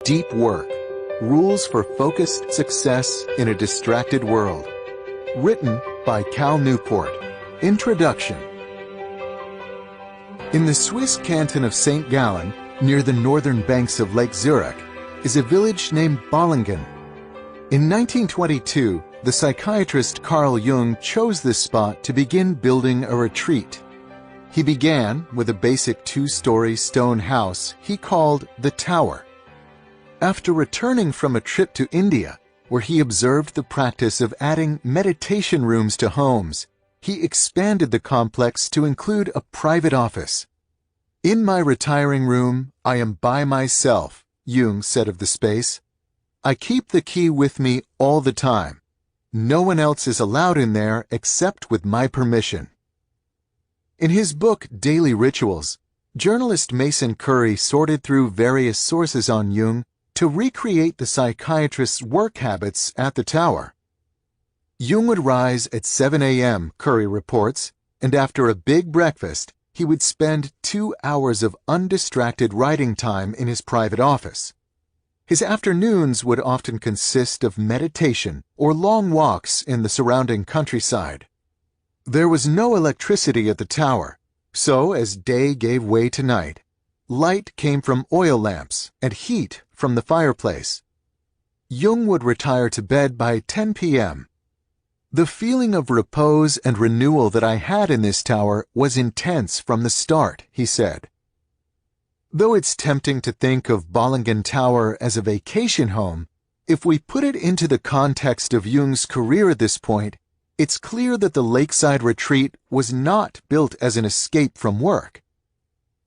Deep Work: Rules for Focused Success in a Distracted World. Written by Cal Newport. Introduction. In the Swiss canton of St. Gallen, near the northern banks of Lake Zurich, is a village named Balingen. In 1922, the psychiatrist Carl Jung chose this spot to begin building a retreat. He began with a basic two-story stone house he called the Tower. After returning from a trip to India, where he observed the practice of adding meditation rooms to homes, he expanded the complex to include a private office. "In my retiring room, I am by myself," Jung said of the space. "I keep the key with me all the time. No one else is allowed in there except with my permission." In his book Daily Rituals, journalist Mason Curry sorted through various sources on Jung to recreate the psychiatrist's work habits at the Tower. Jung would rise at 7 a.m., Curry reports, and after a big breakfast, he would spend 2 hours of undistracted writing time in his private office. His afternoons would often consist of meditation or long walks in the surrounding countryside. There was no electricity at the Tower, so as day gave way to night, light came from oil lamps and heat from the fireplace. Jung would retire to bed by 10 p.m. "The feeling of repose and renewal that I had in this tower was intense from the start," he said. Though it's tempting to think of Balingen Tower as a vacation home, if we put it into the context of Jung's career at this point, it's clear that the lakeside retreat was not built as an escape from work.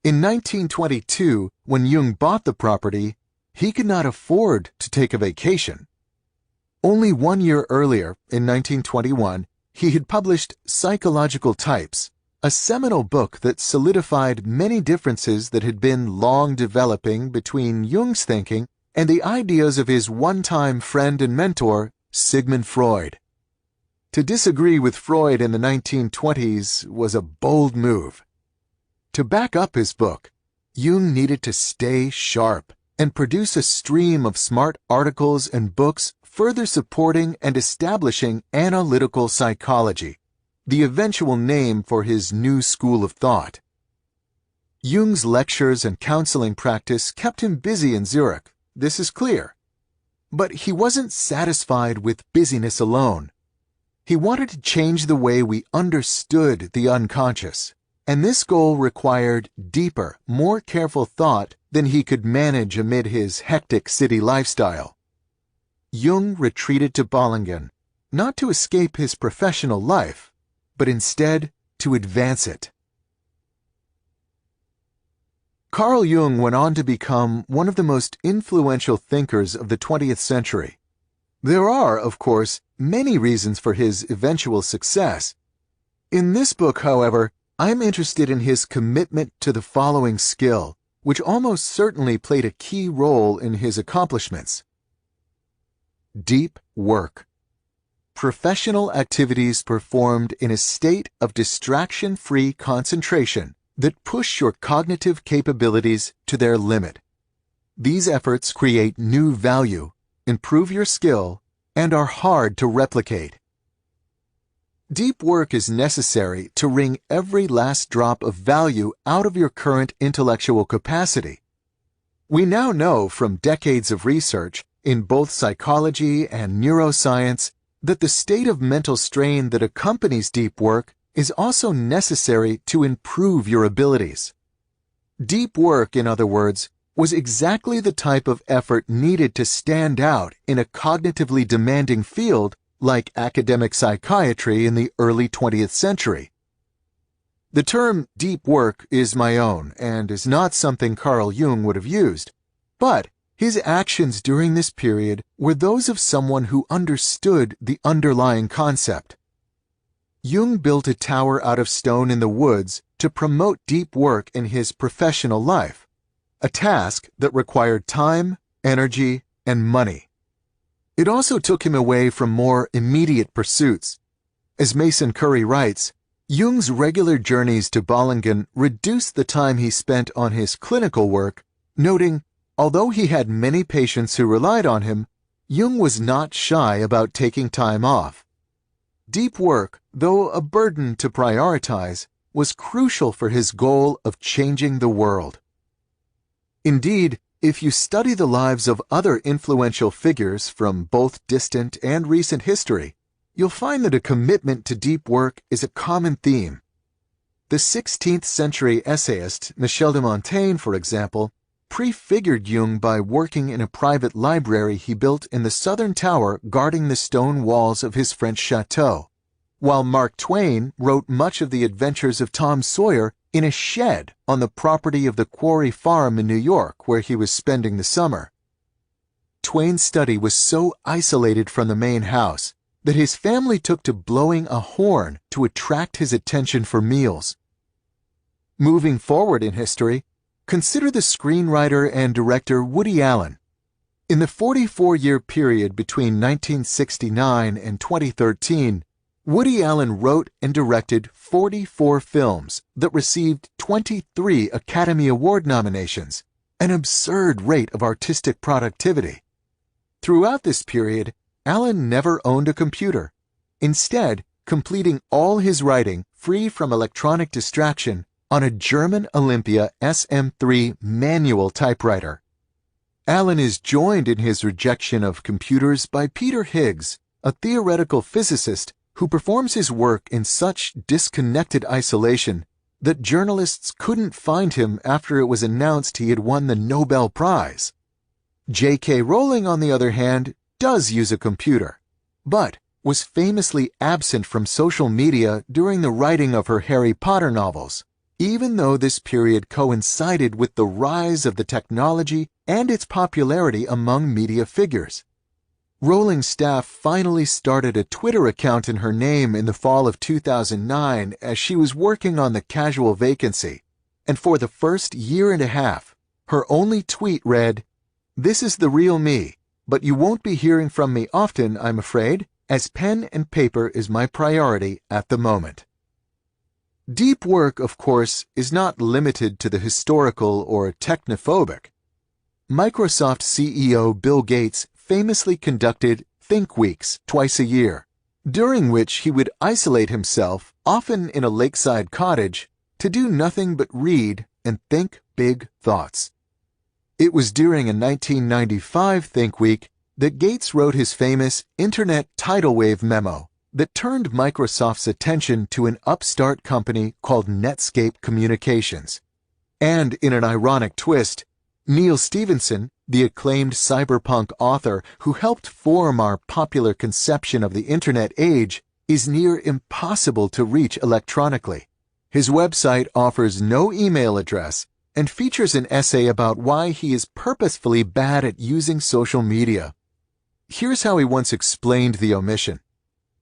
In 1922, when Jung bought the property, he could not afford to take a vacation. Only 1 year earlier, in 1921, he had published Psychological Types, a seminal book that solidified many differences that had been long developing between Jung's thinking and the ideas of his one-time friend and mentor, Sigmund Freud. To disagree with Freud in the 1920s was a bold move. To back up his book, Jung needed to stay sharp and produce a stream of smart articles and books further supporting and establishing analytical psychology, the eventual name for his new school of thought. Jung's lectures and counseling practice kept him busy in Zurich, this is clear. But he wasn't satisfied with busyness alone. He wanted to change the way we understood the unconscious, and this goal required deeper, more careful thought than he could manage amid his hectic city lifestyle. Jung retreated to Balingen, not to escape his professional life, but instead to advance it. Carl Jung went on to become one of the most influential thinkers of the 20th century. There are, of course, many reasons for his eventual success. In this book, however, I'm interested in his commitment to the following skill, which almost certainly played a key role in his accomplishments. Deep work. Professional activities performed in a state of distraction-free concentration that push your cognitive capabilities to their limit. These efforts create new value, improve your skill, and are hard to replicate. Deep work is necessary to wring every last drop of value out of your current intellectual capacity. We now know from decades of research in both psychology and neuroscience that the state of mental strain that accompanies deep work is also necessary to improve your abilities. Deep work, in other words, was exactly the type of effort needed to stand out in a cognitively demanding field like academic psychiatry in the early 20th century. The term deep work is my own and is not something Carl Jung would have used, but his actions during this period were those of someone who understood the underlying concept. Jung built a tower out of stone in the woods to promote deep work in his professional life, a task that required time, energy, and money. It also took him away from more immediate pursuits. As Mason Curry writes, Jung's regular journeys to Balingen reduced the time he spent on his clinical work, noting, Although he had many patients who relied on him, Jung was not shy about taking time off. Deep work, though a burden to prioritize, was crucial for his goal of changing the world. Indeed, if you study the lives of other influential figures from both distant and recent history, you'll find that a commitment to deep work is a common theme. The 16th century essayist Michel de Montaigne, for example, prefigured Jung by working in a private library he built in the southern tower guarding the stone walls of his French chateau, while Mark Twain wrote much of the adventures of Tom Sawyer in a shed on the property of the Quarry Farm in New York where he was spending the summer. Twain's study was so isolated from the main house that his family took to blowing a horn to attract his attention for meals. Moving forward in history, consider the screenwriter and director Woody Allen. In the 44-year period between 1969 and 2013, Woody Allen wrote and directed 44 films that received 23 Academy Award nominations, an absurd rate of artistic productivity. Throughout this period, Allen never owned a computer, instead completing all his writing free from electronic distraction on a German Olympia SM3 manual typewriter. Allen is joined in his rejection of computers by Peter Higgs, a theoretical physicist who performs his work in such disconnected isolation that journalists couldn't find him after it was announced he had won the Nobel Prize. J.K. Rowling, on the other hand, does use a computer, but was famously absent from social media during the writing of her Harry Potter novels, even though this period coincided with the rise of the technology and its popularity among media figures. Rowling's staff finally started a Twitter account in her name in the fall of 2009 as she was working on The Casual Vacancy, and for the first year and a half, her only tweet read, "This is the real me, but you won't be hearing from me often, I'm afraid, as pen and paper is my priority at the moment." Deep work, of course, is not limited to the historical or technophobic. Microsoft CEO Bill Gates famously conducted Think Weeks twice a year, during which he would isolate himself, often in a lakeside cottage, to do nothing but read and think big thoughts. It was during a 1995 Think Week that Gates wrote his famous Internet tidal wave memo that turned Microsoft's attention to an upstart company called Netscape Communications. And in an ironic twist, Neil Stephenson, the acclaimed cyberpunk author who helped form our popular conception of the Internet age, is near impossible to reach electronically. His website offers no email address and features an essay about why he is purposefully bad at using social media. Here's how he once explained the omission.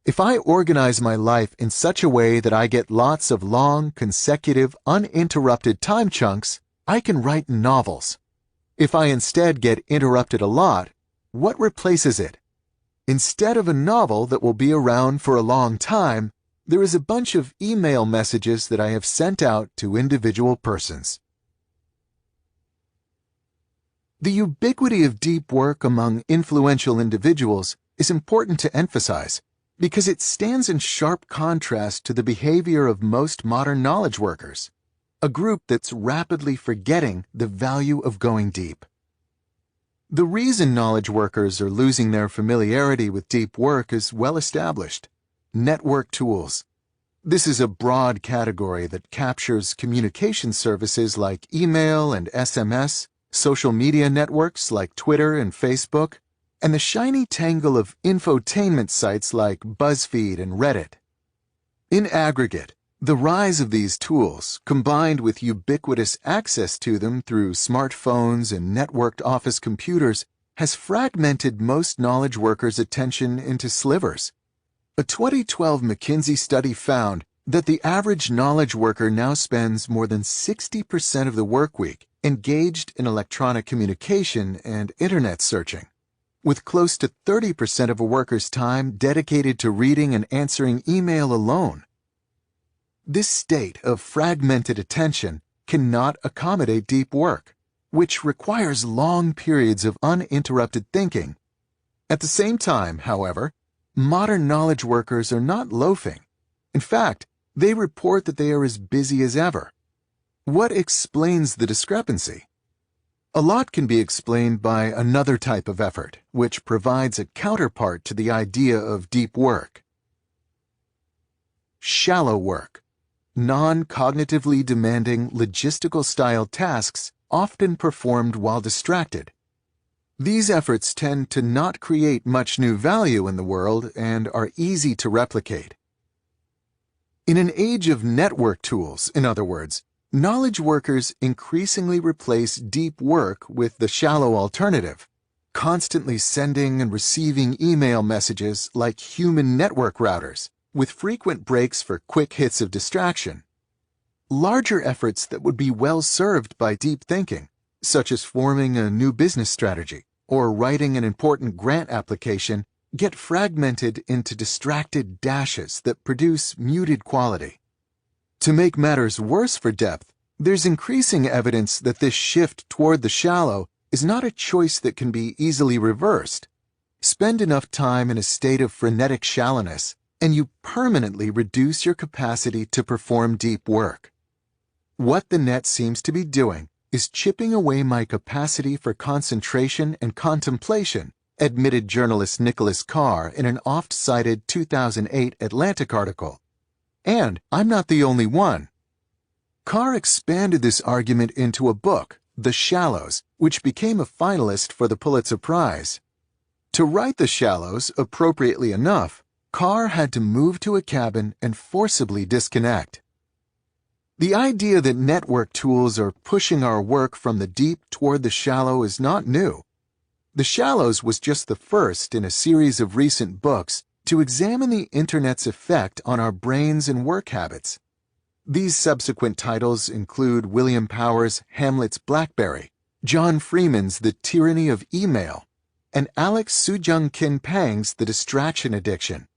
"If I organize my life in such a way that I get lots of long, consecutive, uninterrupted time chunks, I can write novels. If I instead get interrupted a lot, what replaces it? Instead of a novel that will be around for a long time, there is a bunch of email messages that I have sent out to individual persons." The ubiquity of deep work among influential individuals is important to emphasize because it stands in sharp contrast to the behavior of most modern knowledge workers, a group that's rapidly forgetting the value of going deep. The reason knowledge workers are losing their familiarity with deep work is well established: network tools. This is a broad category that captures communication services like email and SMS, social media networks like Twitter and Facebook, and the shiny tangle of infotainment sites like BuzzFeed and Reddit. In aggregate, the rise of these tools, combined with ubiquitous access to them through smartphones and networked office computers, has fragmented most knowledge workers' attention into slivers. A 2012 McKinsey study found that the average knowledge worker now spends more than 60% of the workweek engaged in electronic communication and internet searching, with close to 30% of a worker's time dedicated to reading and answering email alone. This state of fragmented attention cannot accommodate deep work. which requires long periods of uninterrupted thinking. At the same time, however, modern knowledge workers are not loafing. In fact, they report that they are as busy as ever. What explains the discrepancy? A lot can be explained by another type of effort, which provides a counterpart to the idea of deep work. Shallow work. Non-cognitively demanding logistical-style tasks often performed while distracted. These efforts tend to not create much new value in the world and are easy to replicate. In an age of network tools, in other words, knowledge workers increasingly replace deep work with the shallow alternative, constantly sending and receiving email messages like human network routers, with frequent breaks for quick hits of distraction. Larger efforts that would be well served by deep thinking, such as forming a new business strategy or writing an important grant application, get fragmented into distracted dashes that produce muted quality. To make matters worse for depth, there's increasing evidence that this shift toward the shallow is not a choice that can be easily reversed. Spend enough time in a state of frenetic shallowness, and you permanently reduce your capacity to perform deep work. What the net seems to be doing is chipping away my capacity for concentration and contemplation, admitted journalist Nicholas Carr in an oft-cited 2008 Atlantic article. And I'm not the only one. Carr expanded this argument into a book, The Shallows, which became a finalist for the Pulitzer Prize. To write The Shallows, appropriately enough, Carr had to move to a cabin and forcibly disconnect. The idea that network tools are pushing our work from the deep toward the shallow is not new. The Shallows was just the first in a series of recent books to examine the Internet's effect on our brains and work habits. These subsequent titles include William Power's Hamlet's BlackBerry, John Freeman's The Tyranny of Email, and Alex Soojung Kin Pang's The Distraction Addiction,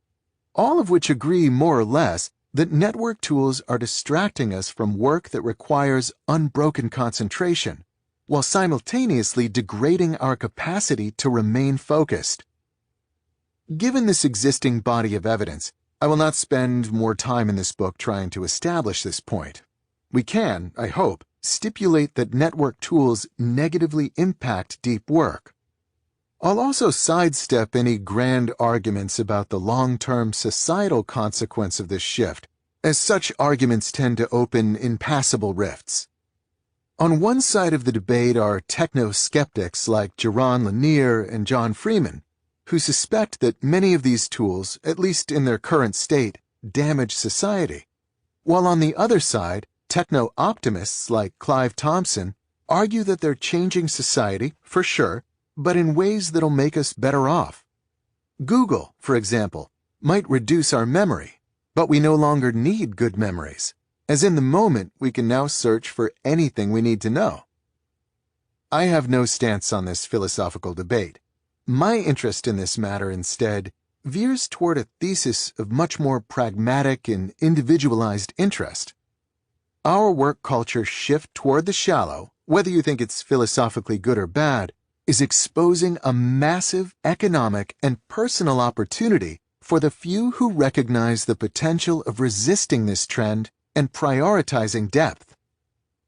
all of which agree more or less that network tools are distracting us from work that requires unbroken concentration, while simultaneously degrading our capacity to remain focused. Given this existing body of evidence, I will not spend more time in this book trying to establish this point. We can, I hope, stipulate that network tools negatively impact deep work. I'll also sidestep any grand arguments about the long-term societal consequence of this shift, as such arguments tend to open impassable rifts. On one side of the debate are techno-skeptics like Jaron Lanier and John Freeman, who suspect that many of these tools, at least in their current state, damage society, while on the other side, techno-optimists like Clive Thompson argue that they're changing society, for sure, but in ways that'll make us better off. Google, for example, might reduce our memory, but we no longer need good memories, as in the moment we can now search for anything we need to know. I have no stance on this philosophical debate. My interest in this matter, instead, veers toward a thesis of much more pragmatic and individualized interest. Our work culture shift toward the shallow, whether you think it's philosophically good or bad, is exposing a massive economic and personal opportunity for the few who recognize the potential of resisting this trend and prioritizing depth.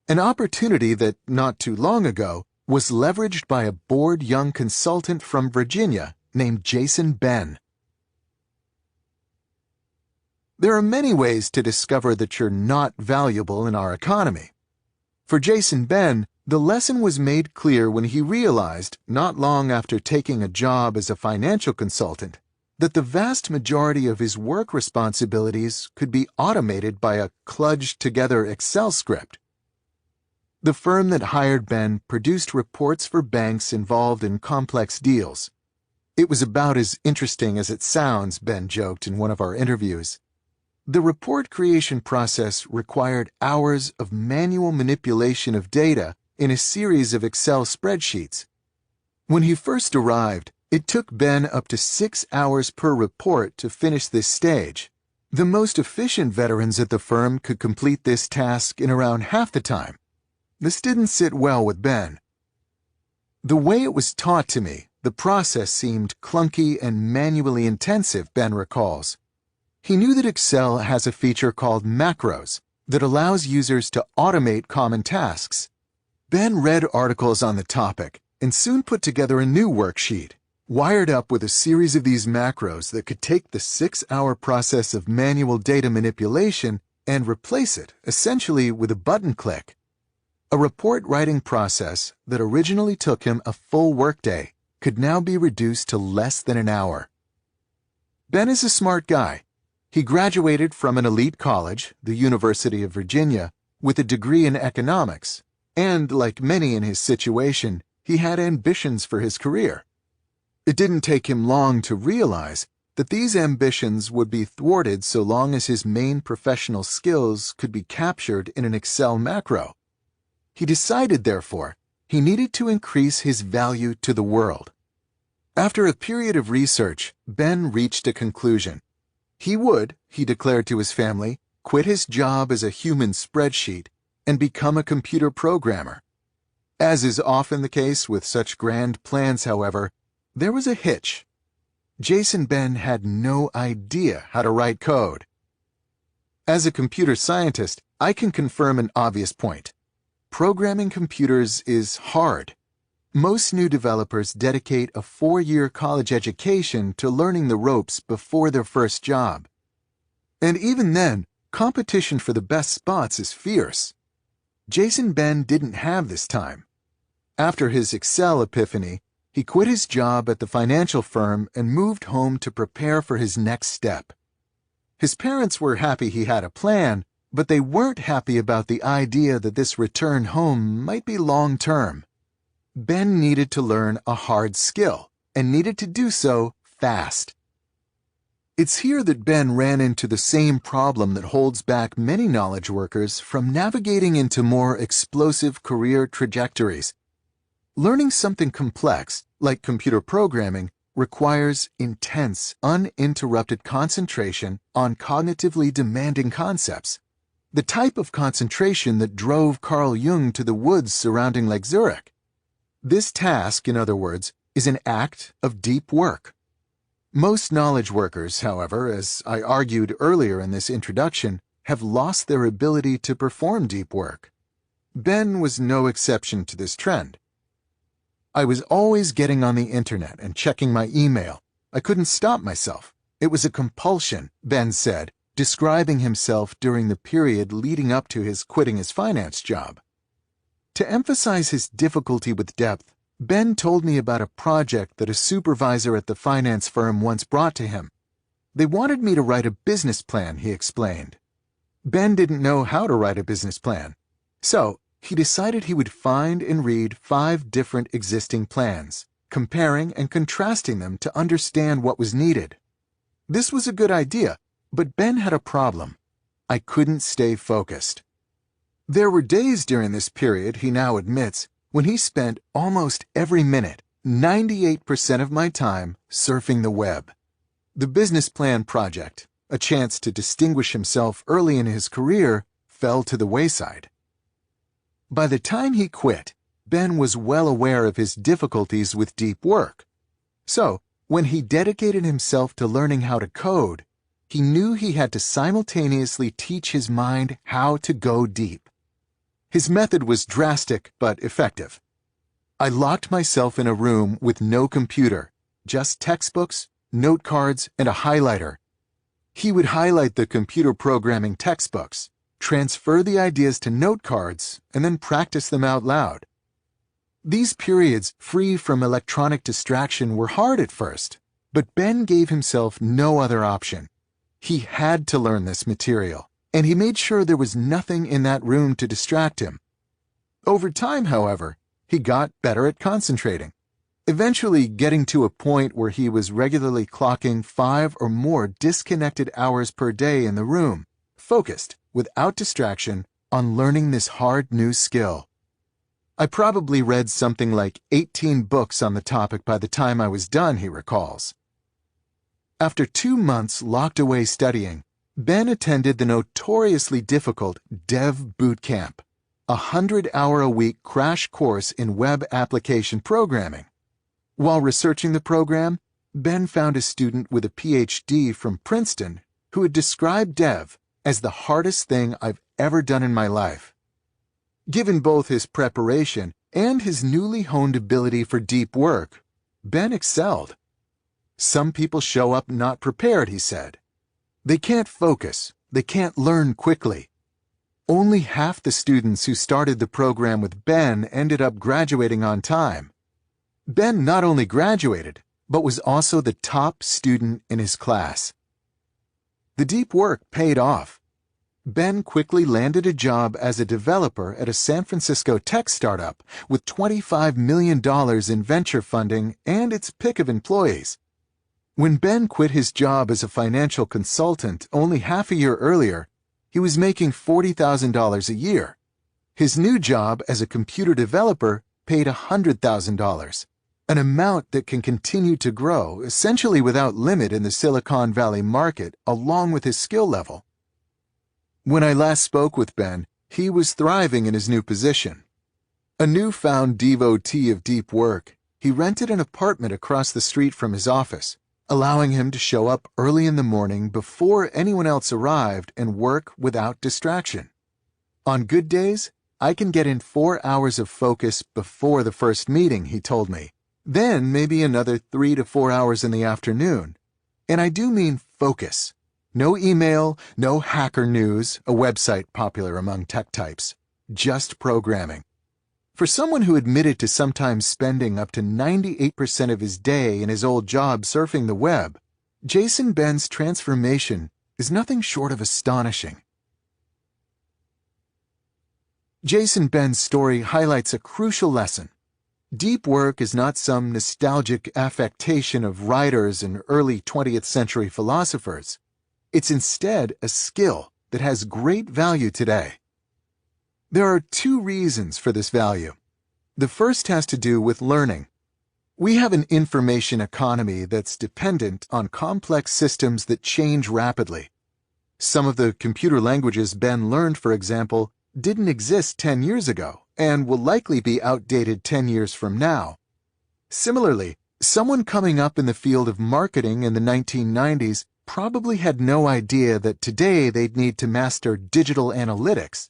An opportunity that, not too long ago, was leveraged by a bored young consultant from Virginia named Jason Ben. There are many ways to discover that you're not valuable in our economy. For Jason Ben, the lesson was made clear when he realized, not long after taking a job as a financial consultant, that the vast majority of his work responsibilities could be automated by a kludged-together Excel script. The firm that hired Ben produced reports for banks involved in complex deals. It was about as interesting as it sounds, Ben joked in one of our interviews. The report creation process required hours of manual manipulation of data in a series of Excel spreadsheets. When he first arrived, it took Ben up to 6 hours per report to finish this stage. The most efficient veterans at the firm could complete this task in around half the time. This didn't sit well with Ben, The way it was taught to me, the process seemed clunky and manually intensive, Ben recalls. He knew that Excel has a feature called macros that allows users to automate common tasks. Ben read articles on the topic and soon put together a new worksheet, wired up with a series of these macros that could take the 6-hour process of manual data manipulation and replace it, essentially with a button click. A report-writing process that originally took him a full workday could now be reduced to less than an hour. Ben is a smart guy. He graduated from an elite college, the University of Virginia, with a degree in economics, and, like many in his situation, he had ambitions for his career. It didn't take him long to realize that these ambitions would be thwarted so long as his main professional skills could be captured in an Excel macro. He decided, therefore, he needed to increase his value to the world. After a period of research, Ben reached a conclusion. He would, he declared to his family, quit his job as a human spreadsheet and become a computer programmer. As is often the case with such grand plans, however, there was a hitch. Jason Ben had no idea how to write code. As a computer scientist, I can confirm an obvious point. Programming computers is hard. Most new developers dedicate a 4-year college education to learning the ropes before their first job. And even then, competition for the best spots is fierce. Jason Ben didn't have this time. After his Excel epiphany, he quit his job at the financial firm and moved home to prepare for his next step. His parents were happy he had a plan, but they weren't happy about the idea that this return home might be long-term. Ben needed to learn a hard skill, and needed to do so fast. It's here that Ben ran into the same problem that holds back many knowledge workers from navigating into more explosive career trajectories. Learning something complex, like computer programming, requires intense, uninterrupted concentration on cognitively demanding concepts. The type of concentration that drove Carl Jung to the woods surrounding Lake Zurich. This task, in other words, is an act of deep work. Most knowledge workers, however, as I argued earlier in this introduction, have lost their ability to perform deep work. Ben was no exception to this trend. I was always getting on the internet and checking my email. I couldn't stop myself. It was a compulsion, Ben said, describing himself during the period leading up to his quitting his finance job. To emphasize his difficulty with depth, Ben told me about a project that a supervisor at the finance firm once brought to him. They wanted me to write a business plan, he explained. Ben didn't know how to write a business plan, so he decided he would find and read 5 different existing plans, comparing and contrasting them to understand what was needed. This was a good idea, but Ben had a problem. I couldn't stay focused. There were days during this period, he now admits, when he spent almost every minute, 98% of my time, surfing the web. The business plan project, a chance to distinguish himself early in his career, fell to the wayside. By the time he quit, Ben was well aware of his difficulties with deep work. So, when he dedicated himself to learning how to code, he knew he had to simultaneously teach his mind how to go deep. His method was drastic but effective. I locked myself in a room with no computer, just textbooks, note cards, and a highlighter. He would highlight the computer programming textbooks, transfer the ideas to note cards, and then practice them out loud. These periods, free from electronic distraction, were hard at first, but Ben gave himself no other option. He had to learn this material, and he made sure there was nothing in that room to distract him. Over time, however, he got better at concentrating, eventually getting to a point where he was regularly clocking 5 or more disconnected hours per day in the room, focused, without distraction, on learning this hard new skill. I probably read something like 18 books on the topic by the time I was done, he recalls. After 2 months locked away studying, Ben attended the notoriously difficult Dev Boot Camp. a 100-hour-a-week crash course in web application programming. While researching the program, Ben found a student with a PhD from Princeton who had described Dev as the hardest thing I've ever done in my life. Given both his preparation and his newly honed ability for deep work, Ben excelled. Some people show up not prepared, he said. They can't focus. They can't learn quickly. Only half the students who started the program with Ben ended up graduating on time. Ben not only graduated, but was also the top student in his class. The deep work paid off. Ben quickly landed a job as a developer at a San Francisco tech startup with $25 million in venture funding and its pick of employees. When Ben quit his job as a financial consultant only half a year earlier, he was making $40,000 a year. His new job as a computer developer paid $100,000, an amount that can continue to grow essentially without limit in the Silicon Valley market along with his skill level. When I last spoke with Ben, he was thriving in his new position. A newfound devotee of deep work, he rented an apartment across the street from his office, allowing him to show up early in the morning before anyone else arrived and work without distraction. On good days, I can get in 4 hours of focus before the first meeting, he told me, then maybe another 3 to 4 hours in the afternoon. And I do mean focus. No email, no hacker news, a website popular among tech types. Just programming. For someone who admitted to sometimes spending up to 98% of his day in his old job surfing the web, Jason Ben's transformation is nothing short of astonishing. Jason Ben's story highlights a crucial lesson. Deep work is not some nostalgic affectation of writers and early 20th century philosophers. It's instead a skill that has great value today. There are 2 reasons for this value. The first has to do with learning. We have an information economy that's dependent on complex systems that change rapidly. Some of the computer languages Ben learned, for example, didn't exist 10 years ago and will likely be outdated 10 years from now. Similarly, someone coming up in the field of marketing in the 1990s probably had no idea that today they'd need to master digital analytics.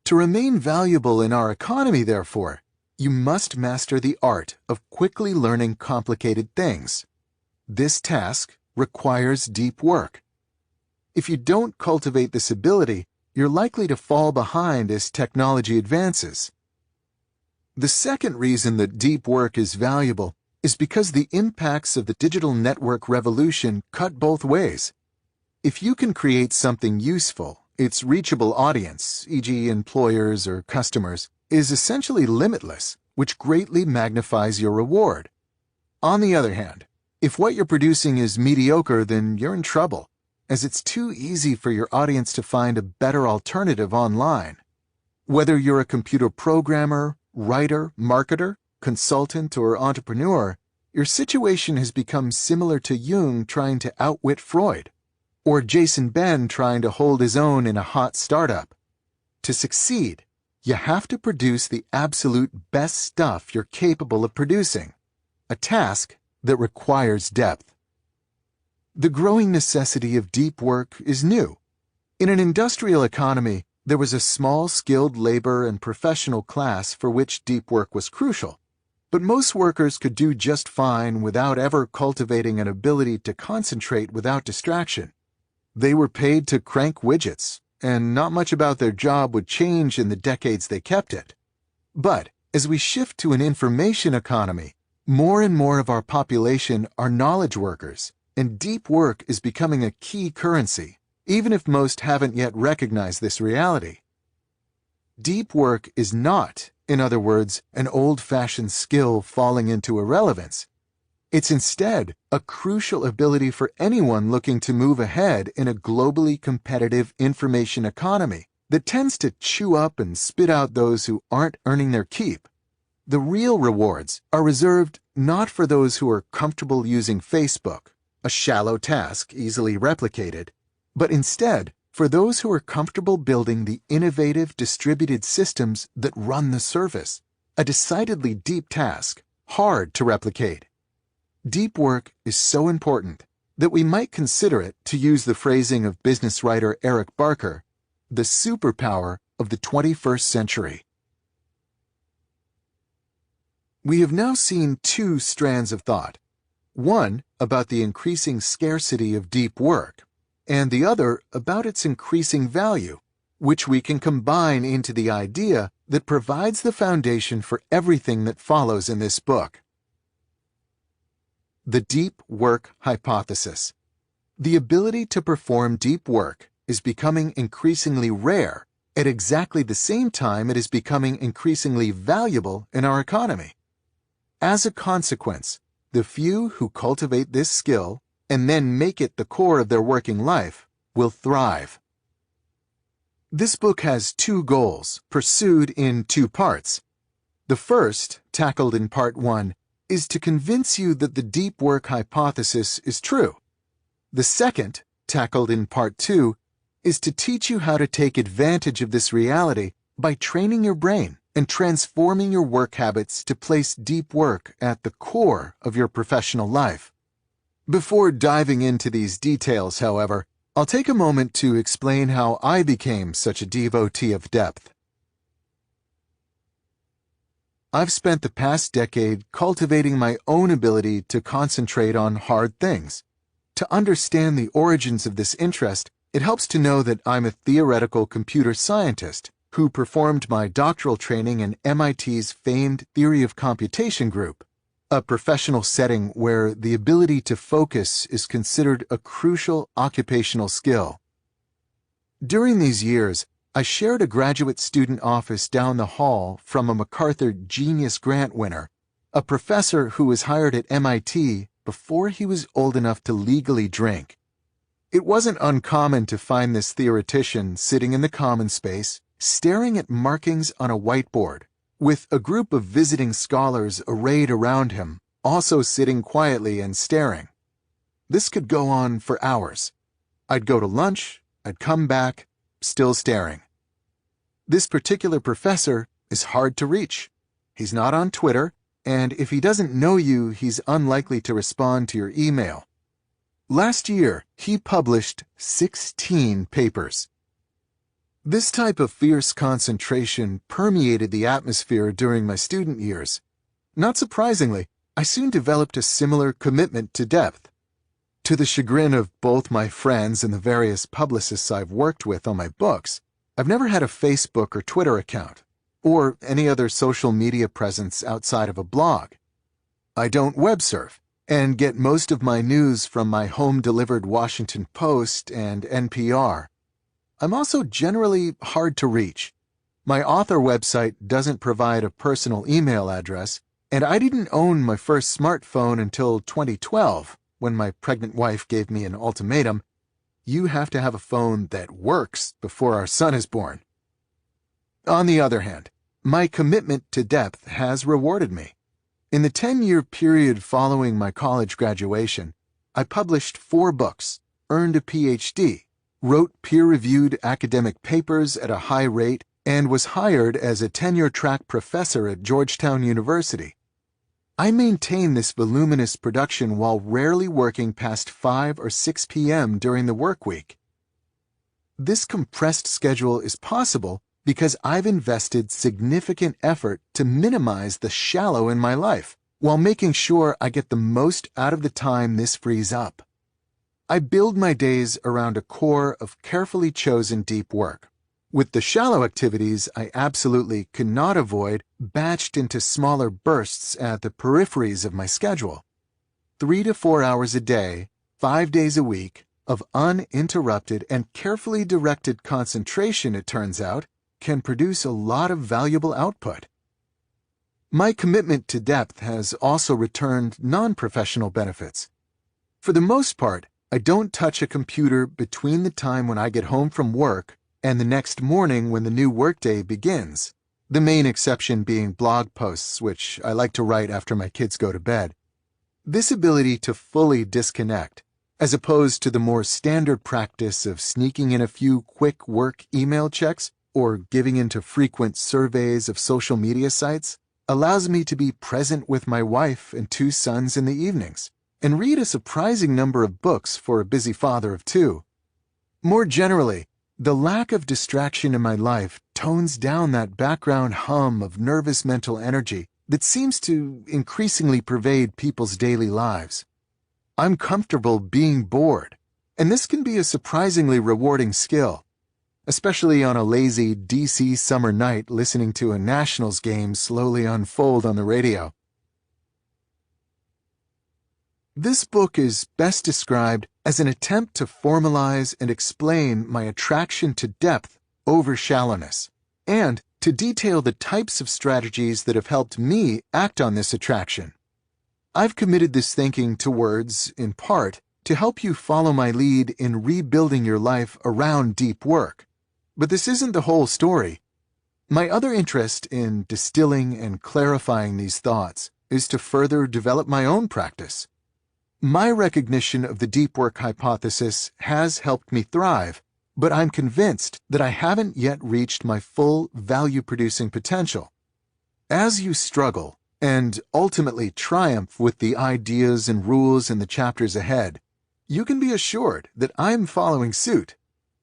To remain valuable in our economy, therefore, you must master the art of quickly learning complicated things. This task requires deep work. If you don't cultivate this ability, you're likely to fall behind as technology advances. The second reason that deep work is valuable is because the impacts of the digital network revolution cut both ways. If you can create something useful, its reachable audience, e.g. employers or customers, is essentially limitless, which greatly magnifies your reward. On the other hand, if what you're producing is mediocre, then you're in trouble, as it's too easy for your audience to find a better alternative online. Whether you're a computer programmer, writer, marketer, consultant, or entrepreneur, your situation has become similar to Jung trying to outwit Freud, or Jason Ben trying to hold his own in a hot startup. To succeed, you have to produce the absolute best stuff you're capable of producing, a task that requires depth. The growing necessity of deep work is new. In an industrial economy, there was a small skilled labor and professional class for which deep work was crucial, but most workers could do just fine without ever cultivating an ability to concentrate without distraction. They were paid to crank widgets, and not much about their job would change in the decades they kept it. But as we shift to an information economy, more and more of our population are knowledge workers, and deep work is becoming a key currency, even if most haven't yet recognized this reality. Deep work is not, in other words, an old-fashioned skill falling into irrelevance. It's instead a crucial ability for anyone looking to move ahead in a globally competitive information economy that tends to chew up and spit out those who aren't earning their keep. The real rewards are reserved not for those who are comfortable using Facebook, a shallow task easily replicated, but instead for those who are comfortable building the innovative distributed systems that run the service, a decidedly deep task, hard to replicate. Deep work is so important that we might consider it, to use the phrasing of business writer Eric Barker, the superpower of the 21st century. We have now seen two strands of thought, one about the increasing scarcity of deep work, and the other about its increasing value, which we can combine into the idea that provides the foundation for everything that follows in this book. The deep work hypothesis. The ability to perform deep work is becoming increasingly rare at exactly the same time it is becoming increasingly valuable in our economy. As a consequence, the few who cultivate this skill and then make it the core of their working life will thrive. This book has two goals, pursued in two parts. The first, tackled in Part 1, is to convince you that the deep work hypothesis is true. The second, tackled in Part 2, is to teach you how to take advantage of this reality by training your brain and transforming your work habits to place deep work at the core of your professional life. Before diving into these details, however, I'll take a moment to explain how I became such a devotee of depth. I've spent the past decade cultivating my own ability to concentrate on hard things. To understand the origins of this interest, it helps to know that I'm a theoretical computer scientist who performed my doctoral training in MIT's famed Theory of Computation group, a professional setting where the ability to focus is considered a crucial occupational skill. During these years, I shared a graduate student office down the hall from a MacArthur Genius Grant winner, a professor who was hired at MIT before he was old enough to legally drink. It wasn't uncommon to find this theoretician sitting in the common space, staring at markings on a whiteboard, with a group of visiting scholars arrayed around him, also sitting quietly and staring. This could go on for hours. I'd go to lunch, I'd come back, still staring. This particular professor is hard to reach. He's not on Twitter, and if he doesn't know you, he's unlikely to respond to your email. Last year, he published 16 papers. This type of fierce concentration permeated the atmosphere during my student years. Not surprisingly, I soon developed a similar commitment to depth. To the chagrin of both my friends and the various publicists I've worked with on my books, I've never had a Facebook or Twitter account, or any other social media presence outside of a blog. I don't web surf, and get most of my news from my home-delivered Washington Post and NPR. I'm also generally hard to reach. My author website doesn't provide a personal email address, and I didn't own my first smartphone until 2012, when my pregnant wife gave me an ultimatum: you have to have a phone that works before our son is born. On the other hand, my commitment to depth has rewarded me. In the 10-year period following my college graduation, I published 4 books, earned a PhD, wrote peer-reviewed academic papers at a high rate, and was hired as a tenure-track professor at Georgetown University. I maintain this voluminous production while rarely working past 5 or 6 p.m. during the work week. This compressed schedule is possible because I've invested significant effort to minimize the shallow in my life, while making sure I get the most out of the time this frees up. I build my days around a core of carefully chosen deep work, with the shallow activities I absolutely cannot avoid batched into smaller bursts at the peripheries of my schedule. 3 to 4 hours a day, 5 days a week, of uninterrupted and carefully directed concentration, it turns out, can produce a lot of valuable output. My commitment to depth has also returned non-professional benefits. For the most part, I don't touch a computer between the time when I get home from work and the next morning when the new workday begins, the main exception being blog posts, which I like to write after my kids go to bed. This ability to fully disconnect, as opposed to the more standard practice of sneaking in a few quick work email checks or giving into frequent surveys of social media sites, allows me to be present with my wife and 2 sons in the evenings and read a surprising number of books for a busy father of 2. More generally, the lack of distraction in my life tones down that background hum of nervous mental energy that seems to increasingly pervade people's daily lives. I'm comfortable being bored, and this can be a surprisingly rewarding skill, especially on a lazy DC summer night listening to a Nationals game slowly unfold on the radio. This book is best described as an attempt to formalize and explain my attraction to depth over shallowness, and to detail the types of strategies that have helped me act on this attraction. I've committed this thinking to words, in part, to help you follow my lead in rebuilding your life around deep work. But this isn't the whole story. My other interest in distilling and clarifying these thoughts is to further develop my own practice. My recognition of the deep work hypothesis has helped me thrive, but I'm convinced that I haven't yet reached my full value-producing potential. As you struggle and ultimately triumph with the ideas and rules in the chapters ahead, you can be assured that I'm following suit,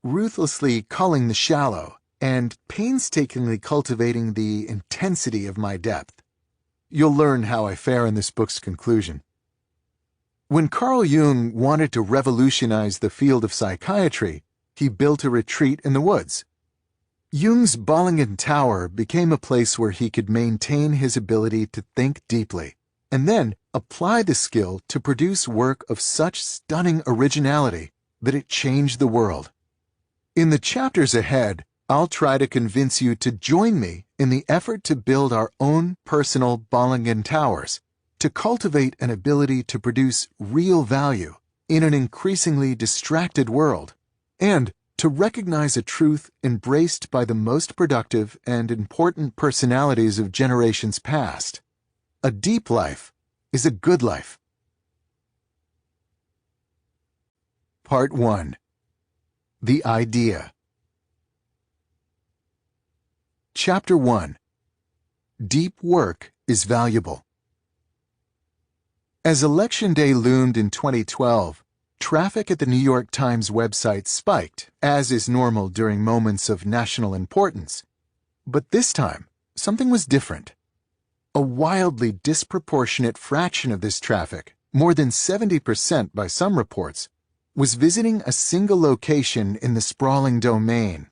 ruthlessly culling the shallow and painstakingly cultivating the intensity of my depth. You'll learn how I fare in this book's conclusion. When Carl Jung wanted to revolutionize the field of psychiatry, he built a retreat in the woods. Jung's Bollingen Tower became a place where he could maintain his ability to think deeply, and then apply the skill to produce work of such stunning originality that it changed the world. In the chapters ahead, I'll try to convince you to join me in the effort to build our own personal Bollingen Towers, to cultivate an ability to produce real value in an increasingly distracted world, and to recognize a truth embraced by the most productive and important personalities of generations past. A deep life is a good life. Part 1. The Idea. Chapter 1. Deep work is valuable. As Election Day loomed in 2012, traffic at the New York Times website spiked, as is normal during moments of national importance. But this time, something was different. A wildly disproportionate fraction of this traffic, more than 70% by some reports, was visiting a single location in the sprawling domain.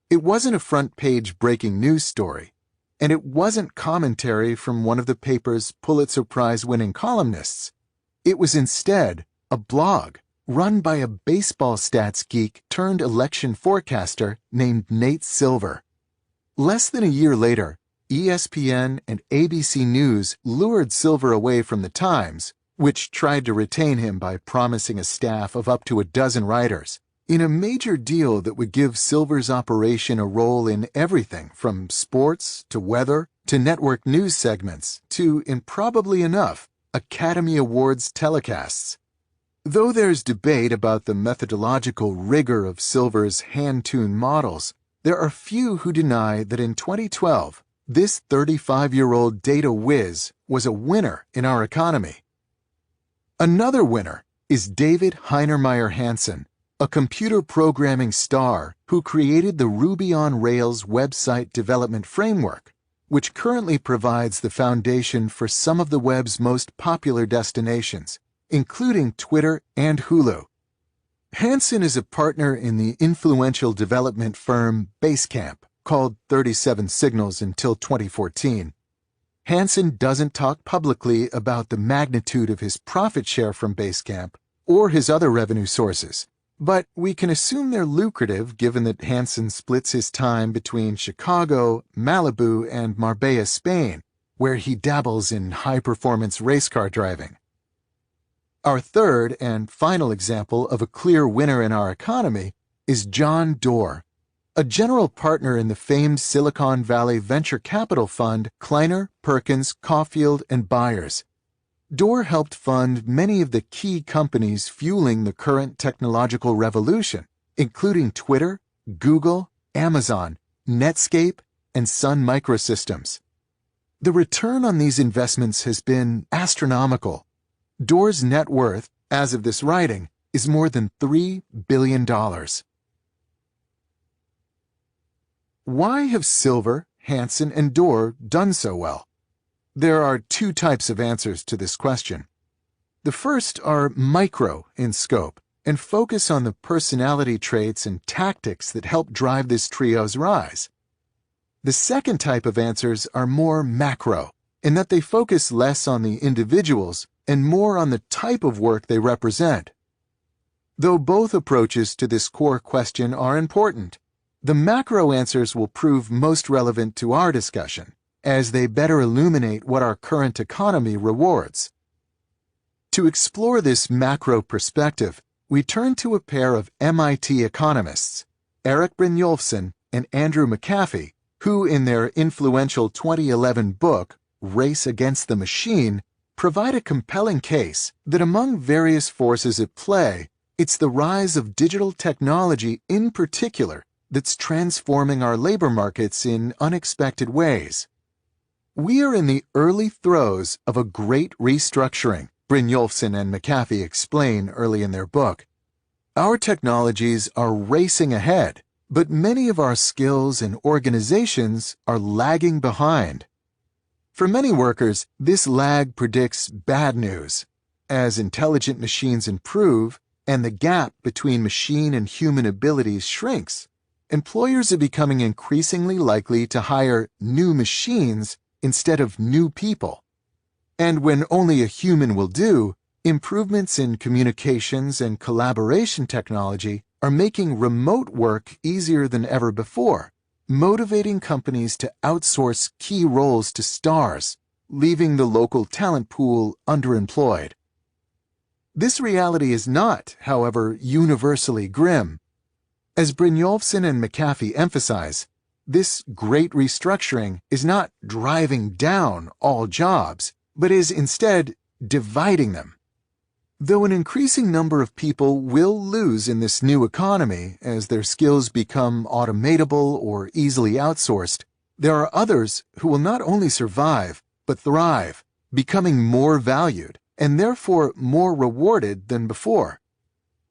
It wasn't a front-page breaking news story, and it wasn't commentary from one of the paper's Pulitzer Prize-winning columnists. It was instead a blog run by a baseball stats geek turned election forecaster named Nate Silver. Less than a year later, ESPN and ABC News lured Silver away from the Times, which tried to retain him by promising a staff of up to a dozen writers, in a major deal that would give Silver's operation a role in everything from sports to weather to network news segments to, improbably enough, Academy Awards telecasts. Though there's debate about the methodological rigor of Silver's hand-tuned models, there are few who deny that in 2012, this 35-year-old data whiz was a winner in our economy. Another winner is David Heinemeier Hansson, a computer programming star who created the Ruby on Rails website development framework, which currently provides the foundation for some of the web's most popular destinations, including Twitter and Hulu. Hansson is a partner in the influential development firm Basecamp, called 37 Signals until 2014. Hansson doesn't talk publicly about the magnitude of his profit share from Basecamp or his other revenue sources, but we can assume they're lucrative given that Hansson splits his time between Chicago, Malibu, and Marbella, Spain, where he dabbles in high-performance race car driving. Our third and final example of a clear winner in our economy is John Doerr, a general partner in the famed Silicon Valley venture capital fund Kleiner, Perkins, Caulfield, and Byers. Door helped fund many of the key companies fueling the current technological revolution, including Twitter, Google, Amazon, Netscape, and Sun Microsystems. The return on these investments has been astronomical. Door's net worth, as of this writing, is more than $3 billion. Why have Silver, Hansen, and Door done so well? There are two types of answers to this question. The first are micro in scope and focus on the personality traits and tactics that help drive this trio's rise. The second type of answers are more macro, in that they focus less on the individuals and more on the type of work they represent. Though both approaches to this core question are important, the macro answers will prove most relevant to our discussion, as they better illuminate what our current economy rewards. To explore this macro perspective, we turn to a pair of MIT economists, Eric Brynjolfsson and Andrew McAfee, who in their influential 2011 book, Race Against the Machine, provide a compelling case that among various forces at play, it's the rise of digital technology in particular that's transforming our labor markets in unexpected ways. We are in the early throes of a great restructuring, Brynjolfsson and McAfee explain early in their book. Our technologies are racing ahead, but many of our skills and organizations are lagging behind. For many workers, this lag predicts bad news. As intelligent machines improve and the gap between machine and human abilities shrinks, employers are becoming increasingly likely to hire new machines instead of new people. And when only a human will do, improvements in communications and collaboration technology are making remote work easier than ever before, motivating companies to outsource key roles to stars, leaving the local talent pool underemployed. This reality is not, however, universally grim. As Brynjolfsson and McAfee emphasize, this great restructuring is not driving down all jobs, but is instead dividing them. Though an increasing number of people will lose in this new economy as their skills become automatable or easily outsourced, there are others who will not only survive, but thrive, becoming more valued and therefore more rewarded than before.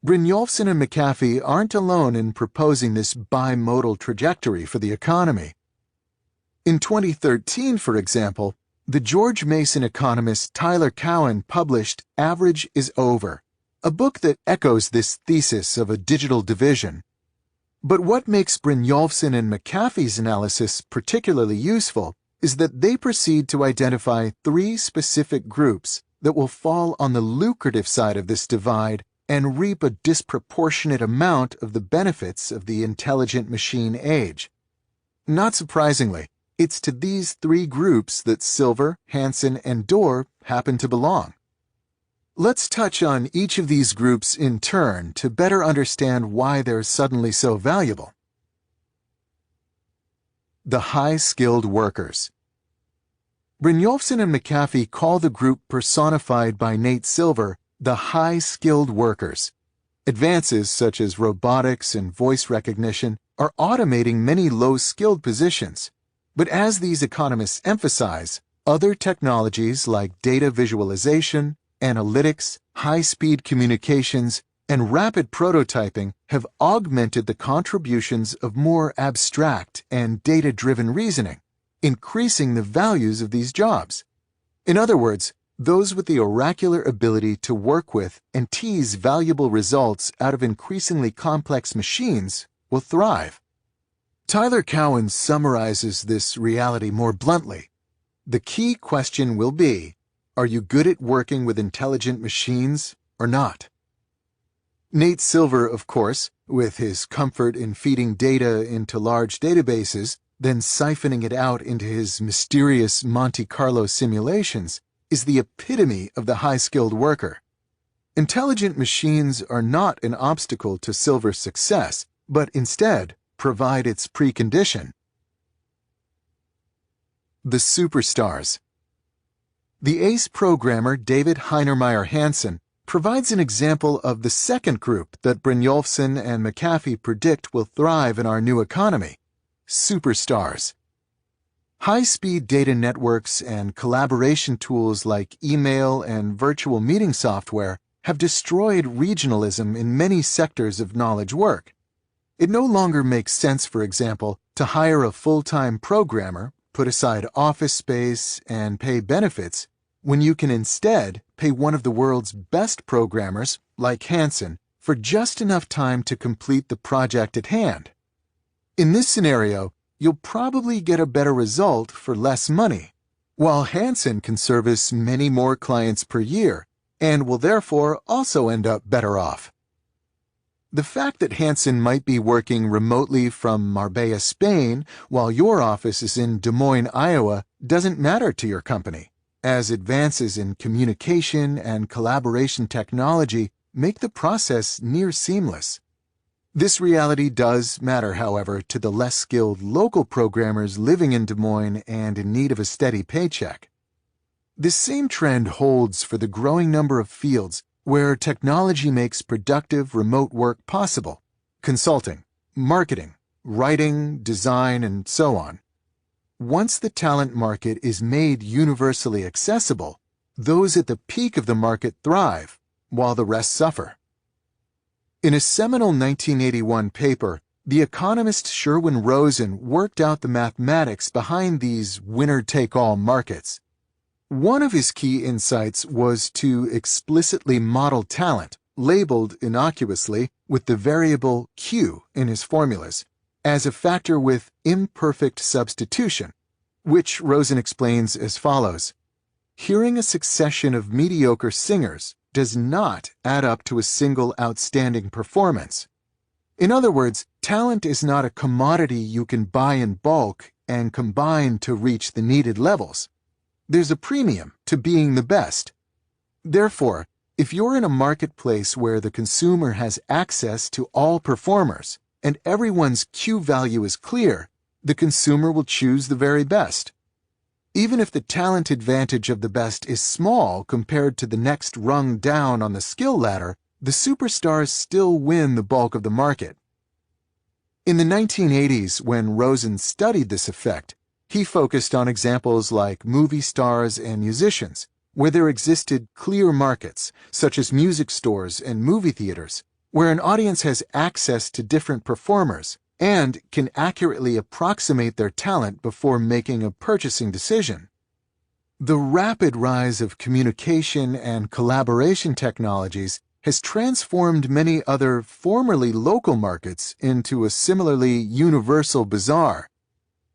Brynjolfsson and McAfee aren't alone in proposing this bimodal trajectory for the economy. In 2013, for example, the George Mason economist Tyler Cowen published Average is Over, a book that echoes this thesis of a digital division. But what makes Brynjolfsson and McAfee's analysis particularly useful is that they proceed to identify three specific groups that will fall on the lucrative side of this divide and reap a disproportionate amount of the benefits of the intelligent machine age. Not surprisingly, it's to these three groups that Silver, Hansen, and Door happen to belong. Let's touch on each of these groups in turn to better understand why they're suddenly so valuable. The high-skilled workers. Brynjolfsson and McAfee call the group personified by Nate Silver the high-skilled workers. Advances such as robotics and voice recognition are automating many low-skilled positions. But as these economists emphasize, other technologies like data visualization, analytics, high-speed communications, and rapid prototyping have augmented the contributions of more abstract and data-driven reasoning, increasing the values of these jobs. In other words, those with the oracular ability to work with and tease valuable results out of increasingly complex machines will thrive. Tyler Cowen summarizes this reality more bluntly. The key question will be, are you good at working with intelligent machines or not? Nate Silver, of course, with his comfort in feeding data into large databases, then siphoning it out into his mysterious Monte Carlo simulations, is the epitome of the high-skilled worker. Intelligent machines are not an obstacle to Silver's success, but instead provide its precondition. The superstars. The ace programmer David Heinemeier Hansson provides an example of the second group that Brynjolfsson and McAfee predict will thrive in our new economy: superstars. High-speed data networks and collaboration tools like email and virtual meeting software have destroyed regionalism in many sectors of knowledge work. It no longer makes sense, for example, to hire a full-time programmer, put aside office space, and pay benefits, when you can instead pay one of the world's best programmers, like Hansson, for just enough time to complete the project at hand. In this scenario, you'll probably get a better result for less money, while Hansson can service many more clients per year and will therefore also end up better off. The fact that Hansson might be working remotely from Marbella, Spain, while your office is in Des Moines, Iowa, doesn't matter to your company, as advances in communication and collaboration technology make the process near seamless. This reality does matter, however, to the less skilled local programmers living in Des Moines and in need of a steady paycheck. This same trend holds for the growing number of fields where technology makes productive remote work possible: consulting, marketing, writing, design, and so on. Once the talent market is made universally accessible, those at the peak of the market thrive, while the rest suffer. In a seminal 1981 paper, the economist Sherwin Rosen worked out the mathematics behind these winner-take-all markets. One of his key insights was to explicitly model talent, labeled innocuously with the variable Q in his formulas, as a factor with imperfect substitution, which Rosen explains as follows: hearing a succession of mediocre singers does not add up to a single outstanding performance. In other words, talent is not a commodity you can buy in bulk and combine to reach the needed levels. There's a premium to being the best. Therefore, if you're in a marketplace where the consumer has access to all performers and everyone's Q value is clear, the consumer will choose the very best. Even if the talent advantage of the best is small compared to the next rung down on the skill ladder, the superstars still win the bulk of the market. In the 1980s, when Rosen studied this effect, he focused on examples like movie stars and musicians, where there existed clear markets, such as music stores and movie theaters, where an audience has access to different performers and can accurately approximate their talent before making a purchasing decision. The rapid rise of communication and collaboration technologies has transformed many other formerly local markets into a similarly universal bazaar.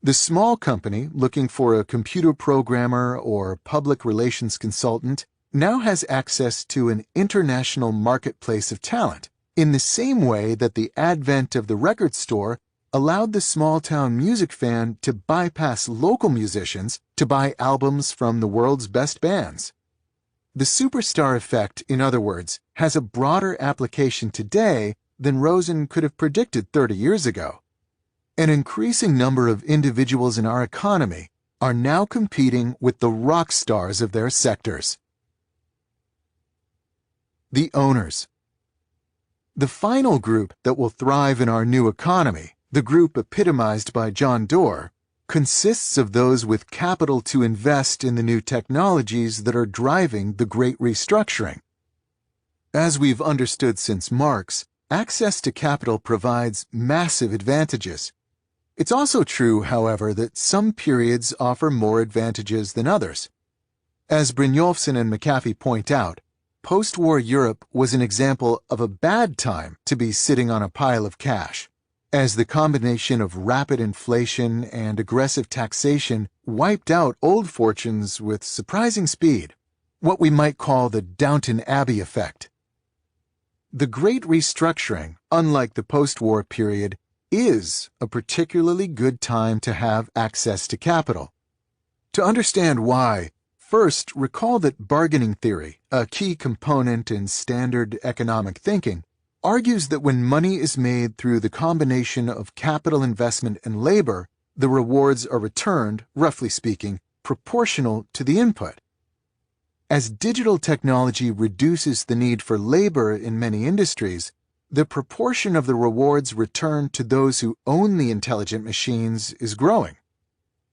The small company looking for a computer programmer or public relations consultant now has access to an international marketplace of talent, in the same way that the advent of the record store allowed the small-town music fan to bypass local musicians to buy albums from the world's best bands. The superstar effect, in other words, has a broader application today than Rosen could have predicted 30 years ago. An increasing number of individuals in our economy are now competing with the rock stars of their sectors. The owners. The final group that will thrive in our new economy, the group epitomized by John Doerr, consists of those with capital to invest in the new technologies that are driving the Great Restructuring. As we've understood since Marx, access to capital provides massive advantages. It's also true, however, that some periods offer more advantages than others. As Brynjolfsson and McAfee point out, post-war Europe was an example of a bad time to be sitting on a pile of cash, as the combination of rapid inflation and aggressive taxation wiped out old fortunes with surprising speed, what we might call the Downton Abbey effect. The Great Restructuring, unlike the post-war period, is a particularly good time to have access to capital. To understand why, first recall that bargaining theory, a key component in standard economic thinking, argues that when money is made through the combination of capital investment and labor, the rewards are returned, roughly speaking, proportional to the input. As digital technology reduces the need for labor in many industries, the proportion of the rewards returned to those who own the intelligent machines is growing.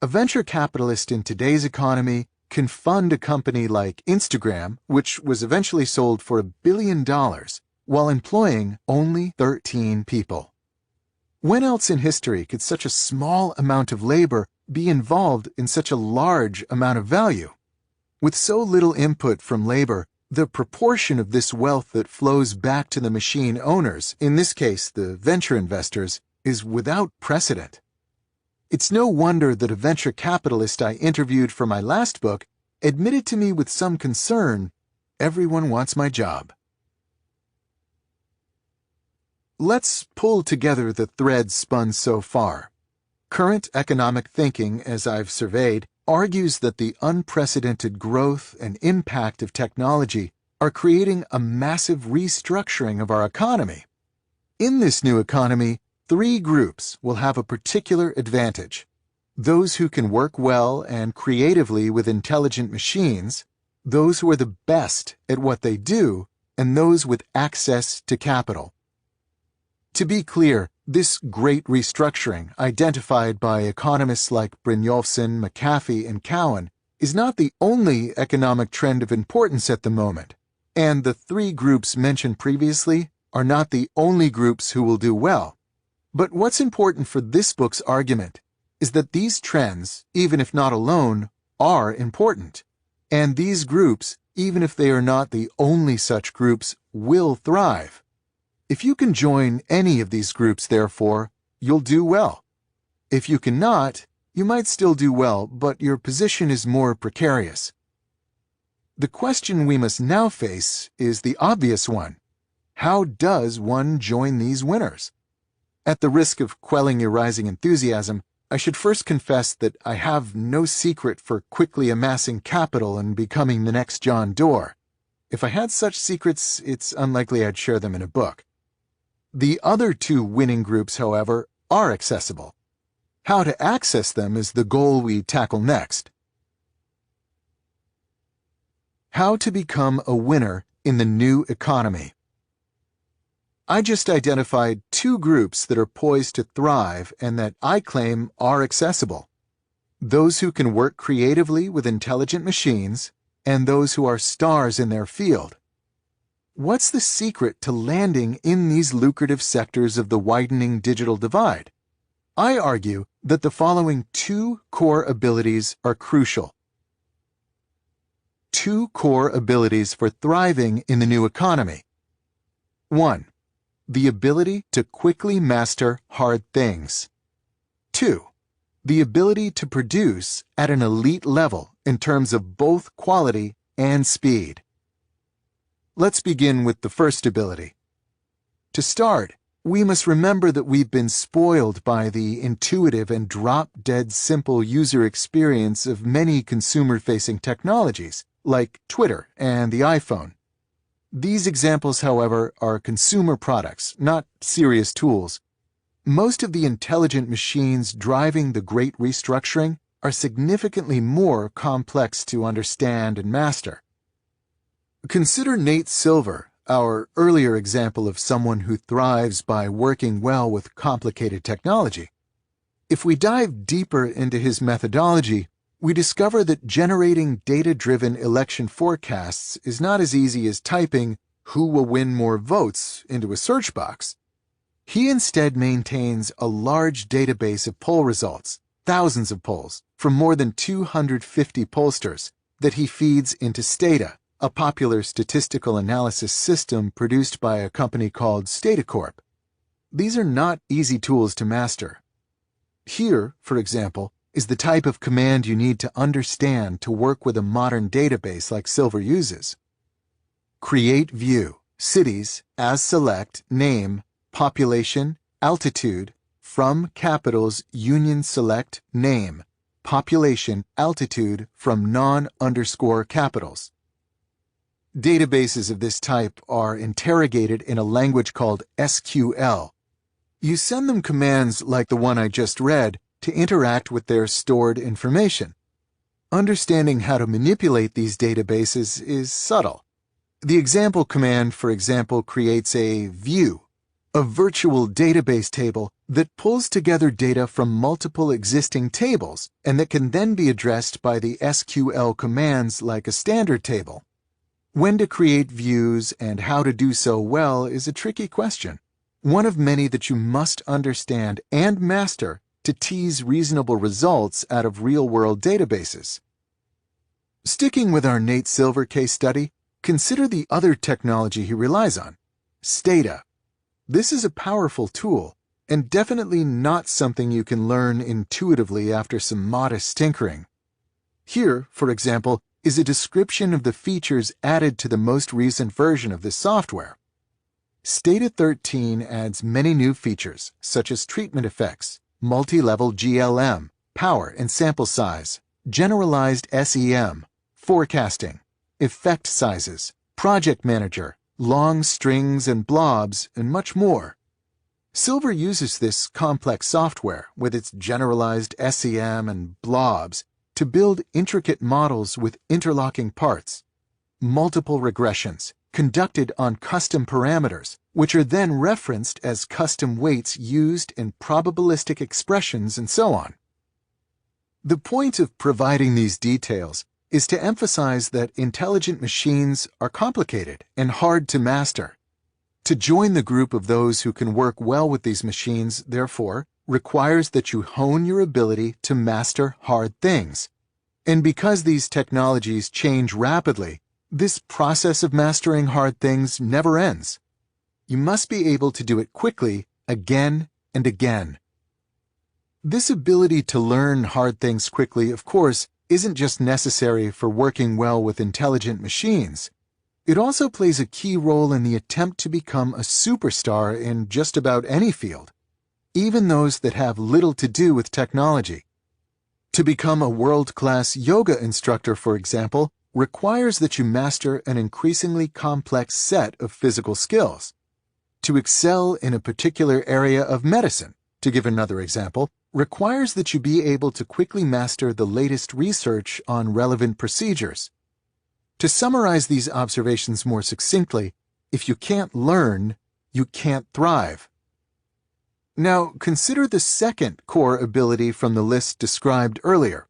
A venture capitalist in today's economy can fund a company like Instagram, which was eventually sold for $1 billion, while employing only 13 people. When else in history could such a small amount of labor be involved in such a large amount of value? With so little input from labor, the proportion of this wealth that flows back to the machine owners, in this case the venture investors, is without precedent. It's no wonder that a venture capitalist I interviewed for my last book admitted to me with some concern, "Everyone wants my job." Let's pull together the threads spun so far. Current economic thinking, as I've surveyed, argues that the unprecedented growth and impact of technology are creating a massive restructuring of our economy. In this new economy, 3 groups will have a particular advantage: those who can work well and creatively with intelligent machines, those who are the best at what they do, and those with access to capital. To be clear, this great restructuring, identified by economists like Brynjolfsson, McAfee, and Cowan, is not the only economic trend of importance at the moment, and the 3 groups mentioned previously are not the only groups who will do well. But what's important for this book's argument is that these trends, even if not alone, are important, and these groups, even if they are not the only such groups, will thrive. If you can join any of these groups, therefore, you'll do well. If you cannot, you might still do well, but your position is more precarious. The question we must now face is the obvious one: how does one join these winners? At the risk of quelling your rising enthusiasm, I should first confess that I have no secret for quickly amassing capital and becoming the next John Doerr. If I had such secrets, it's unlikely I'd share them in a book. The other 2 winning groups, however, are accessible. How to access them is the goal we tackle next. How to become a winner in the new economy. I just identified 2 groups that are poised to thrive and that I claim are accessible: those who can work creatively with intelligent machines, and those who are stars in their field. What's the secret to landing in these lucrative sectors of the widening digital divide? I argue that the following 2 core abilities are crucial. 2 core abilities for thriving in the new economy. 1. The ability to quickly master hard things. 2. The ability to produce at an elite level in terms of both quality and speed. Let's begin with the first ability. To start, we must remember that we've been spoiled by the intuitive and drop-dead simple user experience of many consumer-facing technologies, like Twitter and the iPhone. These examples, however, are consumer products, not serious tools. Most of the intelligent machines driving the great restructuring are significantly more complex to understand and master. Consider Nate Silver, our earlier example of someone who thrives by working well with complicated technology. If we dive deeper into his methodology, we discover that generating data-driven election forecasts is not as easy as typing "who will win more votes" into a search box. He instead maintains a large database of poll results, thousands of polls, from more than 250 pollsters, that he feeds into Stata, a popular statistical analysis system produced by a company called StataCorp. These are not easy tools to master. Here, for example, is the type of command you need to understand to work with a modern database like Silver uses. Create view, cities, as select, name, population, altitude, from capitals, union select, name, population, altitude, from non-capitals. Databases of this type are interrogated in a language called SQL. You send them commands like the one I just read to interact with their stored information. Understanding how to manipulate these databases is subtle. The example command, for example, creates a view, a virtual database table that pulls together data from multiple existing tables and that can then be addressed by the SQL commands like a standard table. When to create views and how to do so well is a tricky question, one of many that you must understand and master to tease reasonable results out of real-world databases. Sticking with our Nate Silver case study, consider the other technology he relies on, Stata. This is a powerful tool, and definitely not something you can learn intuitively after some modest tinkering. Here, for example, is a description of the features added to the most recent version of this software. Stata 13 adds many new features, such as treatment effects, multi-level GLM, power and sample size, generalized SEM, forecasting, effect sizes, project manager, long strings and blobs, and much more. Silver uses this complex software with its generalized SEM and blobs to build intricate models with interlocking parts, multiple regressions conducted on custom parameters, which are then referenced as custom weights used in probabilistic expressions and so on. The point of providing these details is to emphasize that intelligent machines are complicated and hard to master. To join the group of those who can work well with these machines, therefore, requires that you hone your ability to master hard things. And because these technologies change rapidly, this process of mastering hard things never ends. You must be able to do it quickly, again and again. This ability to learn hard things quickly, of course, isn't just necessary for working well with intelligent machines. It also plays a key role in the attempt to become a superstar in just about any field, even those that have little to do with technology. To become a world-class yoga instructor, for example, requires that you master an increasingly complex set of physical skills. To excel in a particular area of medicine, to give another example, requires that you be able to quickly master the latest research on relevant procedures. To summarize these observations more succinctly, if you can't learn, you can't thrive. Now, consider the second core ability from the list described earlier,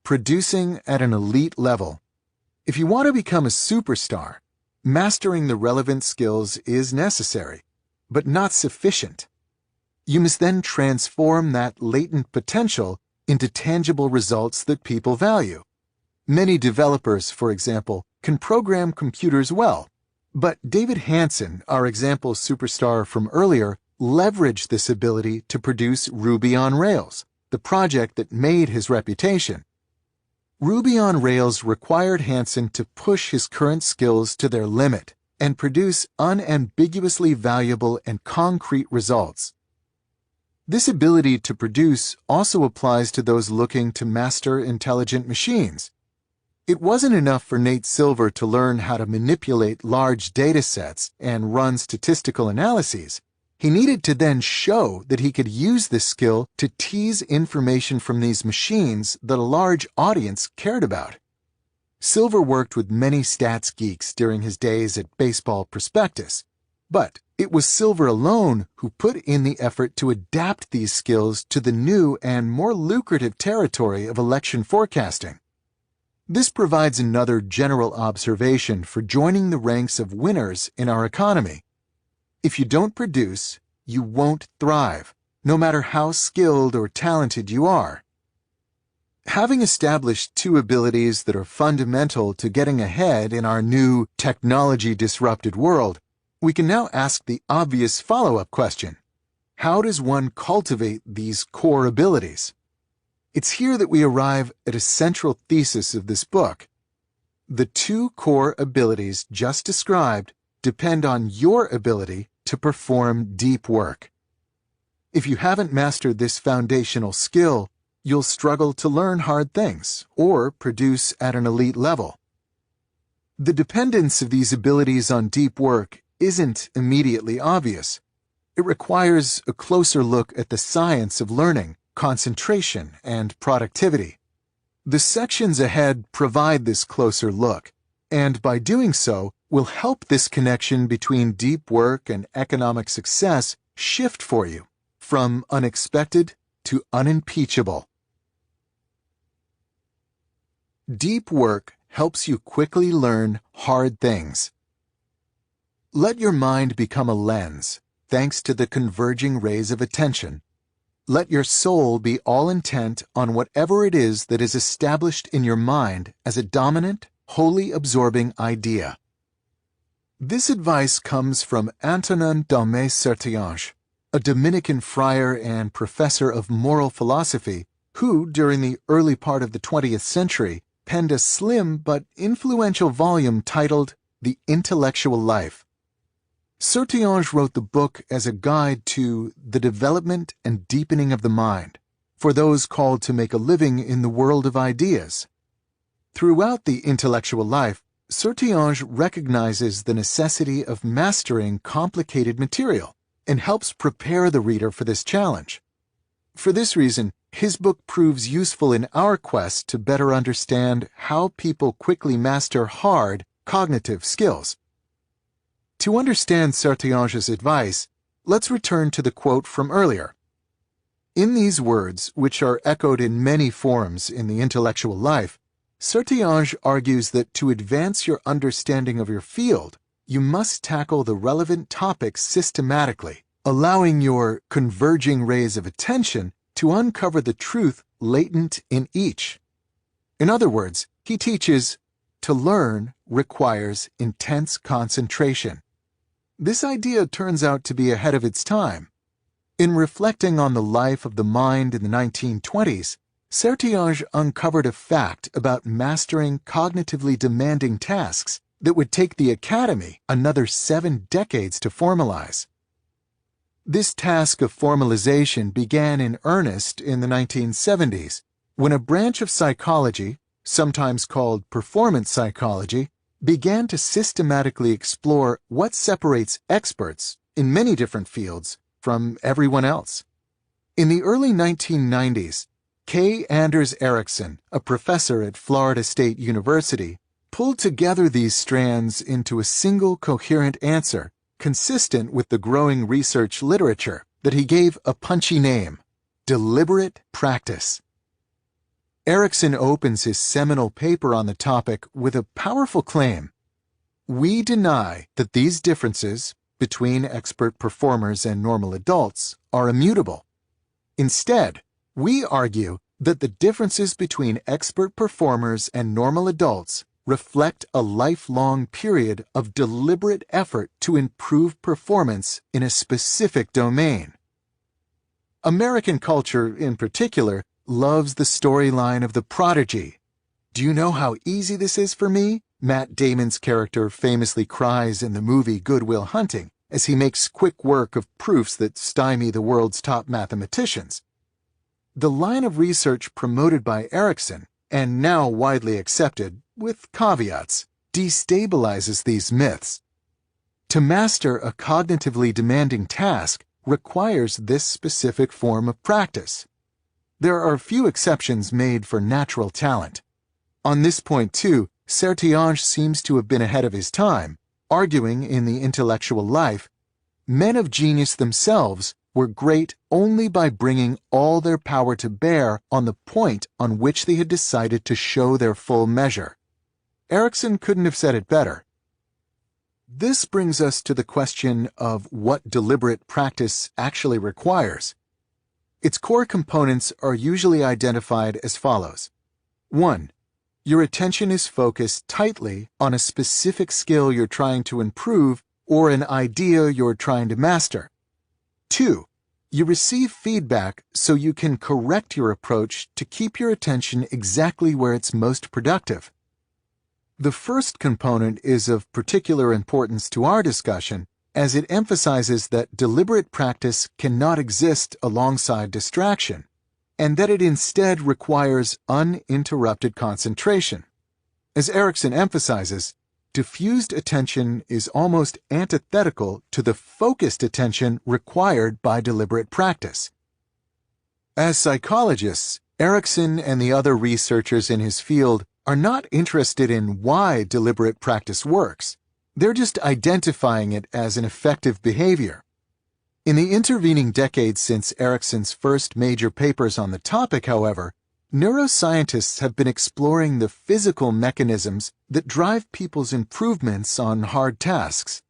producing at an elite level. If you want to become a superstar, mastering the relevant skills is necessary, but not sufficient. You must then transform that latent potential into tangible results that people value. Many developers, for example, can program computers well, but David Hansen, our example superstar from earlier, leveraged this ability to produce Ruby on Rails, the project that made his reputation. Ruby on Rails required Hansen to push his current skills to their limit and produce unambiguously valuable and concrete results. This ability to produce also applies to those looking to master intelligent machines. It wasn't enough for Nate Silver to learn how to manipulate large data sets and run statistical analyses. He needed to then show that he could use this skill to tease information from these machines that a large audience cared about. Silver worked with many stats geeks during his days at Baseball Prospectus, but it was Silver alone who put in the effort to adapt these skills to the new and more lucrative territory of election forecasting. This provides another general observation for joining the ranks of winners in our economy. If you don't produce, you won't thrive, no matter how skilled or talented you are. Having established two abilities that are fundamental to getting ahead in our new technology-disrupted world, we can now ask the obvious follow-up question: how does one cultivate these core abilities? It's here that we arrive at a central thesis of this book. The two core abilities just described depend on your ability to perform deep work. If you haven't mastered this foundational skill, you'll struggle to learn hard things or produce at an elite level. The dependence of these abilities on deep work isn't immediately obvious. It requires a closer look at the science of learning, concentration, and productivity. The sections ahead provide this closer look, and by doing so, will help this connection between deep work and economic success shift for you from unexpected to unimpeachable. Deep work helps you quickly learn hard things. Let your mind become a lens, thanks to the converging rays of attention. Let your soul be all intent on whatever it is that is established in your mind as a dominant, wholly absorbing idea. This advice comes from Antonin Daume Sertillanges, a Dominican friar and professor of moral philosophy who, during the early part of the 20th century, penned a slim but influential volume titled The Intellectual Life. Sertillanges wrote the book as a guide to the development and deepening of the mind for those called to make a living in the world of ideas. Throughout The Intellectual Life, Sertillanges recognizes the necessity of mastering complicated material and helps prepare the reader for this challenge. For this reason, his book proves useful in our quest to better understand how people quickly master hard cognitive skills. To understand Sertillanges' advice, let's return to the quote from earlier. In these words, which are echoed in many forms in The Intellectual Life, Sertillanges argues that to advance your understanding of your field, you must tackle the relevant topics systematically, allowing your converging rays of attention to uncover the truth latent in each. In other words, he teaches, to learn requires intense concentration. This idea turns out to be ahead of its time. In reflecting on the life of the mind in the 1920s, Sertillanges uncovered a fact about mastering cognitively demanding tasks that would take the Academy another 7 decades to formalize. This task of formalization began in earnest in the 1970s, when a branch of psychology, sometimes called performance psychology, began to systematically explore what separates experts in many different fields from everyone else. In the early 1990s, K. Anders Ericsson, a professor at Florida State University, pulled together these strands into a single coherent answer consistent with the growing research literature that he gave a punchy name, deliberate practice. Ericsson opens his seminal paper on the topic with a powerful claim. We deny that these differences between expert performers and normal adults are immutable. Instead, we argue that the differences between expert performers and normal adults reflect a lifelong period of deliberate effort to improve performance in a specific domain. American culture, in particular, loves the storyline of the prodigy. Do you know how easy this is for me? Matt Damon's character famously cries in the movie Good Will Hunting as he makes quick work of proofs that stymie the world's top mathematicians. The line of research promoted by Ericsson, and now widely accepted, with caveats, destabilizes these myths. To master a cognitively demanding task requires this specific form of practice. There are few exceptions made for natural talent. On this point, too, Sertillanges seems to have been ahead of his time, arguing in The Intellectual Life, men of genius themselves were great only by bringing all their power to bear on the point on which they had decided to show their full measure. Ericsson couldn't have said it better. This brings us to the question of what deliberate practice actually requires. Its core components are usually identified as follows. 1. Your attention is focused tightly on a specific skill you're trying to improve or an idea you're trying to master. 2. You receive feedback so you can correct your approach to keep your attention exactly where it's most productive. The first component is of particular importance to our discussion, as it emphasizes that deliberate practice cannot exist alongside distraction, and that it instead requires uninterrupted concentration. As Ericsson emphasizes, diffused attention is almost antithetical to the focused attention required by deliberate practice. As psychologists, Erickson and the other researchers in his field are not interested in why deliberate practice works. They're just identifying it as an effective behavior. In the intervening decades since Erickson's first major papers on the topic, however, neuroscientists have been exploring the physical mechanisms that drive people's improvements on hard tasks.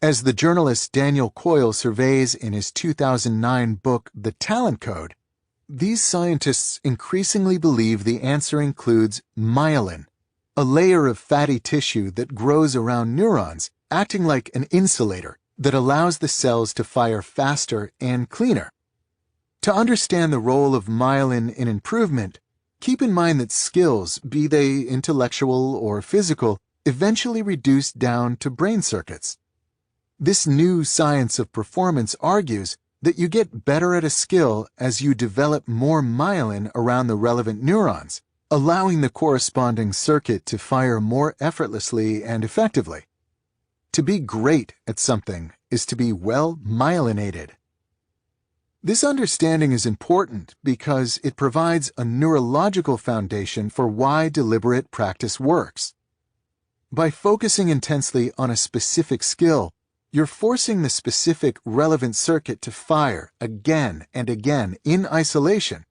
As the journalist Daniel Coyle surveys in his 2009 book, The Talent Code, these scientists increasingly believe the answer includes myelin, a layer of fatty tissue that grows around neurons, acting like an insulator that allows the cells to fire faster and cleaner. To understand the role of myelin in improvement, keep in mind that skills, be they intellectual or physical, eventually reduce down to brain circuits. This new science of performance argues that you get better at a skill as you develop more myelin around the relevant neurons, allowing the corresponding circuit to fire more effortlessly and effectively. To be great at something is to be well myelinated. This understanding is important because it provides a neurological foundation for why deliberate practice works. By focusing intensely on a specific skill, you're forcing the specific relevant circuit to fire again and again in isolation.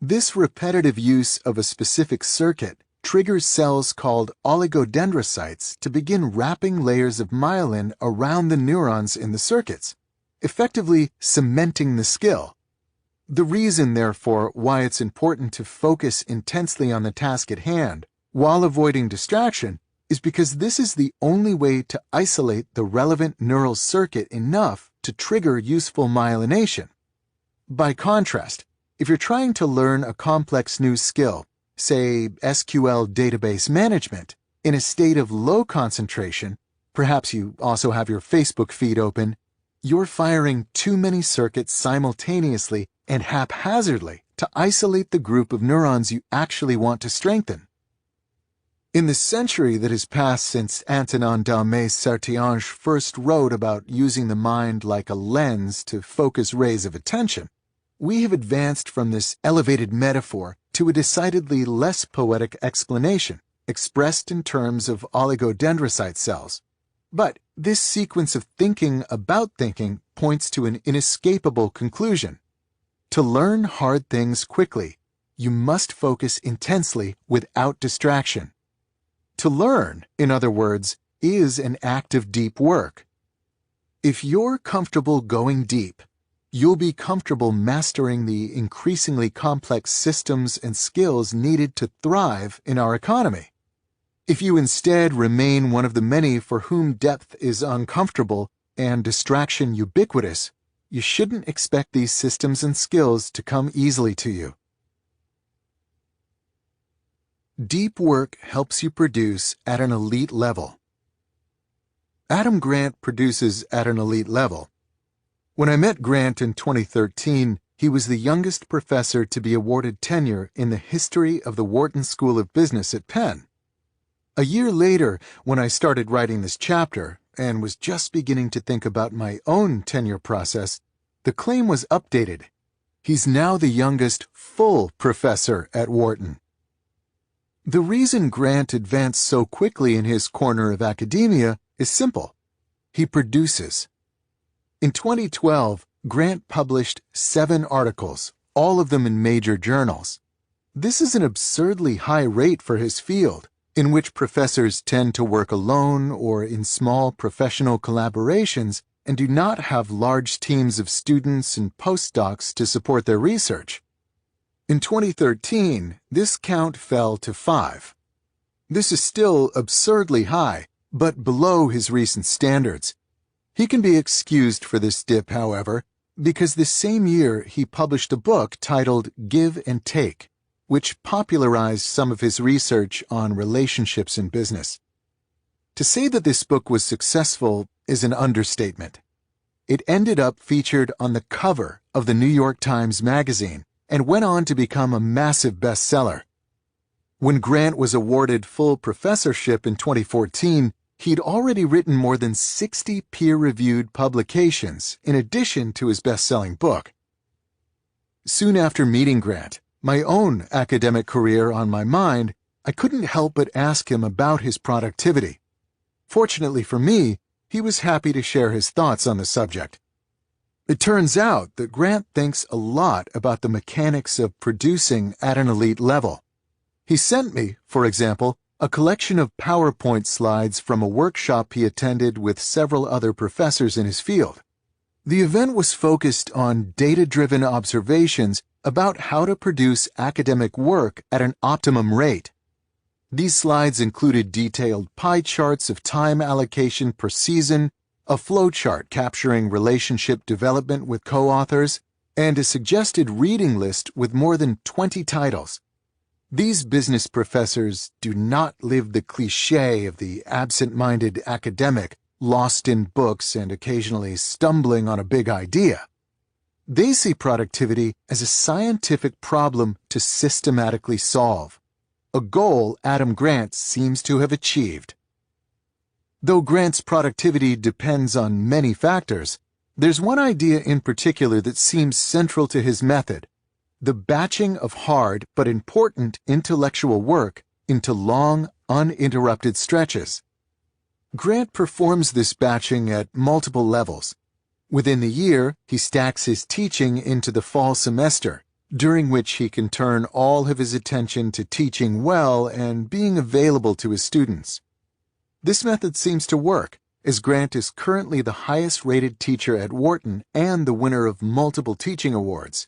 This repetitive use of a specific circuit triggers cells called oligodendrocytes to begin wrapping layers of myelin around the neurons in the circuits, effectively cementing the skill. The reason, therefore, why it's important to focus intensely on the task at hand while avoiding distraction is because this is the only way to isolate the relevant neural circuit enough to trigger useful myelination. By contrast, if you're trying to learn a complex new skill, say SQL database management, in a state of low concentration, perhaps you also have your Facebook feed open, you're firing too many circuits simultaneously and haphazardly to isolate the group of neurons you actually want to strengthen. In the century that has passed since Antonin Daume-Sertiange first wrote about using the mind like a lens to focus rays of attention, we have advanced from this elevated metaphor to a decidedly less poetic explanation, expressed in terms of oligodendrocyte cells. But this sequence of thinking about thinking points to an inescapable conclusion. To learn hard things quickly, you must focus intensely without distraction. To learn, in other words, is an act of deep work. If you're comfortable going deep, you'll be comfortable mastering the increasingly complex systems and skills needed to thrive in our economy. If you instead remain one of the many for whom depth is uncomfortable and distraction ubiquitous, you shouldn't expect these systems and skills to come easily to you. Deep work helps you produce at an elite level. Adam Grant produces at an elite level. When I met Grant in 2013, he was the youngest professor to be awarded tenure in the history of the Wharton School of Business at Penn. A year later, when I started writing this chapter and was just beginning to think about my own tenure process, the claim was updated. He's now the youngest full professor at Wharton. The reason Grant advanced so quickly in his corner of academia is simple. He produces. In 2012, Grant published 7 articles, all of them in major journals. This is an absurdly high rate for his field, in which professors tend to work alone or in small professional collaborations and do not have large teams of students and postdocs to support their research. In 2013, this count fell to 5. This is still absurdly high, but below his recent standards. He can be excused for this dip, however, because this same year he published a book titled Give and Take, which popularized some of his research on relationships in business. To say that this book was successful is an understatement. It ended up featured on the cover of the New York Times Magazine and went on to become a massive bestseller. When Grant was awarded full professorship in 2014, he'd already written more than 60 peer-reviewed publications in addition to his best-selling book. Soon after meeting Grant, my own academic career on my mind, I couldn't help but ask him about his productivity. Fortunately for me, he was happy to share his thoughts on the subject. It turns out that Grant thinks a lot about the mechanics of producing at an elite level. He sent me, for example, a collection of PowerPoint slides from a workshop he attended with several other professors in his field. The event was focused on data-driven observations about how to produce academic work at an optimum rate. These slides included detailed pie charts of time allocation per season, a flowchart capturing relationship development with co-authors, and a suggested reading list with more than 20 titles. These business professors do not live the cliché of the absent-minded academic, lost in books and occasionally stumbling on a big idea. They see productivity as a scientific problem to systematically solve, a goal Adam Grant seems to have achieved. Though Grant's productivity depends on many factors, there's one idea in particular that seems central to his method: the batching of hard but important intellectual work into long, uninterrupted stretches. Grant performs this batching at multiple levels. Within the year, he stacks his teaching into the fall semester, during which he can turn all of his attention to teaching well and being available to his students. This method seems to work, as Grant is currently the highest-rated teacher at Wharton and the winner of multiple teaching awards.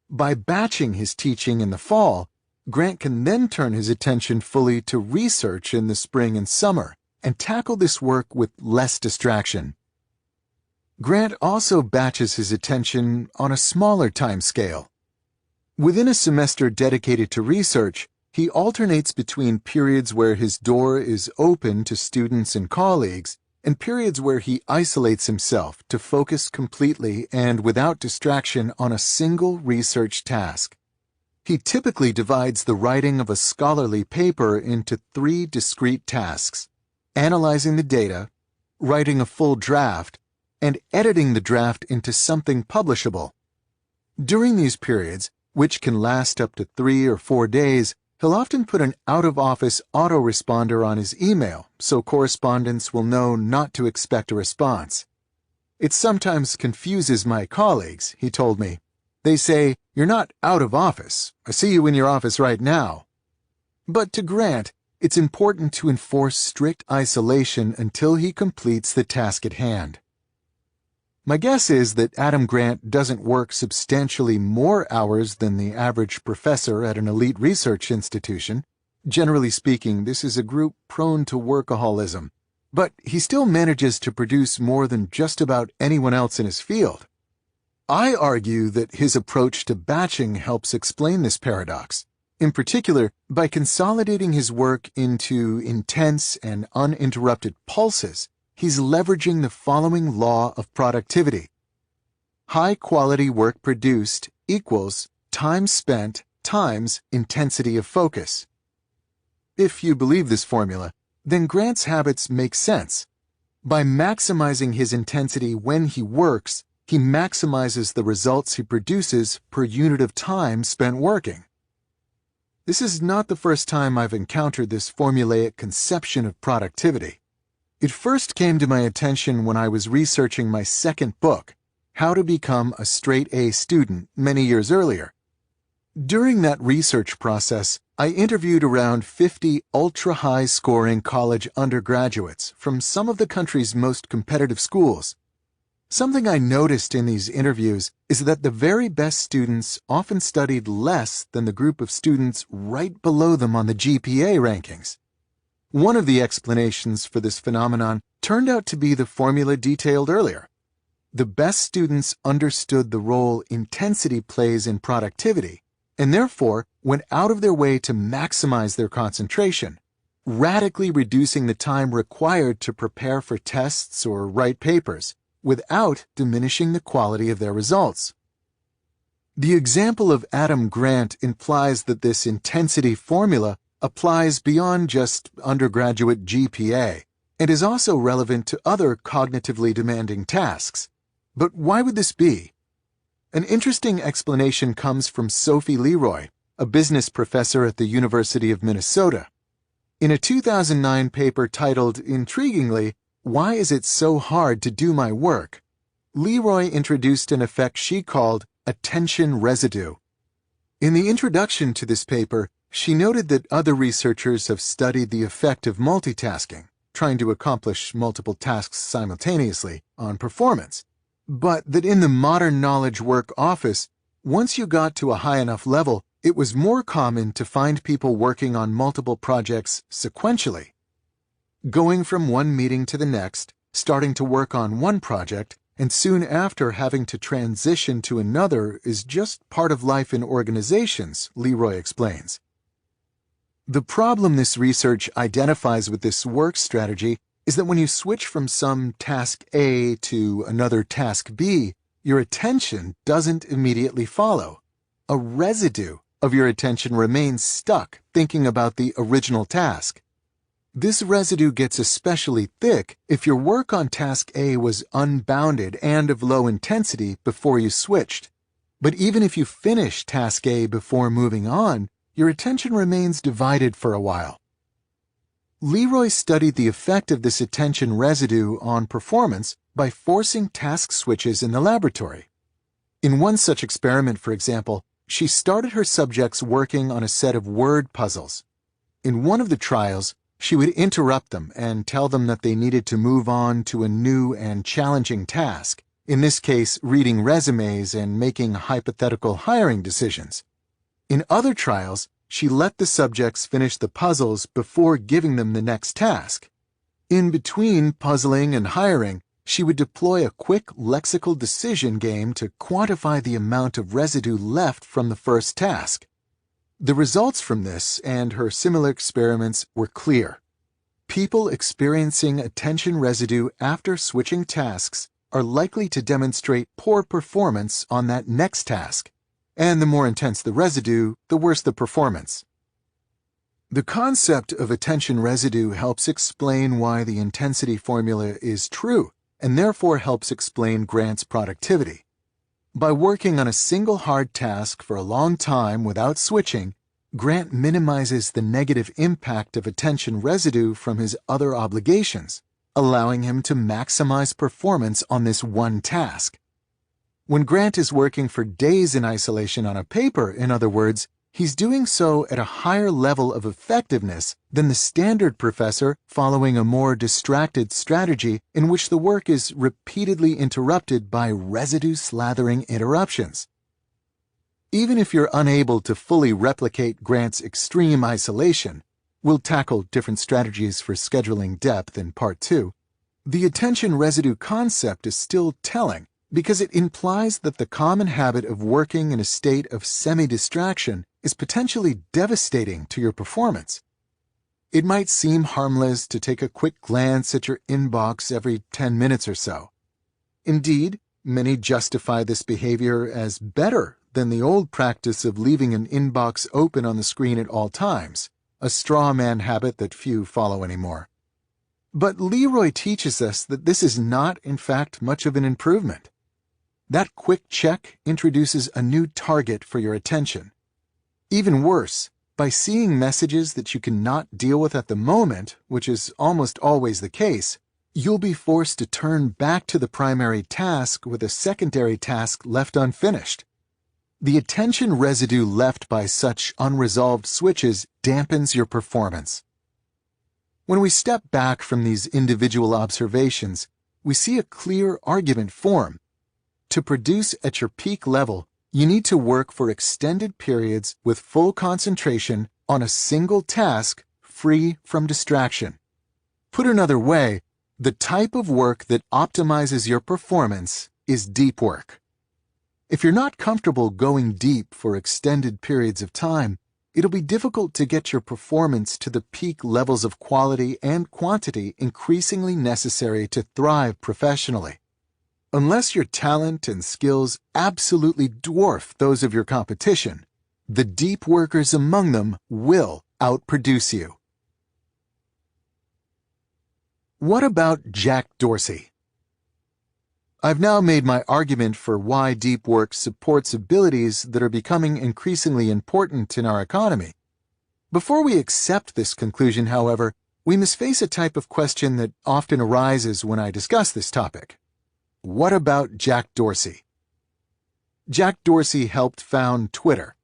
By batching his teaching in the fall, Grant can then turn his attention fully to research in the spring and summer and tackle this work with less distraction. Grant also batches his attention on a smaller time scale. Within a semester dedicated to research, he alternates between periods where his door is open to students and colleagues and periods where he isolates himself to focus completely and without distraction on a single research task. He typically divides the writing of a scholarly paper into 3 discrete tasks: analyzing the data, writing a full draft, and editing the draft into something publishable. During these periods, which can last up to 3 or 4 days, he'll often put an out-of-office autoresponder on his email so correspondents will know not to expect a response. It sometimes confuses my colleagues, he told me. They say, "You're not out of office. I see you in your office right now." But to Grant, it's important to enforce strict isolation until he completes the task at hand. My guess is that Adam Grant doesn't work substantially more hours than the average professor at an elite research institution. Generally speaking, this is a group prone to workaholism, but he still manages to produce more than just about anyone else in his field. I argue that his approach to batching helps explain this paradox, in particular by consolidating his work into intense and uninterrupted pulses. He's leveraging the following law of productivity. High-quality work produced equals time spent times intensity of focus. If you believe this formula, then Grant's habits make sense. By maximizing his intensity when he works, he maximizes the results he produces per unit of time spent working. This is not the first time I've encountered this formulaic conception of productivity. It first came to my attention when I was researching my second book, How to Become a Straight-A Student, many years earlier. During that research process, I interviewed around 50 ultra-high-scoring college undergraduates from some of the country's most competitive schools. Something I noticed in these interviews is that the very best students often studied less than the group of students right below them on the GPA rankings. One of the explanations for this phenomenon turned out to be the formula detailed earlier. The best students understood the role intensity plays in productivity, and therefore went out of their way to maximize their concentration, radically reducing the time required to prepare for tests or write papers, without diminishing the quality of their results. The example of Adam Grant implies that this intensity formula applies beyond just undergraduate GPA and is also relevant to other cognitively demanding tasks. But why would this be? An interesting explanation comes from Sophie Leroy, a business professor at the University of Minnesota. In a 2009 paper titled, intriguingly, "Why is it so hard to do my work?" Leroy introduced an effect she called attention residue. In the introduction to this paper, she noted that other researchers have studied the effect of multitasking, trying to accomplish multiple tasks simultaneously, on performance, but that in the modern knowledge work office, once you got to a high enough level, it was more common to find people working on multiple projects sequentially. Going from one meeting to the next, starting to work on one project, and soon after having to transition to another is just part of life in organizations, Leroy explains. The problem this research identifies with this work strategy is that when you switch from some task A to another task B, your attention doesn't immediately follow. A residue of your attention remains stuck thinking about the original task. This residue gets especially thick if your work on task A was unbounded and of low intensity before you switched. But even if you finish task A before moving on, your attention remains divided for a while. Leroy studied the effect of this attention residue on performance by forcing task switches in the laboratory. In one such experiment, for example, she started her subjects working on a set of word puzzles. In one of the trials, she would interrupt them and tell them that they needed to move on to a new and challenging task, in this case, reading resumes and making hypothetical hiring decisions. In other trials, she let the subjects finish the puzzles before giving them the next task. In between puzzling and hiring, she would deploy a quick lexical decision game to quantify the amount of residue left from the first task. The results from this and her similar experiments were clear. People experiencing attention residue after switching tasks are likely to demonstrate poor performance on that next task, and the more intense the residue, the worse the performance. The concept of attention residue helps explain why the intensity formula is true, and therefore helps explain Grant's productivity. By working on a single hard task for a long time without switching, Grant minimizes the negative impact of attention residue from his other obligations, allowing him to maximize performance on this one task. When Grant is working for days in isolation on a paper, in other words, he's doing so at a higher level of effectiveness than the standard professor following a more distracted strategy in which the work is repeatedly interrupted by residue-slathering interruptions. Even if you're unable to fully replicate Grant's extreme isolation, we'll tackle different strategies for scheduling depth in Part 2, the attention residue concept is still telling because it implies that the common habit of working in a state of semi-distraction is potentially devastating to your performance. It might seem harmless to take a quick glance at your inbox every 10 minutes or so. Indeed, many justify this behavior as better than the old practice of leaving an inbox open on the screen at all times, a straw man habit that few follow anymore. But Leroy teaches us that this is not, in fact, much of an improvement. That quick check introduces a new target for your attention. Even worse, by seeing messages that you cannot deal with at the moment, which is almost always the case, you'll be forced to turn back to the primary task with a secondary task left unfinished. The attention residue left by such unresolved switches dampens your performance. When we step back from these individual observations, we see a clear argument form. To produce at your peak level, you need to work for extended periods with full concentration on a single task free from distraction. Put another way, the type of work that optimizes your performance is deep work. If you're not comfortable going deep for extended periods of time, it'll be difficult to get your performance to the peak levels of quality and quantity increasingly necessary to thrive professionally. Unless your talent and skills absolutely dwarf those of your competition, the deep workers among them will outproduce you. What about Jack Dorsey? I've now made my argument for why deep work supports abilities that are becoming increasingly important in our economy. Before we accept this conclusion, however, we must face a type of question that often arises when I discuss this topic. What about Jack Dorsey? Jack Dorsey helped found Twitter.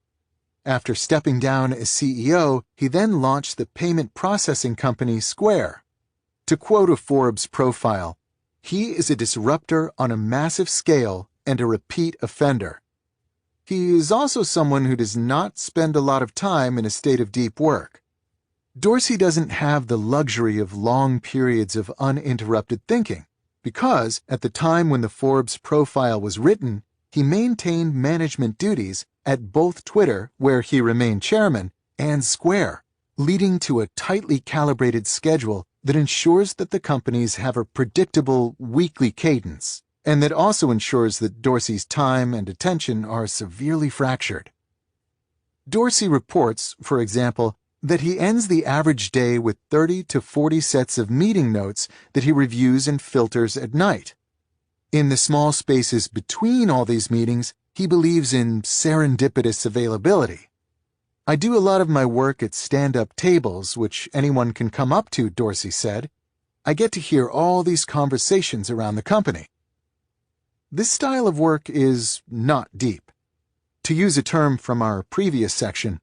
After stepping down as CEO, he then launched the payment processing company Square. To quote a Forbes profile, "He is a disruptor on a massive scale and a repeat offender." He is also someone who does not spend a lot of time in a state of deep work. Dorsey doesn't have the luxury of long periods of uninterrupted thinking, because at the time when the Forbes profile was written, he maintained management duties at both Twitter, where he remained chairman, and Square, leading to a tightly calibrated schedule that ensures that the companies have a predictable weekly cadence, and that also ensures that Dorsey's time and attention are severely fractured. Dorsey reports, for example, that he ends the average day with 30 to 40 sets of meeting notes that he reviews and filters at night. In the small spaces between all these meetings, he believes in serendipitous availability. "I do a lot of my work at stand-up tables, which anyone can come up to," Dorsey said. "I get to hear all these conversations around the company." This style of work is not deep. To use a term from our previous section,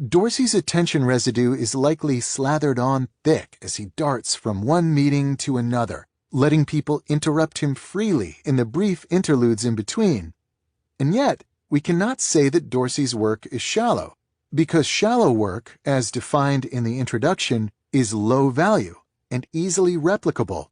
Dorsey's attention residue is likely slathered on thick as he darts from one meeting to another, letting people interrupt him freely in the brief interludes in between. And yet, we cannot say that Dorsey's work is shallow, because shallow work, as defined in the introduction, is low value and easily replicable,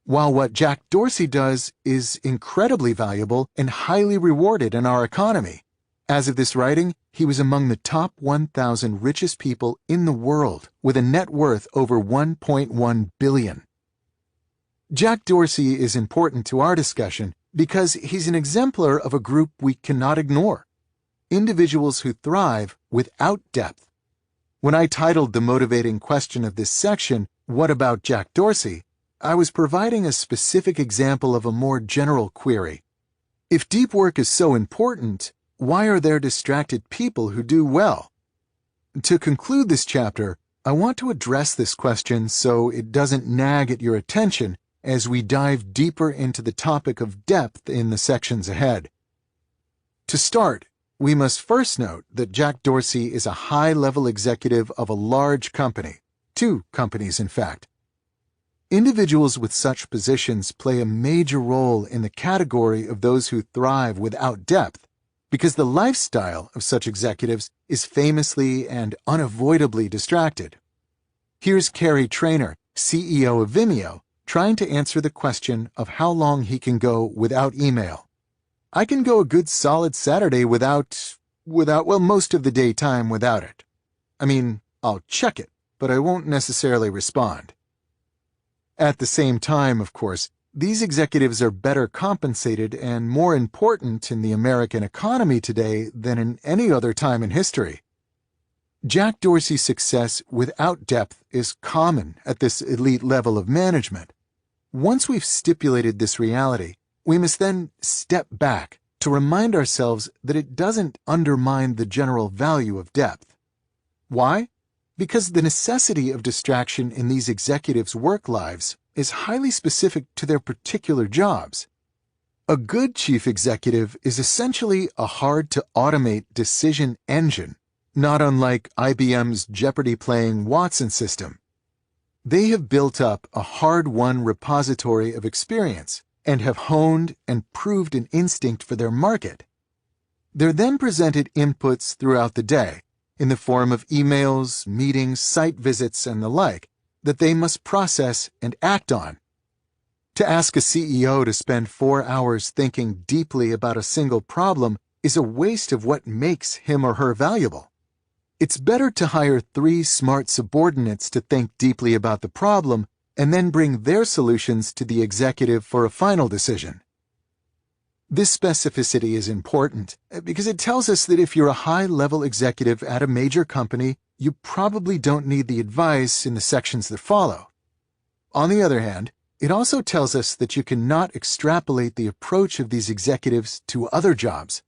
while what Jack Dorsey does is incredibly valuable and highly rewarded in our economy. As of this writing, he was among the top 1,000 richest people in the world, with a net worth over $1.1 billion. Jack Dorsey is important to our discussion because he's an exemplar of a group we cannot ignore: individuals who thrive without depth. When I titled the motivating question of this section, "What about Jack Dorsey?" I was providing a specific example of a more general query. If deep work is so important, why are there distracted people who do well? To conclude this chapter, I want to address this question so it doesn't nag at your attention as we dive deeper into the topic of depth in the sections ahead. To start, we must first note that Jack Dorsey is a high-level executive of a large company, 2 companies in fact. Individuals with such positions play a major role in the category of those who thrive without depth, because the lifestyle of such executives is famously and unavoidably distracted. Here's Cary Trainor, CEO of Vimeo, trying to answer the question of how long he can go without email. "I can go a good solid Saturday without, most of the daytime without it. I mean, I'll check it, but I won't necessarily respond." At the same time, of course, these executives are better compensated and more important in the American economy today than in any other time in history. Jack Dorsey's success without depth is common at this elite level of management. Once we've stipulated this reality, we must then step back to remind ourselves that it doesn't undermine the general value of depth. Why? Because the necessity of distraction in these executives' work lives is highly specific to their particular jobs. A good chief executive is essentially a hard-to-automate decision engine, not unlike IBM's Jeopardy-playing Watson system. They have built up a hard-won repository of experience and have honed and proved an instinct for their market. They're then presented inputs throughout the day, in the form of emails, meetings, site visits, and the like, that they must process and act on. To ask a CEO to spend 4 hours thinking deeply about a single problem is a waste of what makes him or her valuable. It's better to hire 3 smart subordinates to think deeply about the problem and then bring their solutions to the executive for a final decision. This specificity is important because it tells us that if you're a high-level executive at a major company, you probably don't need the advice in the sections that follow. On the other hand, It also tells us that you cannot extrapolate the approach of these executives to other jobs.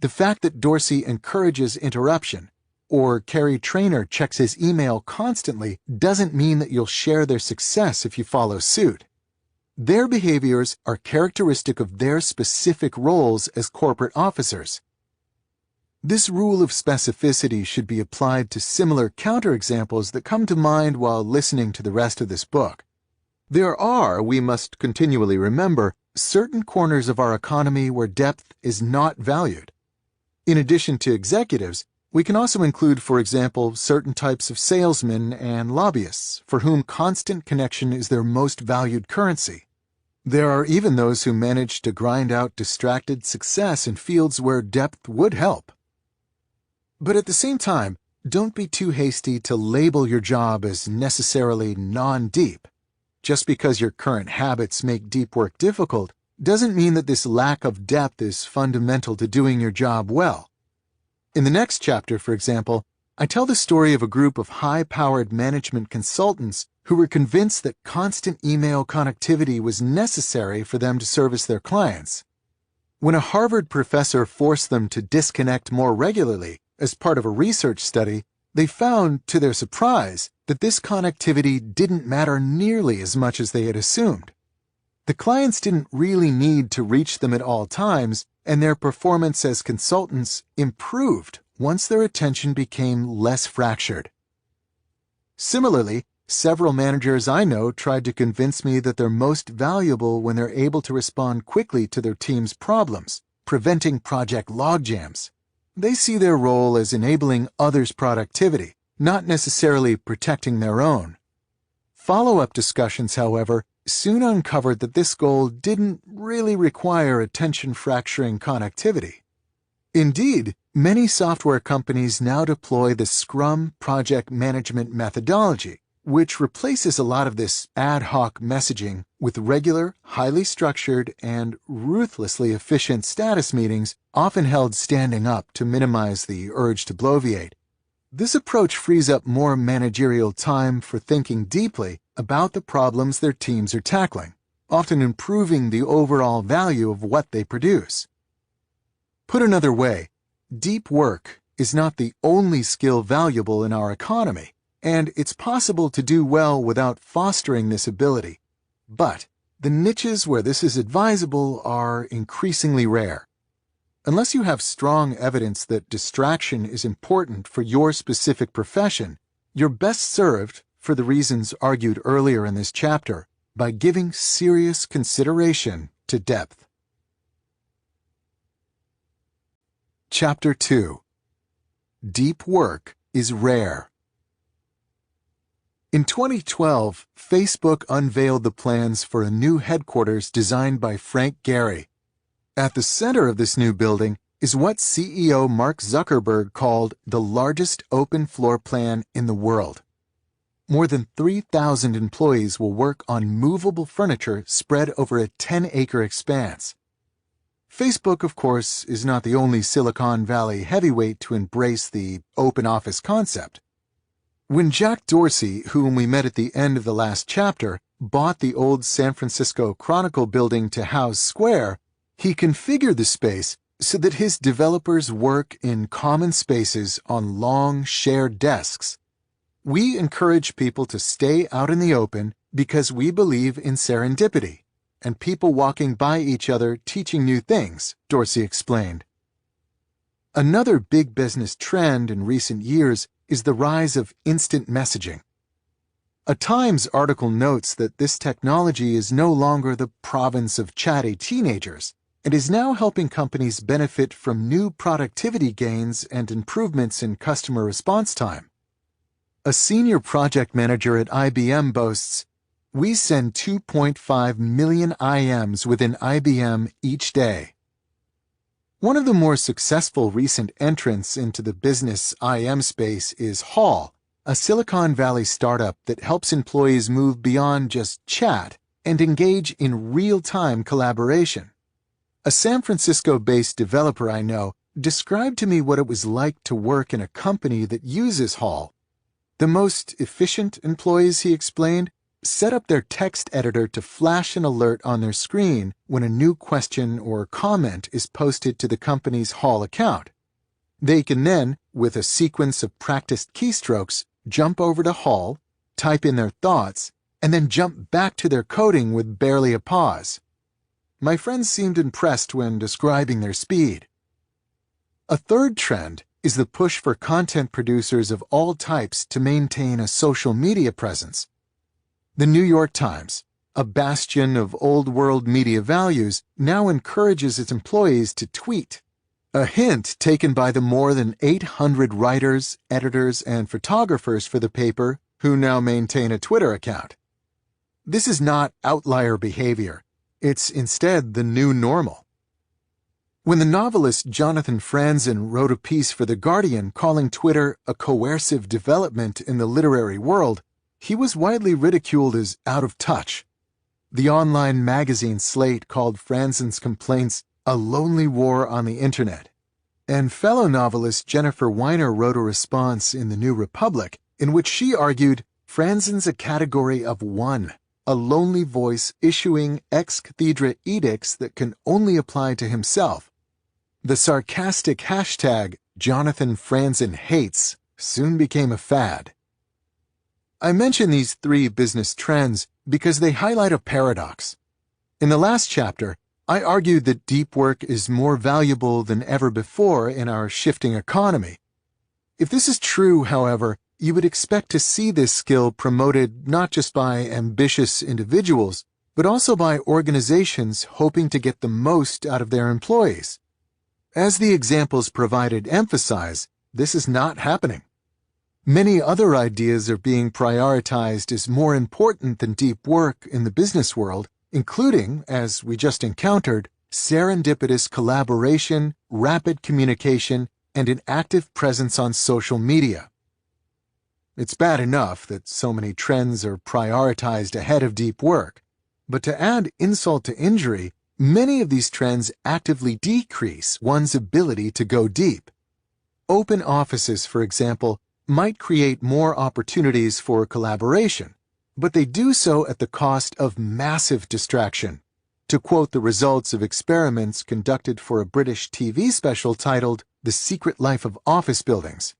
The fact that Dorsey encourages interruption, or Kerry Trainor checks his email constantly, doesn't mean that you'll share their success if you follow suit. Their behaviors are characteristic of their specific roles as corporate officers. This rule of specificity should be applied to similar counterexamples that come to mind while listening to the rest of this book. There are, we must continually remember, certain corners of our economy where depth is not valued. In addition to executives, we can also include, for example, certain types of salesmen and lobbyists, for whom constant connection is their most valued currency. There are even those who manage to grind out distracted success in fields where depth would help. But at the same time, don't be too hasty to label your job as necessarily non-deep. Just because your current habits make deep work difficult doesn't mean that this lack of depth is fundamental to doing your job well. In the next chapter, for example, I tell the story of a group of high-powered management consultants who were convinced that constant email connectivity was necessary for them to service their clients. When a Harvard professor forced them to disconnect more regularly as part of a research study, they found, to their surprise, that this connectivity didn't matter nearly as much as they had assumed. The clients didn't really need to reach them at all times, and their performance as consultants improved once their attention became less fractured. Similarly, several managers I know tried to convince me that they're most valuable when they're able to respond quickly to their team's problems, preventing project logjams. They see their role as enabling others' productivity, not necessarily protecting their own. Follow-up discussions, however, soon uncovered that this goal didn't really require attention-fracturing connectivity. Indeed, many software companies now deploy the Scrum project management methodology, which replaces a lot of this ad hoc messaging with regular, highly structured, and ruthlessly efficient status meetings, often held standing up to minimize the urge to bloviate. This approach frees up more managerial time for thinking deeply about the problems their teams are tackling, often improving the overall value of what they produce. Put another way, deep work is not the only skill valuable in our economy, and it's possible to do well without fostering this ability. But the niches where this is advisable are increasingly rare. Unless you have strong evidence that distraction is important for your specific profession, you're best served, for the reasons argued earlier in this chapter, by giving serious consideration to depth. Chapter 2. Deep work is rare. In 2012, Facebook unveiled the plans for a new headquarters designed by Frank Gehry. At the center of this new building is what CEO Mark Zuckerberg called the largest open floor plan in the world. More than 3,000 employees will work on movable furniture spread over a 10-acre expanse. Facebook, of course, is not the only Silicon Valley heavyweight to embrace the open office concept. When Jack Dorsey, whom we met at the end of the last chapter, bought the old San Francisco Chronicle building to house Square, he configured the space so that his developers work in common spaces on long, shared desks. We encourage people to stay out in the open because we believe in serendipity and people walking by each other teaching new things, Dorsey explained. Another big business trend in recent years is the rise of instant messaging. A Times article notes that this technology is no longer the province of chatty teenagers and is now helping companies benefit from new productivity gains and improvements in customer response time. A senior project manager at IBM boasts, "We send 2.5 million IMs within IBM each day." One of the more successful recent entrants into the business IM space is Hall, a Silicon Valley startup that helps employees move beyond just chat and engage in real-time collaboration. A San Francisco-based developer I know described to me what it was like to work in a company that uses Hall. The most efficient employees, he explained, set up their text editor to flash an alert on their screen when a new question or comment is posted to the company's Hall account. They can then, with a sequence of practiced keystrokes, jump over to Hall, type in their thoughts, and then jump back to their coding with barely a pause. My friends seemed impressed when describing their speed. A third trend is the push for content producers of all types to maintain a social media presence. The New York Times, a bastion of old-world media values, now encourages its employees to tweet, a hint taken by the more than 800 writers, editors, and photographers for the paper who now maintain a Twitter account. This is not outlier behavior. It's instead the new normal. When the novelist Jonathan Franzen wrote a piece for The Guardian calling Twitter a coercive development in the literary world, he was widely ridiculed as out of touch. The online magazine Slate called Franzen's complaints a lonely war on the internet. And fellow novelist Jennifer Weiner wrote a response in The New Republic in which she argued Franzen's a category of one, a lonely voice issuing ex cathedra edicts that can only apply to himself. The sarcastic hashtag Jonathan Franzen hates soon became a fad. I mention these three business trends because they highlight a paradox. In the last chapter, I argued that deep work is more valuable than ever before in our shifting economy. If this is true, however, you would expect to see this skill promoted not just by ambitious individuals, but also by organizations hoping to get the most out of their employees. As the examples provided emphasize, this is not happening. Many other ideas are being prioritized as more important than deep work in the business world, including, as we just encountered, serendipitous collaboration, rapid communication, and an active presence on social media. It's bad enough that so many trends are prioritized ahead of deep work, but to add insult to injury, many of these trends actively decrease one's ability to go deep. Open offices, for example, might create more opportunities for collaboration, but they do so at the cost of massive distraction. To quote the results of experiments conducted for a British TV special titled The Secret Life of Office Buildings.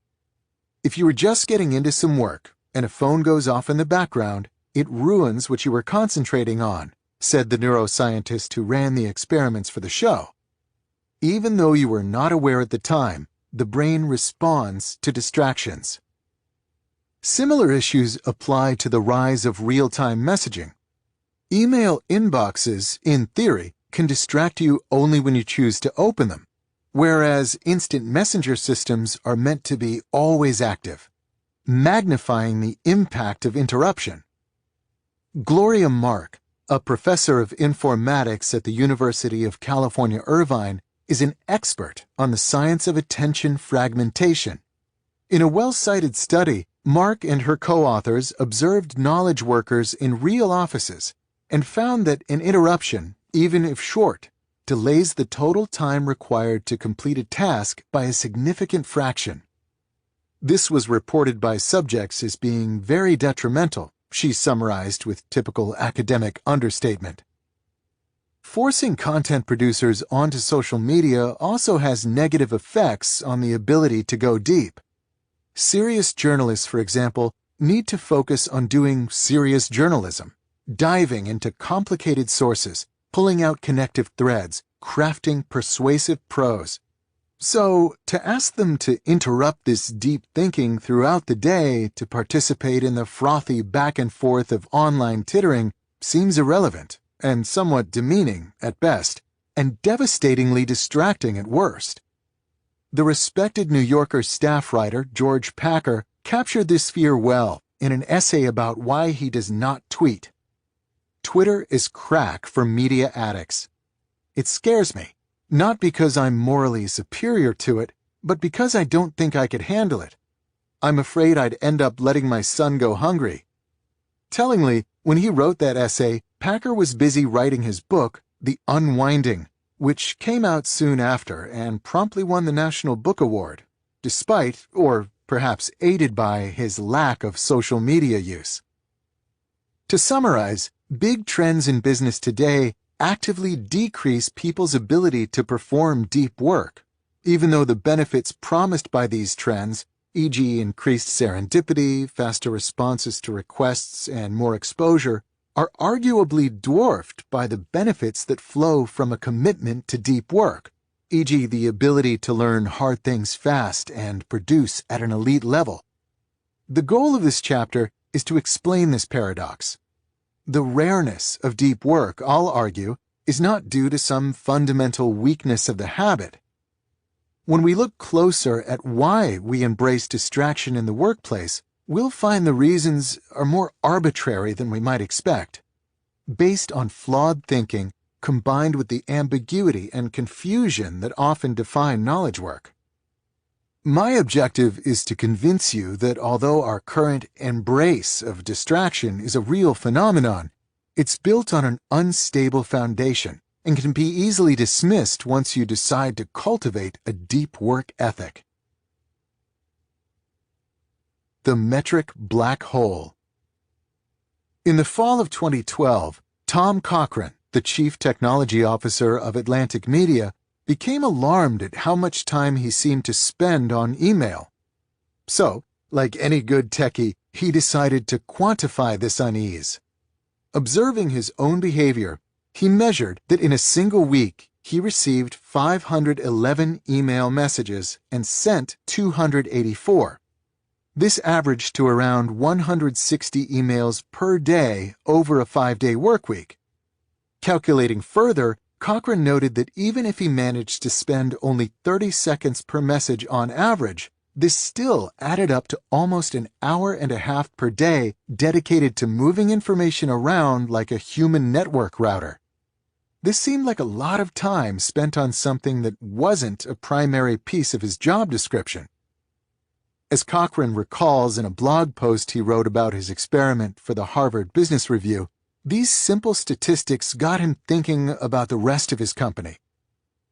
If you were just getting into some work and a phone goes off in the background, it ruins what you were concentrating on, said the neuroscientist who ran the experiments for the show. Even though you were not aware at the time, the brain responds to distractions. Similar issues apply to the rise of real-time messaging. Email inboxes, in theory, can distract you only when you choose to open them, whereas instant messenger systems are meant to be always active, magnifying the impact of interruption. Gloria Mark, a professor of informatics at the University of California, Irvine, is an expert on the science of attention fragmentation. In a well-cited study, Mark and her co-authors observed knowledge workers in real offices and found that an interruption, even if short, delays the total time required to complete a task by a significant fraction. This was reported by subjects as being very detrimental, she summarized with typical academic understatement. Forcing content producers onto social media also has negative effects on the ability to go deep. Serious journalists, for example, need to focus on doing serious journalism, diving into complicated sources, pulling out connective threads, crafting persuasive prose. So, to ask them to interrupt this deep thinking throughout the day to participate in the frothy back and forth of online tittering seems irrelevant and somewhat demeaning at best, and devastatingly distracting at worst. The respected New Yorker staff writer George Packer captured this fear well in an essay about why he does not tweet. Twitter is crack for media addicts. It scares me, not because I'm morally superior to it, but because I don't think I could handle it. I'm afraid I'd end up letting my son go hungry. Tellingly, when he wrote that essay, Packer was busy writing his book, The Unwinding, which came out soon after and promptly won the National Book Award, despite, or perhaps aided by, his lack of social media use. To summarize, big trends in business today actively decrease people's ability to perform deep work, even though the benefits promised by these trends, e.g. increased serendipity, faster responses to requests, and more exposure, are arguably dwarfed by the benefits that flow from a commitment to deep work, e.g. the ability to learn hard things fast and produce at an elite level. The goal of this chapter is to explain this paradox. The rareness of deep work, I'll argue, is not due to some fundamental weakness of the habit. When we look closer at why we embrace distraction in the workplace, we'll find the reasons are more arbitrary than we might expect, based on flawed thinking combined with the ambiguity and confusion that often define knowledge work. My objective is to convince you that although our current embrace of distraction is a real phenomenon, it's built on an unstable foundation and can be easily dismissed once you decide to cultivate a deep work ethic. The metric black hole. In the fall of 2012, Tom Cochran, the Chief Technology Officer of Atlantic Media, became alarmed at how much time he seemed to spend on email. So, like any good techie, he decided to quantify this unease. Observing his own behavior, he measured that in a single week he received 511 email messages and sent 284. This averaged to around 160 emails per day over a 5-day workweek. Calculating further, Cochran noted that even if he managed to spend only 30 seconds per message on average, this still added up to almost an hour and a half per day dedicated to moving information around like a human network router. This seemed like a lot of time spent on something that wasn't a primary piece of his job description. As Cochran recalls in a blog post he wrote about his experiment for the Harvard Business Review, these simple statistics got him thinking about the rest of his company.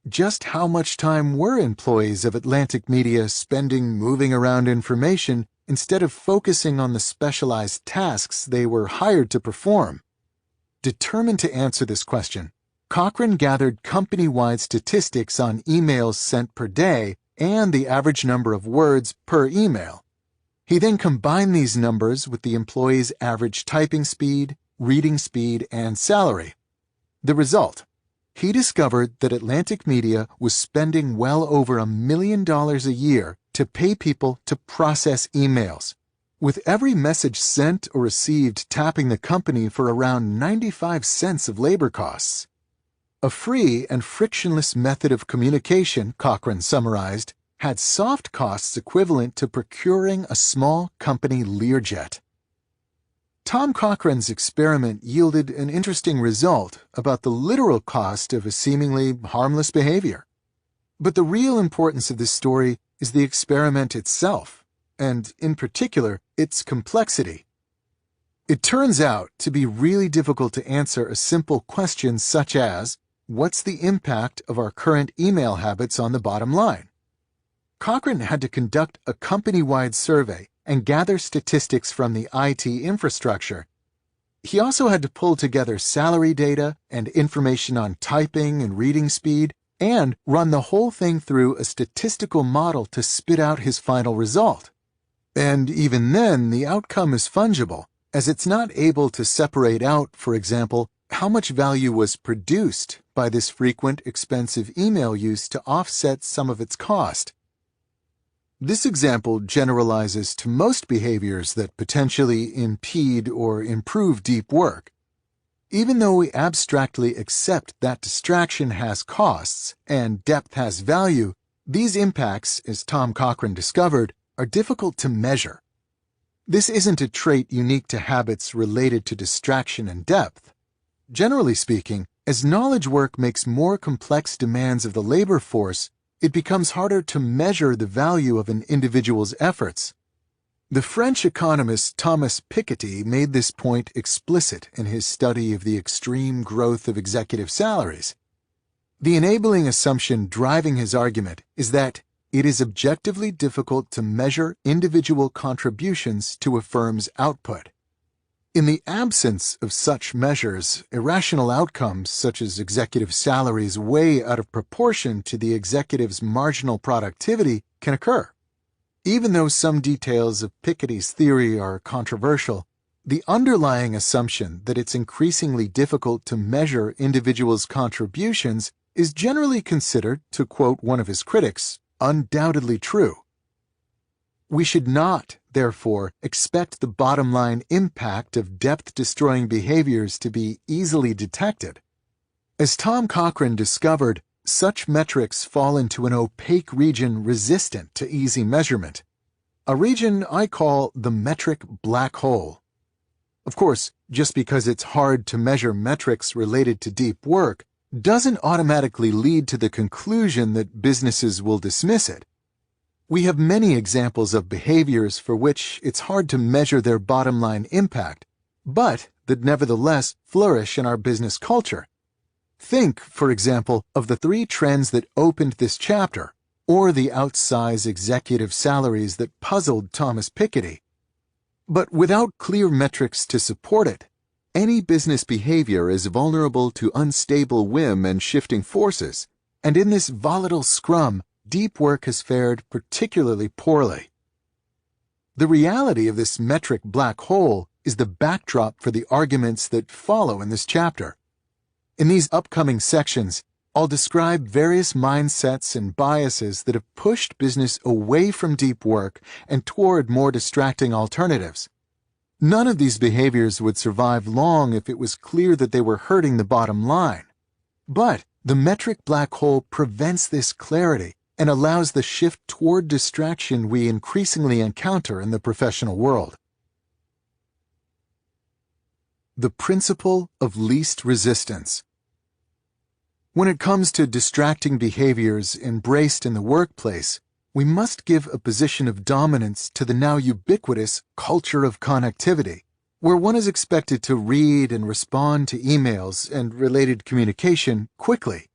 Just how much time were employees of Atlantic Media spending moving around information instead of focusing on the specialized tasks they were hired to perform? Determined to answer this question, Cochran gathered company-wide statistics on emails sent per day and the average number of words per email. He then combined these numbers with the employee's average typing speed, reading speed, and salary. The result: he discovered that Atlantic Media was spending well over $1 million a year to pay people to process emails, with every message sent or received tapping the company for around 95 cents of labor costs. A free and frictionless method of communication, Cochran summarized, had soft costs equivalent to procuring a small company Learjet. Tom Cochran's experiment yielded an interesting result about the literal cost of a seemingly harmless behavior. But the real importance of this story is the experiment itself, and in particular, its complexity. It turns out to be really difficult to answer a simple question such as, what's the impact of our current email habits on the bottom line? Cochran had to conduct a company-wide survey and gather statistics from the IT infrastructure. He also had to pull together salary data and information on typing and reading speed and run the whole thing through a statistical model to spit out his final result. And even then, the outcome is fungible, as it's not able to separate out, for example, how much value was produced by this frequent, expensive email use to offset some of its cost. This example generalizes to most behaviors that potentially impede or improve deep work. Even though we abstractly accept that distraction has costs and depth has value, these impacts, as Tom Cochran discovered, are difficult to measure. This isn't a trait unique to habits related to distraction and depth. Generally speaking, as knowledge work makes more complex demands of the labor force, it becomes harder to measure the value of an individual's efforts. The French economist Thomas Piketty made this point explicit in his study of the extreme growth of executive salaries. The enabling assumption driving his argument is that it is objectively difficult to measure individual contributions to a firm's output. In the absence of such measures, irrational outcomes such as executive salaries way out of proportion to the executive's marginal productivity can occur. Even though some details of Piketty's theory are controversial, the underlying assumption that it's increasingly difficult to measure individuals' contributions is generally considered, to quote one of his critics, undoubtedly true. We should not, therefore, expect the bottom-line impact of depth-destroying behaviors to be easily detected. As Tom Cochrane discovered, such metrics fall into an opaque region resistant to easy measurement, a region I call the metric black hole. Of course, just because it's hard to measure metrics related to deep work doesn't automatically lead to the conclusion that businesses will dismiss it. We have many examples of behaviors for which it's hard to measure their bottom-line impact, but that nevertheless flourish in our business culture. Think, for example, of the 3 trends that opened this chapter, or the outsized executive salaries that puzzled Thomas Piketty. But without clear metrics to support it, any business behavior is vulnerable to unstable whim and shifting forces, and in this volatile scrum, deep work has fared particularly poorly. The reality of this metric black hole is the backdrop for the arguments that follow in this chapter. In these upcoming sections, I'll describe various mindsets and biases that have pushed business away from deep work and toward more distracting alternatives. None of these behaviors would survive long if it was clear that they were hurting the bottom line. But the metric black hole prevents this clarity and allows the shift toward distraction we increasingly encounter in the professional world. The principle of least resistance. When it comes to distracting behaviors embraced in the workplace, we must give a position of dominance to the now ubiquitous culture of connectivity, where one is expected to read and respond to emails and related communication quickly.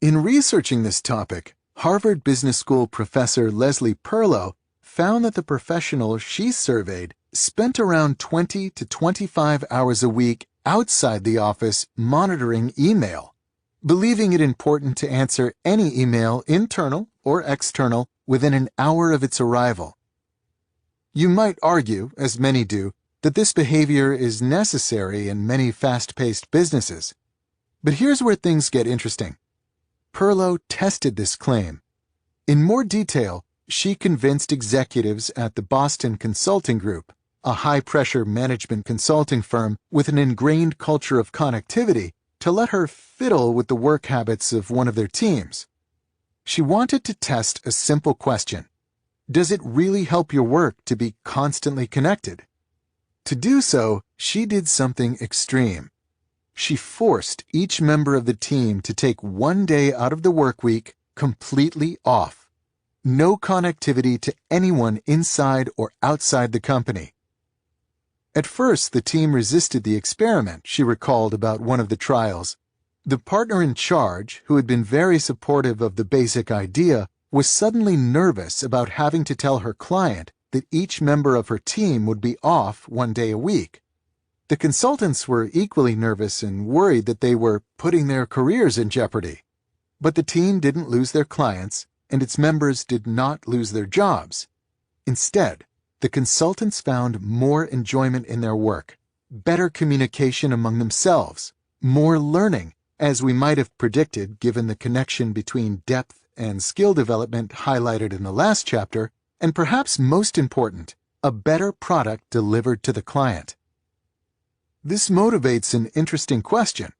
In researching this topic, Harvard Business School professor Leslie Perlow found that the professionals she surveyed spent around 20 to 25 hours a week outside the office monitoring email, believing it important to answer any email, internal or external, within an hour of its arrival. You might argue, as many do, that this behavior is necessary in many fast-paced businesses. But here's where things get interesting. Perlow tested this claim. In more detail, she convinced executives at the Boston Consulting Group, a high-pressure management consulting firm with an ingrained culture of connectivity, to let her fiddle with the work habits of one of their teams. She wanted to test a simple question. Does it really help your work to be constantly connected? To do so, she did something extreme. She forced each member of the team to take one day out of the work week completely off. No connectivity to anyone inside or outside the company. At first, the team resisted the experiment, she recalled about one of the trials. The partner in charge, who had been very supportive of the basic idea, was suddenly nervous about having to tell her client that each member of her team would be off one day a week. The consultants were equally nervous and worried that they were putting their careers in jeopardy. But the team didn't lose their clients, and its members did not lose their jobs. Instead, the consultants found more enjoyment in their work, better communication among themselves, more learning, as we might have predicted given the connection between depth and skill development highlighted in the last chapter, and perhaps most important, a better product delivered to the client. This motivates an interesting question.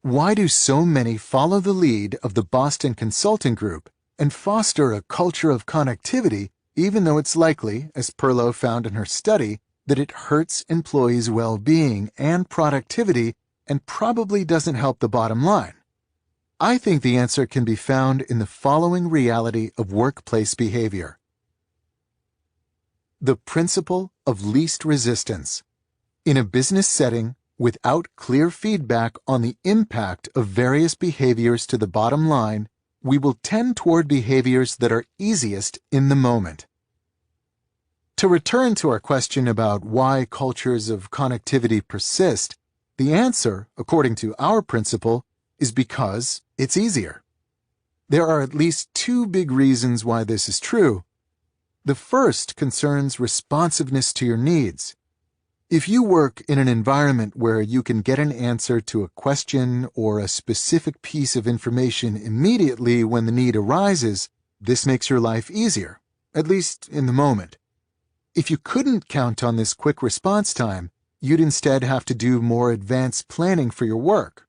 Why do so many follow the lead of the Boston Consulting Group and foster a culture of connectivity even though it's likely, as Perlow found in her study, that it hurts employees' well-being and productivity and probably doesn't help the bottom line? I think the answer can be found in the following reality of workplace behavior. The principle of least resistance. In a business setting, without clear feedback on the impact of various behaviors to the bottom line, we will tend toward behaviors that are easiest in the moment. To return to our question about why cultures of connectivity persist, the answer, according to our principle, is because it's easier. There are at least two big reasons why this is true. The first concerns responsiveness to your needs. If you work in an environment where you can get an answer to a question or a specific piece of information immediately when the need arises, this makes your life easier, at least in the moment. If you couldn't count on this quick response time, you'd instead have to do more advanced planning for your work,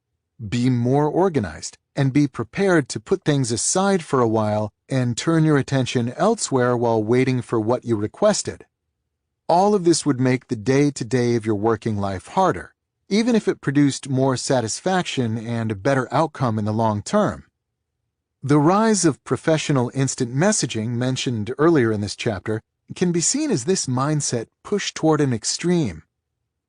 be more organized, and be prepared to put things aside for a while and turn your attention elsewhere while waiting for what you requested. All of this would make the day-to-day of your working life harder, even if it produced more satisfaction and a better outcome in the long term. The rise of professional instant messaging mentioned earlier in this chapter can be seen as this mindset pushed toward an extreme.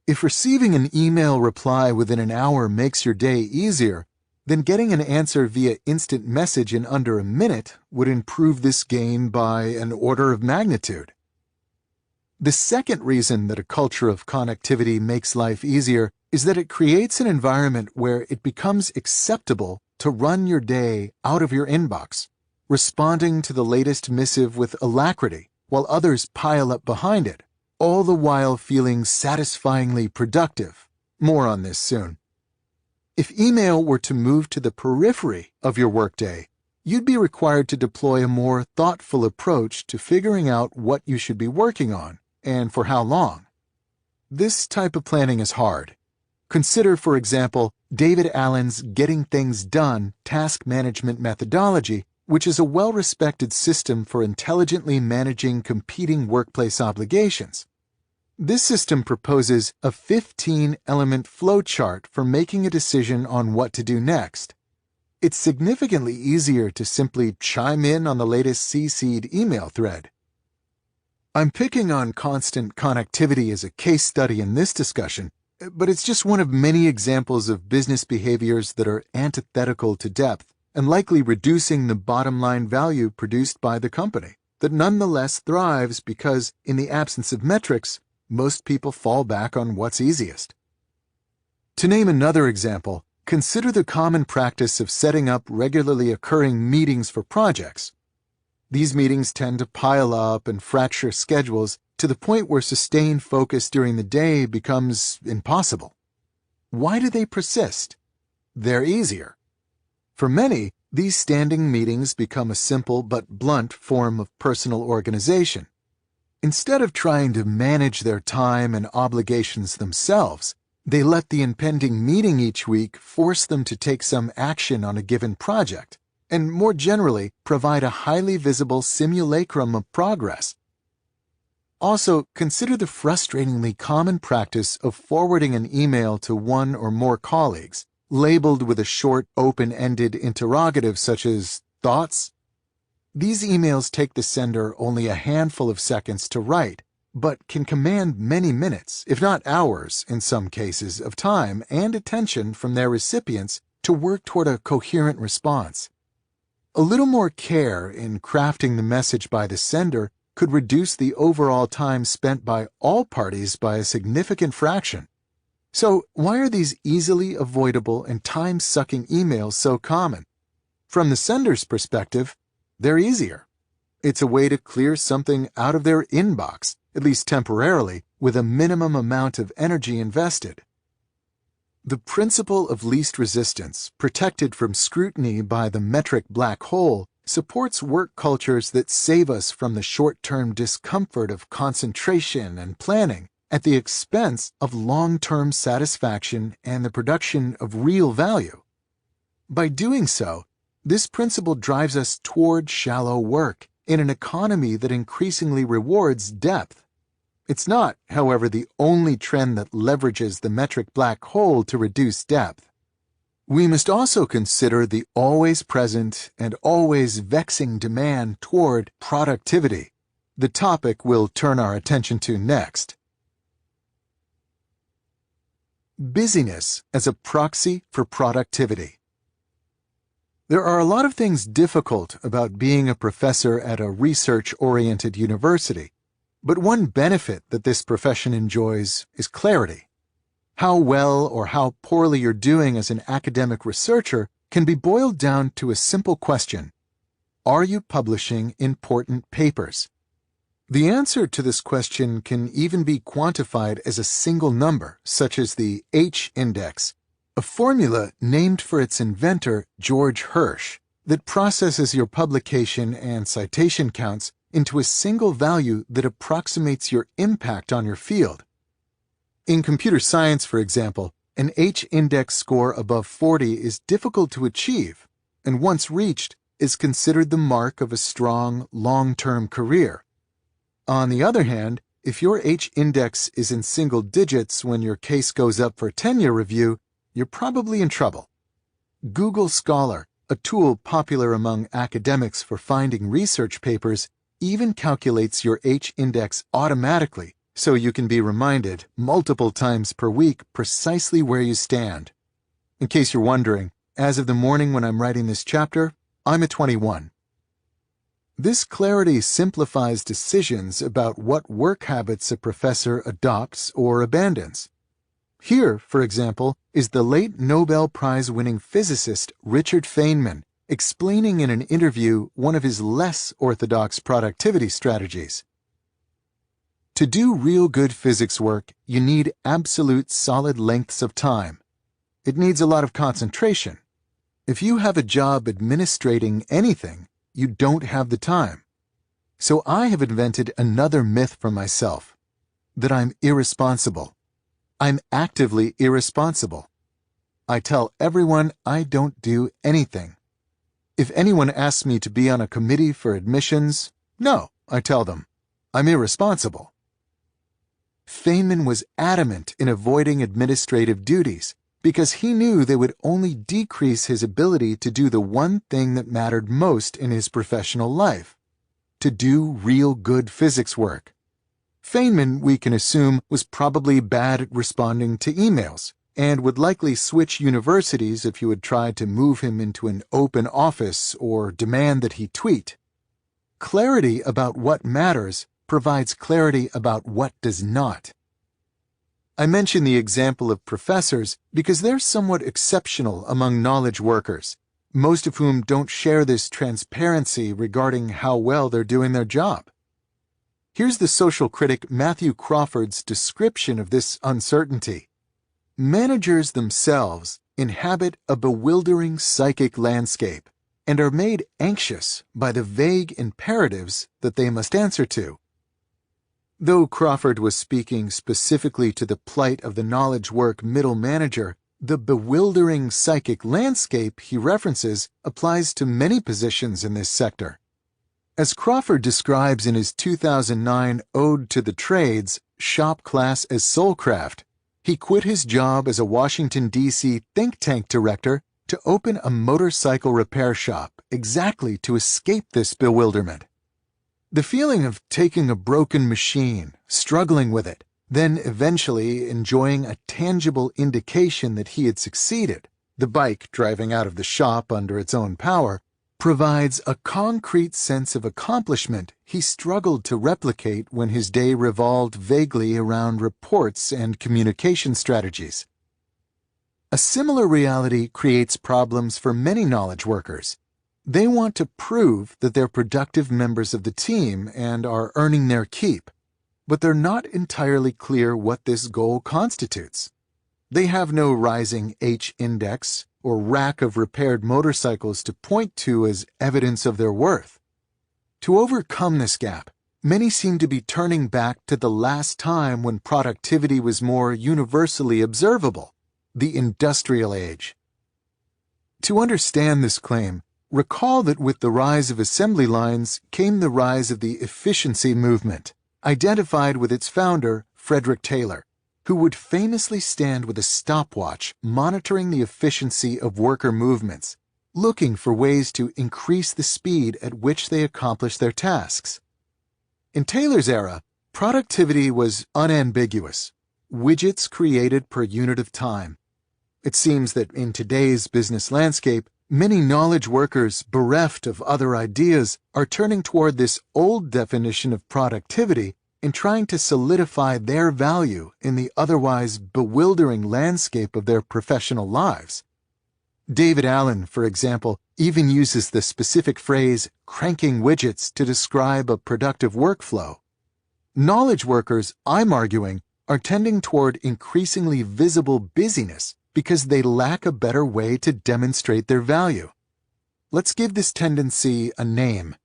If receiving an email reply within an hour makes your day easier, then getting an answer via instant message in under a minute would improve this gain by an order of magnitude. The second reason that a culture of connectivity makes life easier is that it creates an environment where it becomes acceptable to run your day out of your inbox, responding to the latest missive with alacrity while others pile up behind it, all the while feeling satisfyingly productive. More on this soon. If email were to move to the periphery of your workday, you'd be required to deploy a more thoughtful approach to figuring out what you should be working on and for how long. This type of planning is hard. Consider, for example, David Allen's Getting Things Done task management methodology, which is a well-respected system for intelligently managing competing workplace obligations. This system proposes a 15-element flowchart for making a decision on what to do next. It's significantly easier to simply chime in on the latest CC'd email thread. I'm picking on constant connectivity as a case study in this discussion, but it's just one of many examples of business behaviors that are antithetical to depth and likely reducing the bottom line value produced by the company, that nonetheless thrives because, in the absence of metrics, most people fall back on what's easiest. To name another example, consider the common practice of setting up regularly occurring meetings for projects. These meetings tend to pile up and fracture schedules to the point where sustained focus during the day becomes impossible. Why do they persist? They're easier. For many, these standing meetings become a simple but blunt form of personal organization. Instead of trying to manage their time and obligations themselves, they let the impending meeting each week force them to take some action on a given project, and more generally, provide a highly visible simulacrum of progress. Also, consider the frustratingly common practice of forwarding an email to one or more colleagues, labeled with a short, open-ended interrogative such as, "Thoughts?" These emails take the sender only a handful of seconds to write, but can command many minutes, if not hours in some cases, of time and attention from their recipients to work toward a coherent response. A little more care in crafting the message by the sender could reduce the overall time spent by all parties by a significant fraction. So, why are these easily avoidable and time-sucking emails so common? From the sender's perspective, they're easier. It's a way to clear something out of their inbox, at least temporarily, with a minimum amount of energy invested. The principle of least resistance, protected from scrutiny by the metric black hole, supports work cultures that save us from the short-term discomfort of concentration and planning at the expense of long-term satisfaction and the production of real value. By doing so, this principle drives us toward shallow work in an economy that increasingly rewards depth. It's not, however, the only trend that leverages the metric black hole to reduce depth. We must also consider the always present and always vexing demand toward productivity, the topic we'll turn our attention to next. Busyness as a proxy for productivity. There are a lot of things difficult about being a professor at a research-oriented university, But one benefit that this profession enjoys is clarity. How well or how poorly you're doing as an academic researcher can be boiled down to a simple question. Are you publishing important papers? The answer to this question can even be quantified as a single number, such as the H-index, a formula named for its inventor, George Hirsch, that processes your publication and citation counts into a single value that approximates your impact on your field. In computer science, for example, an H-index score above 40 is difficult to achieve, and once reached, is considered the mark of a strong, long-term career. On the other hand, if your H-index is in single digits when your case goes up for tenure review, you're probably in trouble. Google Scholar, a tool popular among academics for finding research papers, even calculates your H-index automatically, so you can be reminded multiple times per week precisely where you stand. In case you're wondering, as of the morning when I'm writing this chapter, I'm at 21. This clarity simplifies decisions about what work habits a professor adopts or abandons. Here, for example, is the late Nobel Prize-winning physicist Richard Feynman explaining in an interview one of his less orthodox productivity strategies. To do real good physics work, you need absolute solid lengths of time. It needs a lot of concentration. If you have a job administrating anything, you don't have the time. So I have invented another myth for myself, that I'm irresponsible. I'm actively irresponsible. I tell everyone I don't do anything. If anyone asks me to be on a committee for admissions, no, I tell them, I'm irresponsible. Feynman was adamant in avoiding administrative duties because he knew they would only decrease his ability to do the one thing that mattered most in his professional life, to do real good physics work. Feynman, we can assume, was probably bad at responding to emails and would likely switch universities if you had tried to move him into an open office or demand that he tweet. Clarity about what matters provides clarity about what does not. I mention the example of professors because they're somewhat exceptional among knowledge workers, most of whom don't share this transparency regarding how well they're doing their job. Here's the social critic Matthew Crawford's description of this uncertainty. Managers themselves inhabit a bewildering psychic landscape and are made anxious by the vague imperatives that they must answer to. Though Crawford was speaking specifically to the plight of the knowledge work middle manager, the bewildering psychic landscape he references applies to many positions in this sector. As Crawford describes in his 2009 Ode to the Trades, Shop Class as Soulcraft, he quit his job as a Washington, D.C. think tank director to open a motorcycle repair shop exactly to escape this bewilderment. The feeling of taking a broken machine, struggling with it, then eventually enjoying a tangible indication that he had succeeded, the bike driving out of the shop under its own power, provides a concrete sense of accomplishment he struggled to replicate when his day revolved vaguely around reports and communication strategies. A similar reality creates problems for many knowledge workers. They want to prove that they're productive members of the team and are earning their keep, but they're not entirely clear what this goal constitutes. They have no rising H-index or rack of repaired motorcycles to point to as evidence of their worth. To overcome this gap, many seem to be turning back to the last time when productivity was more universally observable, the industrial age. To understand this claim, recall that with the rise of assembly lines came the rise of the efficiency movement, identified with its founder, Frederick Taylor, who would famously stand with a stopwatch monitoring the efficiency of worker movements, looking for ways to increase the speed at which they accomplished their tasks. In Taylor's era, productivity was unambiguous, widgets created per unit of time. It seems that in today's business landscape, many knowledge workers bereft of other ideas are turning toward this old definition of productivity in trying to solidify their value in the otherwise bewildering landscape of their professional lives. David Allen, for example, even uses the specific phrase cranking widgets to describe a productive workflow. Knowledge workers, I'm arguing, are tending toward increasingly visible busyness because they lack a better way to demonstrate their value. Let's give this tendency a name.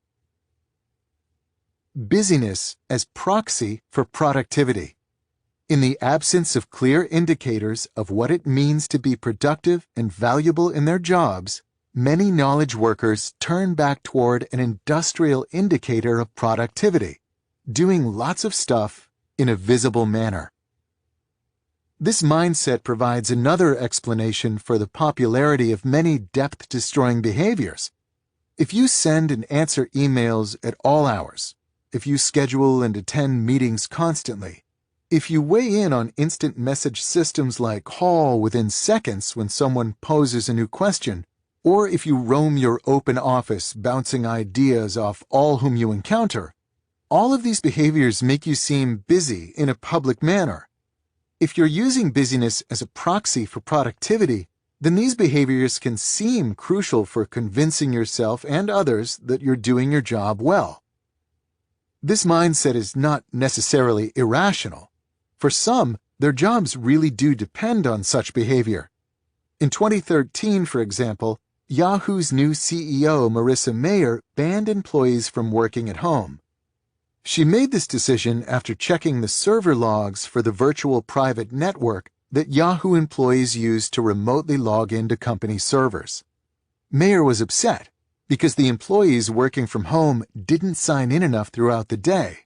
Busyness as proxy for productivity. In the absence of clear indicators of what it means to be productive and valuable in their jobs, many knowledge workers turn back toward an industrial indicator of productivity, doing lots of stuff in a visible manner. This mindset provides another explanation for the popularity of many depth-destroying behaviors. If you send and answer emails at all hours, if you schedule and attend meetings constantly, if you weigh in on instant message systems like call within seconds when someone poses a new question, or if you roam your open office bouncing ideas off all whom you encounter, all of these behaviors make you seem busy in a public manner. If you're using busyness as a proxy for productivity, then these behaviors can seem crucial for convincing yourself and others that you're doing your job well. This mindset is not necessarily irrational. For some, their jobs really do depend on such behavior. In 2013, for example, Yahoo's new CEO, Marissa Mayer, banned employees from working at home. She made this decision after checking the server logs for the virtual private network that Yahoo employees use to remotely log into company servers. Mayer was upset because the employees working from home didn't sign in enough throughout the day.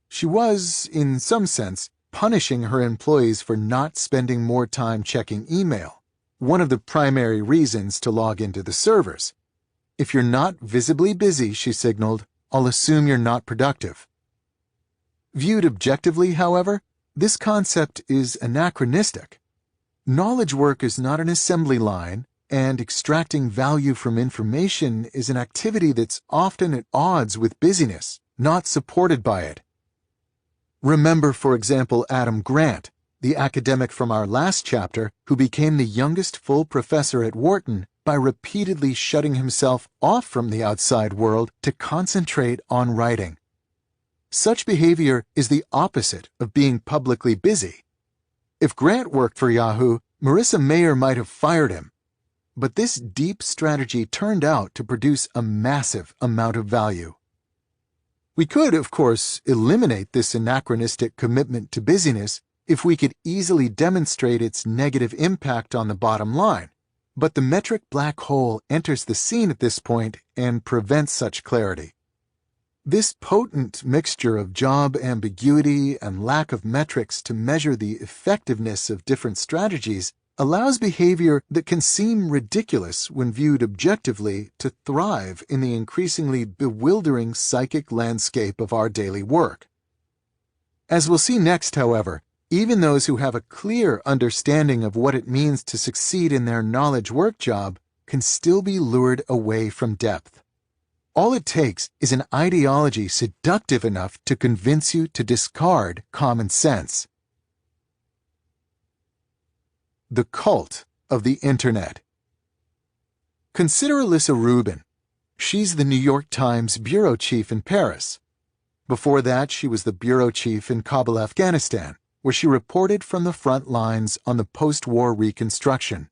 She was, in some sense, punishing her employees for not spending more time checking email, one of the primary reasons to log into the servers. If you're not visibly busy, she signaled, I'll assume you're not productive. Viewed objectively, however, this concept is anachronistic. Knowledge work is not an assembly line, and extracting value from information is an activity that's often at odds with busyness, not supported by it. Remember, for example, Adam Grant, the academic from our last chapter who became the youngest full professor at Wharton by repeatedly shutting himself off from the outside world to concentrate on writing. Such behavior is the opposite of being publicly busy. If Grant worked for Yahoo, Marissa Mayer might have fired him. But this deep strategy turned out to produce a massive amount of value. We could, of course, eliminate this anachronistic commitment to busyness if we could easily demonstrate its negative impact on the bottom line. But the metric black hole enters the scene at this point and prevents such clarity. This potent mixture of job ambiguity and lack of metrics to measure the effectiveness of different strategies allows behavior that can seem ridiculous when viewed objectively to thrive in the increasingly bewildering psychic landscape of our daily work. As we'll see next, however, even those who have a clear understanding of what it means to succeed in their knowledge work job can still be lured away from depth. All it takes is an ideology seductive enough to convince you to discard common sense. The cult of the Internet. Consider Alyssa Rubin. She's the New York Times bureau chief in Paris. Before that, she was the bureau chief in Kabul, Afghanistan, where she reported from the front lines on the post-war reconstruction.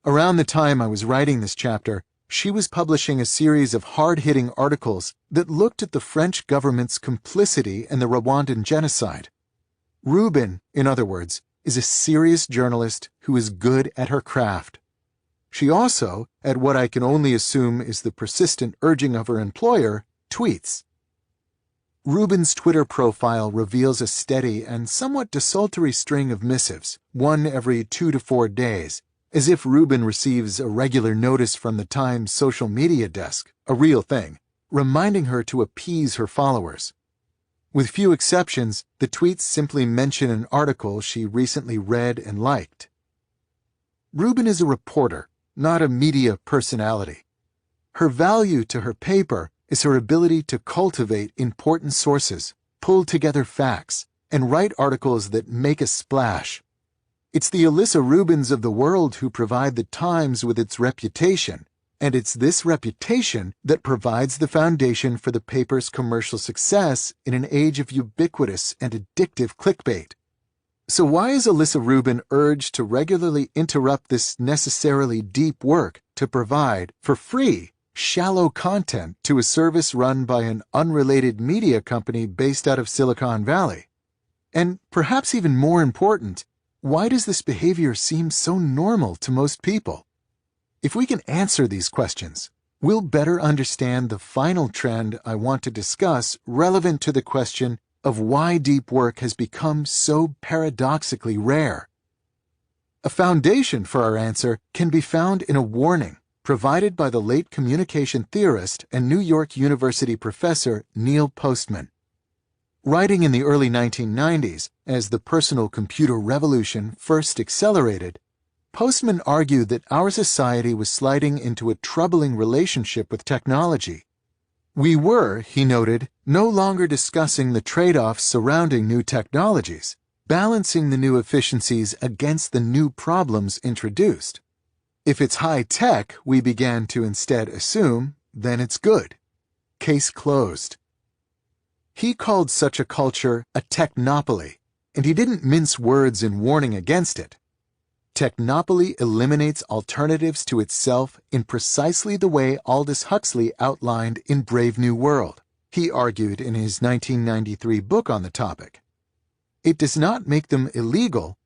Around the time I was writing this chapter, she was publishing a series of hard-hitting articles that looked at the French government's complicity in the Rwandan genocide. Rubin, in other words, is a serious journalist who is good at her craft. She also, at what I can only assume is the persistent urging of her employer, tweets. Rubin's Twitter profile reveals a steady and somewhat desultory string of missives, one every 2 to 4 days, as if Rubin receives a regular notice from the Times social media desk, a real thing, reminding her to appease her followers. With few exceptions, the tweets simply mention an article she recently read and liked. Rubin is a reporter, not a media personality. Her value to her paper is her ability to cultivate important sources, pull together facts, and write articles that make a splash. It's the Alyssa Rubins of the world who provide the Times with its reputation, and it's this reputation that provides the foundation for the paper's commercial success in an age of ubiquitous and addictive clickbait. So why is Alyssa Rubin urged to regularly interrupt this necessarily deep work to provide, for free, shallow content to a service run by an unrelated media company based out of Silicon Valley? And perhaps even more important, why does this behavior seem so normal to most people? If we can answer these questions, we'll better understand the final trend I want to discuss relevant to the question of why deep work has become so paradoxically rare. A foundation for our answer can be found in a warning provided by the late communication theorist and New York University professor Neil Postman. Writing in the early 1990s, as the personal computer revolution first accelerated, Postman argued that our society was sliding into a troubling relationship with technology. We were, he noted, no longer discussing the trade-offs surrounding new technologies, balancing the new efficiencies against the new problems introduced. If it's high-tech, we began to instead assume, then it's good. Case closed. He called such a culture a technopoly, and he didn't mince words in warning against it. Technopoly eliminates alternatives to itself in precisely the way Aldous Huxley outlined in Brave New World, he argued in his 1993 book on the topic. It does not make them illegal.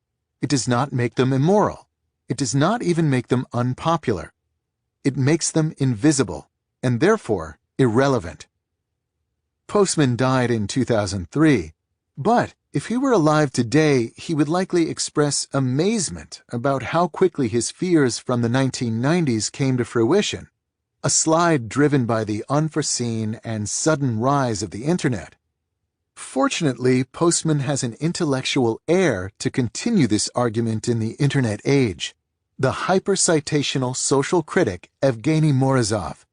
It does not make them immoral. It does not even make them unpopular. It makes them invisible, and therefore irrelevant. Postman died in 2003, but if he were alive today, he would likely express amazement about how quickly his fears from the 1990s came to fruition, a slide driven by the unforeseen and sudden rise of the Internet. Fortunately, Postman has an intellectual heir to continue this argument in the Internet age, the hyper-citational social critic Evgeny Morozov.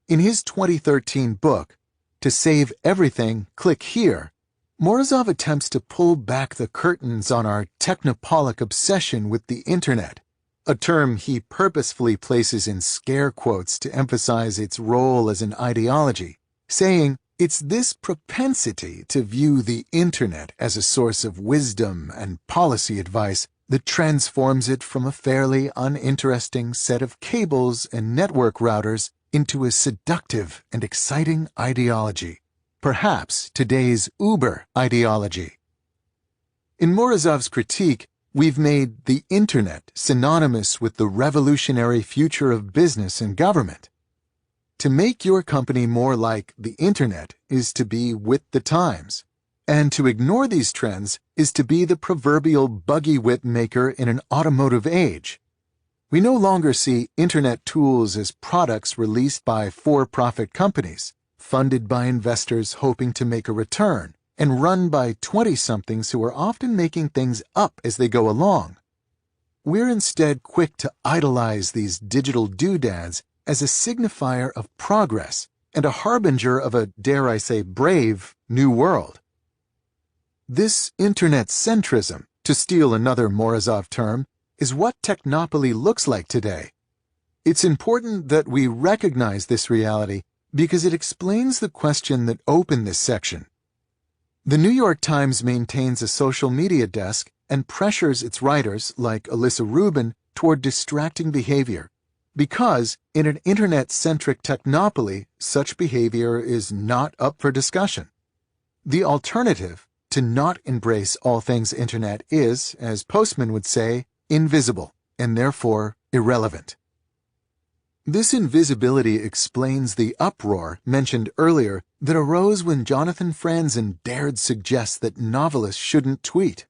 In his 2013 book, To Save Everything, Click Here, Morozov attempts to pull back the curtains on our technopolic obsession with the Internet, a term he purposefully places in scare quotes to emphasize its role as an ideology, saying it's this propensity to view the Internet as a source of wisdom and policy advice that transforms it from a fairly uninteresting set of cables and network routers into a seductive and exciting ideology. Perhaps today's Uber ideology. In Morozov's critique, we've made the Internet synonymous with the revolutionary future of business and government. To make your company more like the Internet is to be with the times, and to ignore these trends is to be the proverbial buggy whip maker in an automotive age. We no longer see Internet tools as products released by for-profit companies, funded by investors hoping to make a return, and run by 20-somethings who are often making things up as they go along. We're instead quick to idolize these digital doodads as a signifier of progress and a harbinger of a, dare I say, brave new world. This Internet centrism, to steal another Morozov term, is what technopoly looks like today. It's important that we recognize this reality because it explains the question that opened this section. The New York Times maintains a social media desk and pressures its writers, like Alyssa Rubin, toward distracting behavior, because in an Internet-centric technopoly, such behavior is not up for discussion. The alternative, to not embrace all things Internet, is, as Postman would say, invisible, and therefore irrelevant. This invisibility explains the uproar mentioned earlier that arose when Jonathan Franzen dared suggest that novelists shouldn't tweet.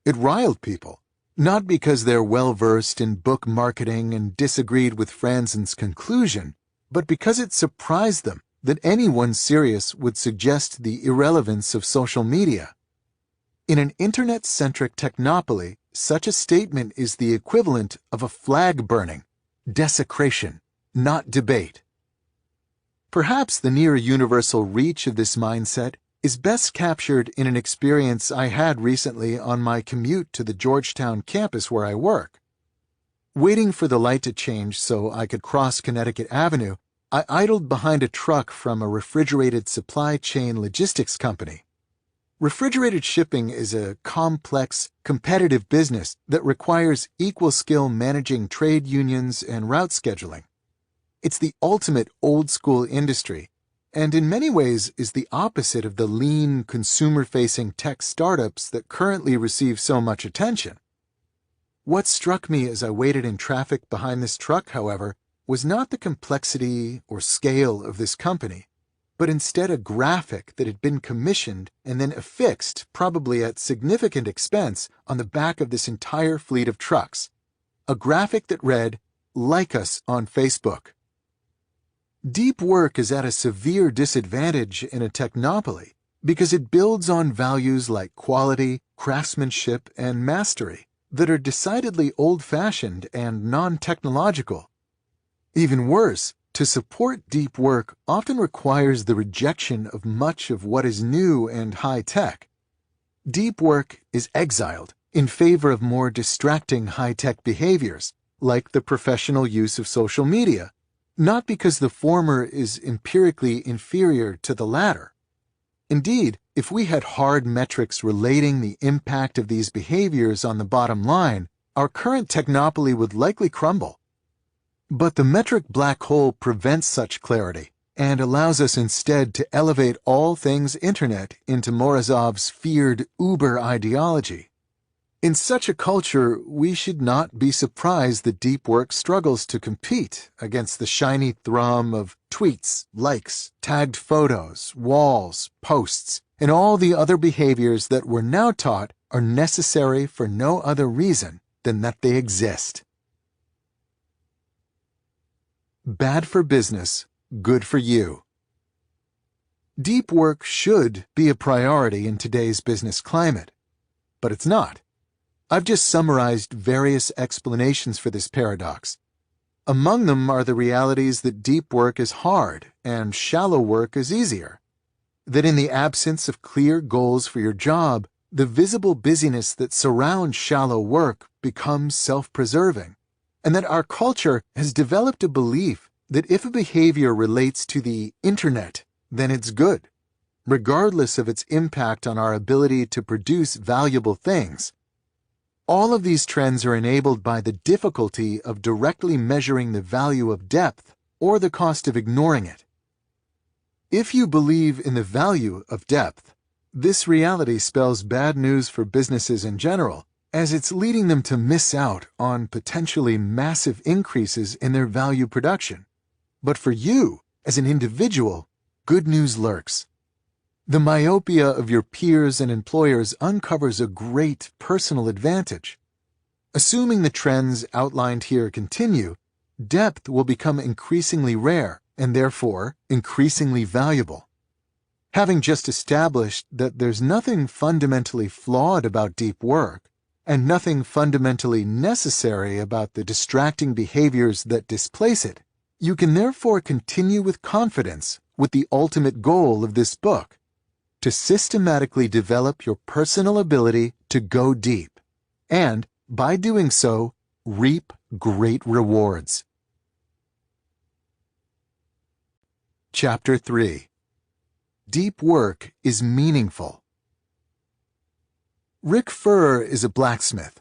It riled people, not because they're well-versed in book marketing and disagreed with Franzen's conclusion, but because it surprised them that anyone serious would suggest the irrelevance of social media. In an Internet-centric technopoly, such a statement is the equivalent of a flag burning, desecration, not debate. Perhaps the near-universal reach of this mindset is best captured in an experience I had recently on my commute to the Georgetown campus where I work. Waiting for the light to change so I could cross Connecticut Avenue, I idled behind a truck from a refrigerated supply chain logistics company. Refrigerated shipping is a complex, competitive business that requires equal skill managing trade unions and route scheduling. It's the ultimate old-school industry, and in many ways is the opposite of the lean, consumer-facing tech startups that currently receive so much attention. What struck me as I waited in traffic behind this truck, however, was not the complexity or scale of this company, but instead a graphic that had been commissioned and then affixed, probably at significant expense, on the back of this entire fleet of trucks. A graphic that read, "Like us on Facebook." Deep work is at a severe disadvantage in a technopoly because it builds on values like quality, craftsmanship, and mastery that are decidedly old-fashioned and non-technological. Even worse, to support deep work often requires the rejection of much of what is new and high-tech. Deep work is exiled in favor of more distracting high-tech behaviors, like the professional use of social media, not because the former is empirically inferior to the latter. Indeed, if we had hard metrics relating the impact of these behaviors on the bottom line, our current technopoly would likely crumble. But the metric black hole prevents such clarity and allows us instead to elevate all things Internet into Morozov's feared Uber ideology. In such a culture, we should not be surprised that deep work struggles to compete against the shiny thrum of tweets, likes, tagged photos, walls, posts, and all the other behaviors that we're now taught are necessary for no other reason than that they exist. Bad for business, good for you. Deep work should be a priority in today's business climate, but it's not. I've just summarized various explanations for this paradox. Among them are the realities that deep work is hard and shallow work is easier. That in the absence of clear goals for your job, the visible busyness that surrounds shallow work becomes self-preserving. And that our culture has developed a belief that if a behavior relates to the Internet, then it's good, regardless of its impact on our ability to produce valuable things. All of these trends are enabled by the difficulty of directly measuring the value of depth or the cost of ignoring it. If you believe in the value of depth, this reality spells bad news for businesses in general, as it's leading them to miss out on potentially massive increases in their value production. But for you, as an individual, good news lurks. The myopia of your peers and employers uncovers a great personal advantage. Assuming the trends outlined here continue, depth will become increasingly rare and therefore increasingly valuable. Having just established that there's nothing fundamentally flawed about deep work, and nothing fundamentally necessary about the distracting behaviors that displace it, you can therefore continue with confidence with the ultimate goal of this book, to systematically develop your personal ability to go deep, and, by doing so, reap great rewards. Chapter 3. Deep work is meaningful. Rick Furr is a blacksmith.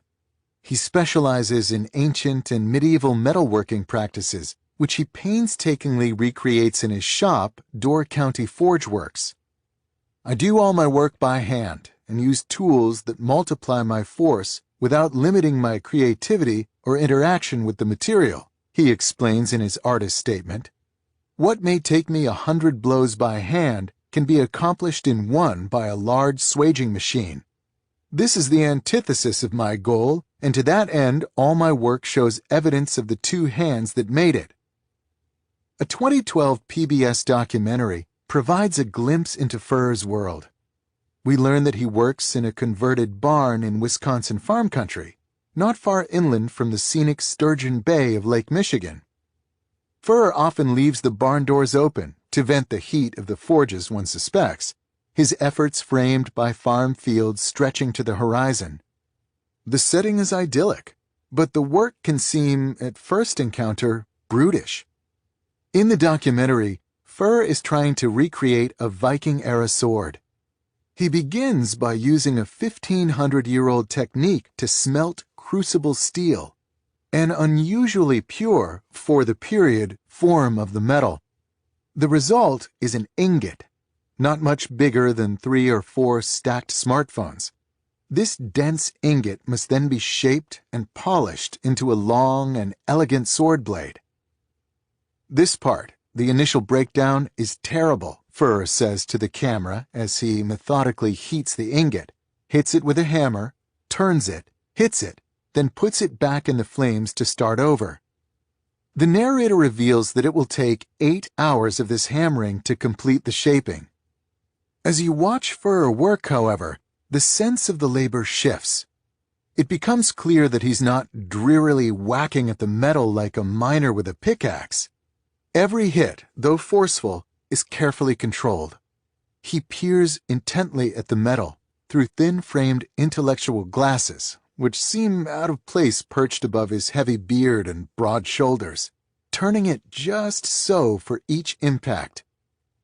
He specializes in ancient and medieval metalworking practices, which he painstakingly recreates in his shop, Door County Forge Works. I do all my work by hand and use tools that multiply my force without limiting my creativity or interaction with the material, he explains in his artist statement. What may take me 100 blows by hand can be accomplished in one by a large swaging machine. This is the antithesis of my goal, and to that end all my work shows evidence of the two hands that made it. A 2012 PBS documentary provides a glimpse into Furr's world. We learn that he works in a converted barn in Wisconsin farm country, not far inland from the scenic Sturgeon Bay of Lake Michigan. Furr often leaves the barn doors open to vent the heat of the forges, one suspects, his efforts framed by farm fields stretching to the horizon. The setting is idyllic, but the work can seem, at first encounter, brutish. In the documentary, Fur is trying to recreate a Viking-era sword. He begins by using a 1,500-year-old technique to smelt crucible steel, an unusually pure, for the period, form of the metal. The result is an ingot, not much bigger than 3 or 4 stacked smartphones. This dense ingot must then be shaped and polished into a long and elegant sword blade. This part, the initial breakdown, is terrible, Fur says to the camera as he methodically heats the ingot, hits it with a hammer, turns it, hits it, then puts it back in the flames to start over. The narrator reveals that it will take 8 hours of this hammering to complete the shaping. As you watch Fur work, however, the sense of the labor shifts. It becomes clear that he's not drearily whacking at the metal like a miner with a pickaxe. Every hit, though forceful, is carefully controlled. He peers intently at the metal through thin-framed intellectual glasses, which seem out of place perched above his heavy beard and broad shoulders, turning it just so for each impact.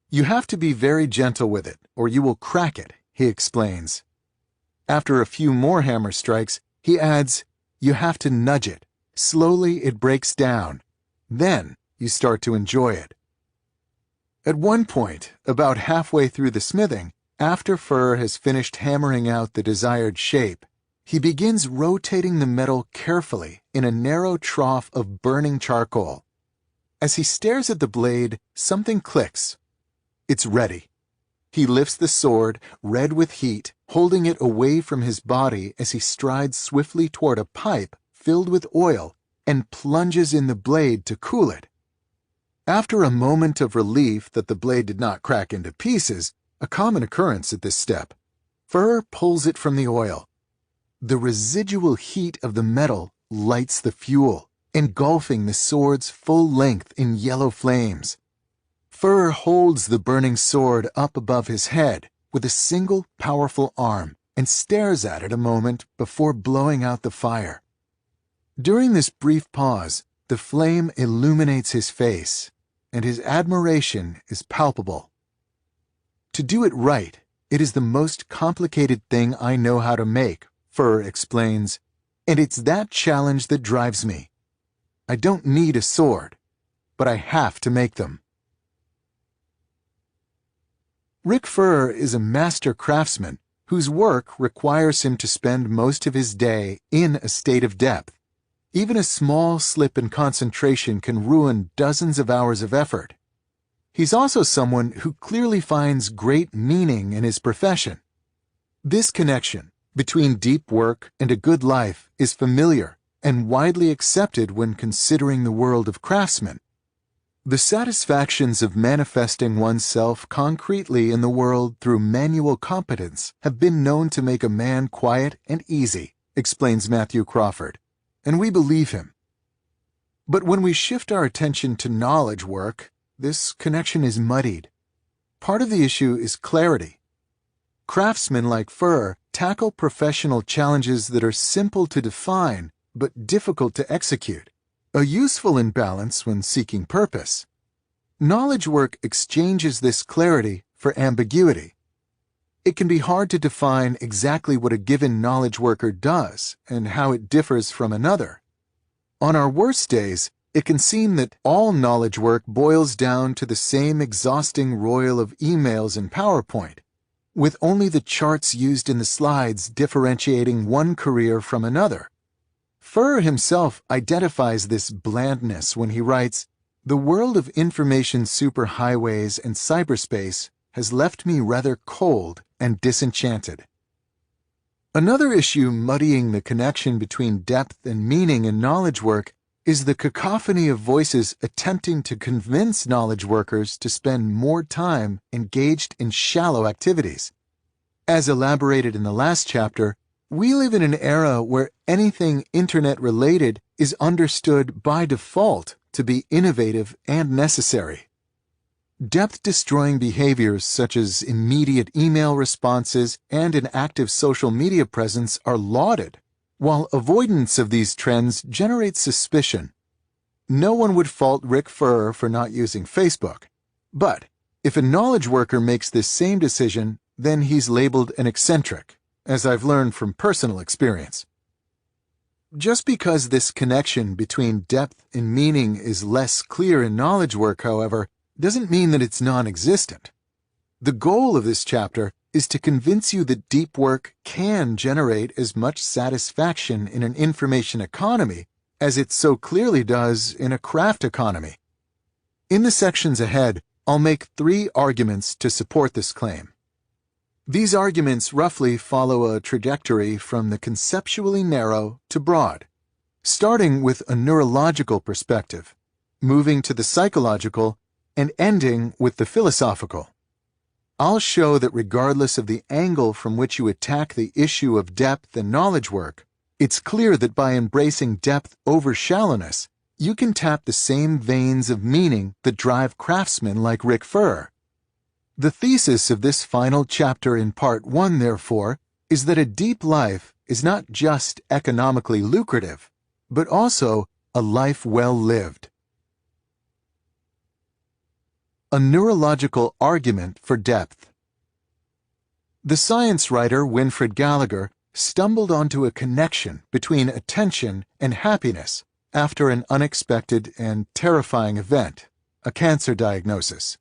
You have to be very gentle with it, or you will crack it, he explains. After a few more hammer strikes, he adds, you have to nudge it. Slowly it breaks down. Then you start to enjoy it. At one point, about halfway through the smithing, after Fur has finished hammering out the desired shape, he begins rotating the metal carefully in a narrow trough of burning charcoal. As he stares at the blade, something clicks. It's ready. He lifts the sword, red with heat, holding it away from his body as he strides swiftly toward a pipe filled with oil and plunges in the blade to cool it. After a moment of relief that the blade did not crack into pieces, a common occurrence at this step, Fur pulls it from the oil. The residual heat of the metal lights the fuel, engulfing the sword's full length in yellow flames. Fur holds the burning sword up above his head with a single powerful arm and stares at it a moment before blowing out the fire. During this brief pause, the flame illuminates his face, and his admiration is palpable. To do it right, it is the most complicated thing I know how to make, Fur explains, and it's that challenge that drives me. I don't need a sword, but I have to make them. Rick Fur is a master craftsman whose work requires him to spend most of his day in a state of depth. Even a small slip in concentration can ruin dozens of hours of effort. He's also someone who clearly finds great meaning in his profession. This connection between deep work and a good life is familiar and widely accepted when considering the world of craftsmen. The satisfactions of manifesting oneself concretely in the world through manual competence have been known to make a man quiet and easy, explains Matthew Crawford, and we believe him. But when we shift our attention to knowledge work, this connection is muddied. Part of the issue is clarity. Craftsmen like Fur tackle professional challenges that are simple to define but difficult to execute, a useful imbalance when seeking purpose. Knowledge work exchanges this clarity for ambiguity. It can be hard to define exactly what a given knowledge worker does and how it differs from another. On our worst days, it can seem that all knowledge work boils down to the same exhausting roil of emails and PowerPoint, with only the charts used in the slides differentiating one career from another. Fur himself identifies this blandness when he writes, "The world of information superhighways and cyberspace has left me rather cold and disenchanted." Another issue muddying the connection between depth and meaning in knowledge work is the cacophony of voices attempting to convince knowledge workers to spend more time engaged in shallow activities. As elaborated in the last chapter, we live in an era where anything internet-related is understood by default to be innovative and necessary. Depth-destroying behaviors such as immediate email responses and an active social media presence are lauded, while avoidance of these trends generates suspicion. No one would fault Rick Furr for not using Facebook, but if a knowledge worker makes this same decision, then he's labeled an eccentric, as I've learned from personal experience. Just because this connection between depth and meaning is less clear in knowledge work, however, doesn't mean that it's non-existent. The goal of this chapter is to convince you that deep work can generate as much satisfaction in an information economy as it so clearly does in a craft economy. In the sections ahead, I'll make 3 arguments to support this claim. These arguments roughly follow a trajectory from the conceptually narrow to broad, starting with a neurological perspective, moving to the psychological, and ending with the philosophical. I'll show that regardless of the angle from which you attack the issue of depth and knowledge work, it's clear that by embracing depth over shallowness, you can tap the same veins of meaning that drive craftsmen like Rick Furr. The thesis of this final chapter in Part 1, therefore, is that a deep life is not just economically lucrative, but also a life well lived. A neurological argument for depth. The science writer Winfred Gallagher stumbled onto a connection between attention and happiness after an unexpected and terrifying event, a cancer diagnosis.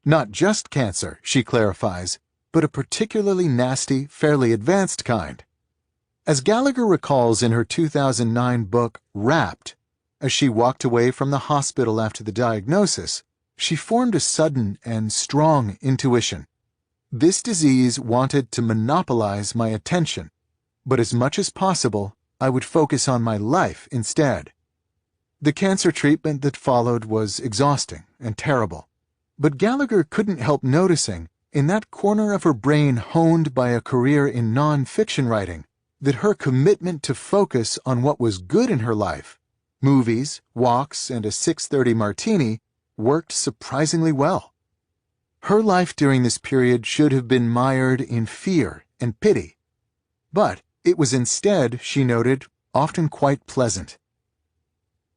Not just cancer, she clarifies, but a particularly nasty, fairly advanced kind. As Gallagher recalls in her 2009 book, Wrapped, as she walked away from the hospital after the diagnosis, she formed a sudden and strong intuition. This disease wanted to monopolize my attention, but as much as possible, I would focus on my life instead. The cancer treatment that followed was exhausting and terrible, but Gallagher couldn't help noticing, in that corner of her brain honed by a career in non-fiction writing, that her commitment to focus on what was good in her life, movies, walks, and a 6:30 martini, worked surprisingly well. Her life during this period should have been mired in fear and pity, but it was instead, she noted, often quite pleasant.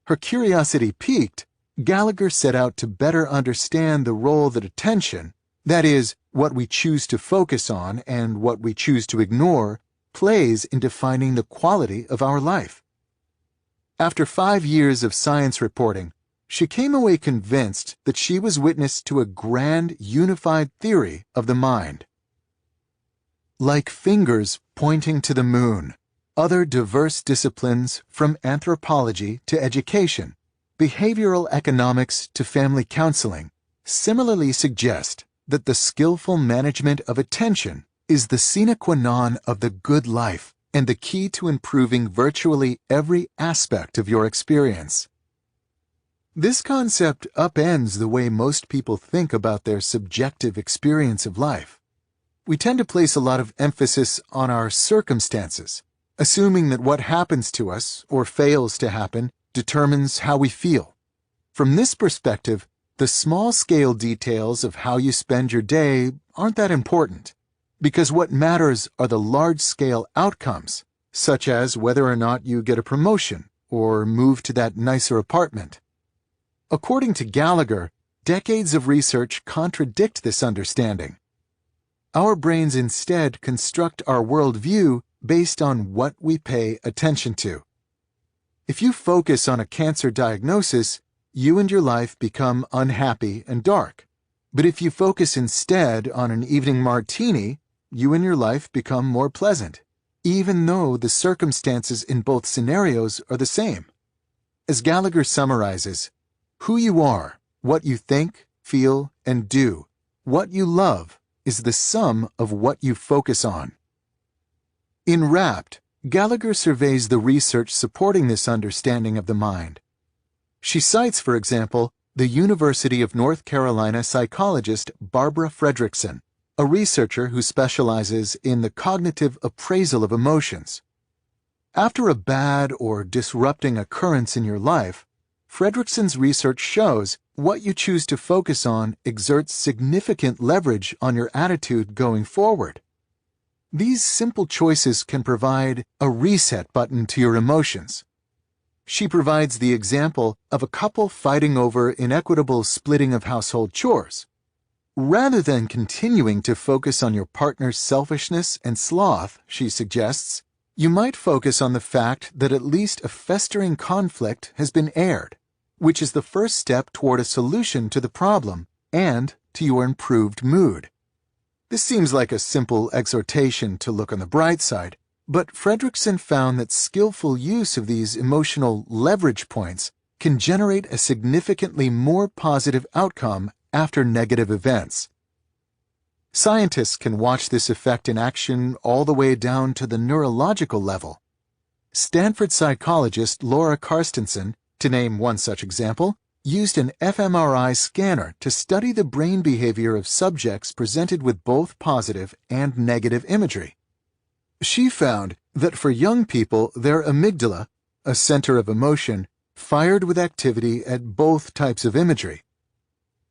Her curiosity piqued, Gallagher set out to better understand the role that attention, that is, what we choose to focus on and what we choose to ignore, plays in defining the quality of our life. After 5 years of science reporting, she came away convinced that she was witness to a grand, unified theory of the mind. Like fingers pointing to the moon, other diverse disciplines, from anthropology to education, behavioral economics to family counseling, similarly suggest that the skillful management of attention is the sine qua non of the good life and the key to improving virtually every aspect of your experience. This concept upends the way most people think about their subjective experience of life. We tend to place a lot of emphasis on our circumstances, assuming that what happens to us, or fails to happen, determines how we feel. From this perspective, the small-scale details of how you spend your day aren't that important, because what matters are the large-scale outcomes, such as whether or not you get a promotion or move to that nicer apartment. According to Gallagher, decades of research contradict this understanding. Our brains instead construct our worldview based on what we pay attention to. If you focus on a cancer diagnosis, you and your life become unhappy and dark. But if you focus instead on an evening martini, you and your life become more pleasant, even though the circumstances in both scenarios are the same. As Gallagher summarizes, who you are, what you think, feel, and do, what you love, is the sum of what you focus on. In Wrapped, Gallagher surveys the research supporting this understanding of the mind. She cites, for example, the University of North Carolina psychologist Barbara Fredrickson, a researcher who specializes in the cognitive appraisal of emotions. After a bad or disrupting occurrence in your life, Fredrickson's research shows what you choose to focus on exerts significant leverage on your attitude going forward. These simple choices can provide a reset button to your emotions. She provides the example of a couple fighting over inequitable splitting of household chores. Rather than continuing to focus on your partner's selfishness and sloth, she suggests, you might focus on the fact that at least a festering conflict has been aired, which is the first step toward a solution to the problem and to your improved mood. This seems like a simple exhortation to look on the bright side, but Fredrickson found that skillful use of these emotional leverage points can generate a significantly more positive outcome after negative events. Scientists can watch this effect in action all the way down to the neurological level. Stanford psychologist Laura Carstensen, to name one such example, used an fMRI scanner to study the brain behavior of subjects presented with both positive and negative imagery. She found that for young people, their amygdala, a center of emotion, fired with activity at both types of imagery.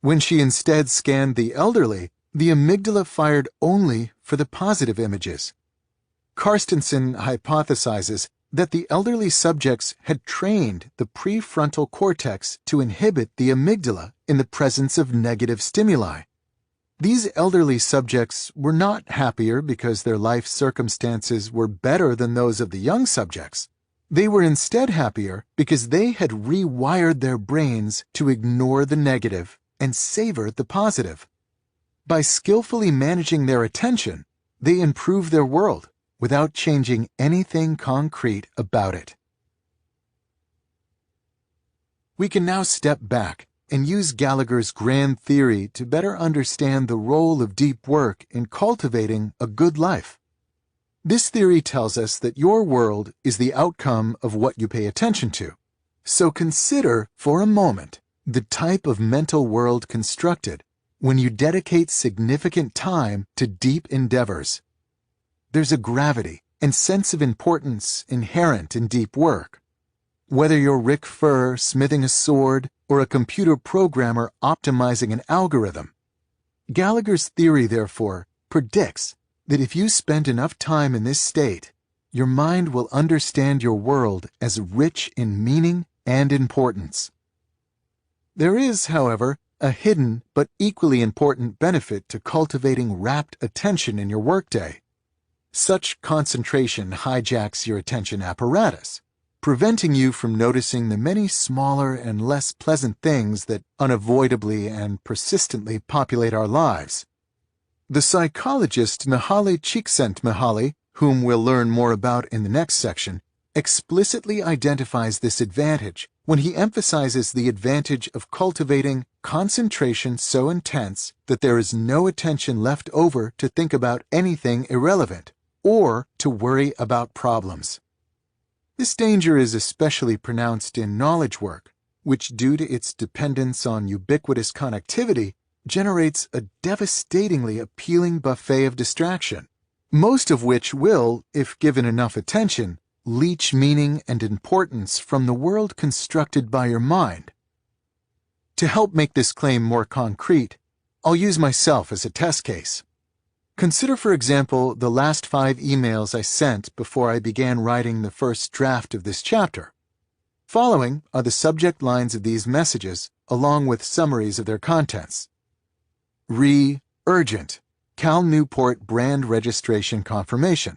When she instead scanned the elderly, the amygdala fired only for the positive images. Carstensen hypothesizes that the elderly subjects had trained the prefrontal cortex to inhibit the amygdala in the presence of negative stimuli. These elderly subjects were not happier because their life circumstances were better than those of the young subjects. They were instead happier because they had rewired their brains to ignore the negative and savor the positive. By skillfully managing their attention, they improve their world without changing anything concrete about it. We can now step back and use Gallagher's grand theory to better understand the role of deep work in cultivating a good life. This theory tells us that your world is the outcome of what you pay attention to. So consider, for a moment, the type of mental world constructed when you dedicate significant time to deep endeavors. There's a gravity and sense of importance inherent in deep work. Whether you're Rick Furr smithing a sword or a computer programmer optimizing an algorithm, Gallagher's theory, therefore, predicts that if you spend enough time in this state, your mind will understand your world as rich in meaning and importance. There is, however, a hidden but equally important benefit to cultivating rapt attention in your workday. Such concentration hijacks your attention apparatus, preventing you from noticing the many smaller and less pleasant things that unavoidably and persistently populate our lives. The psychologist Mihaly Csikszentmihalyi, whom we'll learn more about in the next section, explicitly identifies this advantage when he emphasizes the advantage of cultivating concentration so intense that there is no attention left over to think about anything irrelevant or to worry about problems. This danger is especially pronounced in knowledge work, which, due to its dependence on ubiquitous connectivity, generates a devastatingly appealing buffet of distraction, most of which will, if given enough attention, leach meaning and importance from the world constructed by your mind. To help make this claim more concrete, I'll use myself as a test case. Consider, for example, the last 5 emails I sent before I began writing the first draft of this chapter. Following are the subject lines of these messages, along with summaries of their contents. Urgent, Cal Newport brand registration confirmation.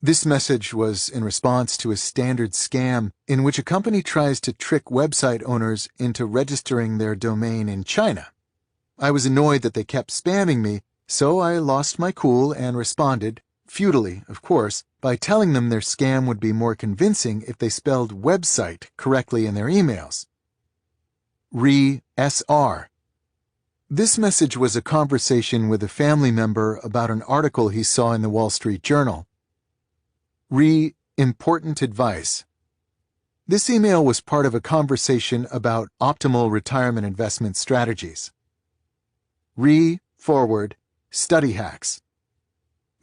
This message was in response to a standard scam in which a company tries to trick website owners into registering their domain in China. I was annoyed that they kept spamming me, so I lost my cool and responded, futilely, of course, by telling them their scam would be more convincing if they spelled website correctly in their emails. SR. This message was a conversation with a family member about an article he saw in the Wall Street Journal. Important advice. This email was part of a conversation about optimal retirement investment strategies. Forward, study hacks.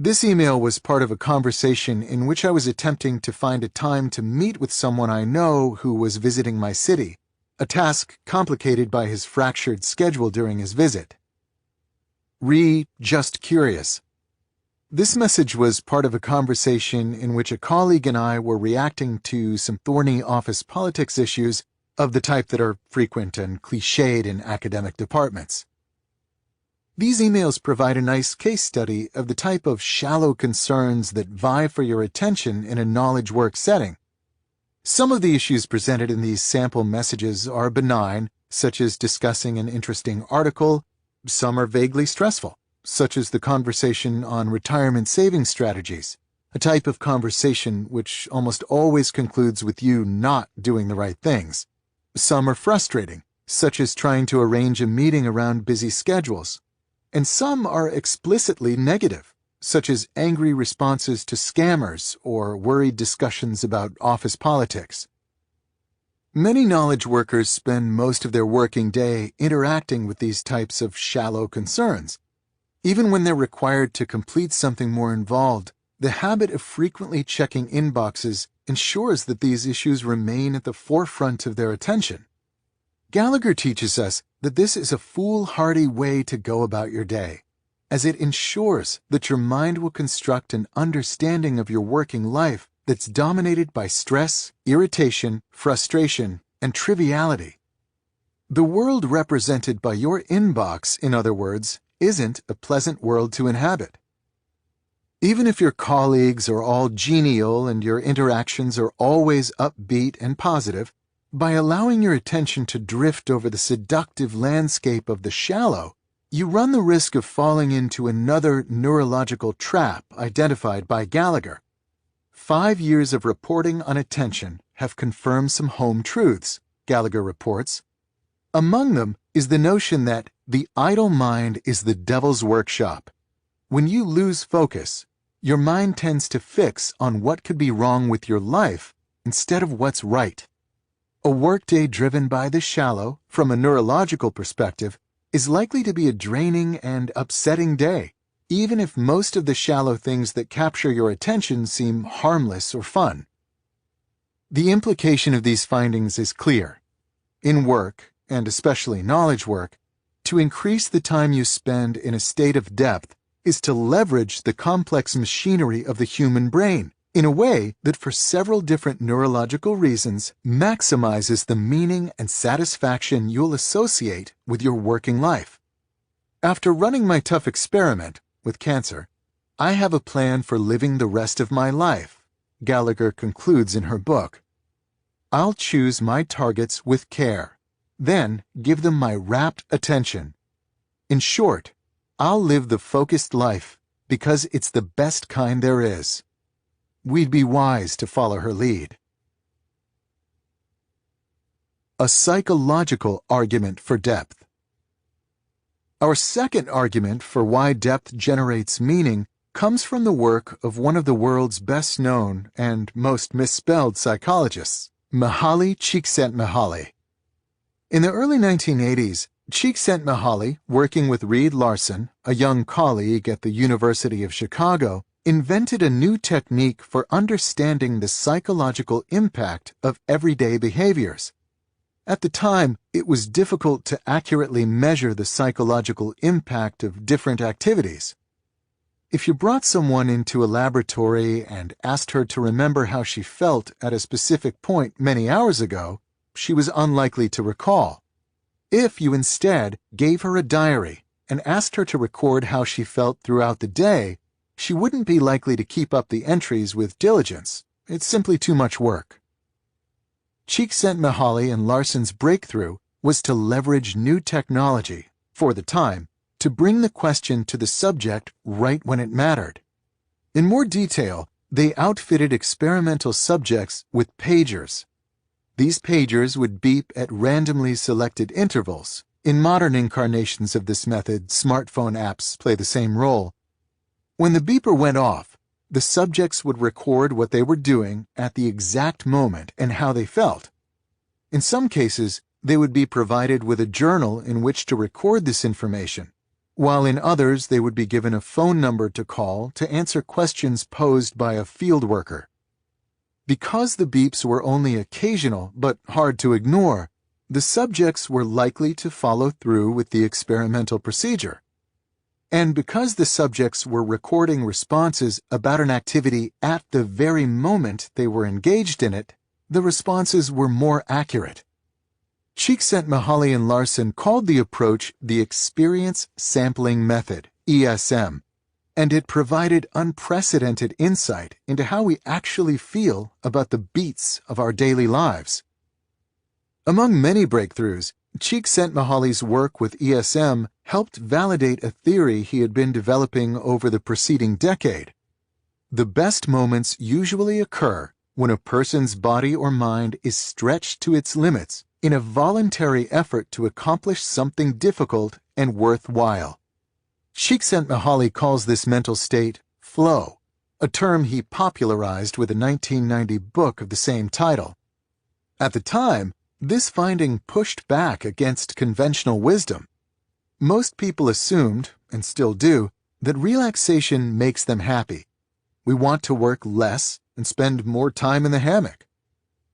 This email was part of a conversation in which I was attempting to find a time to meet with someone I know who was visiting my city, a task complicated by his fractured schedule during his visit. Just curious. This message was part of a conversation in which a colleague and I were reacting to some thorny office politics issues of the type that are frequent and cliched in academic departments. These emails provide a nice case study of the type of shallow concerns that vie for your attention in a knowledge work setting. Some of the issues presented in these sample messages are benign, such as discussing an interesting article. Some are vaguely stressful, such as the conversation on retirement saving strategies, a type of conversation which almost always concludes with you not doing the right things. Some are frustrating, such as trying to arrange a meeting around busy schedules. And some are explicitly negative, such as angry responses to scammers or worried discussions about office politics. Many knowledge workers spend most of their working day interacting with these types of shallow concerns. Even when they're required to complete something more involved, the habit of frequently checking inboxes ensures that these issues remain at the forefront of their attention. Gallagher teaches us that this is a foolhardy way to go about your day, as it ensures that your mind will construct an understanding of your working life that's dominated by stress, irritation, frustration, and triviality. The world represented by your inbox, in other words, isn't a pleasant world to inhabit. Even if your colleagues are all genial and your interactions are always upbeat and positive, by allowing your attention to drift over the seductive landscape of the shallow, you run the risk of falling into another neurological trap identified by Gallagher. 5 years of reporting on attention have confirmed some home truths, Gallagher reports. Among them is the notion that the idle mind is the devil's workshop. When you lose focus, your mind tends to fix on what could be wrong with your life instead of what's right. A workday driven by the shallow, from a neurological perspective, is likely to be a draining and upsetting day, even if most of the shallow things that capture your attention seem harmless or fun. The implication of these findings is clear. In work, and especially knowledge work, to increase the time you spend in a state of depth is to leverage the complex machinery of the human brain in a way that for several different neurological reasons maximizes the meaning and satisfaction you'll associate with your working life. After running my tough experiment with cancer, I have a plan for living the rest of my life, Gallagher concludes in her book. I'll choose my targets with care, then give them my rapt attention. In short, I'll live the focused life because it's the best kind there is. We'd be wise to follow her lead. A psychological argument for depth. Our second argument for why depth generates meaning comes from the work of one of the world's best-known and most misspelled psychologists, Mihaly Csikszentmihalyi. In the early 1980s, Csikszentmihalyi, working with Reed Larson, a young colleague at the University of Chicago, invented a new technique for understanding the psychological impact of everyday behaviors. At the time, it was difficult to accurately measure the psychological impact of different activities. If you brought someone into a laboratory and asked her to remember how she felt at a specific point many hours ago, she was unlikely to recall. If you instead gave her a diary and asked her to record how she felt throughout the day, she wouldn't be likely to keep up the entries with diligence. It's simply too much work. Csikszentmihalyi and Larson's breakthrough was to leverage new technology, for the time, to bring the question to the subject right when it mattered. In more detail, they outfitted experimental subjects with pagers. These pagers would beep at randomly selected intervals. In modern incarnations of this method, smartphone apps play the same role. When the beeper went off, the subjects would record what they were doing at the exact moment and how they felt. In some cases, they would be provided with a journal in which to record this information. while in others they would be given a phone number to call to answer questions posed by a field worker. Because the beeps were only occasional but hard to ignore, the subjects were likely to follow through with the experimental procedure. And because the subjects were recording responses about an activity at the very moment they were engaged in it, the responses were more accurate. Csikszentmihalyi and Larson called the approach the Experience Sampling Method, ESM, and it provided unprecedented insight into how we actually feel about the beats of our daily lives. Among many breakthroughs, Csikszentmihalyi's work with ESM helped validate a theory he had been developing over the preceding decade. The best moments usually occur when a person's body or mind is stretched to its limits in a voluntary effort to accomplish something difficult and worthwhile. Csikszentmihalyi calls this mental state flow, a term he popularized with a 1990 book of the same title. At the time, this finding pushed back against conventional wisdom. Most people assumed, and still do, that relaxation makes them happy. We want to work less and spend more time in the hammock.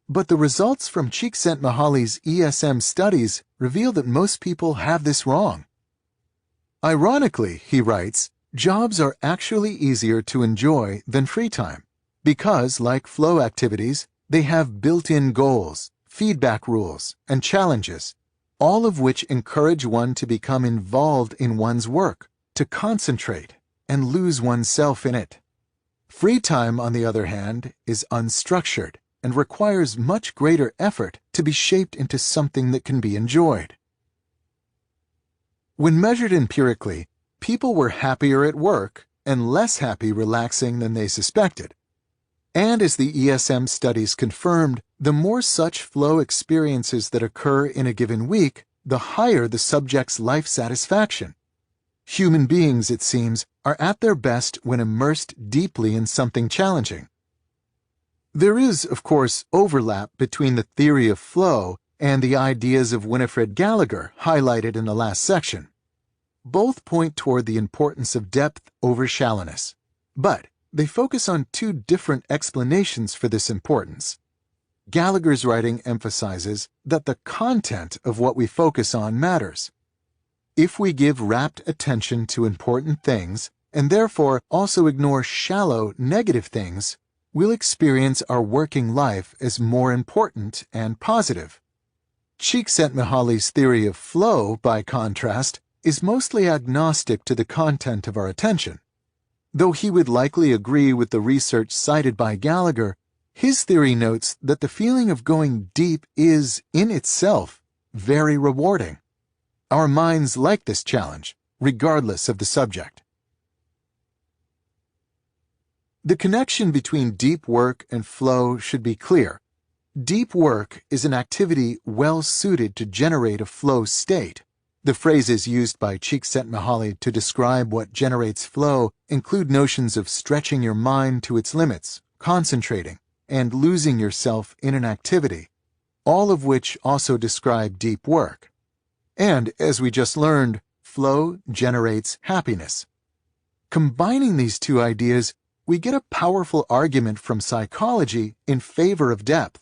But the results from Csikszentmihalyi's ESM studies reveal that most people have this wrong. Ironically, he writes, jobs are actually easier to enjoy than free time because, like flow activities, they have built-in goals, feedback rules, and challenges, all of which encourage one to become involved in one's work, to concentrate, and lose oneself in it. Free time, on the other hand, is unstructured and requires much greater effort to be shaped into something that can be enjoyed. When measured empirically, people were happier at work and less happy relaxing than they suspected. And as the ESM studies confirmed, the more such flow experiences that occur in a given week, the higher the subject's life satisfaction. Human beings, it seems, are at their best when immersed deeply in something challenging. There is, of course, overlap between the theory of flow and the ideas of Winifred Gallagher highlighted in the last section. Both point toward the importance of depth over shallowness, but they focus on two different explanations for this importance. Gallagher's writing emphasizes that the content of what we focus on matters. If we give rapt attention to important things, and therefore also ignore shallow, negative things, we'll experience our working life as more important and positive. Csikszentmihalyi's theory of flow, by contrast, is mostly agnostic to the content of our attention. Though he would likely agree with the research cited by Gallagher, his theory notes that the feeling of going deep is, in itself, very rewarding. Our minds like this challenge, regardless of the subject. The connection between deep work and flow should be clear. Deep work is an activity well suited to generate a flow state. The phrases used by Csikszentmihalyi to describe what generates flow include notions of stretching your mind to its limits, concentrating, and losing yourself in an activity, all of which also describe deep work. And, as we just learned, flow generates happiness. Combining these two ideas, we get a powerful argument from psychology in favor of depth.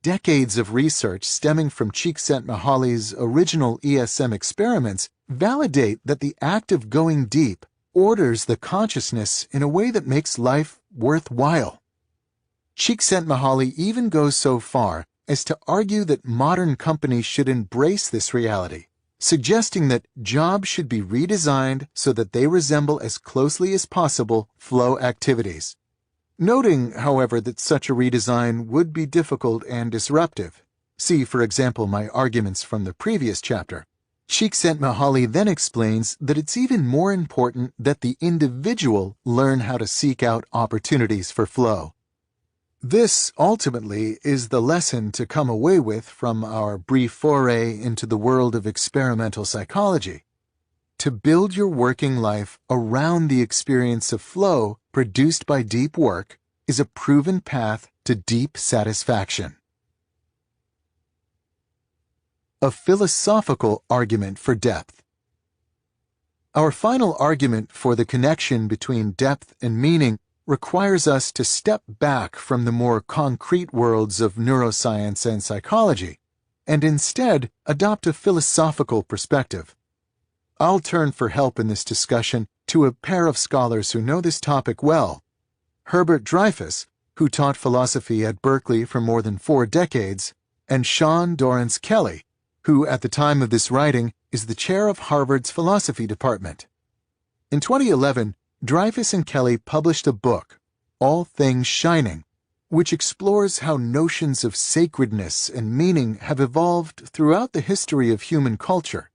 Decades of research stemming from Csikszentmihalyi's original ESM experiments validate that the act of going deep orders the consciousness in a way that makes life worthwhile. Csikszentmihalyi even goes so far as to argue that modern companies should embrace this reality, suggesting that jobs should be redesigned so that they resemble as closely as possible flow activities. Noting, however, that such a redesign would be difficult and disruptive. See, for example, my arguments from the previous chapter. Csikszentmihalyi then explains that it's even more important that the individual learn how to seek out opportunities for flow. This, ultimately, is the lesson to come away with from our brief foray into the world of experimental psychology. To build your working life around the experience of flow produced by deep work is a proven path to deep satisfaction. A philosophical argument for depth. Our final argument for the connection between depth and meaning requires us to step back from the more concrete worlds of neuroscience and psychology, and instead adopt a philosophical perspective. I'll turn for help in this discussion to a pair of scholars who know this topic well: Herbert Dreyfus, who taught philosophy at Berkeley for more than 4 decades, and Sean Dorrance Kelly, who at the time of this writing is the chair of Harvard's philosophy department. In 2011, Dreyfus and Kelly published a book, All Things Shining, which explores how notions of sacredness and meaning have evolved throughout the history of human culture.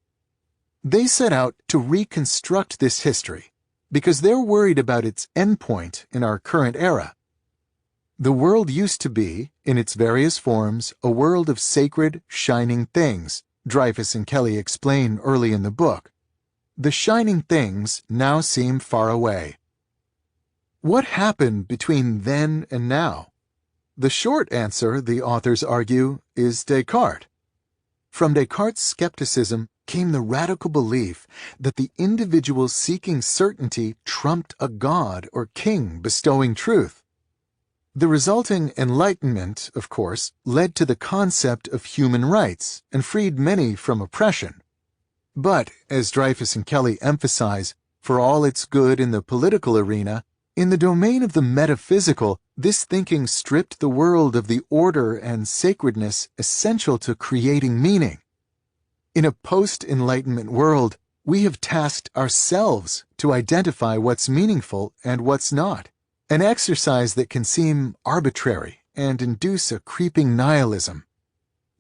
They set out to reconstruct this history because they're worried about its endpoint in our current era. The world used to be, in its various forms, a world of sacred, shining things, Dreyfus and Kelly explain early in the book. The shining things now seem far away. What happened between then and now? The short answer, the authors argue, is Descartes. From Descartes' skepticism came the radical belief that the individual seeking certainty trumped a god or king bestowing truth. The resulting Enlightenment, of course, led to the concept of human rights and freed many from oppression. But, as Dreyfus and Kelly emphasize, for all its good in the political arena, in the domain of the metaphysical, this thinking stripped the world of the order and sacredness essential to creating meaning. In a post-Enlightenment world, we have tasked ourselves to identify what's meaningful and what's not, an exercise that can seem arbitrary and induce a creeping nihilism.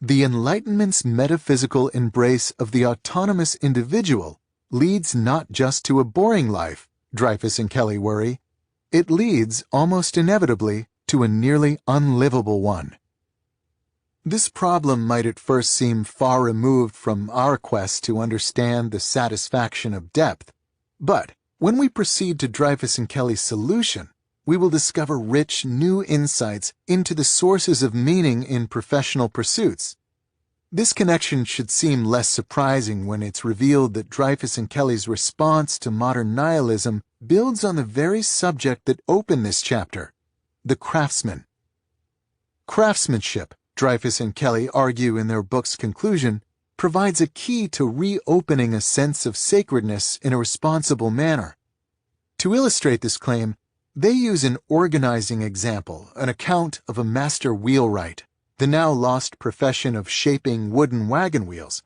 The Enlightenment's metaphysical embrace of the autonomous individual leads not just to a boring life, Dreyfus and Kelly worry. It leads, almost inevitably, to a nearly unlivable one. This problem might at first seem far removed from our quest to understand the satisfaction of depth, but when we proceed to Dreyfus and Kelly's solution, we will discover rich new insights into the sources of meaning in professional pursuits. This connection should seem less surprising when it's revealed that Dreyfus and Kelly's response to modern nihilism builds on the very subject that opened this chapter, the craftsman. Craftsmanship, Dreyfus and Kelly argue in their book's conclusion, provides a key to reopening a sense of sacredness in a responsible manner. To illustrate this claim, they use an organizing example, an account of a master wheelwright, the now lost profession of shaping wooden wagon wheels.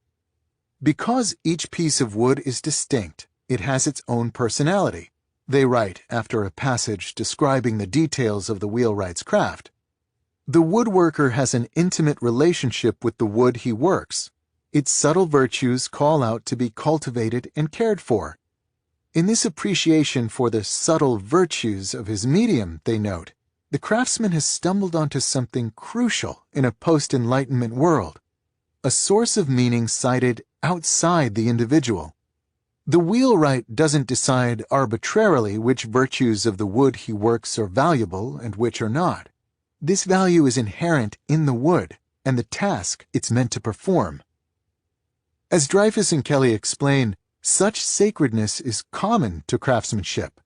Because each piece of wood is distinct, it has its own personality, they write after a passage describing the details of the wheelwright's craft. The woodworker has an intimate relationship with the wood he works. Its subtle virtues call out to be cultivated and cared for. In this appreciation for the subtle virtues of his medium, they note, the craftsman has stumbled onto something crucial in a post-Enlightenment world, a source of meaning sited outside the individual. The wheelwright doesn't decide arbitrarily which virtues of the wood he works are valuable and which are not. This value is inherent in the wood and the task it's meant to perform. As Dreyfus and Kelly explain, such sacredness is common to craftsmanship.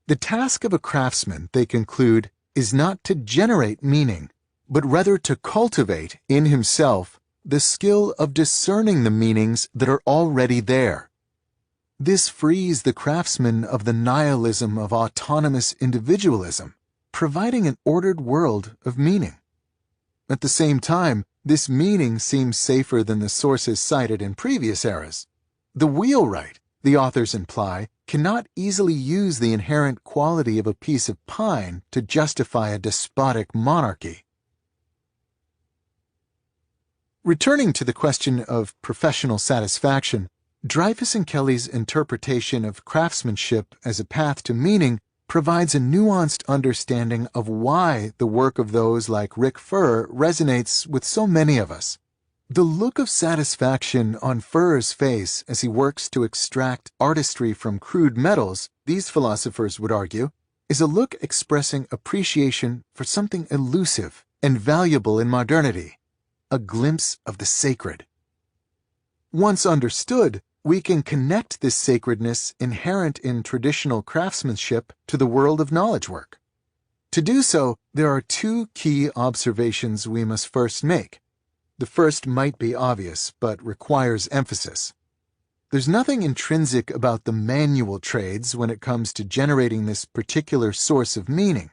The task of a craftsman, they conclude, is not to generate meaning, but rather to cultivate in himself the skill of discerning the meanings that are already there. This frees the craftsman of the nihilism of autonomous individualism, providing an ordered world of meaning. At the same time, this meaning seems safer than the sources cited in previous eras. The wheelwright, the authors imply, cannot easily use the inherent quality of a piece of pine to justify a despotic monarchy. Returning to the question of professional satisfaction, Dreyfus and Kelly's interpretation of craftsmanship as a path to meaning provides a nuanced understanding of why the work of those like Rick Furr resonates with so many of us. The look of satisfaction on Furr's face as he works to extract artistry from crude metals, these philosophers would argue, is a look expressing appreciation for something elusive and valuable in modernity, a glimpse of the sacred. Once understood, we can connect this sacredness inherent in traditional craftsmanship to the world of knowledge work. To do so, there are two key observations we must first make. The first might be obvious, but requires emphasis. There's nothing intrinsic about the manual trades when it comes to generating this particular source of meaning.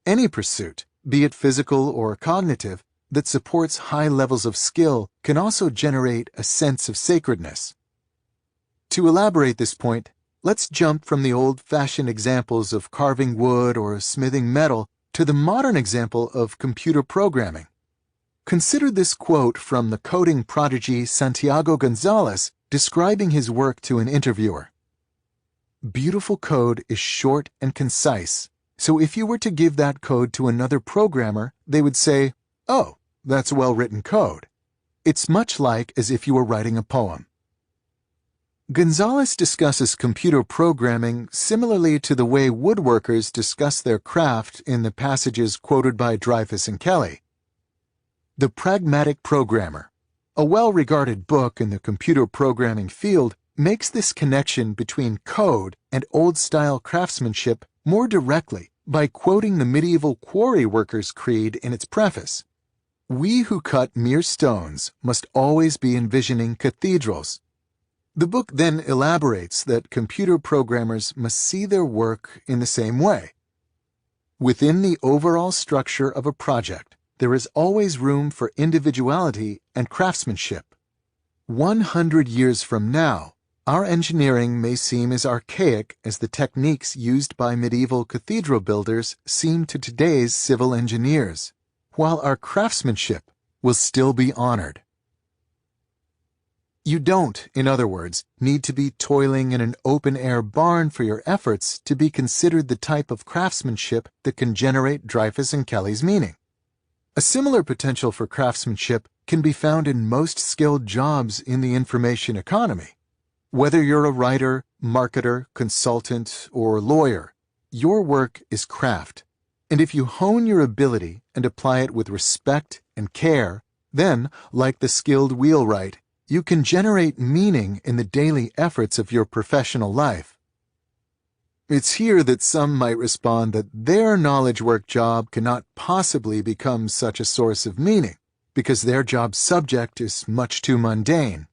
Any pursuit, be it physical or cognitive, that supports high levels of skill can also generate a sense of sacredness. To elaborate this point, let's jump from the old-fashioned examples of carving wood or smithing metal to the modern example of computer programming. Consider this quote from the coding prodigy Santiago Gonzalez describing his work to an interviewer. "Beautiful code is short and concise, so if you were to give that code to another programmer, they would say, 'Oh, that's well-written code.' It's much like as if you were writing a poem." Gonzalez discusses computer programming similarly to the way woodworkers discuss their craft in the passages quoted by Dreyfus and Kelly. The Pragmatic Programmer, a well-regarded book in the computer programming field, makes this connection between code and old-style craftsmanship more directly by quoting the medieval quarry workers' creed in its preface. "We who cut mere stones must always be envisioning cathedrals." The book then elaborates that computer programmers must see their work in the same way. Within the overall structure of a project, there is always room for individuality and craftsmanship. 100 years from now, our engineering may seem as archaic as the techniques used by medieval cathedral builders seem to today's civil engineers, while our craftsmanship will still be honored. You don't, in other words, need to be toiling in an open-air barn for your efforts to be considered the type of craftsmanship that can generate Dreyfus and Kelly's meaning. A similar potential for craftsmanship can be found in most skilled jobs in the information economy. Whether you're a writer, marketer, consultant, or lawyer, your work is craft. And if you hone your ability and apply it with respect and care, then, like the skilled wheelwright, you can generate meaning in the daily efforts of your professional life. It's here that some might respond that their knowledge work job cannot possibly become such a source of meaning, because their job subject is much too mundane.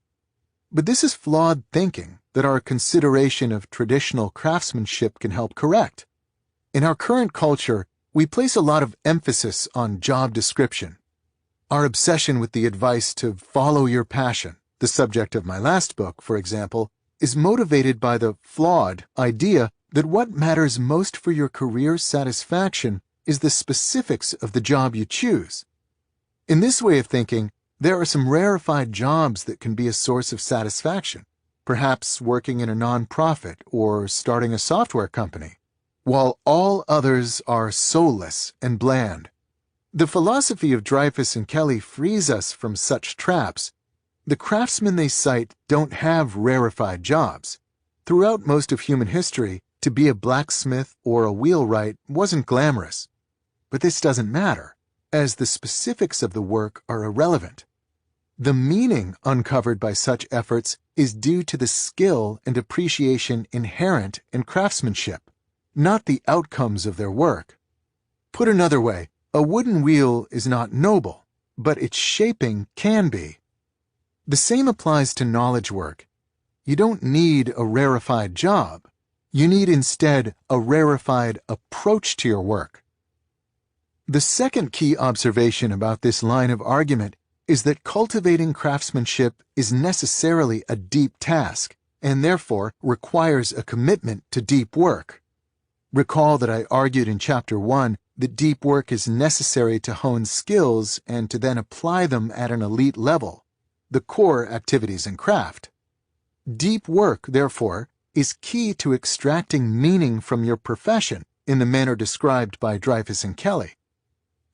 But this is flawed thinking that our consideration of traditional craftsmanship can help correct. In our current culture, we place a lot of emphasis on job description. Our obsession with the advice to follow your passion, the subject of my last book, for example, is motivated by the flawed idea that what matters most for your career satisfaction is the specifics of the job you choose. In this way of thinking, there are some rarefied jobs that can be a source of satisfaction, perhaps working in a nonprofit or starting a software company, while all others are soulless and bland. The philosophy of Dreyfus and Kelly frees us from such traps. The craftsmen they cite don't have rarefied jobs. Throughout most of human history, to be a blacksmith or a wheelwright wasn't glamorous. But this doesn't matter, as the specifics of the work are irrelevant. The meaning uncovered by such efforts is due to the skill and appreciation inherent in craftsmanship, not the outcomes of their work. Put another way, a wooden wheel is not noble, but its shaping can be. The same applies to knowledge work. You don't need a rarefied job. You need instead a rarefied approach to your work. The second key observation about this line of argument is that cultivating craftsmanship is necessarily a deep task and therefore requires a commitment to deep work. Recall that I argued in Chapter 1 that deep work is necessary to hone skills and to then apply them at an elite level, the core activities in craft. Deep work, therefore, is key to extracting meaning from your profession in the manner described by Dreyfus and Kelly.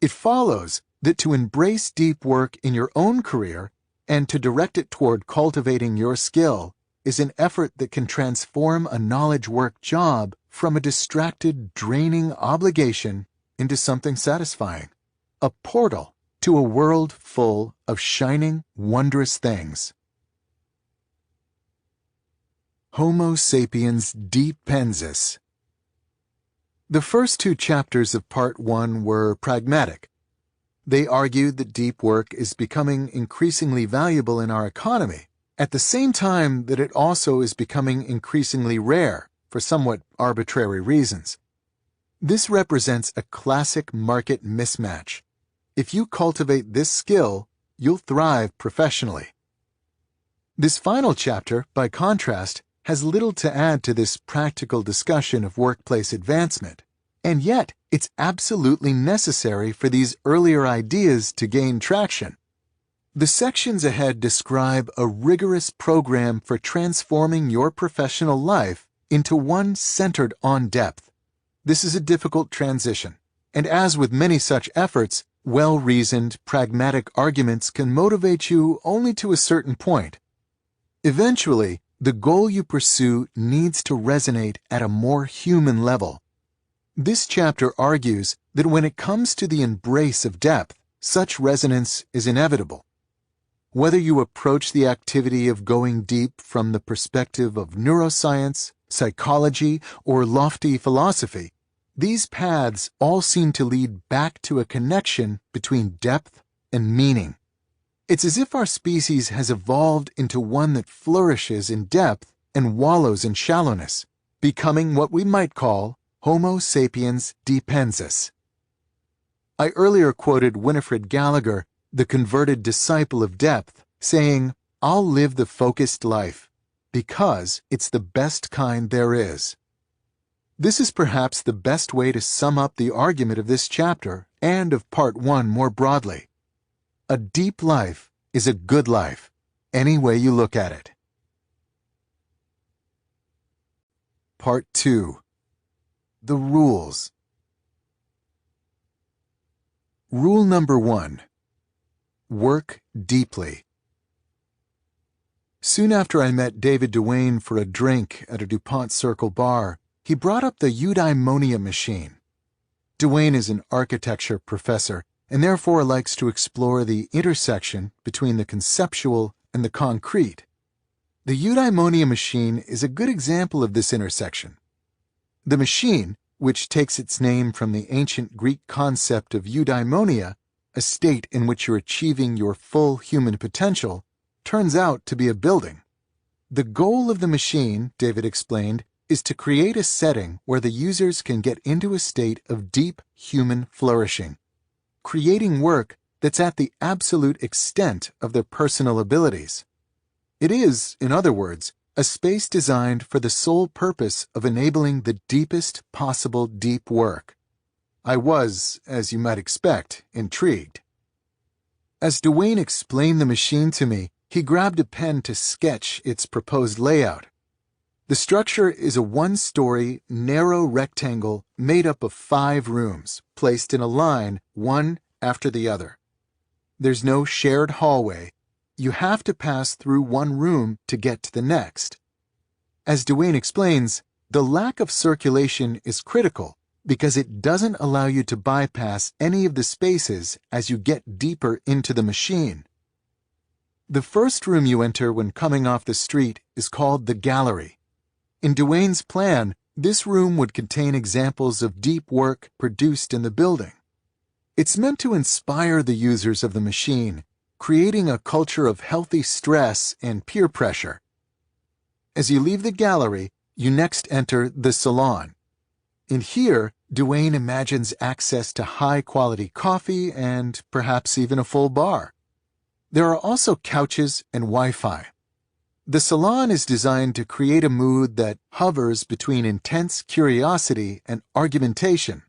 It follows that to embrace deep work in your own career and to direct it toward cultivating your skill is an effort that can transform a knowledge work job from a distracted, draining obligation into something satisfying, a portal to a world full of shining, wondrous things. Homo sapiens depensis. The first two chapters of Part 1 were pragmatic. They argued that deep work is becoming increasingly valuable in our economy, at the same time that it also is becoming increasingly rare for somewhat arbitrary reasons. This represents a classic market mismatch. If you cultivate this skill, you'll thrive professionally. This final chapter, by contrast, has little to add to this practical discussion of workplace advancement, and yet it's absolutely necessary for these earlier ideas to gain traction. The sections ahead describe a rigorous program for transforming your professional life into one centered on depth. This is a difficult transition, and as with many such efforts, well-reasoned, pragmatic arguments can motivate you only to a certain point. Eventually, the goal you pursue needs to resonate at a more human level. This chapter argues that when it comes to the embrace of depth, such resonance is inevitable. Whether you approach the activity of going deep from the perspective of neuroscience, psychology, or lofty philosophy, these paths all seem to lead back to a connection between depth and meaning. It's as if our species has evolved into one that flourishes in depth and wallows in shallowness, becoming what we might call Homo sapiens depensis. I earlier quoted Winifred Gallagher, the converted disciple of depth, saying, "I'll live the focused life, because it's the best kind there is." This is perhaps the best way to sum up the argument of this chapter and of Part 1 more broadly. A deep life is a good life, any way you look at it. Part 2. The Rules. Rule number 1. Work deeply. Soon after I met David Duane for a drink at a DuPont Circle bar, he brought up the eudaimonia machine. Duane is an architecture professor and therefore likes to explore the intersection between the conceptual and the concrete. The eudaimonia machine is a good example of this intersection. The machine, which takes its name from the ancient Greek concept of eudaimonia, a state in which you're achieving your full human potential, turns out to be a building. The goal of the machine, David explained, is to create a setting where the users can get into a state of deep human flourishing, creating work that's at the absolute extent of their personal abilities. It is, in other words, a space designed for the sole purpose of enabling the deepest possible deep work. I was, as you might expect, intrigued. As Duane explained the machine to me, he grabbed a pen to sketch its proposed layout. The structure is a one-story, narrow rectangle made up of 5 rooms, placed in a line, one after the other. There's no shared hallway. You have to pass through one room to get to the next. As Duane explains, the lack of circulation is critical because it doesn't allow you to bypass any of the spaces as you get deeper into the machine. The first room you enter when coming off the street is called the gallery. In Duane's plan, this room would contain examples of deep work produced in the building. It's meant to inspire the users of the machine, creating a culture of healthy stress and peer pressure. As you leave the gallery, you next enter the salon. In here, Duane imagines access to high-quality coffee and perhaps even a full bar. There are also couches and Wi-Fi. The salon is designed to create a mood that hovers between intense curiosity and argumentation.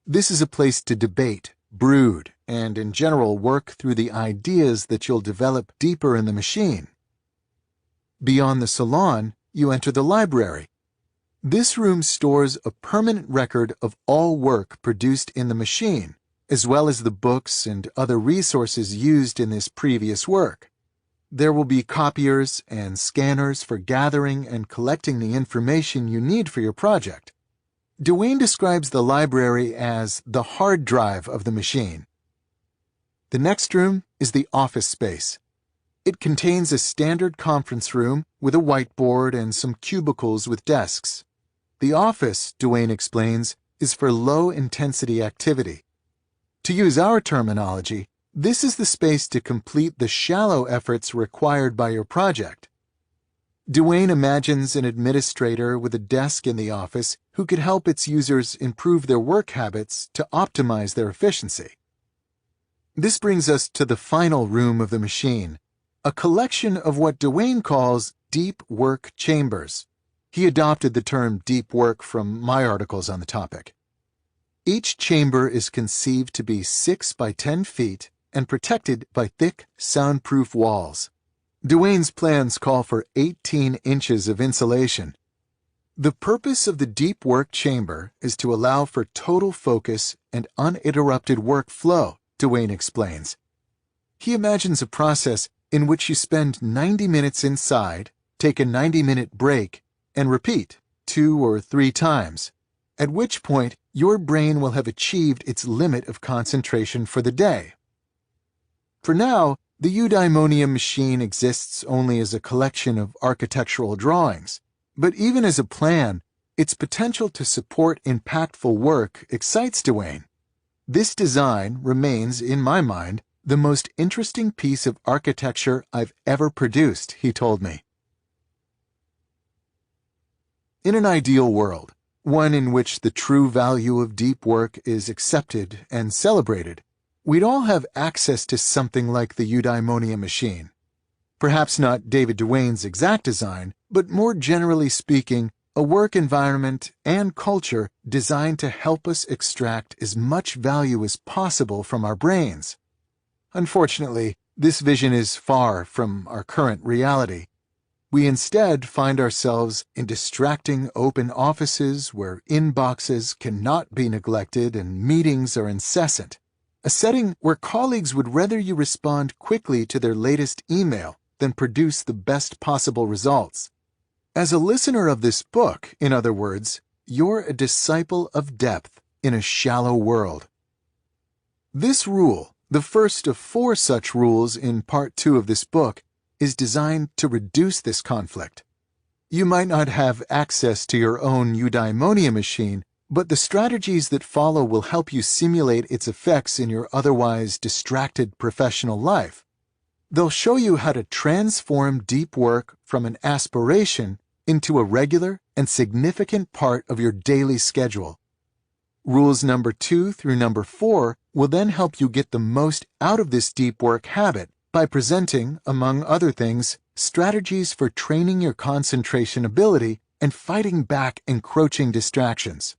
This is a place to debate, brood, and in general work through the ideas that you'll develop deeper in the machine. Beyond the salon, you enter the library. This room stores a permanent record of all work produced in the machine, as well as the books and other resources used in this previous work. There will be copiers and scanners for gathering and collecting the information you need for your project. Duane describes the library as the hard drive of the machine. The next room is the office space. It contains a standard conference room with a whiteboard and some cubicles with desks. The office, Duane explains, is for low-intensity activity. To use our terminology, this is the space to complete the shallow efforts required by your project. Duane imagines an administrator with a desk in the office who could help its users improve their work habits to optimize their efficiency. This brings us to the final room of the machine, a collection of what Duane calls deep work chambers. He adopted the term deep work from my articles on the topic. Each chamber is conceived to be 6 by 10 feet and protected by thick, soundproof walls. Duane's plans call for 18 inches of insulation. The purpose of the deep work chamber is to allow for total focus and uninterrupted workflow, Duane explains. He imagines a process in which you spend 90 minutes inside, take a 90-minute break, and repeat 2 or 3 times, at which point your brain will have achieved its limit of concentration for the day. For now, the eudaimonia machine exists only as a collection of architectural drawings, but even as a plan, its potential to support impactful work excites Duane. This design remains, in my mind, the most interesting piece of architecture I've ever produced, he told me. In an ideal world, one in which the true value of deep work is accepted and celebrated, we'd all have access to something like the eudaimonia machine. Perhaps not David Duane's exact design, but more generally speaking, a work environment and culture designed to help us extract as much value as possible from our brains. Unfortunately, this vision is far from our current reality. We instead find ourselves in distracting open offices where inboxes cannot be neglected and meetings are incessant. A setting where colleagues would rather you respond quickly to their latest email than produce the best possible results. As a listener of this book, in other words, you're a disciple of depth in a shallow world. This rule, the first of 4 such rules in Part 2 of this book, is designed to reduce this conflict. You might not have access to your own eudaimonia machine, but the strategies that follow will help you simulate its effects in your otherwise distracted professional life. They'll show you how to transform deep work from an aspiration into a regular and significant part of your daily schedule. Rules number 2 through number 4 will then help you get the most out of this deep work habit by presenting, among other things, strategies for training your concentration ability and fighting back encroaching distractions.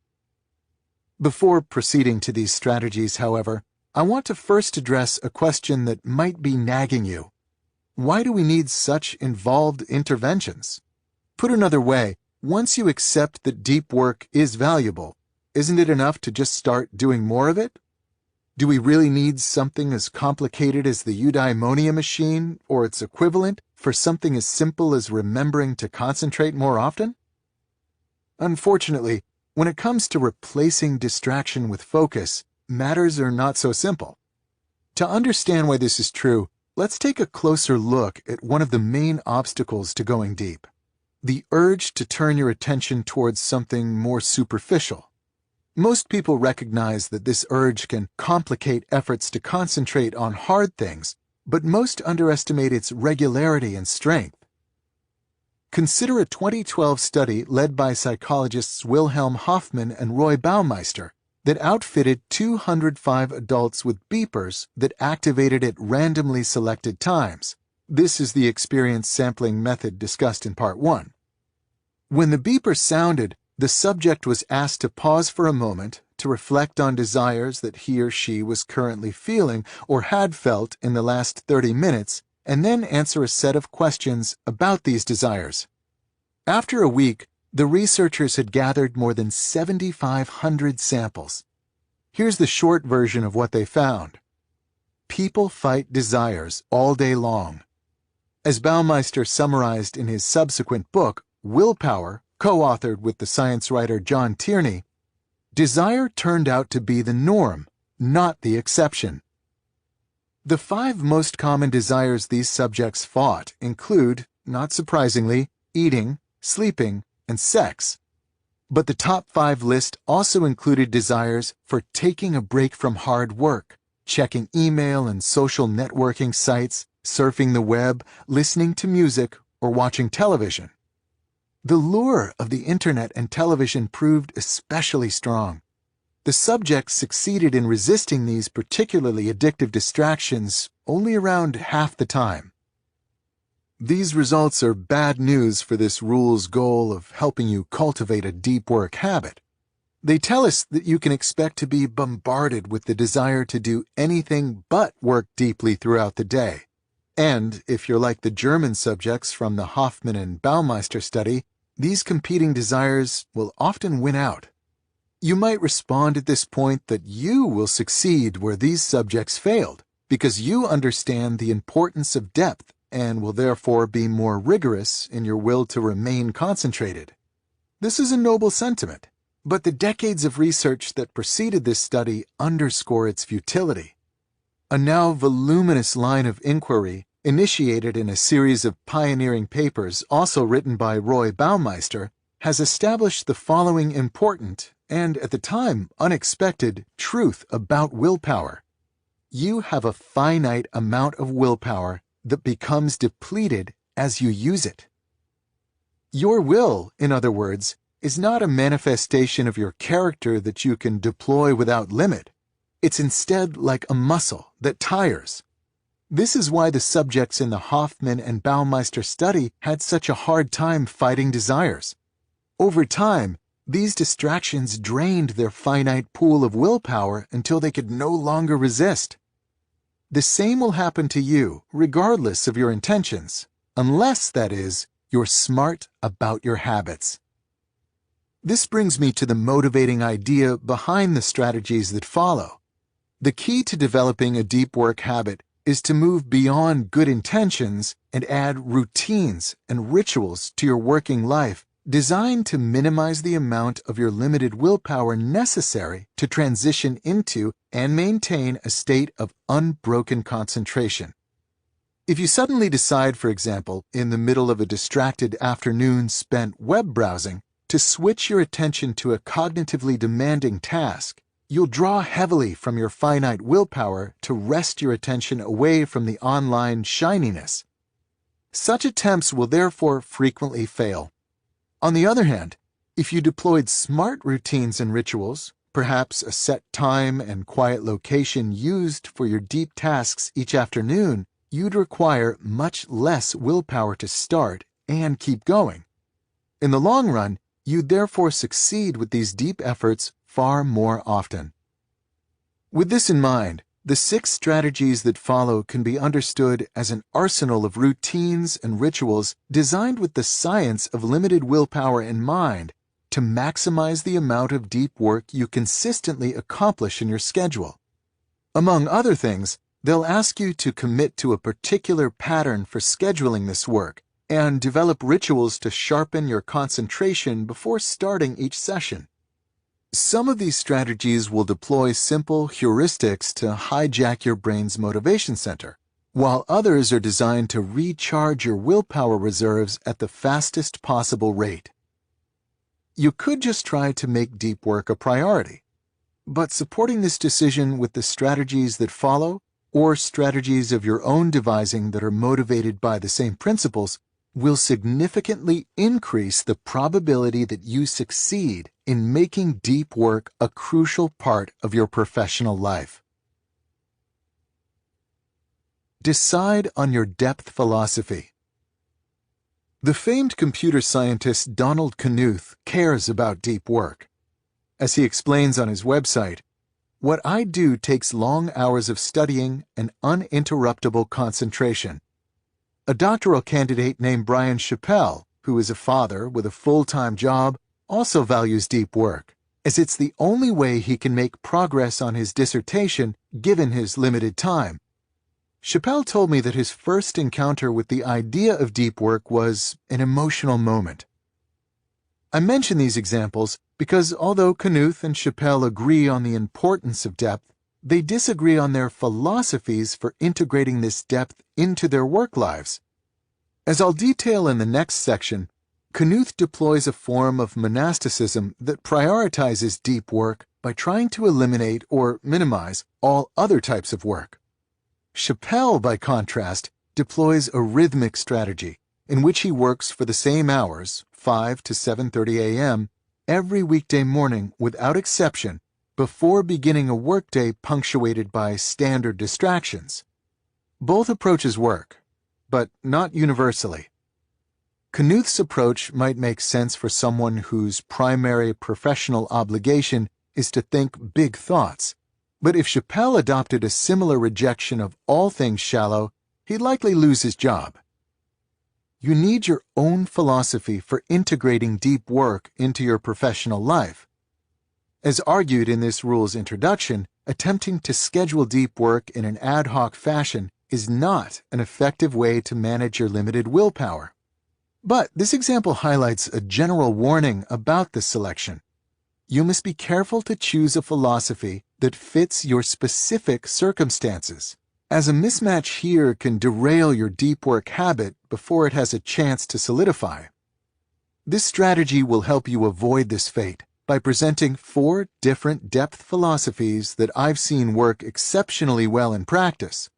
Before proceeding to these strategies, however, I want to first address a question that might be nagging you. Why do we need such involved interventions? Put another way, once you accept that deep work is valuable, isn't it enough to just start doing more of it? Do we really need something as complicated as the eudaimonia machine or its equivalent for something as simple as remembering to concentrate more often? Unfortunately, when it comes to replacing distraction with focus, matters are not so simple. To understand why this is true, let's take a closer look at one of the main obstacles to going deep: the urge to turn your attention towards something more superficial. Most people recognize that this urge can complicate efforts to concentrate on hard things, but most underestimate its regularity and strength. Consider a 2012 study led by psychologists Wilhelm Hoffman and Roy Baumeister that outfitted 205 adults with beepers that activated at randomly selected times. This is the experience sampling method discussed in Part 1. When the beeper sounded, the subject was asked to pause for a moment to reflect on desires that he or she was currently feeling or had felt in the last 30 minutes, and then answer a set of questions about these desires. After a week, the researchers had gathered more than 7,500 samples. Here's the short version of what they found. People fight desires all day long. As Baumeister summarized in his subsequent book, Willpower, co-authored with the science writer John Tierney, desire turned out to be the norm, not the exception. The 5 most common desires these subjects fought include, not surprisingly, eating, sleeping, and sex. But the top 5 list also included desires for taking a break from hard work, checking email and social networking sites, surfing the web, listening to music, or watching television. The lure of the internet and television proved especially strong. The subjects succeeded in resisting these particularly addictive distractions only around half the time. These results are bad news for this rule's goal of helping you cultivate a deep work habit. They tell us that you can expect to be bombarded with the desire to do anything but work deeply throughout the day. And if you're like the German subjects from the Hoffman and Baumeister study, these competing desires will often win out. You might respond at this point that you will succeed where these subjects failed, because you understand the importance of depth and will therefore be more rigorous in your will to remain concentrated. This is a noble sentiment, but the decades of research that preceded this study underscore its futility. A now voluminous line of inquiry, initiated in a series of pioneering papers also written by Roy Baumeister, has established the following important and, at the time, unexpected truth about willpower. You have a finite amount of willpower that becomes depleted as you use it. Your will, in other words, is not a manifestation of your character that you can deploy without limit. It's instead like a muscle that tires. This is why the subjects in the Hoffman and Baumeister study had such a hard time fighting desires. Over time, these distractions drained their finite pool of willpower until they could no longer resist. The same will happen to you, regardless of your intentions, unless, that is, you're smart about your habits. This brings me to the motivating idea behind the strategies that follow. The key to developing a deep work habit is to move beyond good intentions and add routines and rituals to your working life designed to minimize the amount of your limited willpower necessary to transition into and maintain a state of unbroken concentration. If you suddenly decide, for example, in the middle of a distracted afternoon spent web browsing, to switch your attention to a cognitively demanding task, you'll draw heavily from your finite willpower to wrest your attention away from the online shininess. Such attempts will therefore frequently fail. On the other hand, if you deployed smart routines and rituals, perhaps a set time and quiet location used for your deep tasks each afternoon, you'd require much less willpower to start and keep going. In the long run, you'd therefore succeed with these deep efforts far more often. With this in mind, the 6 strategies that follow can be understood as an arsenal of routines and rituals designed with the science of limited willpower in mind to maximize the amount of deep work you consistently accomplish in your schedule. Among other things, they'll ask you to commit to a particular pattern for scheduling this work and develop rituals to sharpen your concentration before starting each session. Some of these strategies will deploy simple heuristics to hijack your brain's motivation center, while others are designed to recharge your willpower reserves at the fastest possible rate. You could just try to make deep work a priority, but supporting this decision with the strategies that follow, or strategies of your own devising that are motivated by the same principles, will significantly increase the probability that you succeed in making deep work a crucial part of your professional life. Decide on your depth philosophy. The famed computer scientist Donald Knuth cares about deep work. As he explains on his website, "What I do takes long hours of studying and uninterruptible concentration." A doctoral candidate named Brian Chappell, who is a father with a full-time job, also values deep work, as it's the only way he can make progress on his dissertation given his limited time. Chappell told me that his first encounter with the idea of deep work was an emotional moment. I mention these examples because although Knuth and Chappell agree on the importance of depth, they disagree on their philosophies for integrating this depth into their work lives. As I'll detail in the next section, Knuth deploys a form of monasticism that prioritizes deep work by trying to eliminate or minimize all other types of work. Chappell, by contrast, deploys a rhythmic strategy in which he works for the same hours, 5 to 7:30 a.m., every weekday morning without exception, before beginning a workday punctuated by standard distractions. Both approaches work, but not universally. Knuth's approach might make sense for someone whose primary professional obligation is to think big thoughts, but if Chappell adopted a similar rejection of all things shallow, he'd likely lose his job. You need your own philosophy for integrating deep work into your professional life. As argued in this rule's introduction, attempting to schedule deep work in an ad hoc fashion is not an effective way to manage your limited willpower. But this example highlights a general warning about this selection. You must be careful to choose a philosophy that fits your specific circumstances, as a mismatch here can derail your deep work habit before it has a chance to solidify. This strategy will help you avoid this fate by presenting 4 different depth philosophies that I've seen work exceptionally well in practice.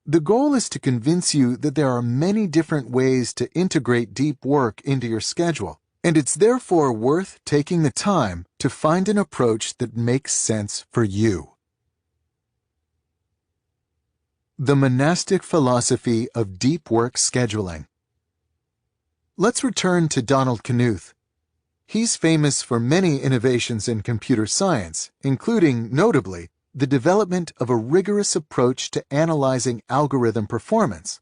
The goal is to convince you that there are many different ways to integrate deep work into your schedule, and it's therefore worth taking the time to find an approach that makes sense for you. The monastic philosophy of deep work scheduling. Let's return to Donald Knuth. He's famous for many innovations in computer science, including, notably, the development of a rigorous approach to analyzing algorithm performance.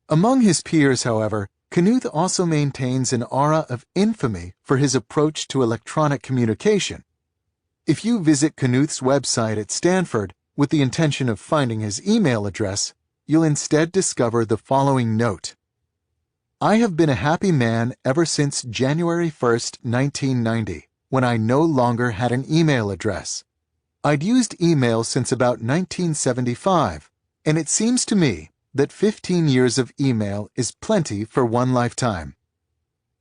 Among his peers, however, Knuth also maintains an aura of infamy for his approach to electronic communication. If you visit Knuth's website at Stanford with the intention of finding his email address, you'll instead discover the following note. I have been a happy man ever since January 1st, 1990, when I no longer had an email address. I'd used email since about 1975, and it seems to me that 15 years of email is plenty for one lifetime.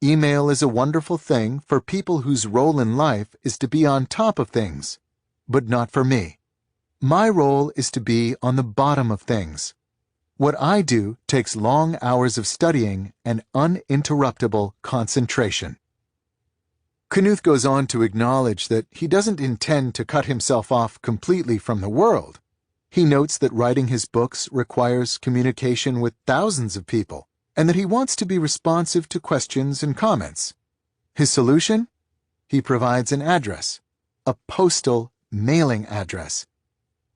Email is a wonderful thing for people whose role in life is to be on top of things, but not for me. My role is to be on the bottom of things. What I do takes long hours of studying and uninterruptible concentration. Knuth goes on to acknowledge that he doesn't intend to cut himself off completely from the world. He notes that writing his books requires communication with thousands of people, and that he wants to be responsive to questions and comments. His solution? He provides an address, a postal mailing address.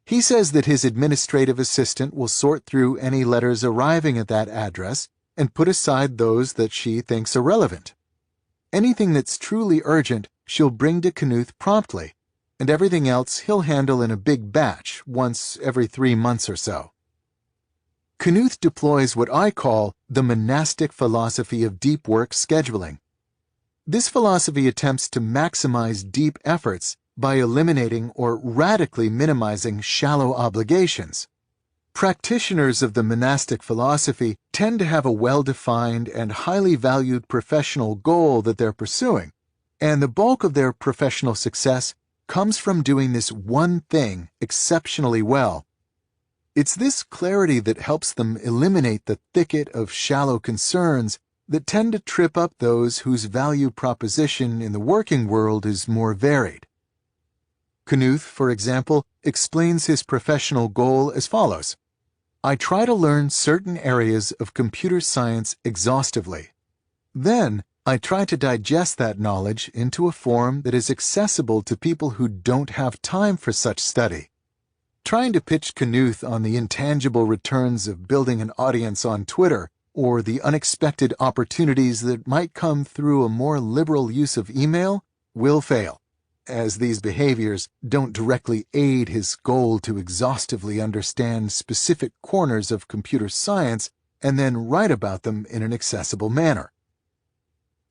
He says that his administrative assistant will sort through any letters arriving at that address and put aside those that she thinks irrelevant. Anything that's truly urgent she'll bring to Knuth promptly, and everything else he'll handle in a big batch once every 3 months or so. Knuth deploys what I call the monastic philosophy of deep work scheduling. This philosophy attempts to maximize deep efforts by eliminating or radically minimizing shallow obligations. Practitioners of the monastic philosophy tend to have a well-defined and highly valued professional goal that they're pursuing, and the bulk of their professional success comes from doing this one thing exceptionally well. It's this clarity that helps them eliminate the thicket of shallow concerns that tend to trip up those whose value proposition in the working world is more varied. Knuth, for example, explains his professional goal as follows. I try to learn certain areas of computer science exhaustively. Then, I try to digest that knowledge into a form that is accessible to people who don't have time for such study. Trying to pitch Knuth on the intangible returns of building an audience on Twitter or the unexpected opportunities that might come through a more liberal use of email will fail, as these behaviors don't directly aid his goal to exhaustively understand specific corners of computer science and then write about them in an accessible manner.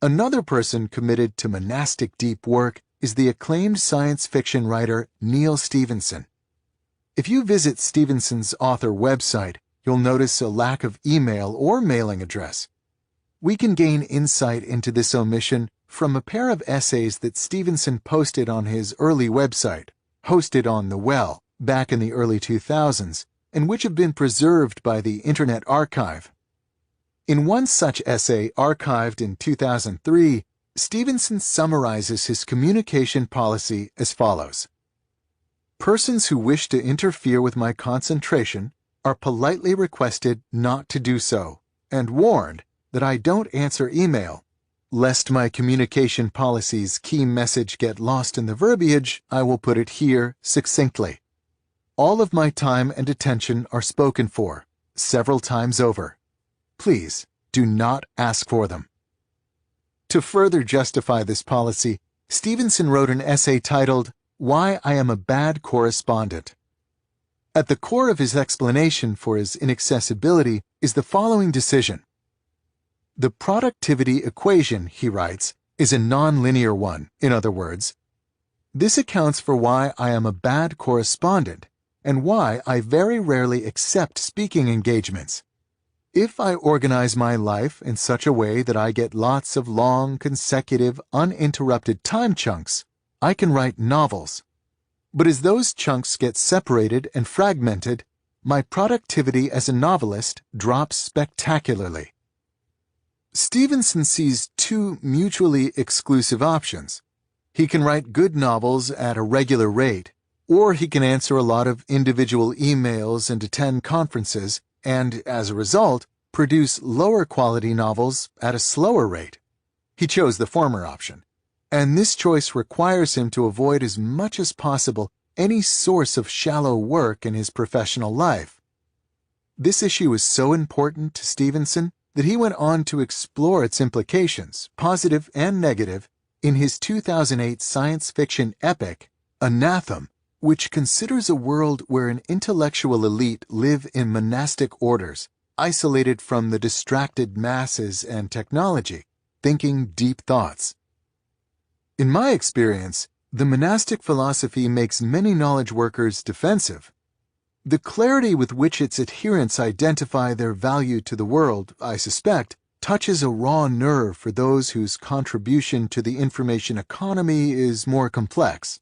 Another person committed to monastic deep work is the acclaimed science fiction writer Neal Stephenson. If you visit Stevenson's author website, you'll notice a lack of email or mailing address. We can gain insight into this omission from a pair of essays that Stevenson posted on his early website, hosted on The Well, back in the early 2000s, and which have been preserved by the Internet Archive. In one such essay archived in 2003, Stevenson summarizes his communication policy as follows. Persons who wish to interfere with my concentration are politely requested not to do so, and warned that I don't answer email. Lest my communication policy's key message get lost in the verbiage, I will put it here succinctly. All of my time and attention are spoken for, several times over. Please do not ask for them. To further justify this policy, Stevenson wrote an essay titled, Why I Am a Bad Correspondent. At the core of his explanation for his inaccessibility is the following decision. The productivity equation, he writes, is a nonlinear one. In other words, this accounts for why I am a bad correspondent and why I very rarely accept speaking engagements. If I organize my life in such a way that I get lots of long, consecutive, uninterrupted time chunks, I can write novels. But as those chunks get separated and fragmented, my productivity as a novelist drops spectacularly. Stevenson sees two mutually exclusive options. He can write good novels at a regular rate, or he can answer a lot of individual emails and attend conferences, and, as a result, produce lower quality novels at a slower rate. He chose the former option, and this choice requires him to avoid as much as possible any source of shallow work in his professional life. This issue is so important to Stevenson that he went on to explore its implications, positive and negative, in his 2008 science fiction epic, Anathema, which considers a world where an intellectual elite live in monastic orders, isolated from the distracted masses and technology, thinking deep thoughts. In my experience, the monastic philosophy makes many knowledge workers defensive. The clarity with which its adherents identify their value to the world, I suspect, touches a raw nerve for those whose contribution to the information economy is more complex.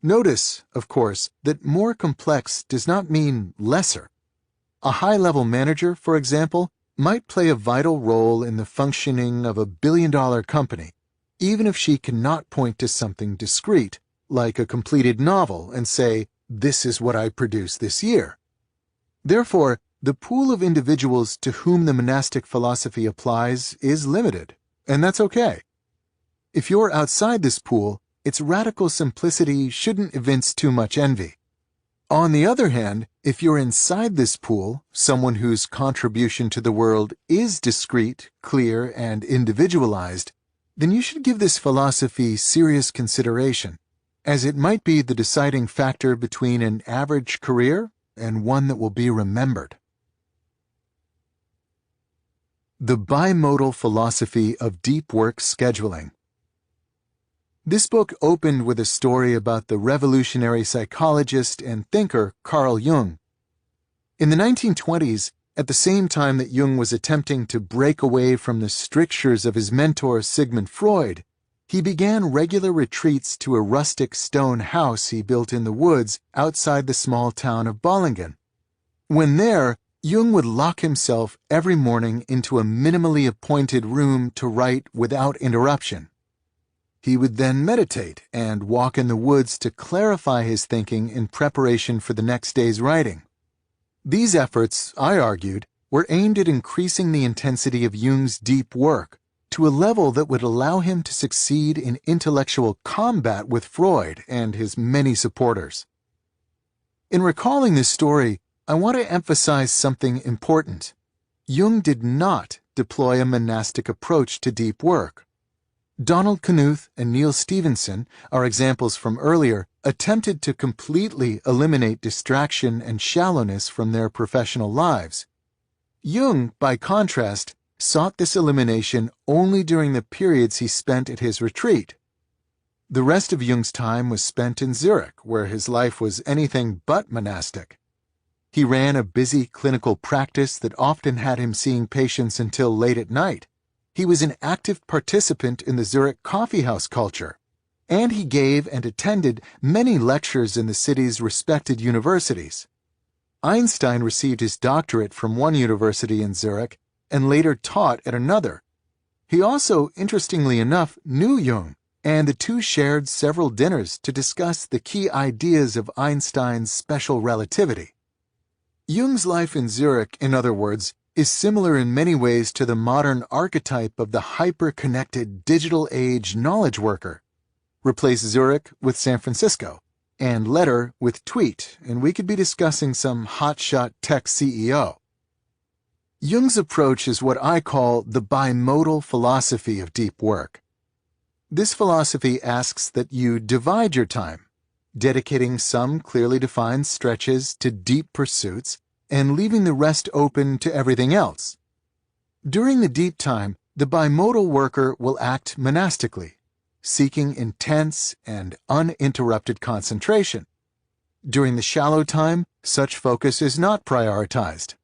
Notice, of course, that more complex does not mean lesser. A high-level manager, for example, might play a vital role in the functioning of a billion-dollar company, even if she cannot point to something discrete, like a completed novel, and say, "This is what I produced this year." Therefore, the pool of individuals to whom the monastic philosophy applies is limited, and that's okay. If you're outside this pool, its radical simplicity shouldn't evince too much envy. On the other hand, if you're inside this pool, someone whose contribution to the world is discrete, clear, and individualized, then you should give this philosophy serious consideration, as it might be the deciding factor between an average career and one that will be remembered. The Bimodal Philosophy of Deep Work Scheduling. This book opened with a story about the revolutionary psychologist and thinker Carl Jung. In the 1920s, at the same time that Jung was attempting to break away from the strictures of his mentor Sigmund Freud, he began regular retreats to a rustic stone house he built in the woods outside the small town of Bollingen. When there, Jung would lock himself every morning into a minimally appointed room to write without interruption. He would then meditate and walk in the woods to clarify his thinking in preparation for the next day's writing. These efforts, I argued, were aimed at increasing the intensity of Jung's deep work to a level that would allow him to succeed in intellectual combat with Freud and his many supporters. In recalling this story, I want to emphasize something important. Jung did not deploy a monastic approach to deep work. Donald Knuth and Neil Stephenson, our examples from earlier, attempted to completely eliminate distraction and shallowness from their professional lives. Jung, by contrast, sought this elimination only during the periods he spent at his retreat. The rest of Jung's time was spent in Zurich, where his life was anything but monastic. He ran a busy clinical practice that often had him seeing patients until late at night. He was an active participant in the Zurich coffeehouse culture, and he gave and attended many lectures in the city's respected universities. Einstein received his doctorate from one university in Zurich and later taught at another. He also, interestingly enough, knew Jung, and the two shared several dinners to discuss the key ideas of Einstein's special relativity. Jung's life in Zurich, in other words, is similar in many ways to the modern archetype of the hyper-connected digital age knowledge worker. Replace Zurich with San Francisco, and Letter with Tweet, and we could be discussing some hotshot tech CEO. Jung's approach is what I call the bimodal philosophy of deep work. This philosophy asks that you divide your time, dedicating some clearly defined stretches to deep pursuits and leaving the rest open to everything else. During the deep time, the bimodal worker will act monastically, seeking intense and uninterrupted concentration. During the shallow time, such focus is not prioritized.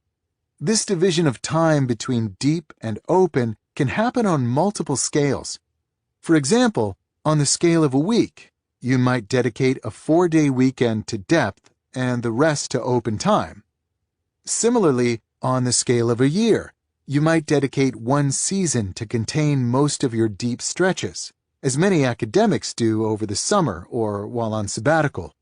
This division of time between deep and open can happen on multiple scales. For example, on the scale of a week, you might dedicate a 4-day weekend to depth and the rest to open time. Similarly, on the scale of a year, you might dedicate one season to contain most of your deep stretches, as many academics do over the summer or while on sabbatical.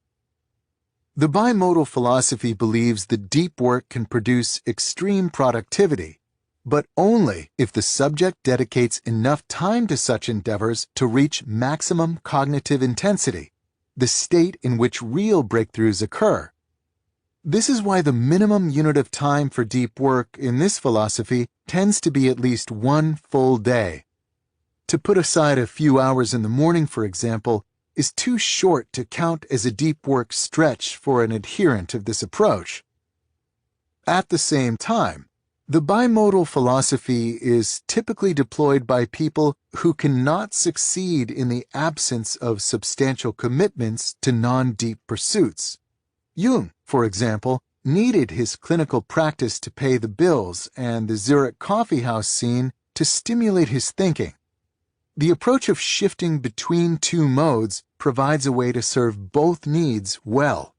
The bimodal philosophy believes that deep work can produce extreme productivity, but only if the subject dedicates enough time to such endeavors to reach maximum cognitive intensity, the state in which real breakthroughs occur. This is why the minimum unit of time for deep work in this philosophy tends to be at least one full day. To put aside a few hours in the morning, for example, is too short to count as a deep work stretch for an adherent of this approach. At the same time, the bimodal philosophy is typically deployed by people who cannot succeed in the absence of substantial commitments to non-deep pursuits. Jung, for example, needed his clinical practice to pay the bills and the Zurich coffeehouse scene to stimulate his thinking. The approach of shifting between two modes provides a way to serve both needs well.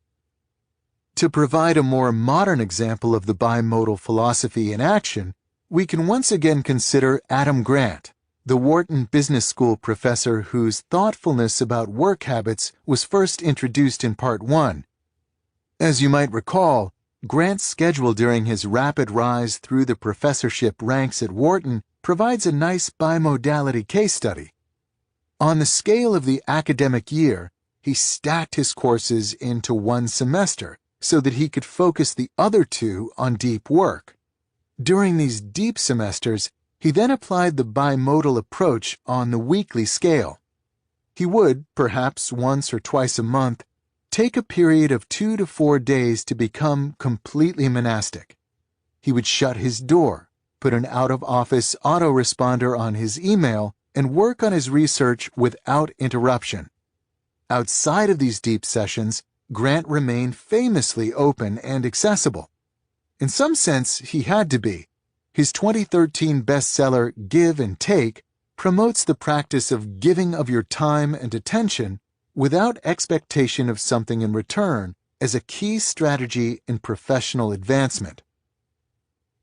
To provide a more modern example of the bimodal philosophy in action, we can once again consider Adam Grant, the Wharton Business School professor whose thoughtfulness about work habits was first introduced in Part 1. As you might recall, Grant's schedule during his rapid rise through the professorship ranks at Wharton provides a nice bimodality case study. On the scale of the academic year, he stacked his courses into one semester so that he could focus the other two on deep work. During these deep semesters, he then applied the bimodal approach on the weekly scale. He would, perhaps once or twice a month, take a period of 2 to 4 days to become completely monastic. He would shut his door, put an out-of-office autoresponder on his email, and work on his research without interruption. Outside of these deep sessions, Grant remained famously open and accessible. In some sense, he had to be. His 2013 bestseller, Give and Take, promotes the practice of giving of your time and attention without expectation of something in return as a key strategy in professional advancement.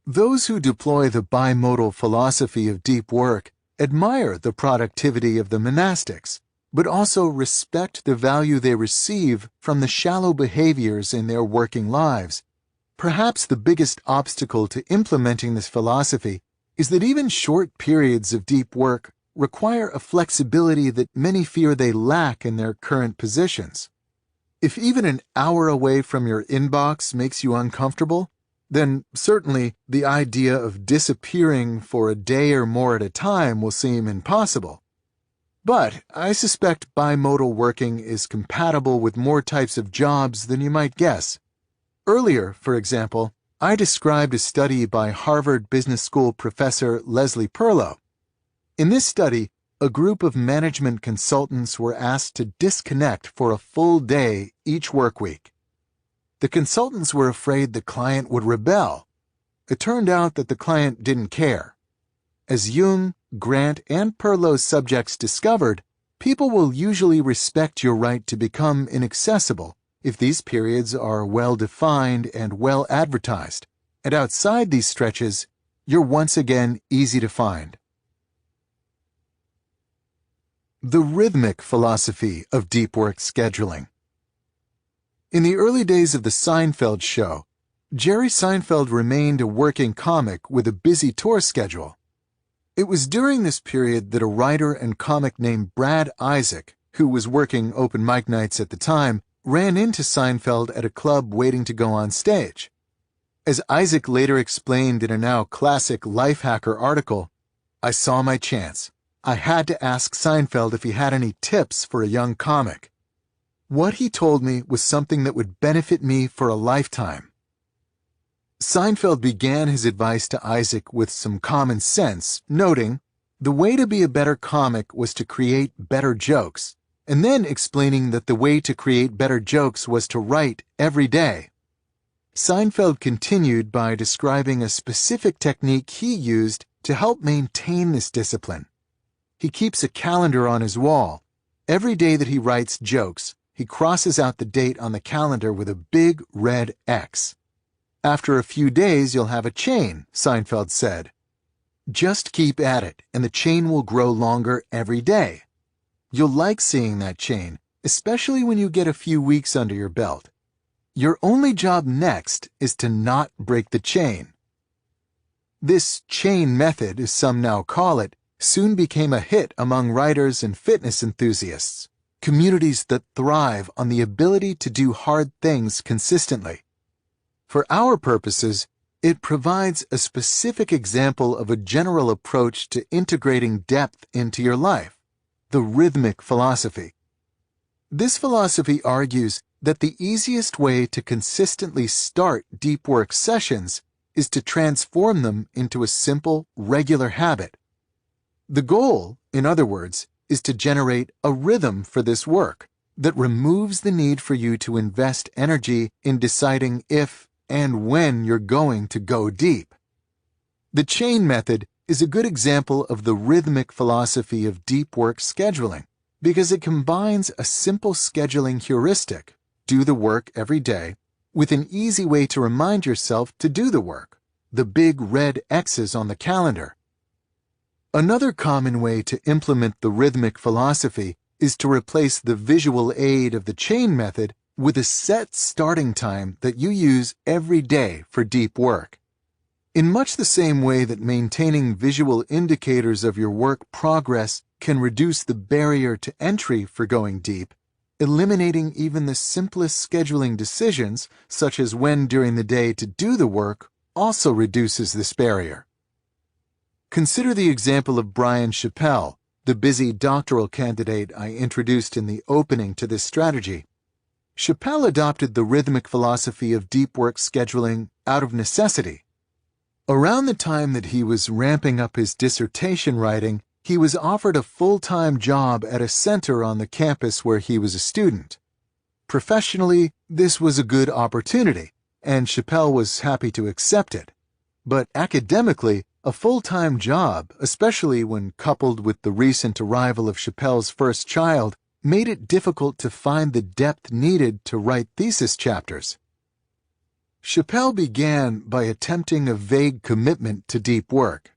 Those who deploy the bimodal philosophy of deep work admire the productivity of the monastics, but also respect the value they receive from the shallow behaviors in their working lives. Perhaps the biggest obstacle to implementing this philosophy is that even short periods of deep work require a flexibility that many fear they lack in their current positions. If even an hour away from your inbox makes you uncomfortable, then certainly the idea of disappearing for a day or more at a time will seem impossible. But I suspect bimodal working is compatible with more types of jobs than you might guess. Earlier, for example, I described a study by Harvard Business School professor Leslie Perlow. In this study, a group of management consultants were asked to disconnect for a full day each work week. The consultants were afraid the client would rebel. It turned out that the client didn't care. As Jung, Grant, and Perlow's subjects discovered, people will usually respect your right to become inaccessible if these periods are well-defined and well-advertised, and outside these stretches, you're once again easy to find. The rhythmic philosophy of deep work scheduling. In the early days of the Seinfeld show, Jerry Seinfeld remained a working comic with a busy tour schedule. It was during this period that a writer and comic named Brad Isaac, who was working open mic nights at the time, ran into Seinfeld at a club waiting to go on stage. As Isaac later explained in a now classic Lifehacker article, "I saw my chance. I had to ask Seinfeld if he had any tips for a young comic. What he told me was something that would benefit me for a lifetime." Seinfeld began his advice to Isaac with some common sense, noting, the way to be a better comic was to create better jokes, and then explaining that the way to create better jokes was to write every day. Seinfeld continued by describing a specific technique he used to help maintain this discipline. He keeps a calendar on his wall. Every day that he writes jokes, he crosses out the date on the calendar with a big red X. After a few days, you'll have a chain, Seinfeld said. Just keep at it, and the chain will grow longer every day. You'll like seeing that chain, especially when you get a few weeks under your belt. Your only job next is to not break the chain. This chain method, as some now call it, soon became a hit among writers and fitness enthusiasts, communities that thrive on the ability to do hard things consistently. For our purposes, it provides a specific example of a general approach to integrating depth into your life, the rhythmic philosophy. This philosophy argues that the easiest way to consistently start deep work sessions is to transform them into a simple, regular habit. The goal, in other words, is to generate a rhythm for this work that removes the need for you to invest energy in deciding if and when you're going to go deep. The chain method is a good example of the rhythmic philosophy of deep work scheduling because it combines a simple scheduling heuristic, do the work every day, with an easy way to remind yourself to do the work, the big red X's on the calendar. Another common way to implement the rhythmic philosophy is to replace the visual aid of the chain method with a set starting time that you use every day for deep work. In much the same way that maintaining visual indicators of your work progress can reduce the barrier to entry for going deep, eliminating even the simplest scheduling decisions, such as when during the day to do the work, also reduces this barrier. Consider the example of Brian Chappell, the busy doctoral candidate I introduced in the opening to this strategy. Chappell adopted the rhythmic philosophy of deep work scheduling out of necessity. Around the time that he was ramping up his dissertation writing, he was offered a full-time job at a center on the campus where he was a student. Professionally, this was a good opportunity, and Chappell was happy to accept it. But academically, a full-time job, especially when coupled with the recent arrival of Chappell's first child, made it difficult to find the depth needed to write thesis chapters. Chappell began by attempting a vague commitment to deep work.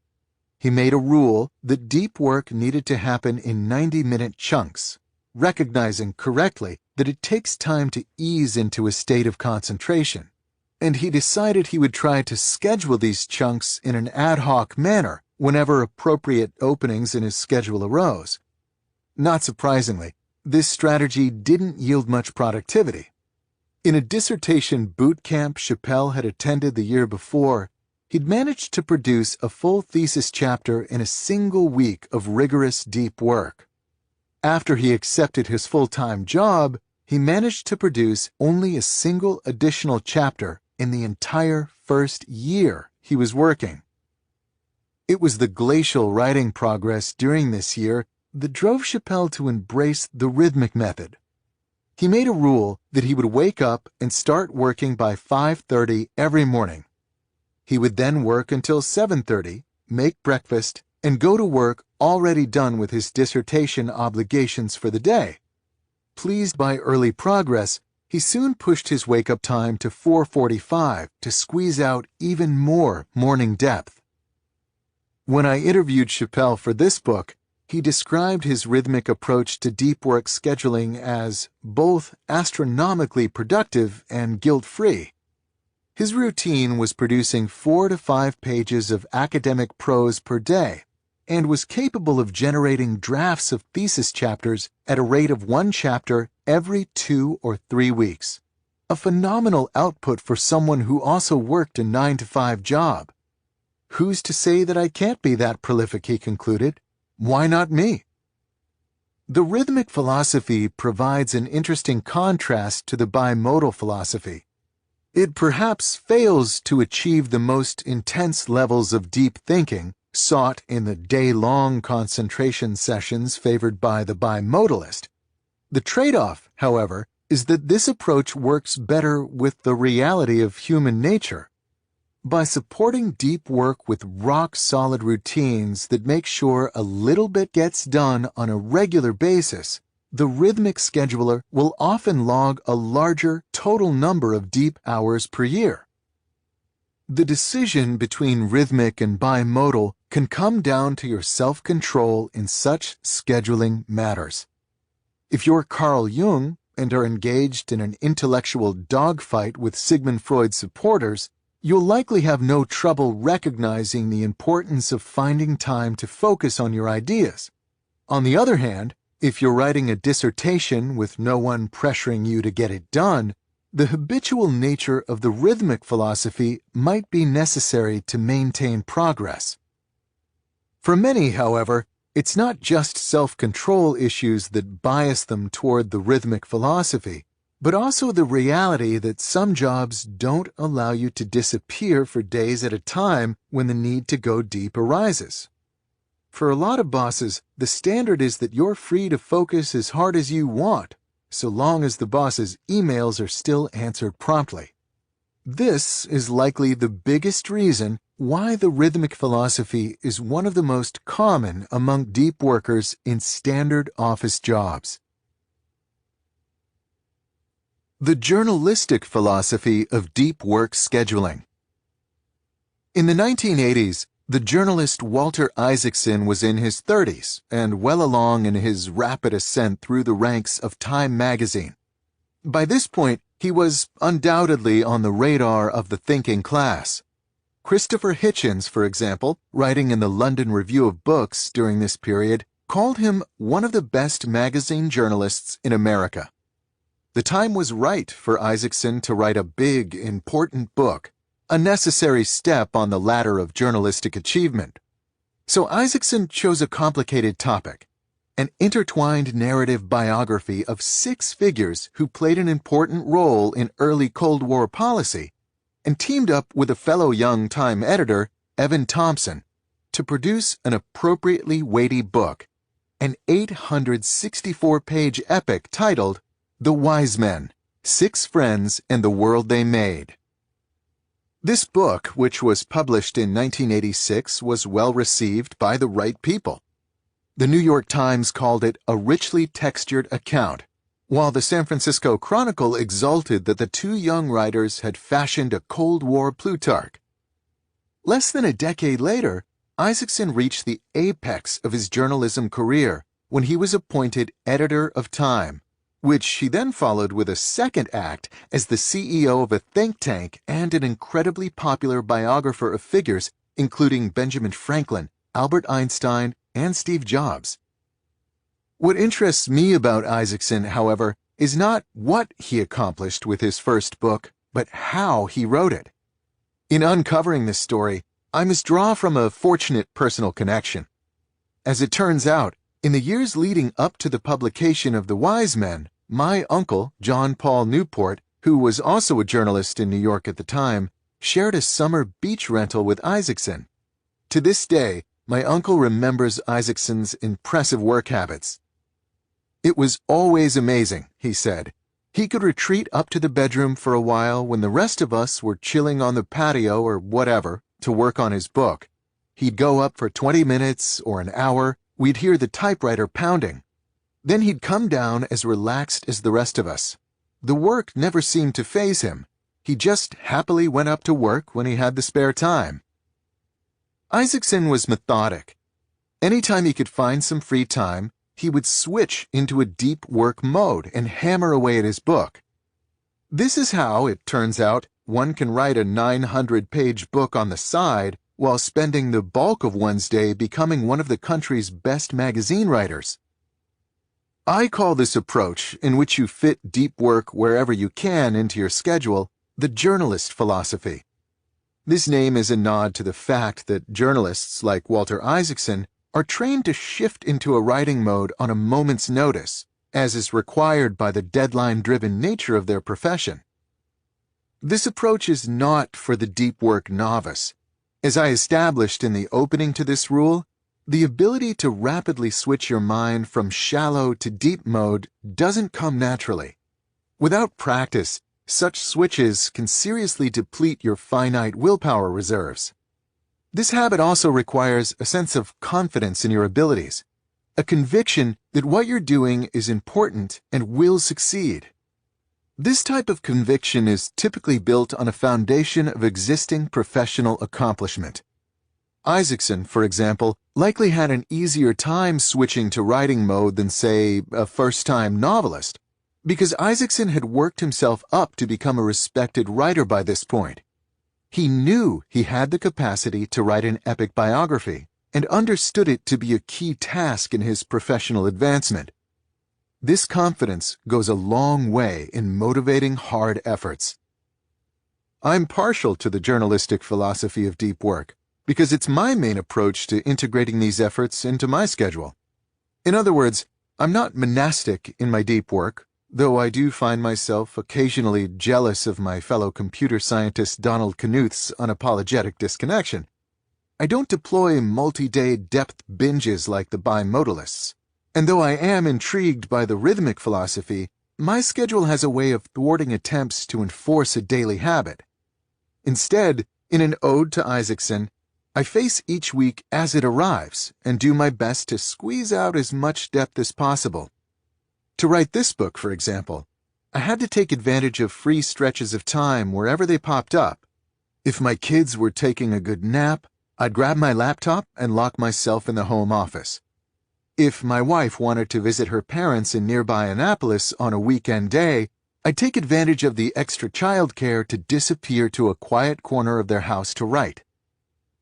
He made a rule that deep work needed to happen in 90-minute chunks, recognizing correctly that it takes time to ease into a state of concentration, and he decided he would try to schedule these chunks in an ad hoc manner whenever appropriate openings in his schedule arose. Not surprisingly, this strategy didn't yield much productivity. In a dissertation boot camp Chappell had attended the year before, he'd managed to produce a full thesis chapter in a single week of rigorous deep work. After he accepted his full-time job, he managed to produce only a single additional chapter in the entire first year he was working. It was the glacial writing progress during this year that drove Chappelle to embrace the rhythmic method. He made a rule that he would wake up and start working by 5:30 every morning. He would then work until 7:30, make breakfast, and go to work already done with his dissertation obligations for the day. Pleased by early progress, he soon pushed his wake-up time to 4:45 to squeeze out even more morning depth. When I interviewed Chappelle for this book, he described his rhythmic approach to deep work scheduling as both astronomically productive and guilt-free. His routine was producing 4 to 5 pages of academic prose per day, and was capable of generating drafts of thesis chapters at a rate of 1 chapter every 2 or 3 weeks. A phenomenal output for someone who also worked a 9-to-5 job. "Who's to say that I can't be that prolific?" he concluded. "Why not me?" The rhythmic philosophy provides an interesting contrast to the bimodal philosophy. It perhaps fails to achieve the most intense levels of deep thinking sought in the day-long concentration sessions favored by the bimodalist. The trade-off, however, is that this approach works better with the reality of human nature. By supporting deep work with rock-solid routines that make sure a little bit gets done on a regular basis, the rhythmic scheduler will often log a larger total number of deep hours per year. The decision between rhythmic and bimodal can come down to your self-control in such scheduling matters. If you're Carl Jung and are engaged in an intellectual dogfight with Sigmund Freud's supporters, you'll likely have no trouble recognizing the importance of finding time to focus on your ideas. On the other hand, if you're writing a dissertation with no one pressuring you to get it done, the habitual nature of the rhythmic philosophy might be necessary to maintain progress. For many, however, it's not just self-control issues that bias them toward the rhythmic philosophy, but also the reality that some jobs don't allow you to disappear for days at a time when the need to go deep arises. For a lot of bosses, the standard is that you're free to focus as hard as you want, so long as the boss's emails are still answered promptly. This is likely the biggest reason why the rhythmic philosophy is one of the most common among deep workers in standard office jobs. The journalistic philosophy of deep work scheduling. In the 1980s, the journalist Walter Isaacson was in his 30s and well along in his rapid ascent through the ranks of Time magazine. By this point, he was undoubtedly on the radar of the thinking class. Christopher Hitchens, for example, writing in the London Review of Books during this period, called him one of the best magazine journalists in America. The time was right for Isaacson to write a big, important book, a necessary step on the ladder of journalistic achievement. So Isaacson chose a complicated topic, an intertwined narrative biography of 6 figures who played an important role in early Cold War policy, and teamed up with a fellow young Time editor, Evan Thompson, to produce an appropriately weighty book, an 864-page epic titled The Wise Men, 6 Friends and the World They Made. This book, which was published in 1986, was well received by the right people. The New York Times called it a richly textured account, while the San Francisco Chronicle exulted that the 2 young writers had fashioned a Cold War Plutarch. Less than a decade later, Isaacson reached the apex of his journalism career when he was appointed editor of Time, which he then followed with a second act as the CEO of a think tank and an incredibly popular biographer of figures including Benjamin Franklin, Albert Einstein, and Steve Jobs. What interests me about Isaacson, however, is not what he accomplished with his first book, but how he wrote it. In uncovering this story, I must draw from a fortunate personal connection. As it turns out, in the years leading up to the publication of The Wise Men, my uncle, John Paul Newport, who was also a journalist in New York at the time, shared a summer beach rental with Isaacson. To this day, my uncle remembers Isaacson's impressive work habits. "It was always amazing," he said. "He could retreat up to the bedroom for a while when the rest of us were chilling on the patio or whatever to work on his book. He'd go up for 20 minutes or an hour. We'd hear the typewriter pounding. Then he'd come down as relaxed as the rest of us. The work never seemed to faze him. He just happily went up to work when he had the spare time." Isaacson was methodic. Anytime he could find some free time, he would switch into a deep work mode and hammer away at his book. This is how, it turns out, one can write a 900-page book on the side while spending the bulk of one's day becoming one of the country's best magazine writers. I call this approach, in which you fit deep work wherever you can into your schedule, the journalist philosophy. This name is a nod to the fact that journalists like Walter Isaacson are trained to shift into a writing mode on a moment's notice, as is required by the deadline-driven nature of their profession. This approach is not for the deep work novice. As I established in the opening to this rule, the ability to rapidly switch your mind from shallow to deep mode doesn't come naturally. Without practice, such switches can seriously deplete your finite willpower reserves. This habit also requires a sense of confidence in your abilities, a conviction that what you're doing is important and will succeed. This type of conviction is typically built on a foundation of existing professional accomplishment. Isaacson, for example, likely had an easier time switching to writing mode than, say, a first-time novelist, because Isaacson had worked himself up to become a respected writer by this point. He knew he had the capacity to write an epic biography and understood it to be a key task in his professional advancement. This confidence goes a long way in motivating hard efforts. I'm partial to the journalistic philosophy of deep work because it's my main approach to integrating these efforts into my schedule. In other words, I'm not monastic in my deep work, though I do find myself occasionally jealous of my fellow computer scientist Donald Knuth's unapologetic disconnection. I don't deploy multi-day depth binges like the bimodalists, and though I am intrigued by the rhythmic philosophy, my schedule has a way of thwarting attempts to enforce a daily habit. Instead, in an ode to Isaacson, I face each week as it arrives and do my best to squeeze out as much depth as possible. To write this book, for example, I had to take advantage of free stretches of time wherever they popped up. If my kids were taking a good nap, I'd grab my laptop and lock myself in the home office. If my wife wanted to visit her parents in nearby Annapolis on a weekend day, I'd take advantage of the extra childcare to disappear to a quiet corner of their house to write.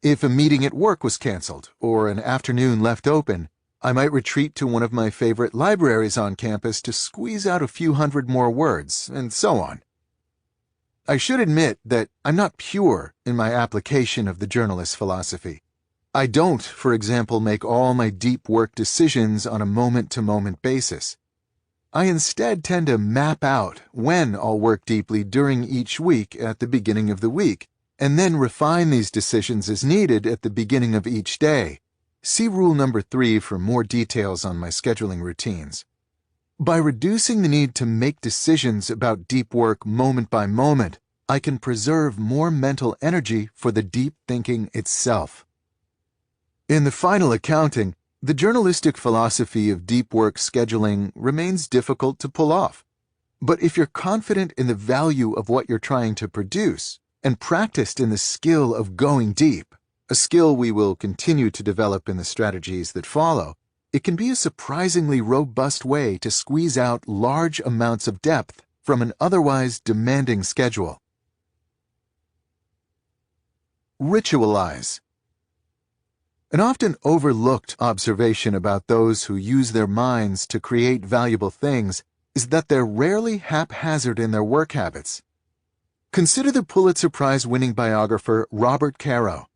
If a meeting at work was canceled or an afternoon left open, I might retreat to one of my favorite libraries on campus to squeeze out a few hundred more words, and so on. I should admit that I'm not pure in my application of the journalist philosophy. I don't, for example, make all my deep work decisions on a moment-to-moment basis. I instead tend to map out when I'll work deeply during each week at the beginning of the week, and then refine these decisions as needed at the beginning of each day. See rule number 3 for more details on my scheduling routines. By reducing the need to make decisions about deep work moment by moment, I can preserve more mental energy for the deep thinking itself. In the final accounting, the journalistic philosophy of deep work scheduling remains difficult to pull off. But if you're confident in the value of what you're trying to produce and practiced in the skill of going deep, a skill we will continue to develop in the strategies that follow, it can be a surprisingly robust way to squeeze out large amounts of depth from an otherwise demanding schedule. Ritualize. An often overlooked observation about those who use their minds to create valuable things is that they're rarely haphazard in their work habits. Consider the Pulitzer Prize-winning biographer Robert Caro.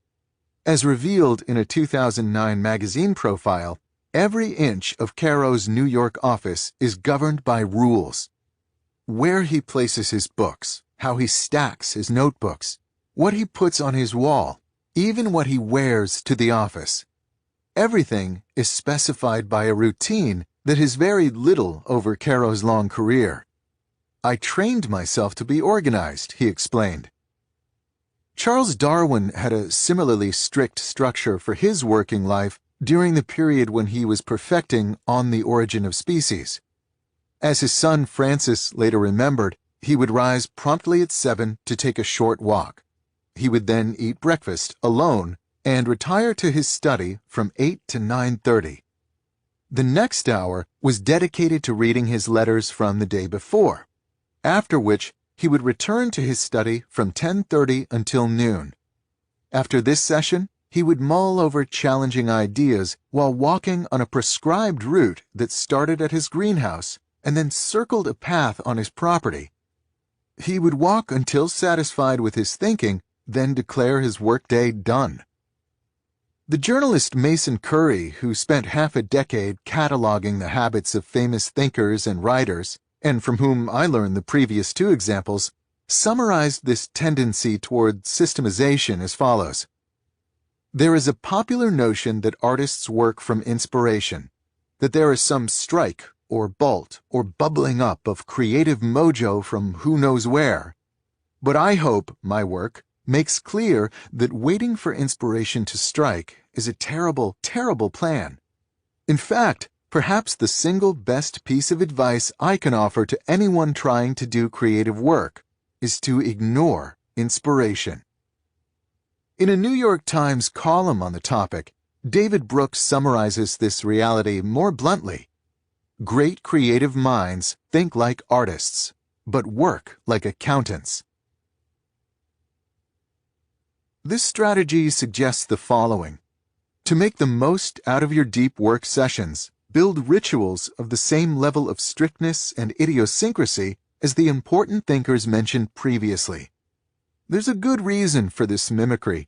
As revealed in a 2009 magazine profile, every inch of Caro's New York office is governed by rules. Where he places his books, how he stacks his notebooks, what he puts on his wall, even what he wears to the office. Everything is specified by a routine that has varied little over Caro's long career. I trained myself to be organized, he explained. Charles Darwin had a similarly strict structure for his working life during the period when he was perfecting On the Origin of Species. As his son Francis later remembered, he would rise promptly at 7 to take a short walk. He would then eat breakfast alone and retire to his study from 8 to 9:30. The next hour was dedicated to reading his letters from the day before, after which he would return to his study from 10:30 until noon. After this session, he would mull over challenging ideas while walking on a prescribed route that started at his greenhouse and then circled a path on his property. He would walk until satisfied with his thinking, then declare his workday done. The journalist Mason Curry, who spent half a decade cataloging the habits of famous thinkers and writers, and from whom I learned the previous two examples, summarized this tendency toward systemization as follows. There is a popular notion that artists work from inspiration, that there is some strike or bolt or bubbling up of creative mojo from who knows where. But I hope my work makes clear that waiting for inspiration to strike is a terrible, terrible plan. In fact, perhaps the single best piece of advice I can offer to anyone trying to do creative work is to ignore inspiration. In a New York Times column on the topic, David Brooks summarizes this reality more bluntly. Great creative minds think like artists, but work like accountants. This strategy suggests the following. To make the most out of your deep work sessions, build rituals of the same level of strictness and idiosyncrasy as the important thinkers mentioned previously. There's a good reason for this mimicry.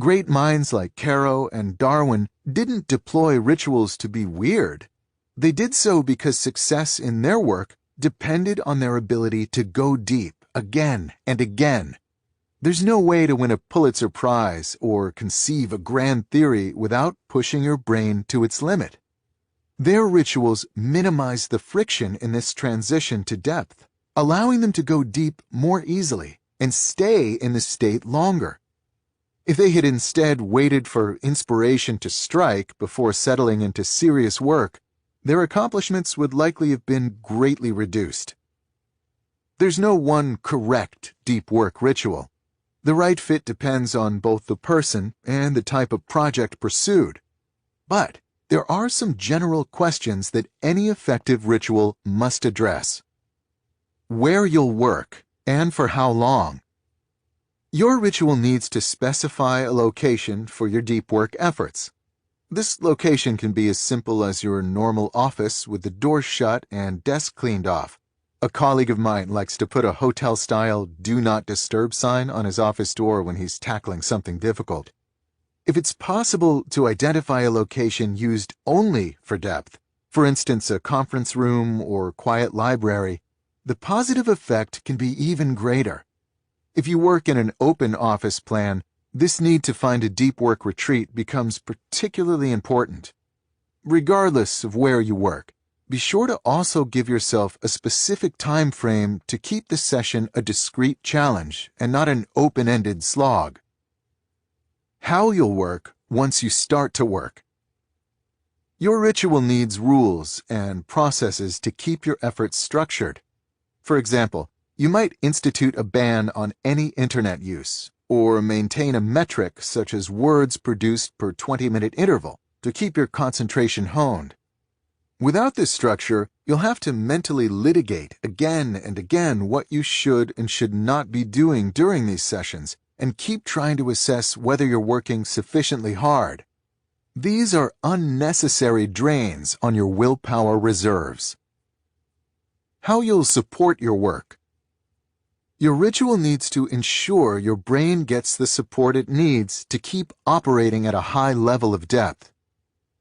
Great minds like Caro and Darwin didn't deploy rituals to be weird. They did so because success in their work depended on their ability to go deep again and again. There's no way to win a Pulitzer Prize or conceive a grand theory without pushing your brain to its limit. Their rituals minimize the friction in this transition to depth, allowing them to go deep more easily and stay in the state longer. If they had instead waited for inspiration to strike before settling into serious work, their accomplishments would likely have been greatly reduced. There's no one correct deep work ritual. The right fit depends on both the person and the type of project pursued. But there are some general questions that any effective ritual must address. Where you'll work, and for how long. Your ritual needs to specify a location for your deep work efforts. This location can be as simple as your normal office with the door shut and desk cleaned off. A colleague of mine likes to put a hotel-style "Do Not Disturb" sign on his office door when he's tackling something difficult. If it's possible to identify a location used only for depth, for instance a conference room or quiet library, the positive effect can be even greater. If you work in an open office plan, this need to find a deep work retreat becomes particularly important. Regardless of where you work, be sure to also give yourself a specific time frame to keep the session a discrete challenge and not an open-ended slog. How you'll work once you start to work. Your ritual needs rules and processes to keep your efforts structured. For example, you might institute a ban on any internet use, or maintain a metric such as words produced per 20-minute interval to keep your concentration honed. Without this structure, you'll have to mentally litigate again and again what you should and should not be doing during these sessions, and keep trying to assess whether you're working sufficiently hard. These are unnecessary drains on your willpower reserves. How you'll support your work. Your ritual needs to ensure your brain gets the support it needs to keep operating at a high level of depth.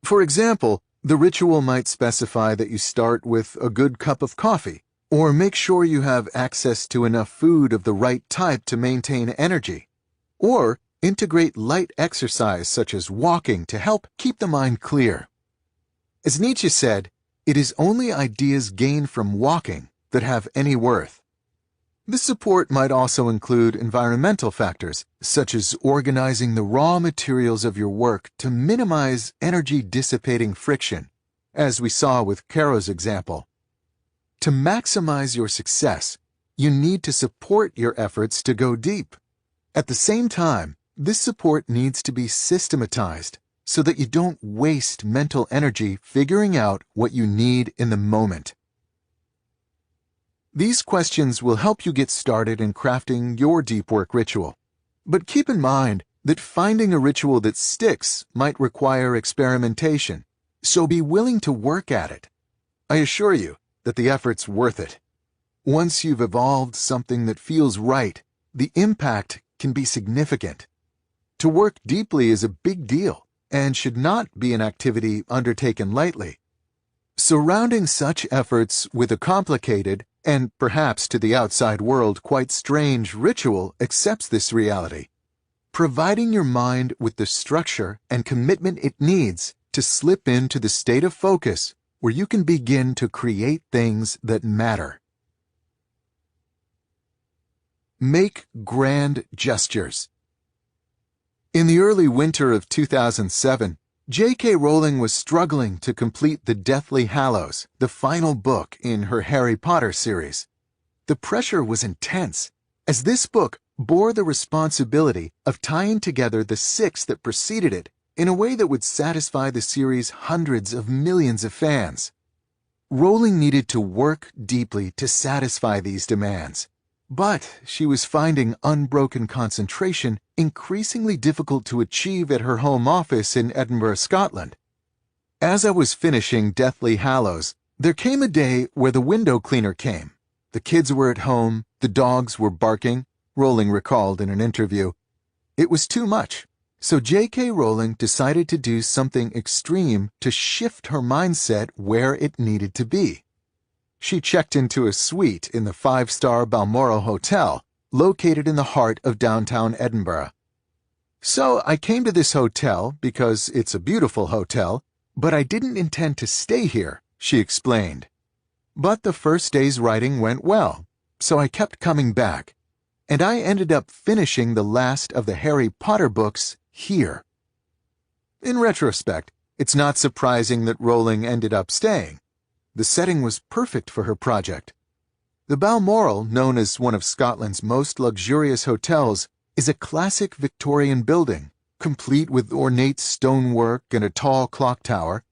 For example, the ritual might specify that you start with a good cup of coffee, or make sure you have access to enough food of the right type to maintain energy. Or Integrate light exercise such as walking to help keep the mind clear. As Nietzsche said, it is only ideas gained from walking that have any worth. This support might also include environmental factors, such as organizing the raw materials of your work to minimize energy-dissipating friction, as we saw with Caro's example. To maximize your success, you need to support your efforts to go deep. At the same time, this support needs to be systematized so that you don't waste mental energy figuring out what you need in the moment. These questions will help you get started in crafting your deep work ritual. But keep in mind that finding a ritual that sticks might require experimentation, so be willing to work at it. I assure you that the effort's worth it. Once you've evolved something that feels right, the impact can be significant. To work deeply is a big deal and should not be an activity undertaken lightly. Surrounding such efforts with a complicated, and perhaps to the outside world quite strange ritual accepts this reality, providing your mind with the structure and commitment it needs to slip into the state of focus where you can begin to create things that matter. Make grand gestures. In the early winter of 2007, J.K. Rowling was struggling to complete The Deathly Hallows, the final book in her Harry Potter series. The pressure was intense, as this book bore the responsibility of tying together the 6 that preceded it in a way that would satisfy the series' hundreds of millions of fans. Rowling needed to work deeply to satisfy these demands, but she was finding unbroken concentration increasingly difficult to achieve at her home office in Edinburgh, Scotland. As I was finishing Deathly Hallows, there came a day where the window cleaner came. The kids were at home, the dogs were barking, Rowling recalled in an interview. It was too much, so J.K. Rowling decided to do something extreme to shift her mindset where it needed to be. She checked into a suite in the 5-star Balmoral Hotel, located in the heart of downtown Edinburgh. So I came to this hotel because it's a beautiful hotel, but I didn't intend to stay here, she explained. But the first day's writing went well, so I kept coming back, and I ended up finishing the last of the Harry Potter books here. In retrospect, it's not surprising that Rowling ended up staying. The setting was perfect for her project. The Balmoral, known as one of Scotland's most luxurious hotels, is a classic Victorian building, complete with ornate stonework and a tall clock tower.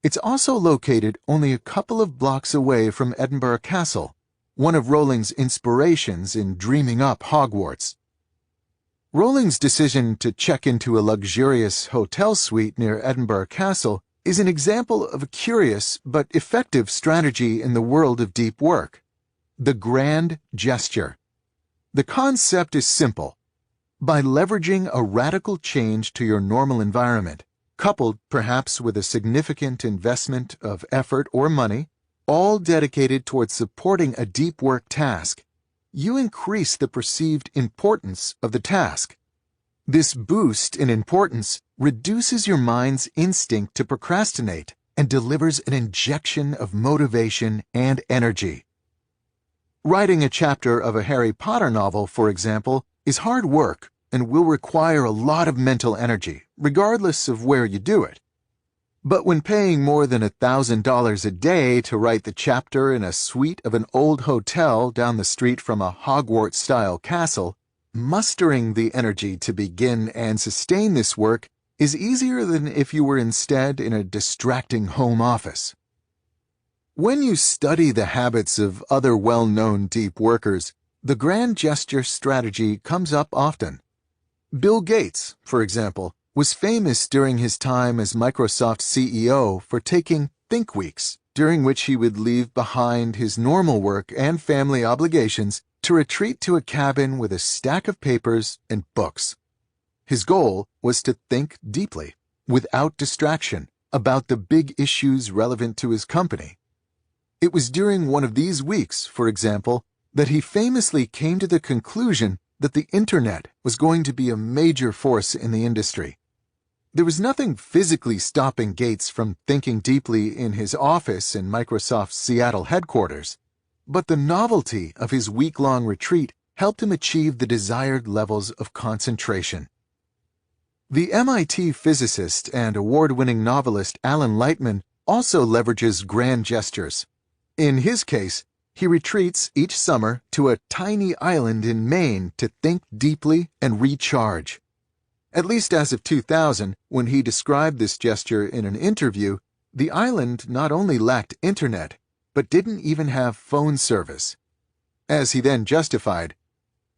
It's also located only a couple of blocks away from Edinburgh Castle, one of Rowling's inspirations in dreaming up Hogwarts. Rowling's decision to check into a luxurious hotel suite near Edinburgh Castle is an example of a curious but effective strategy in the world of deep work. The grand gesture. The concept is simple. By leveraging a radical change to your normal environment, coupled perhaps with a significant investment of effort or money, all dedicated towards supporting a deep work task, you increase the perceived importance of the task. This boost in importance reduces your mind's instinct to procrastinate and delivers an injection of motivation and energy. Writing a chapter of a Harry Potter novel, for example, is hard work and will require a lot of mental energy, regardless of where you do it. But when paying more than $1,000 a day to write the chapter in a suite of an old hotel down the street from a Hogwarts-style castle, mustering the energy to begin and sustain this work is easier than if you were instead in a distracting home office. When you study the habits of other well-known deep workers, the grand gesture strategy comes up often. Bill Gates, for example, was famous during his time as Microsoft CEO for taking think weeks, during which he would leave behind his normal work and family obligations to retreat to a cabin with a stack of papers and books. His goal was to think deeply, without distraction, about the big issues relevant to his company. It was during one of these weeks, for example, that he famously came to the conclusion that the internet was going to be a major force in the industry. There was nothing physically stopping Gates from thinking deeply in his office in Microsoft's Seattle headquarters, but the novelty of his week-long retreat helped him achieve the desired levels of concentration. The MIT physicist and award-winning novelist Alan Lightman also leverages grand gestures. In his case, he retreats each summer to a tiny island in Maine to think deeply and recharge. At least as of 2000, when he described this gesture in an interview, the island not only lacked internet, but didn't even have phone service. As he then justified,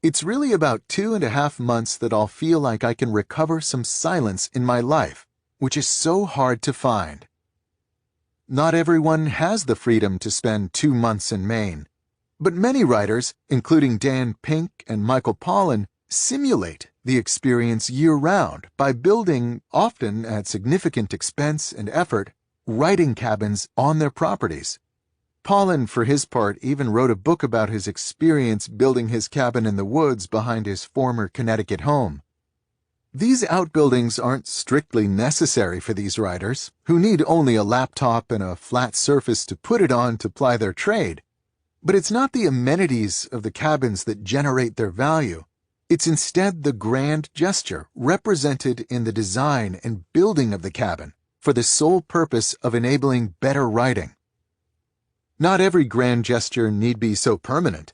"It's really about 2.5 months that I'll feel like I can recover some silence in my life, which is so hard to find." Not everyone has the freedom to spend 2 months in Maine, but many writers, including Dan Pink and Michael Pollan, simulate the experience year-round by building, often at significant expense and effort, writing cabins on their properties. Pollan, for his part, even wrote a book about his experience building his cabin in the woods behind his former Connecticut home. These outbuildings aren't strictly necessary for these writers, who need only a laptop and a flat surface to put it on to ply their trade. But it's not the amenities of the cabins that generate their value. It's instead the grand gesture represented in the design and building of the cabin for the sole purpose of enabling better writing. Not every grand gesture need be so permanent.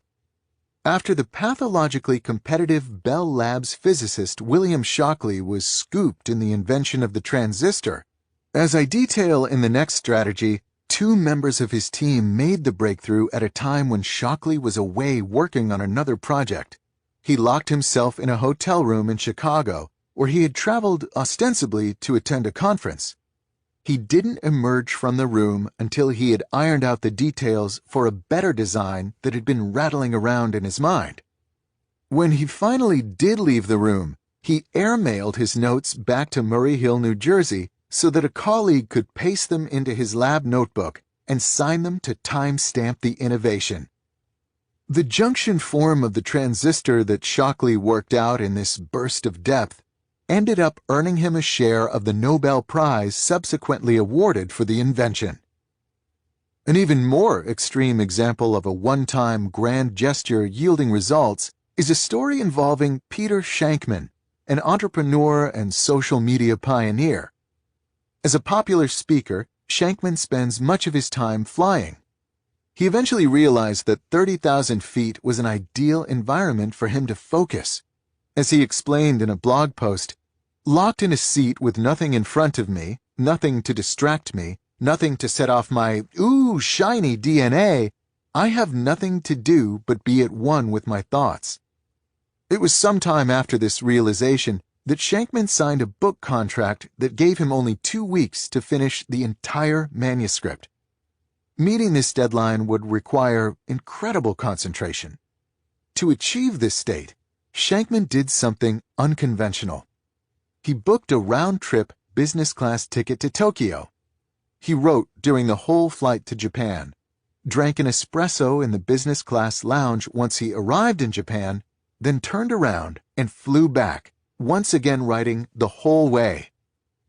After the pathologically competitive Bell Labs physicist William Shockley was scooped in the invention of the transistor, as I detail in the next strategy, 2 members of his team made the breakthrough at a time when Shockley was away working on another project. He locked himself in a hotel room in Chicago, where he had traveled ostensibly to attend a conference. He didn't emerge from the room until he had ironed out the details for a better design that had been rattling around in his mind. When he finally did leave the room, he airmailed his notes back to Murray Hill, New Jersey, so that a colleague could paste them into his lab notebook and sign them to timestamp the innovation. The junction form of the transistor that Shockley worked out in this burst of depth ended up earning him a share of the Nobel Prize subsequently awarded for the invention. An even more extreme example of a one-time grand gesture yielding results is a story involving Peter Shankman, an entrepreneur and social media pioneer. As a popular speaker, Shankman spends much of his time flying. He eventually realized that 30,000 feet was an ideal environment for him to focus. As he explained in a blog post, "Locked in a seat with nothing in front of me, nothing to distract me, nothing to set off my, ooh, shiny DNA, I have nothing to do but be at one with my thoughts." It was some time after this realization that Shankman signed a book contract that gave him only 2 weeks to finish the entire manuscript. Meeting this deadline would require incredible concentration. To achieve this state, Shankman did something unconventional. He booked a round-trip business-class ticket to Tokyo. He wrote during the whole flight to Japan, drank an espresso in the business-class lounge once he arrived in Japan, then turned around and flew back, once again writing the whole way.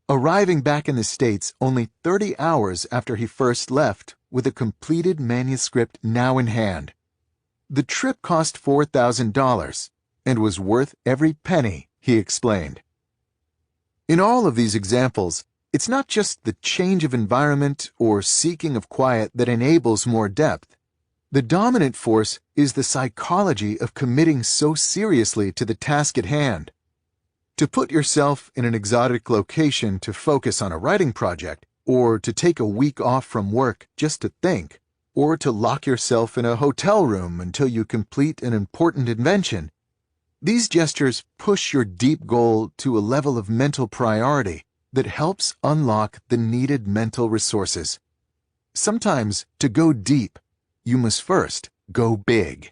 Arriving back in the States only 30 hours after he first left, with a completed manuscript now in hand. The trip cost $4,000 and was worth every penny, he explained. In all of these examples, it's not just the change of environment or seeking of quiet that enables more depth. The dominant force is the psychology of committing so seriously to the task at hand. To put yourself in an exotic location to focus on a writing project, or to take a week off from work just to think, or to lock yourself in a hotel room until you complete an important invention. These gestures push your deep goal to a level of mental priority that helps unlock the needed mental resources. Sometimes, to go deep, you must first go big.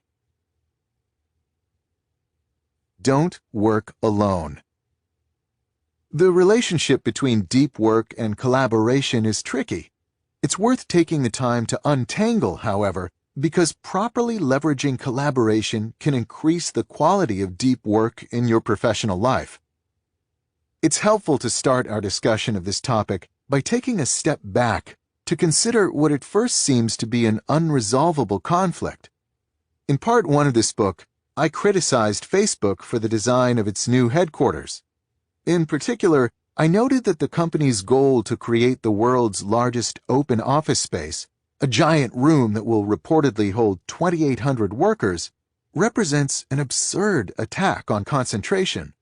Don't work alone. The relationship between deep work and collaboration is tricky. It's worth taking the time to untangle, however, because properly leveraging collaboration can increase the quality of deep work in your professional life. It's helpful to start our discussion of this topic by taking a step back to consider what at first seems to be an unresolvable conflict. In part 1 of this book, I criticized Facebook for the design of its new headquarters. In particular, I noted that the company's goal to create the world's largest open office space, a giant room that will reportedly hold 2,800 workers, represents an absurd attack on concentration.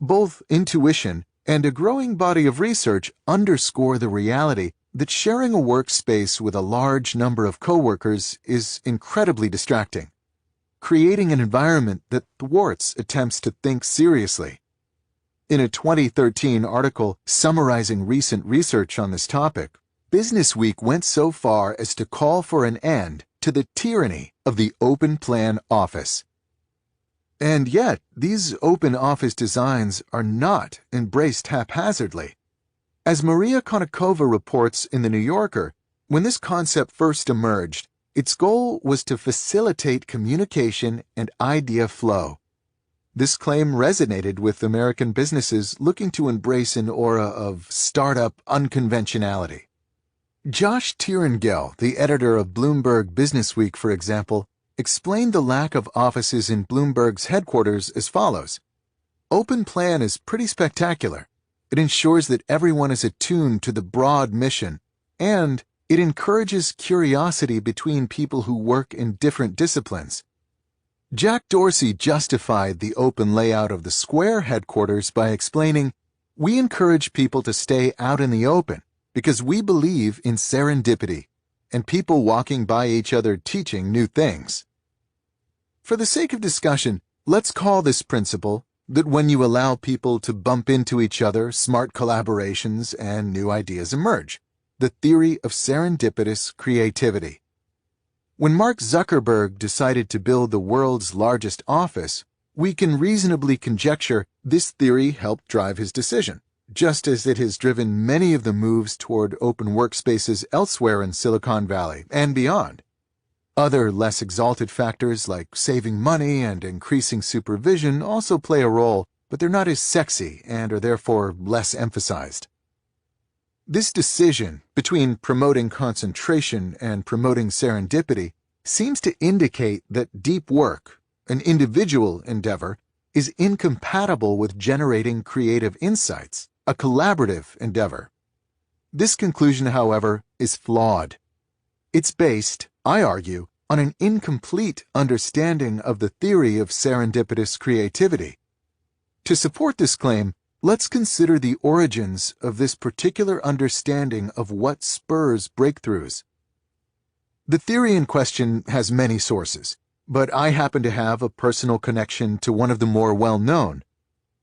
Both intuition and a growing body of research underscore the reality that sharing a workspace with a large number of coworkers is incredibly distracting, creating an environment that thwarts attempts to think seriously. In a 2013 article summarizing recent research on this topic, Businessweek went so far as to call for an end to the tyranny of the open plan office. And yet, these open office designs are not embraced haphazardly. As Maria Konnikova reports in The New Yorker, when this concept first emerged, its goal was to facilitate communication and idea flow. This claim resonated with American businesses looking to embrace an aura of startup unconventionality. Josh Tiringel, the editor of Bloomberg Businessweek, for example, explained the lack of offices in Bloomberg's headquarters as follows. Open plan is pretty spectacular. It ensures that everyone is attuned to the broad mission, and it encourages curiosity between people who work in different disciplines. Jack Dorsey justified the open layout of the Square headquarters by explaining, "We encourage people to stay out in the open because we believe in serendipity and people walking by each other teaching new things." For the sake of discussion, let's call this principle that when you allow people to bump into each other, smart collaborations and new ideas emerge. The theory of serendipitous creativity. When Mark Zuckerberg decided to build the world's largest office, we can reasonably conjecture this theory helped drive his decision, just as it has driven many of the moves toward open workspaces elsewhere in Silicon Valley and beyond. Other less exalted factors like saving money and increasing supervision also play a role, but they're not as sexy and are therefore less emphasized. This decision between promoting concentration and promoting serendipity seems to indicate that deep work, an individual endeavor, is incompatible with generating creative insights, a collaborative endeavor. This conclusion, however, is flawed. It's based, I argue, on an incomplete understanding of the theory of serendipitous creativity. To support this claim, let's consider the origins of this particular understanding of what spurs breakthroughs. The theory in question has many sources, but I happen to have a personal connection to one of the more well-known.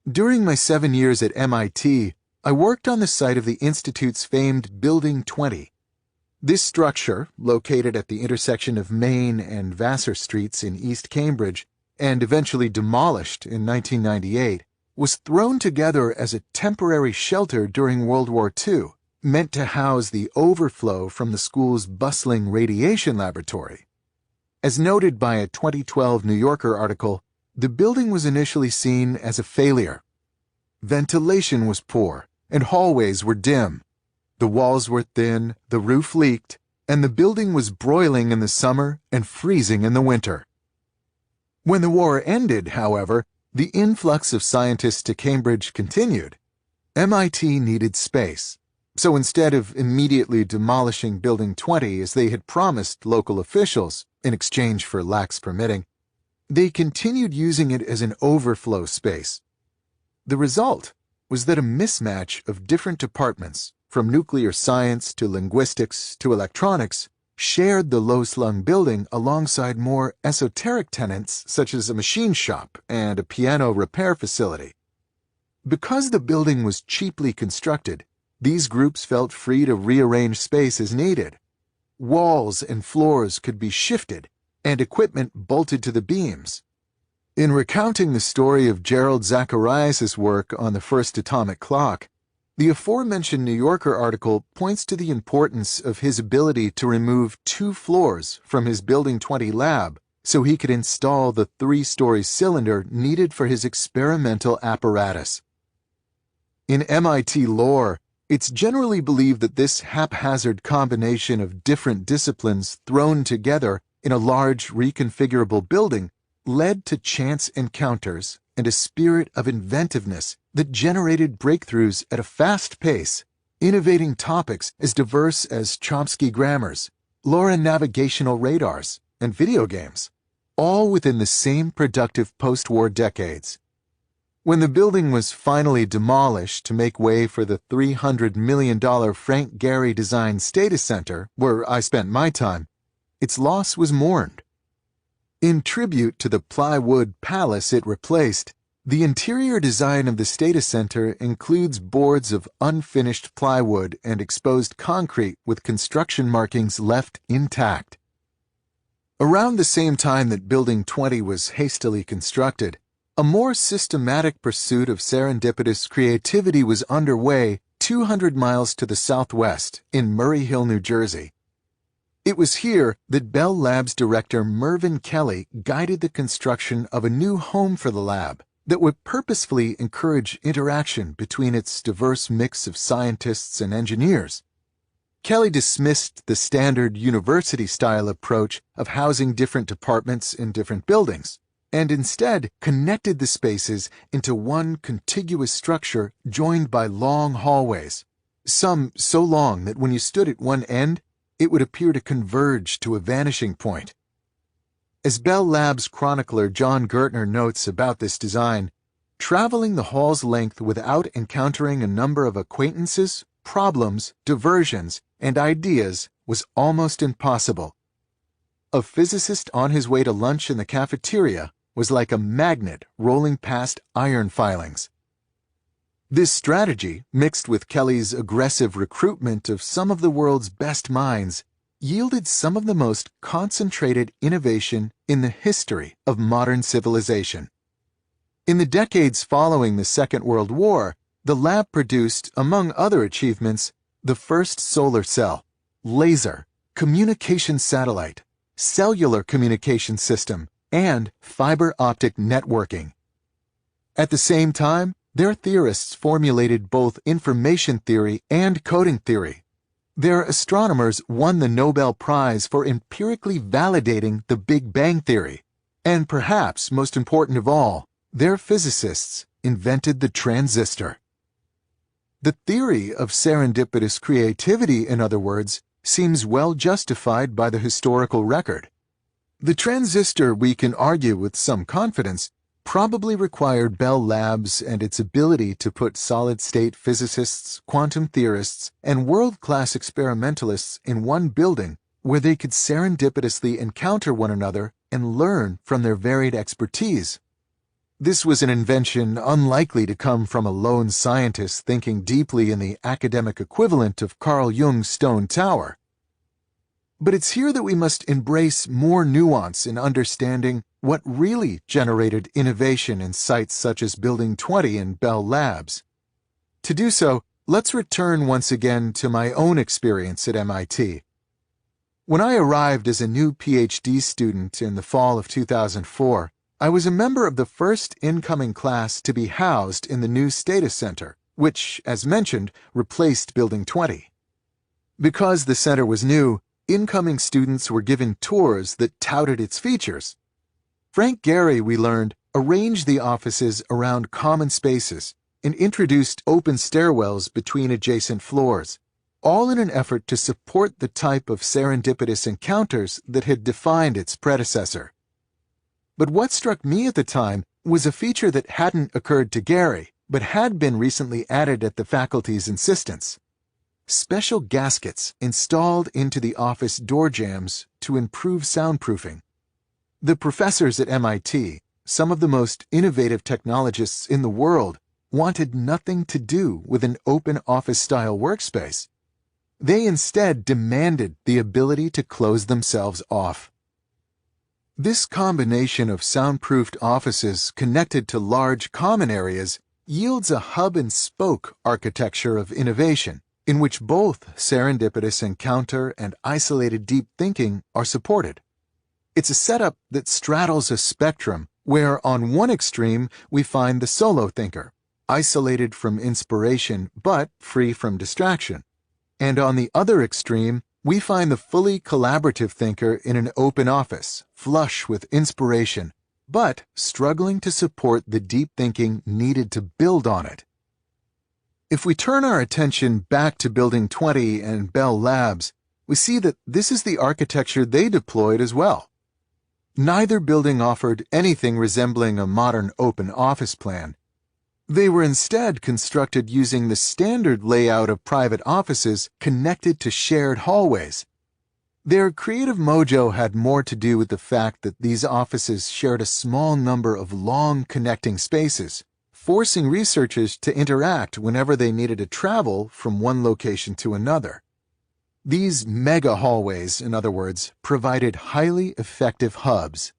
During my 7 years at MIT, I worked on the site of the Institute's famed Building 20. This structure, located at the intersection of Main and Vassar Streets in East Cambridge, and eventually demolished in 1998, was thrown together as a temporary shelter during World War II, meant to house the overflow from the school's bustling radiation laboratory. As noted by a 2012 New Yorker article, the building was initially seen as a failure. Ventilation was poor, and hallways were dim. The walls were thin, the roof leaked, and the building was broiling in the summer and freezing in the winter. When the war ended, however, the influx of scientists to Cambridge continued. MIT needed space, so instead of immediately demolishing Building 20 as they had promised local officials in exchange for lax permitting, they continued using it as an overflow space. The result was that a mismatch of different departments, from nuclear science to linguistics to electronics, shared the low-slung building alongside more esoteric tenants such as a machine shop and a piano repair facility. Because the building was cheaply constructed, these groups felt free to rearrange space as needed. Walls and floors could be shifted, and equipment bolted to the beams. In recounting the story of Gerald Zacharias' work on the first atomic clock, The aforementioned New Yorker article points to the importance of his ability to remove 2 floors from his Building 20 lab so he could install the 3-story cylinder needed for his experimental apparatus. In MIT lore, it's generally believed that this haphazard combination of different disciplines thrown together in a large reconfigurable building led to chance encounters and a spirit of inventiveness that generated breakthroughs at a fast pace, innovating topics as diverse as Chomsky grammars, LoRa navigational radars, and video games, all within the same productive post-war decades. When the building was finally demolished to make way for the $300 million Frank Gehry-designed Stata Center, where I spent my time, its loss was mourned. In tribute to the plywood palace it replaced, the interior design of the Stata Center includes boards of unfinished plywood and exposed concrete with construction markings left intact. Around the same time that Building 20 was hastily constructed, a more systematic pursuit of serendipitous creativity was underway 200 miles to the southwest in Murray Hill, New Jersey. It was here that Bell Labs director Mervyn Kelly guided the construction of a new home for the lab that would purposefully encourage interaction between its diverse mix of scientists and engineers. Kelly dismissed the standard university-style approach of housing different departments in different buildings, and instead connected the spaces into one contiguous structure joined by long hallways, some so long that when you stood at one end, it would appear to converge to a vanishing point. As Bell Labs chronicler John Gertner notes about this design, traveling the hall's length without encountering a number of acquaintances, problems, diversions, and ideas was almost impossible. A physicist on his way to lunch in the cafeteria was like a magnet rolling past iron filings. This strategy, mixed with Kelly's aggressive recruitment of some of the world's best minds, yielded some of the most concentrated innovation in the history of modern civilization. In the decades following the Second World War, the lab produced, among other achievements, the first solar cell, laser, communication satellite, cellular communication system, and fiber optic networking. At the same time, their theorists formulated both information theory and coding theory. Their astronomers won the Nobel Prize for empirically validating the Big Bang theory. And perhaps most important of all, their physicists invented the transistor. The theory of serendipitous creativity, in other words, seems well justified by the historical record. The transistor, we can argue with some confidence, probably required Bell Labs and its ability to put solid-state physicists, quantum theorists, and world-class experimentalists in one building where they could serendipitously encounter one another and learn from their varied expertise. This was an invention unlikely to come from a lone scientist thinking deeply in the academic equivalent of Carl Jung's Stone Tower. But it's here that we must embrace more nuance in understanding what really generated innovation in sites such as Building 20 and Bell Labs. To do so, let's return once again to my own experience at MIT. When I arrived as a new PhD student in the fall of 2004, I was a member of the first incoming class to be housed in the new Stata Center, which, as mentioned, replaced Building 20. Because the center was new, incoming students were given tours that touted its features. Frank Gehry, we learned, arranged the offices around common spaces and introduced open stairwells between adjacent floors, all in an effort to support the type of serendipitous encounters that had defined its predecessor. But what struck me at the time was a feature that hadn't occurred to Gehry, but had been recently added at the faculty's insistence: special gaskets installed into the office door jambs to improve soundproofing. The professors at MIT, some of the most innovative technologists in the world, wanted nothing to do with an open office-style workspace. They instead demanded the ability to close themselves off. This combination of soundproofed offices connected to large common areas yields a hub-and-spoke architecture of innovation, in which both serendipitous encounter and isolated deep thinking are supported. It's a setup that straddles a spectrum where on one extreme we find the solo thinker, isolated from inspiration but free from distraction. And on the other extreme, we find the fully collaborative thinker in an open office, flush with inspiration, but struggling to support the deep thinking needed to build on it. If we turn our attention back to Building 20 and Bell Labs, we see that this is the architecture they deployed as well. Neither building offered anything resembling a modern open office plan. They were instead constructed using the standard layout of private offices connected to shared hallways. Their creative mojo had more to do with the fact that these offices shared a small number of long connecting spaces, forcing researchers to interact whenever they needed to travel from one location to another. These mega hallways, in other words, provided highly effective hubs.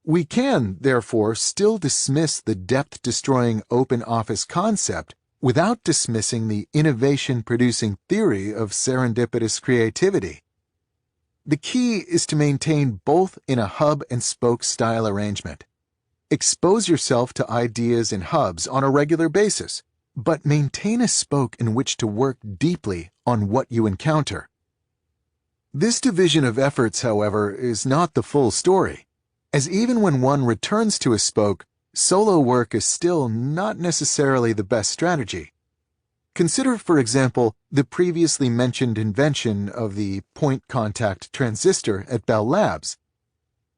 We can, therefore, still dismiss the depth-destroying open office concept without dismissing the innovation-producing theory of serendipitous creativity. The key is to maintain both in a hub-and-spoke style arrangement. Expose yourself to ideas in hubs on a regular basis, but maintain a spoke in which to work deeply on what you encounter. This division of efforts, however, is not the full story, as even when one returns to a spoke, solo work is still not necessarily the best strategy. Consider, for example, the previously mentioned invention of the point contact transistor at Bell Labs.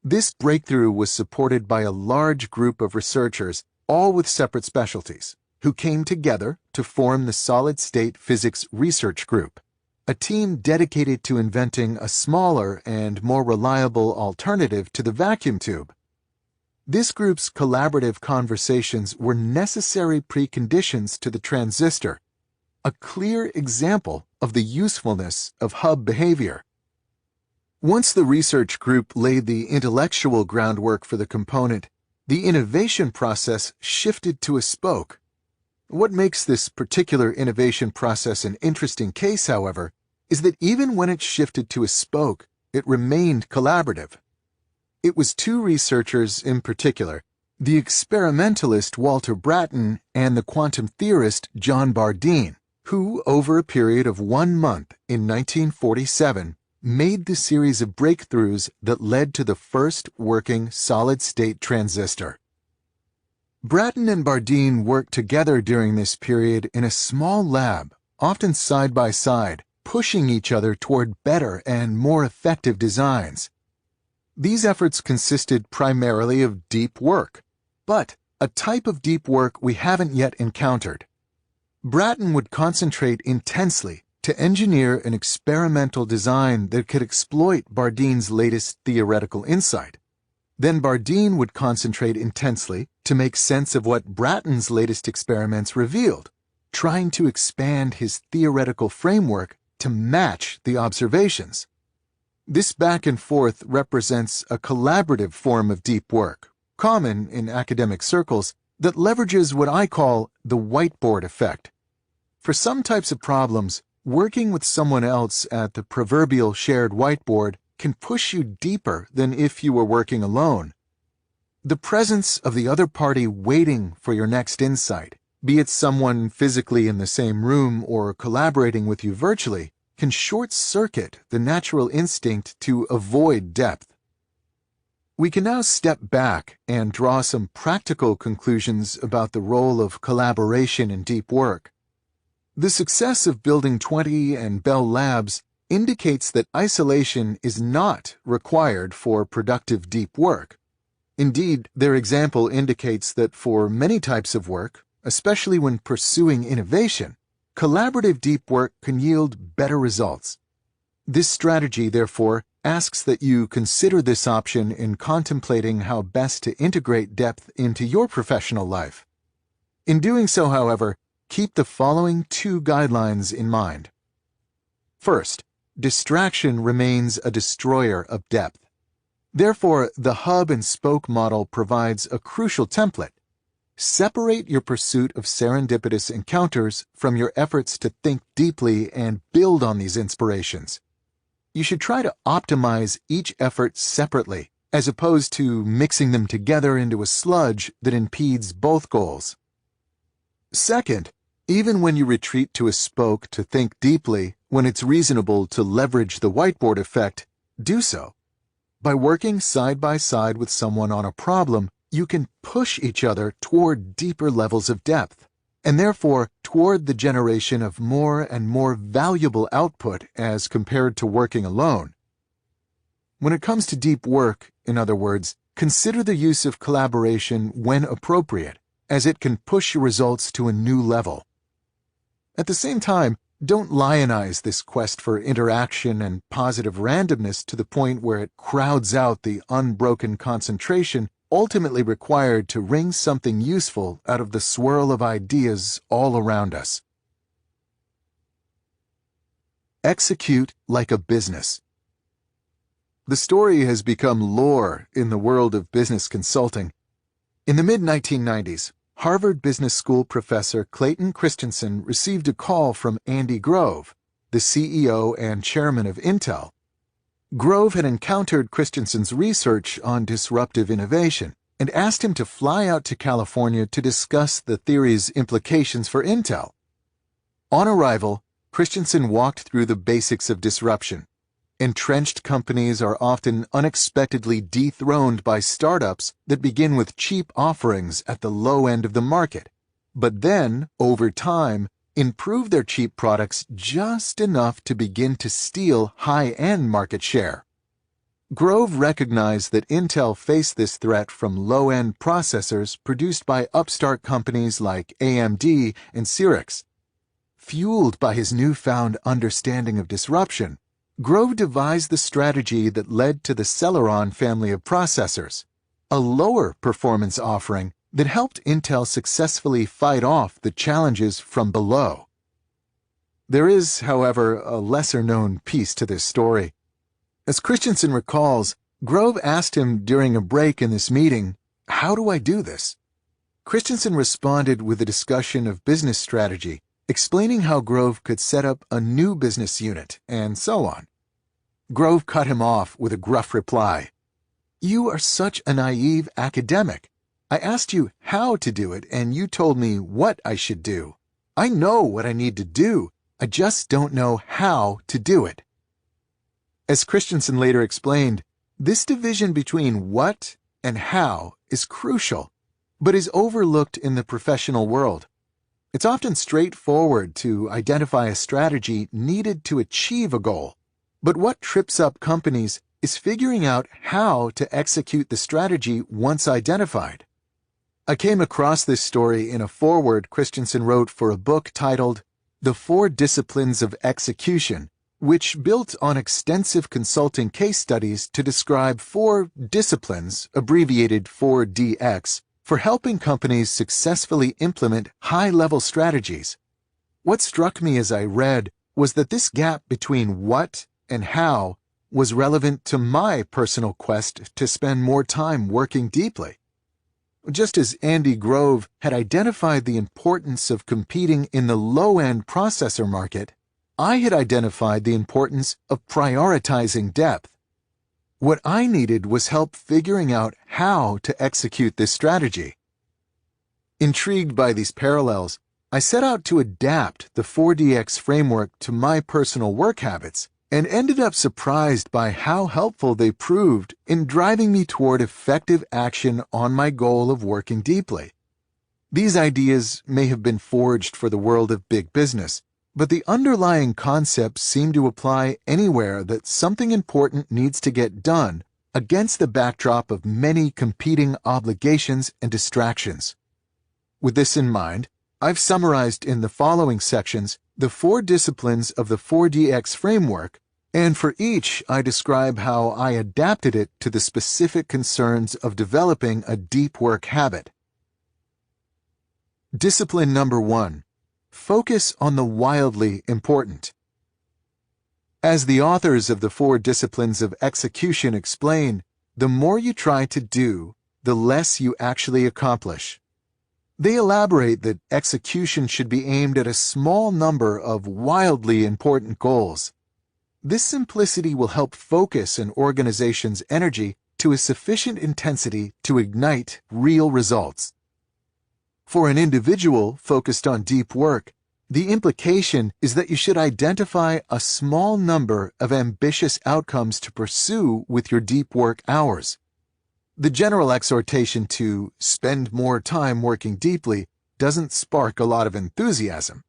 This breakthrough was supported by a large group of researchers, all with separate specialties, who came together to form the Solid-State Physics Research Group, a team dedicated to inventing a smaller and more reliable alternative to the vacuum tube. This group's collaborative conversations were necessary preconditions to the transistor, a clear example of the usefulness of hub behavior. Once the research group laid the intellectual groundwork for the component, the innovation process shifted to a spoke. What makes this particular innovation process an interesting case, however, is that even when it shifted to a spoke, it remained collaborative. It was two researchers in particular, the experimentalist Walter Brattain and the quantum theorist John Bardeen, who, over a period of 1 month in 1947, made the series of breakthroughs that led to the first working solid-state transistor. Brattain and Bardeen worked together during this period in a small lab, often side by side, pushing each other toward better and more effective designs. These efforts consisted primarily of deep work, but a type of deep work we haven't yet encountered. Brattain would concentrate intensely to engineer an experimental design that could exploit Bardeen's latest theoretical insight. Then Bardeen would concentrate intensely to make sense of what Brattain's latest experiments revealed, trying to expand his theoretical framework to match the observations. This back and forth represents a collaborative form of deep work, common in academic circles, that leverages what I call the whiteboard effect. For some types of problems, working with someone else at the proverbial shared whiteboard can push you deeper than if you were working alone. The presence of the other party waiting for your next insight, be it someone physically in the same room or collaborating with you virtually, can short-circuit the natural instinct to avoid depth. We can now step back and draw some practical conclusions about the role of collaboration in deep work. The success of Building 20 and Bell Labs indicates that isolation is not required for productive deep work. Indeed, their example indicates that for many types of work, especially when pursuing innovation, collaborative deep work can yield better results. This strategy, therefore, asks that you consider this option in contemplating how best to integrate depth into your professional life. In doing so, however, keep the following 2 guidelines in mind. First, distraction remains a destroyer of depth. Therefore, the hub and spoke model provides a crucial template. Separate your pursuit of serendipitous encounters from your efforts to think deeply and build on these inspirations. You should try to optimize each effort separately, as opposed to mixing them together into a sludge that impedes both goals. Second, even when you retreat to a spoke to think deeply, when it's reasonable to leverage the whiteboard effect, do so. By working side by side with someone on a problem, you can push each other toward deeper levels of depth, and therefore toward the generation of more and more valuable output as compared to working alone. When it comes to deep work, in other words, consider the use of collaboration when appropriate, as it can push your results to a new level. At the same time, don't lionize this quest for interaction and positive randomness to the point where it crowds out the unbroken concentration ultimately required to wring something useful out of the swirl of ideas all around us. Execute like a business. The story has become lore in the world of business consulting. In the mid-1990s, Harvard Business School professor Clayton Christensen received a call from Andy Grove, the CEO and chairman of Intel. Grove had encountered Christensen's research on disruptive innovation and asked him to fly out to California to discuss the theory's implications for Intel. On arrival, Christensen walked through the basics of disruption. Entrenched companies are often unexpectedly dethroned by startups that begin with cheap offerings at the low end of the market, but then, over time, improve their cheap products just enough to begin to steal high-end market share. Grove recognized that Intel faced this threat from low-end processors produced by upstart companies like AMD and Xerox. Fueled by his newfound understanding of disruption, Grove devised the strategy that led to the Celeron family of processors, a lower performance offering that helped Intel successfully fight off the challenges from below. There is, however, a lesser-known piece to this story. As Christensen recalls, Grove asked him during a break in this meeting, "How do I do this?" Christensen responded with a discussion of business strategy, explaining how Grove could set up a new business unit, and so on. Grove cut him off with a gruff reply. "You are such a naive academic. I asked you how to do it, and you told me what I should do. I know what I need to do. I just don't know how to do it." As Christensen later explained, this division between what and how is crucial, but is overlooked in the professional world. It's often straightforward to identify a strategy needed to achieve a goal, but what trips up companies is figuring out how to execute the strategy once identified. I came across this story in a foreword Christensen wrote for a book titled The 4 Disciplines of Execution, which built on extensive consulting case studies to describe 4 disciplines, abbreviated 4DX, for helping companies successfully implement high-level strategies. What struck me as I read was that this gap between what and how was relevant to my personal quest to spend more time working deeply. Just as Andy Grove had identified the importance of competing in the low-end processor market, I had identified the importance of prioritizing depth. What I needed was help figuring out how to execute this strategy. Intrigued by these parallels, I set out to adapt the 4DX framework to my personal work habits and ended up surprised by how helpful they proved in driving me toward effective action on my goal of working deeply. These ideas may have been forged for the world of big business, but the underlying concepts seem to apply anywhere that something important needs to get done against the backdrop of many competing obligations and distractions. With this in mind, I've summarized in the following sections the 4 disciplines of the 4DX framework, and for each I describe how I adapted it to the specific concerns of developing a deep work habit. Discipline number 1. Focus on the wildly important. As the authors of the 4 disciplines of execution explain, the more you try to do, the less you actually accomplish. They elaborate that execution should be aimed at a small number of wildly important goals. This simplicity will help focus an organization's energy to a sufficient intensity to ignite real results. For an individual focused on deep work, the implication is that you should identify a small number of ambitious outcomes to pursue with your deep work hours. The general exhortation to spend more time working deeply doesn't spark a lot of enthusiasm.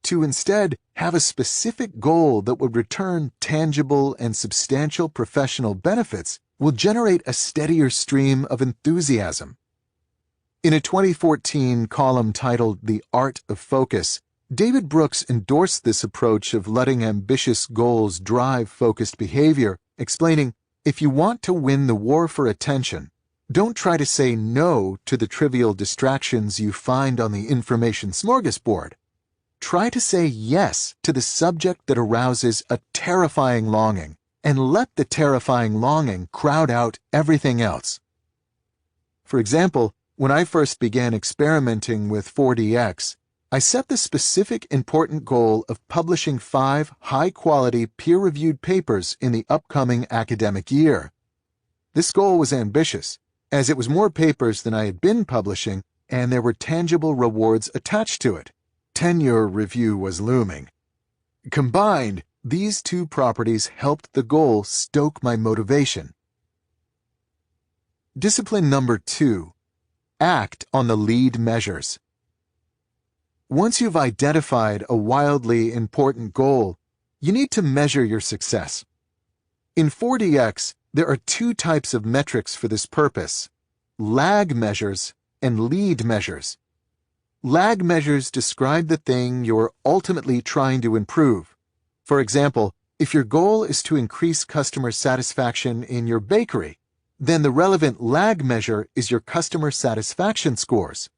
To instead have a specific goal that would return tangible and substantial professional benefits will generate a steadier stream of enthusiasm. In a 2014 column titled The Art of Focus, David Brooks endorsed this approach of letting ambitious goals drive focused behavior, explaining, "If you want to win the war for attention, don't try to say no to the trivial distractions you find on the information smorgasbord. Try to say yes to the subject that arouses a terrifying longing, and let the terrifying longing crowd out everything else." For example, when I first began experimenting with 4DX, I set the specific important goal of publishing 5 high-quality peer-reviewed papers in the upcoming academic year. This goal was ambitious, as it was more papers than I had been publishing, and there were tangible rewards attached to it. Tenure review was looming. Combined, these two properties helped the goal stoke my motivation. Discipline number 2. Act on the lead measures. Once you've identified a wildly important goal, you need to measure your success. In 4DX, there are 2 types of metrics for this purpose: lag measures and lead measures. Lag measures describe the thing you're ultimately trying to improve. For example, if your goal is to increase customer satisfaction in your bakery, then the relevant lag measure is your customer satisfaction scores.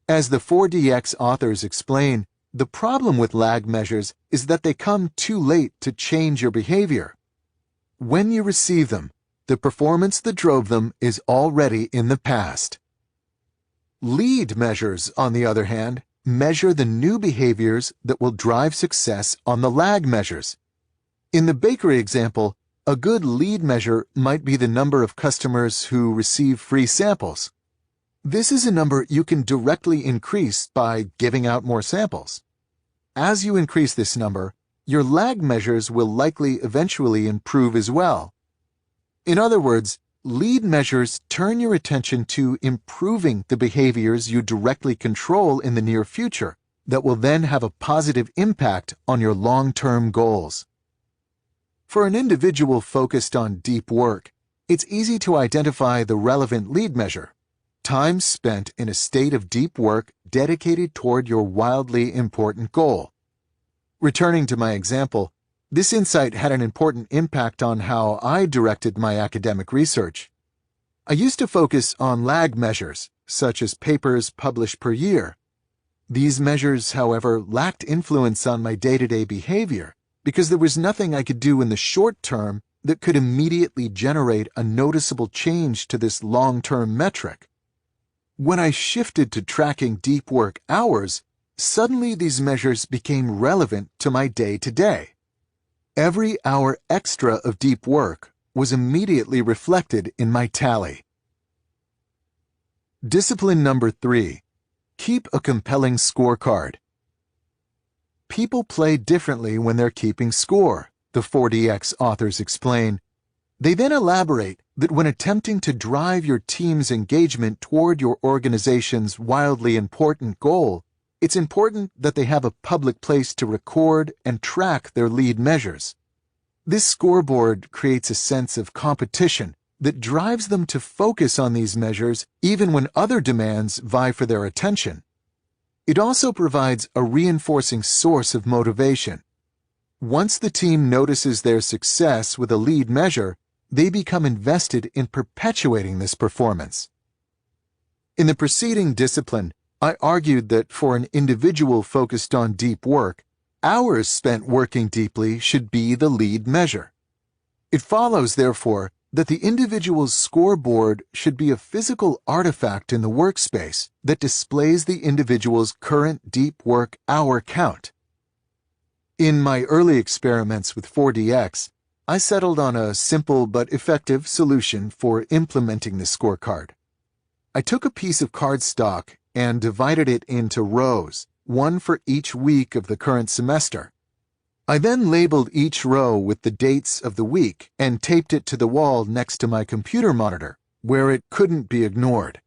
As the 4DX authors explain, the problem with lag measures is that they come too late to change your behavior. When you receive them, the performance that drove them is already in the past. Lead measures, on the other hand, measure the new behaviors that will drive success on the lag measures. In the bakery example, a good lead measure might be the number of customers who receive free samples. This is a number you can directly increase by giving out more samples. As you increase this number, your lag measures will likely eventually improve as well. In other words, lead measures turn your attention to improving the behaviors you directly control in the near future that will then have a positive impact on your long-term goals. For an individual focused on deep work, it's easy to identify the relevant lead measure: time spent in a state of deep work dedicated toward your wildly important goal. Returning to my example, this insight had an important impact on how I directed my academic research. I used to focus on lag measures, such as papers published per year. These measures, however, lacked influence on my day-to-day behavior because there was nothing I could do in the short term that could immediately generate a noticeable change to this long-term metric. When I shifted to tracking deep work hours, suddenly these measures became relevant to my day-to-day. Every hour extra of deep work was immediately reflected in my tally. Discipline number 3. Keep a compelling scorecard. People play differently when they're keeping score, the 4DX authors explain. They then elaborate that when attempting to drive your team's engagement toward your organization's wildly important goal, it's important that they have a public place to record and track their lead measures. This scoreboard creates a sense of competition that drives them to focus on these measures even when other demands vie for their attention. It also provides a reinforcing source of motivation. Once the team notices their success with a lead measure, they become invested in perpetuating this performance. In the preceding discipline, I argued that for an individual focused on deep work, hours spent working deeply should be the lead measure. It follows, therefore, that the individual's scoreboard should be a physical artifact in the workspace that displays the individual's current deep work hour count. In my early experiments with 4DX, I settled on a simple but effective solution for implementing the scorecard. I took a piece of cardstock and divided it into rows, one for each week of the current semester. I then labeled each row with the dates of the week and taped it to the wall next to my computer monitor, where it couldn't be ignored.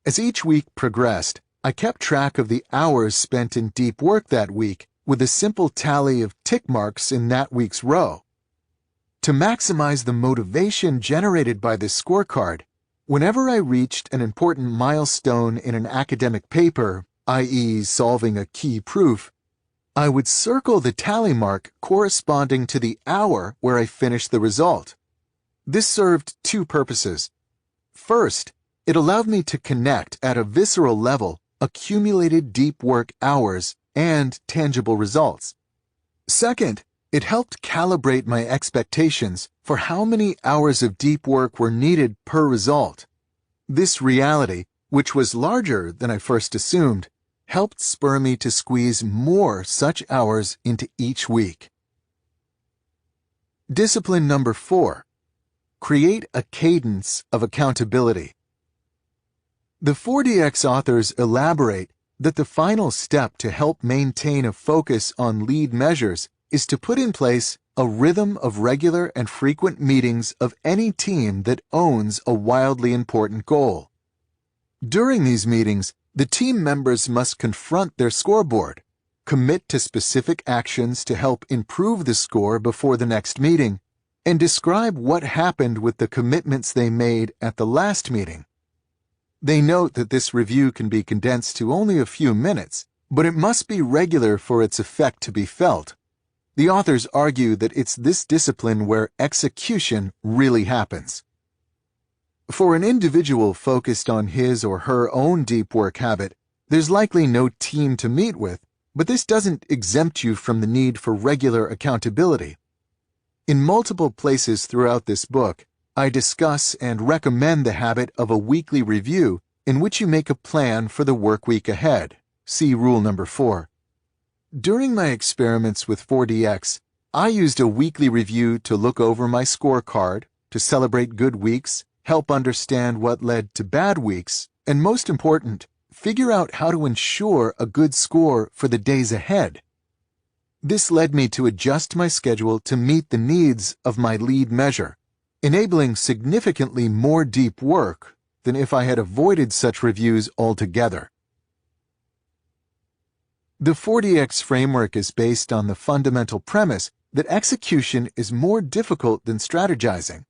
As each week progressed, I kept track of the hours spent in deep work that week with a simple tally of tick marks in that week's row. To maximize the motivation generated by this scorecard, whenever I reached an important milestone in an academic paper, i.e. solving a key proof, I would circle the tally mark corresponding to the hour where I finished the result. This served two purposes. First, it allowed me to connect at a visceral level accumulated deep work hours and tangible results. Second, it helped calibrate my expectations for how many hours of deep work were needed per result. This reality, which was larger than I first assumed, helped spur me to squeeze more such hours into each week. Discipline number 4. Create a cadence of accountability. The 4DX authors elaborate that the final step to help maintain a focus on lead measures is to put in place a rhythm of regular and frequent meetings of any team that owns a wildly important goal. During these meetings, the team members must confront their scoreboard, commit to specific actions to help improve the score before the next meeting, and describe what happened with the commitments they made at the last meeting. They note that this review can be condensed to only a few minutes, but it must be regular for its effect to be felt. The authors argue that it's this discipline where execution really happens. For an individual focused on his or her own deep work habit, there's likely no team to meet with, but this doesn't exempt you from the need for regular accountability. In multiple places throughout this book, I discuss and recommend the habit of a weekly review in which you make a plan for the work week ahead. See rule number 4. During my experiments with 4DX, I used a weekly review to look over my scorecard, to celebrate good weeks, help understand what led to bad weeks, and most important, figure out how to ensure a good score for the days ahead. This led me to adjust my schedule to meet the needs of my lead measure, enabling significantly more deep work than if I had avoided such reviews altogether. The 4DX framework is based on the fundamental premise that execution is more difficult than strategizing.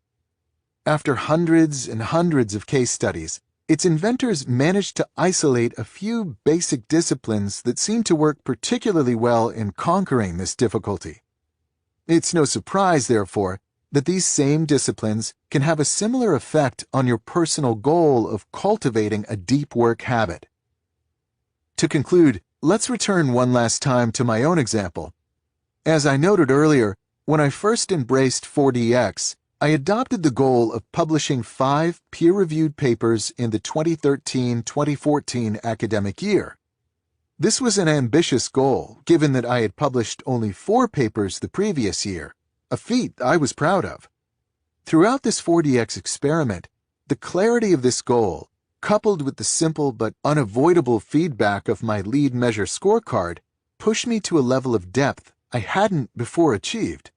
After hundreds and hundreds of case studies, its inventors managed to isolate a few basic disciplines that seem to work particularly well in conquering this difficulty. It's no surprise, therefore, that these same disciplines can have a similar effect on your personal goal of cultivating a deep work habit. To conclude, let's return one last time to my own example. As I noted earlier, when I first embraced 4DX, I adopted the goal of publishing 5 peer-reviewed papers in the 2013-2014 academic year. This was an ambitious goal, given that I had published only 4 papers the previous year, a feat I was proud of. Throughout this 4DX experiment, the clarity of this goal, coupled with the simple but unavoidable feedback of my lead measure scorecard, pushed me to a level of depth I hadn't before achieved.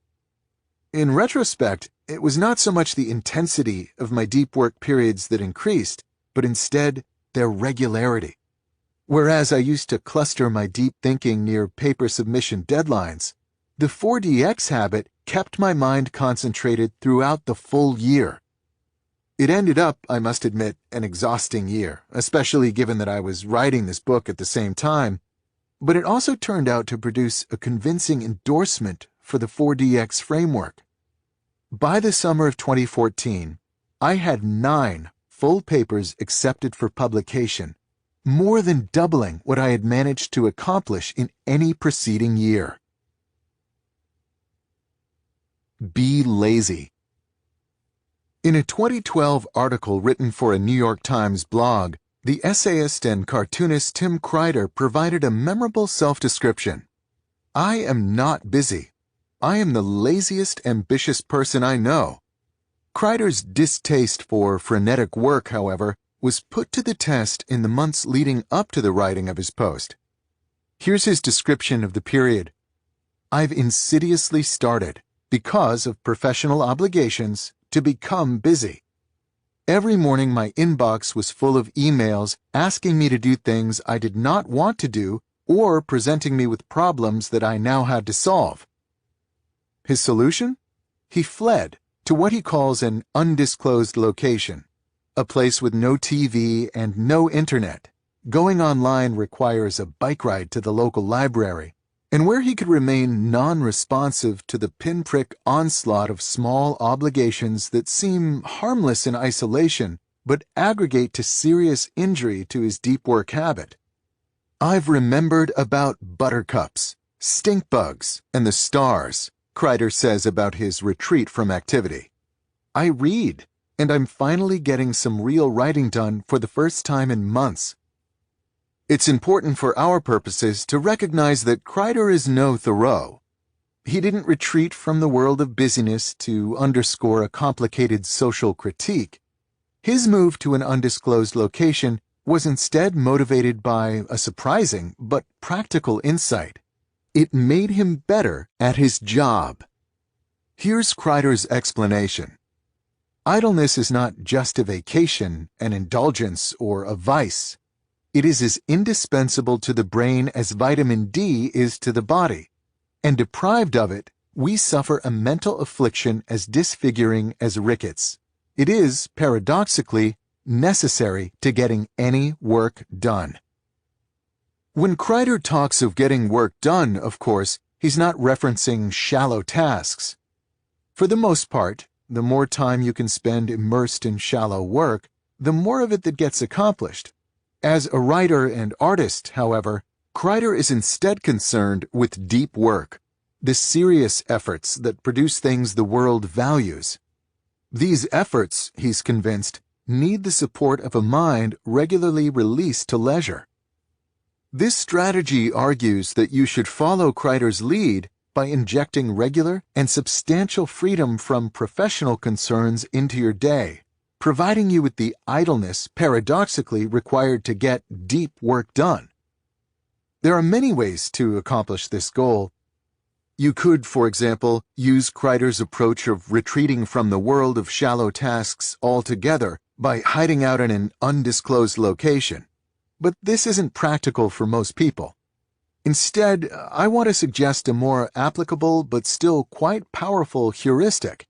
In retrospect, it was not so much the intensity of my deep work periods that increased, but instead their regularity. Whereas I used to cluster my deep thinking near paper submission deadlines, the 4DX habit kept my mind concentrated throughout the full year. It ended up, I must admit, an exhausting year, especially given that I was writing this book at the same time, but it also turned out to produce a convincing endorsement for the 4DX framework. By the summer of 2014, I had 9 full papers accepted for publication, more than doubling what I had managed to accomplish in any preceding year. Be lazy. In a 2012 article written for a New York Times blog, the essayist and cartoonist Tim Kreider provided a memorable self-description. "I am not busy. I am the laziest ambitious person I know." Kreider's distaste for frenetic work, however, was put to the test in the months leading up to the writing of his post. Here's his description of the period. "I've insidiously started, because of professional obligations, to become busy. Every morning my inbox was full of emails asking me to do things I did not want to do or presenting me with problems that I now had to solve." His solution? He fled to what he calls an undisclosed location, a place with no TV and no internet. Going online requires a bike ride to the local library, and where he could remain non-responsive to the pinprick onslaught of small obligations that seem harmless in isolation but aggregate to serious injury to his deep work habit. "I've remembered about buttercups, stink bugs, and the stars," Kreider says about his retreat from activity. "I read, and I'm finally getting some real writing done for the first time in months." It's important for our purposes to recognize that Kreider is no Thoreau. He didn't retreat from the world of busyness to underscore a complicated social critique. His move to an undisclosed location was instead motivated by a surprising but practical insight. It made him better at his job. Here's Kreider's explanation. "Idleness is not just a vacation, an indulgence, or a vice. It is as indispensable to the brain as vitamin D is to the body, and deprived of it, we suffer a mental affliction as disfiguring as rickets. It is, paradoxically, necessary to getting any work done." When Kreider talks of getting work done, of course, he's not referencing shallow tasks. For the most part, the more time you can spend immersed in shallow work, the more of it that gets accomplished. As a writer and artist, however, Kreider is instead concerned with deep work, the serious efforts that produce things the world values. These efforts, he's convinced, need the support of a mind regularly released to leisure. This strategy argues that you should follow Kreider's lead by injecting regular and substantial freedom from professional concerns into your day, providing you with the idleness paradoxically required to get deep work done. There are many ways to accomplish this goal. You could, for example, use Kreider's approach of retreating from the world of shallow tasks altogether by hiding out in an undisclosed location. But this isn't practical for most people. Instead, I want to suggest a more applicable but still quite powerful heuristic.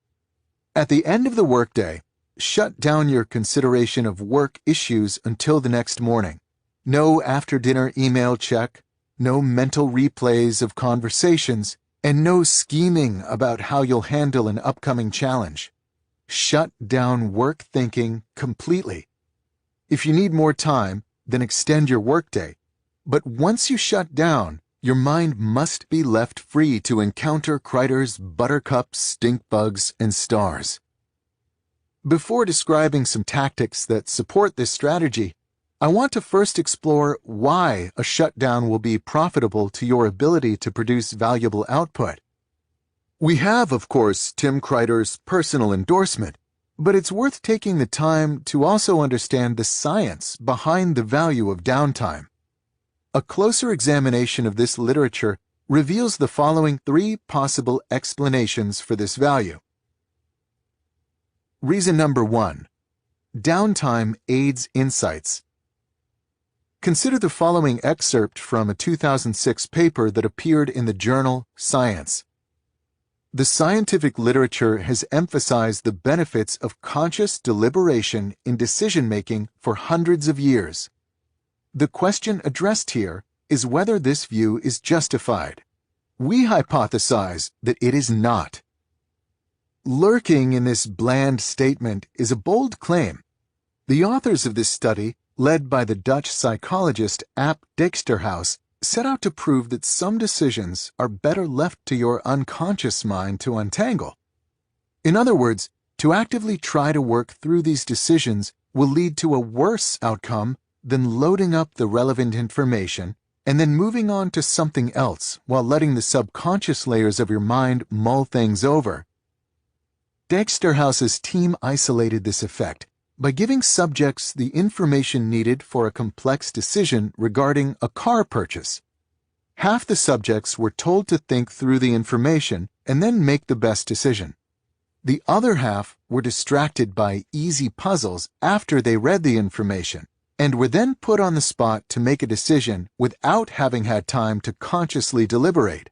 At the end of the workday, shut down your consideration of work issues until the next morning. No after-dinner email check, no mental replays of conversations, and no scheming about how you'll handle an upcoming challenge. Shut down work thinking completely. If you need more time, then extend your workday. But once you shut down, your mind must be left free to encounter Kreider's buttercups, stink bugs, and stars. Before describing some tactics that support this strategy, I want to first explore why a shutdown will be profitable to your ability to produce valuable output. We have, of course, Tim Kreider's personal endorsement, but it's worth taking the time to also understand the science behind the value of downtime. A closer examination of this literature reveals the following three possible explanations for this value. Reason number 1. Downtime aids insights. Consider the following excerpt from a 2006 paper that appeared in the journal Science. The scientific literature has emphasized the benefits of conscious deliberation in decision-making for hundreds of years. The question addressed here is whether this view is justified. We hypothesize that it is not. Lurking in this bland statement is a bold claim. The authors of this study, led by the Dutch psychologist Ap Dijksterhuis, set out to prove that some decisions are better left to your unconscious mind to untangle. In other words, To actively try to work through these decisions will lead to a worse outcome than loading up the relevant information and then moving on to something else while letting the subconscious layers of your mind mull things over. Dexterhouse's team isolated this effect by giving subjects the information needed for a complex decision regarding a car purchase. Half the subjects were told to think through the information and then make the best decision. The other half were distracted by easy puzzles after they read the information and were then put on the spot to make a decision without having had time to consciously deliberate.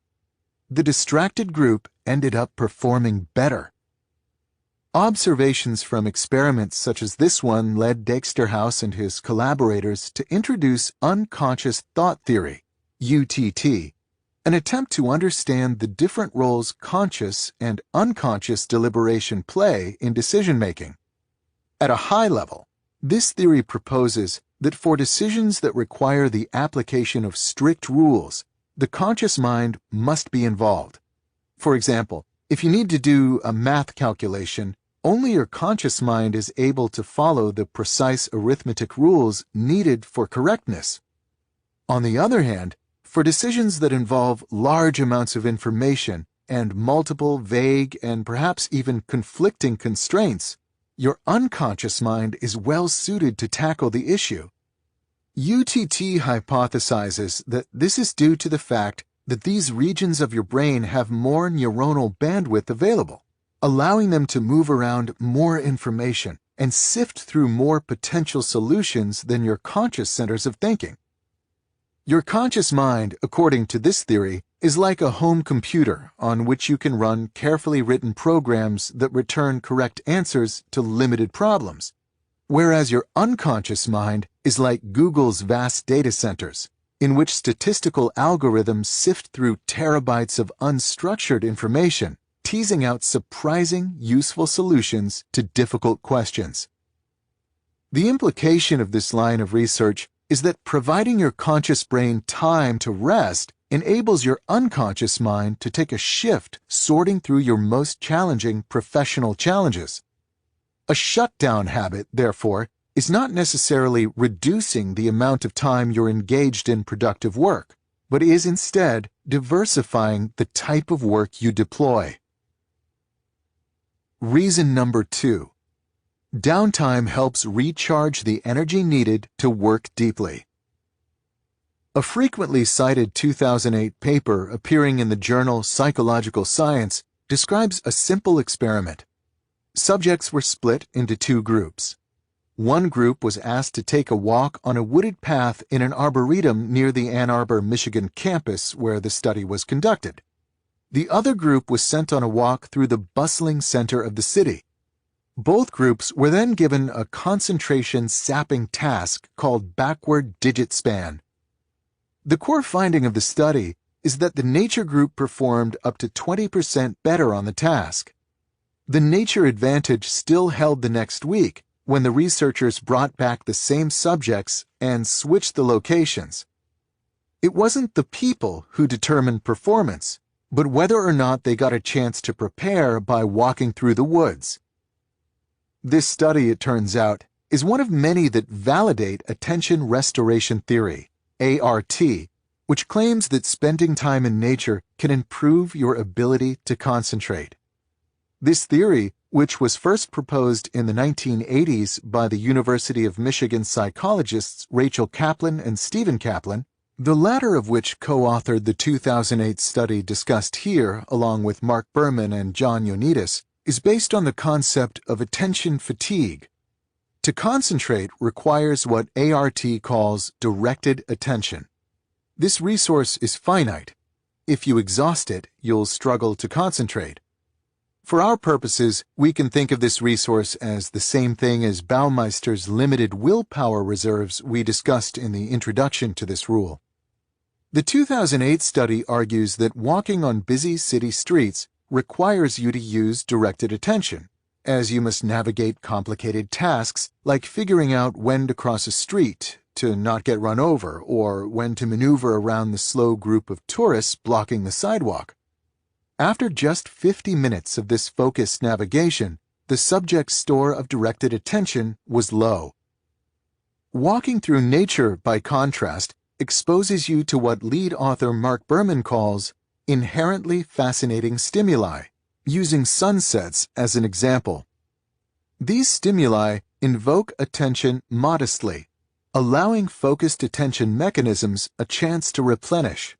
The distracted group ended up performing better. Observations from experiments such as this one led Dexterhouse and his collaborators to introduce unconscious thought theory, UTT, an attempt to understand the different roles conscious and unconscious deliberation play in decision-making. At a high level, this theory proposes that for decisions that require the application of strict rules, the conscious mind must be involved. For example, if you need to do a math calculation, only your conscious mind is able to follow the precise arithmetic rules needed for correctness. On the other hand, for decisions that involve large amounts of information and multiple vague and perhaps even conflicting constraints, your unconscious mind is well suited to tackle the issue. UTT hypothesizes that this is due to the fact that these regions of your brain have more neuronal bandwidth available, allowing them to move around more information and sift through more potential solutions than your conscious centers of thinking. Your conscious mind, according to this theory, is like a home computer on which you can run carefully written programs that return correct answers to limited problems, whereas your unconscious mind is like Google's vast data centers, in which statistical algorithms sift through terabytes of unstructured information, teasing out surprising, useful solutions to difficult questions. The implication of this line of research is that providing your conscious brain time to rest enables your unconscious mind to take a shift sorting through your most challenging professional challenges. A shutdown habit, therefore, is not necessarily reducing the amount of time you're engaged in productive work, but is instead diversifying the type of work you deploy. Reason number 2. Downtime helps recharge the energy needed to work deeply. A frequently cited 2008 paper appearing in the journal Psychological Science describes a simple experiment. Subjects were split into 2 groups. One group was asked to take a walk on a wooded path in an arboretum near the Ann Arbor, Michigan campus where the study was conducted. The other group was sent on a walk through the bustling center of the city. Both groups were then given a concentration-sapping task called backward digit span. The core finding of the study is that the nature group performed up to 20% better on the task. The nature advantage still held the next week when the researchers brought back the same subjects and switched the locations. It wasn't the people who determined performance, but whether or not they got a chance to prepare by walking through the woods. This study, it turns out, is one of many that validate attention restoration theory, ART, which claims that spending time in nature can improve your ability to concentrate. This theory, which was first proposed in the 1980s by the University of Michigan psychologists Rachel Kaplan and Stephen Kaplan, the latter of which co-authored the 2008 study discussed here along with Mark Berman and John Ioannidis, is based on the concept of attention fatigue. To concentrate requires what ART calls directed attention. This resource is finite. If you exhaust it, you'll struggle to concentrate. For our purposes, we can think of this resource as the same thing as Baumeister's limited willpower reserves we discussed in the introduction to this rule. The 2008 study argues that walking on busy city streets requires you to use directed attention, as you must navigate complicated tasks like figuring out when to cross a street to not get run over or when to maneuver around the slow group of tourists blocking the sidewalk. After just 50 minutes of this focused navigation, the subject's store of directed attention was low. Walking through nature, by contrast, exposes you to what lead author Mark Berman calls inherently fascinating stimuli, using sunsets as an example. These stimuli invoke attention modestly, allowing focused attention mechanisms a chance to replenish.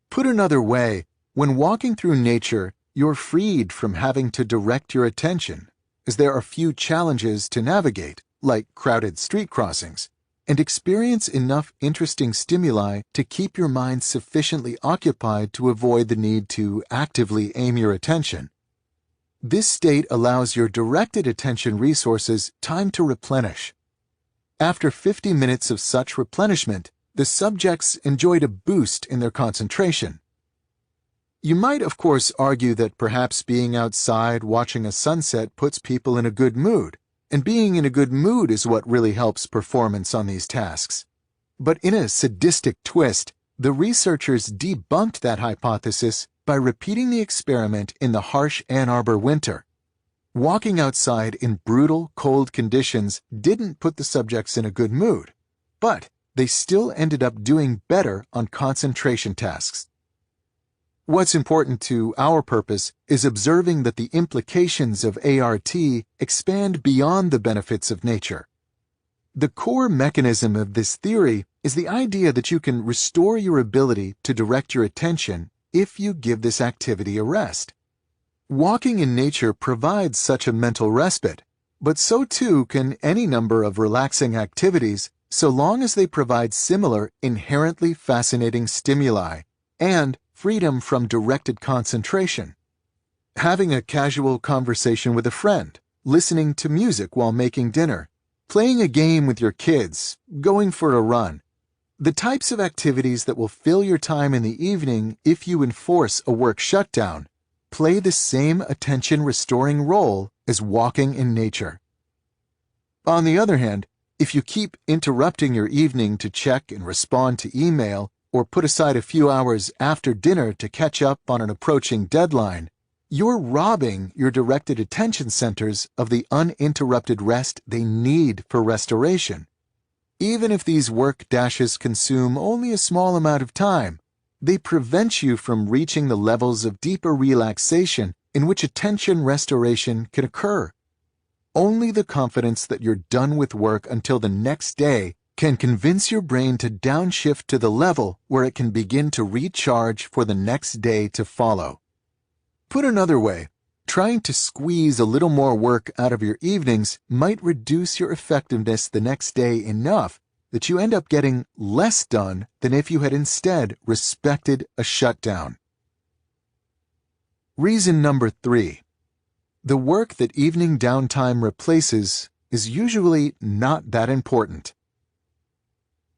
Put another way, when walking through nature, you're freed from having to direct your attention, as there are few challenges to navigate, like crowded street crossings, and experience enough interesting stimuli to keep your mind sufficiently occupied to avoid the need to actively aim your attention. This state allows your directed attention resources time to replenish. After 50 minutes of such replenishment, the subjects enjoyed a boost in their concentration. You might, of course, argue that perhaps being outside watching a sunset puts people in a good mood, and being in a good mood is what really helps performance on these tasks. But in a sadistic twist, the researchers debunked that hypothesis by repeating the experiment in the harsh Ann Arbor winter. Walking outside in brutal, cold conditions didn't put the subjects in a good mood, but they still ended up doing better on concentration tasks. What's important to our purpose is observing that the implications of ART expand beyond the benefits of nature. The core mechanism of this theory is the idea that you can restore your ability to direct your attention if you give this activity a rest. Walking in nature provides such a mental respite, but so too can any number of relaxing activities, so long as they provide similar, inherently fascinating stimuli and freedom from directed concentration. Having a casual conversation with a friend, listening to music while making dinner, playing a game with your kids, going for a run. The types of activities that will fill your time in the evening if you enforce a work shutdown play the same attention-restoring role as walking in nature. On the other hand, if you keep interrupting your evening to check and respond to email, or put aside a few hours after dinner to catch up on an approaching deadline, you're robbing your directed attention centers of the uninterrupted rest they need for restoration. Even if these work dashes consume only a small amount of time, they prevent you from reaching the levels of deeper relaxation in which attention restoration can occur. Only the confidence that you're done with work until the next day can convince your brain to downshift to the level where it can begin to recharge for the next day to follow. Put another way, trying to squeeze a little more work out of your evenings might reduce your effectiveness the next day enough that you end up getting less done than if you had instead respected a shutdown. Reason number 3. The work that evening downtime replaces is usually not that important.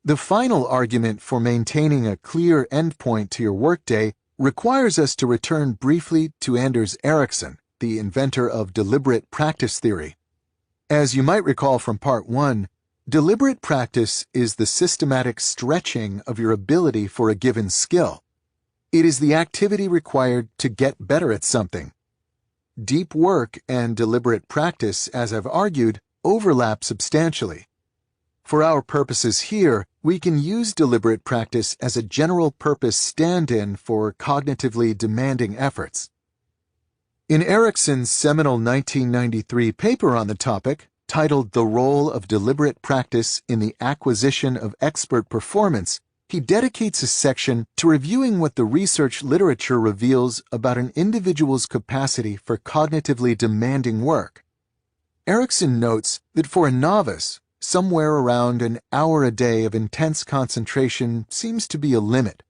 The final argument for maintaining a clear endpoint to your workday requires us to return briefly to Anders Ericsson, the inventor of deliberate practice theory. As you might recall from Part 1, deliberate practice is the systematic stretching of your ability for a given skill. It is the activity required to get better at something. Deep work and deliberate practice, as I've argued, overlap substantially. For our purposes here, we can use deliberate practice as a general-purpose stand-in for cognitively demanding efforts. In Ericsson's seminal 1993 paper on the topic, titled The Role of Deliberate Practice in the Acquisition of Expert Performance, he dedicates a section to reviewing what the research literature reveals about an individual's capacity for cognitively demanding work. Ericsson notes that for a novice, somewhere around an hour a day of intense concentration seems to be a limit,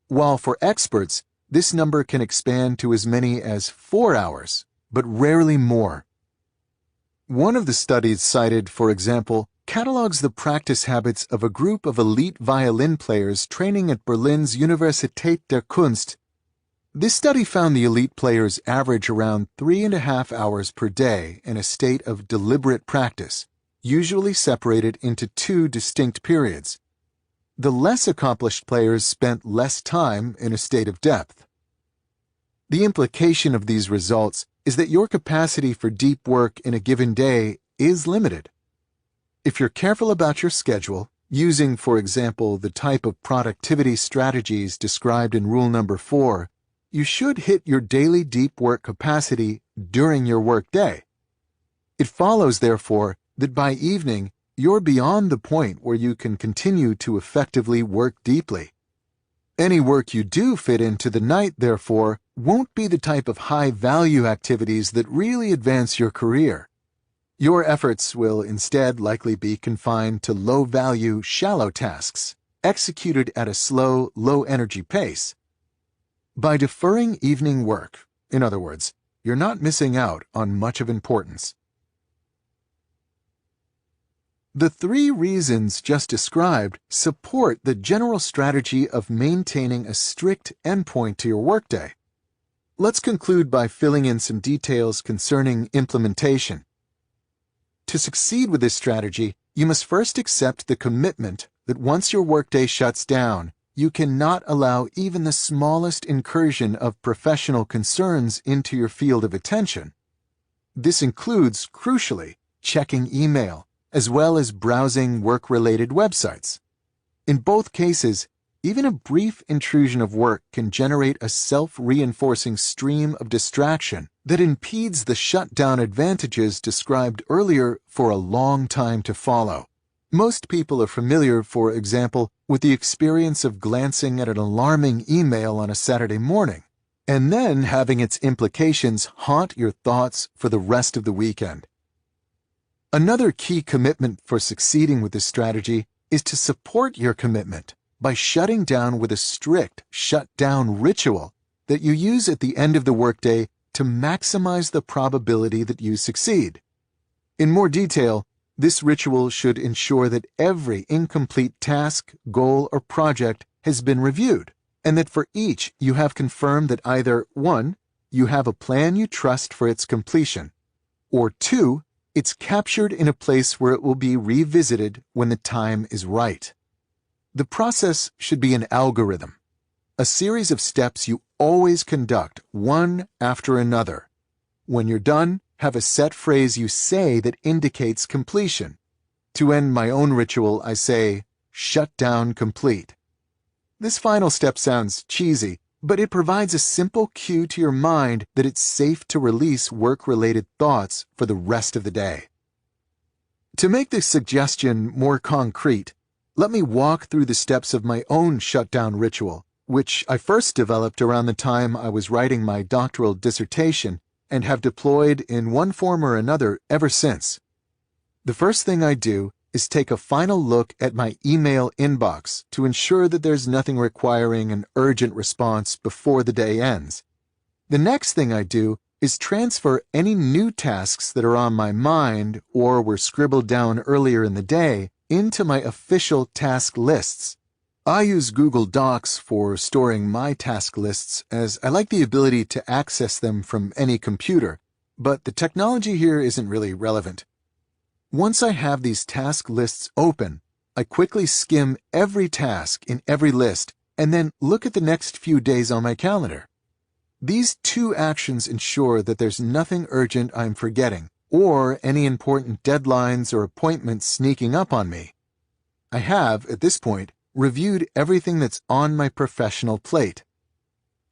while for experts, this number can expand to as many as 4 hours, but rarely more. One of the studies cited, for example, catalogs the practice habits of a group of elite violin players training at Berlin's Universität der Kunst. This study found the elite players average around 3.5 hours per day in a state of deliberate practice, usually separated into 2 distinct periods. The less accomplished players spent less time in a state of depth. The implication of these results is that your capacity for deep work in a given day is limited. If you're careful about your schedule, using, for example, the type of productivity strategies described in rule number 4, you should hit your daily deep work capacity during your workday. It follows, therefore, that by evening, you're beyond the point where you can continue to effectively work deeply. Any work you do fit into the night, therefore, won't be the type of high-value activities that really advance your career. Your efforts will instead likely be confined to low-value, shallow tasks, executed at a slow, low-energy pace. By deferring evening work, in other words, you're not missing out on much of importance. The 3 reasons just described support the general strategy of maintaining a strict endpoint to your workday. Let's conclude by filling in some details concerning implementation. To succeed with this strategy, you must first accept the commitment that once your workday shuts down, you cannot allow even the smallest incursion of professional concerns into your field of attention. This includes, crucially, checking email, as well as browsing work-related websites. In both cases, even a brief intrusion of work can generate a self-reinforcing stream of distraction that impedes the shutdown advantages described earlier for a long time to follow. Most people are familiar, for example, with the experience of glancing at an alarming email on a Saturday morning, and then having its implications haunt your thoughts for the rest of the weekend. Another key commitment for succeeding with this strategy is to support your commitment by shutting down with a strict shutdown ritual that you use at the end of the workday to maximize the probability that you succeed. In more detail, this ritual should ensure that every incomplete task, goal, or project has been reviewed, and that for each you have confirmed that either 1. You have a plan you trust for its completion, or 2. It's captured in a place where it will be revisited when the time is right. The process should be an algorithm, a series of steps you always conduct one after another. When you're done, have a set phrase you say that indicates completion. To end my own ritual, I say, "Shut down complete." This final step sounds cheesy, but it provides a simple cue to your mind that it's safe to release work-related thoughts for the rest of the day. To make this suggestion more concrete, let me walk through the steps of my own shutdown ritual, which I first developed around the time I was writing my doctoral dissertation and have deployed in one form or another ever since. The first thing I do is take a final look at my email inbox to ensure that there's nothing requiring an urgent response before the day ends. The next thing I do is transfer any new tasks that are on my mind or were scribbled down earlier in the day into my official task lists. I use Google Docs for storing my task lists as I like the ability to access them from any computer, but the technology here isn't really relevant. Once I have these task lists open, I quickly skim every task in every list and then look at the next few days on my calendar. These 2 actions ensure that there's nothing urgent I'm forgetting or any important deadlines or appointments sneaking up on me. I have, at this point, reviewed everything that's on my professional plate.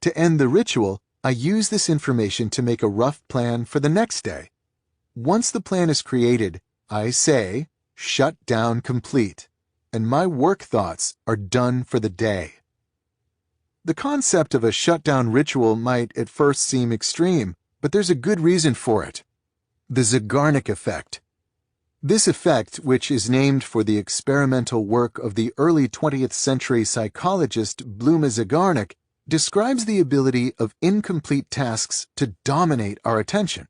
To end the ritual, I use this information to make a rough plan for the next day. Once the plan is created, I say, "Shut down complete," and my work thoughts are done for the day. The concept of a shutdown ritual might at first seem extreme, but there's a good reason for it. The Zeigarnik effect. This effect, which is named for the experimental work of the early 20th century psychologist Bluma Zeigarnik, describes the ability of incomplete tasks to dominate our attention.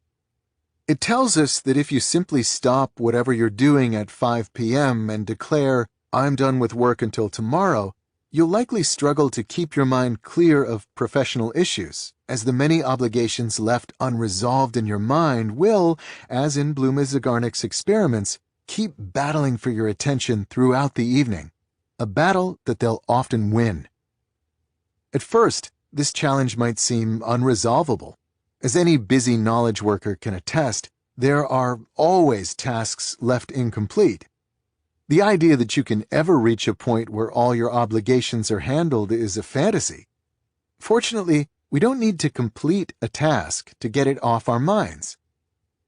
It tells us that if you simply stop whatever you're doing at 5 p.m. and declare, "I'm done with work until tomorrow," you'll likely struggle to keep your mind clear of professional issues, as the many obligations left unresolved in your mind will, as in Bluma Zeigarnik's experiments, keep battling for your attention throughout the evening, a battle that they'll often win. At first, this challenge might seem unresolvable. As any busy knowledge worker can attest, there are always tasks left incomplete. The idea that you can ever reach a point where all your obligations are handled is a fantasy. Fortunately, we don't need to complete a task to get it off our minds.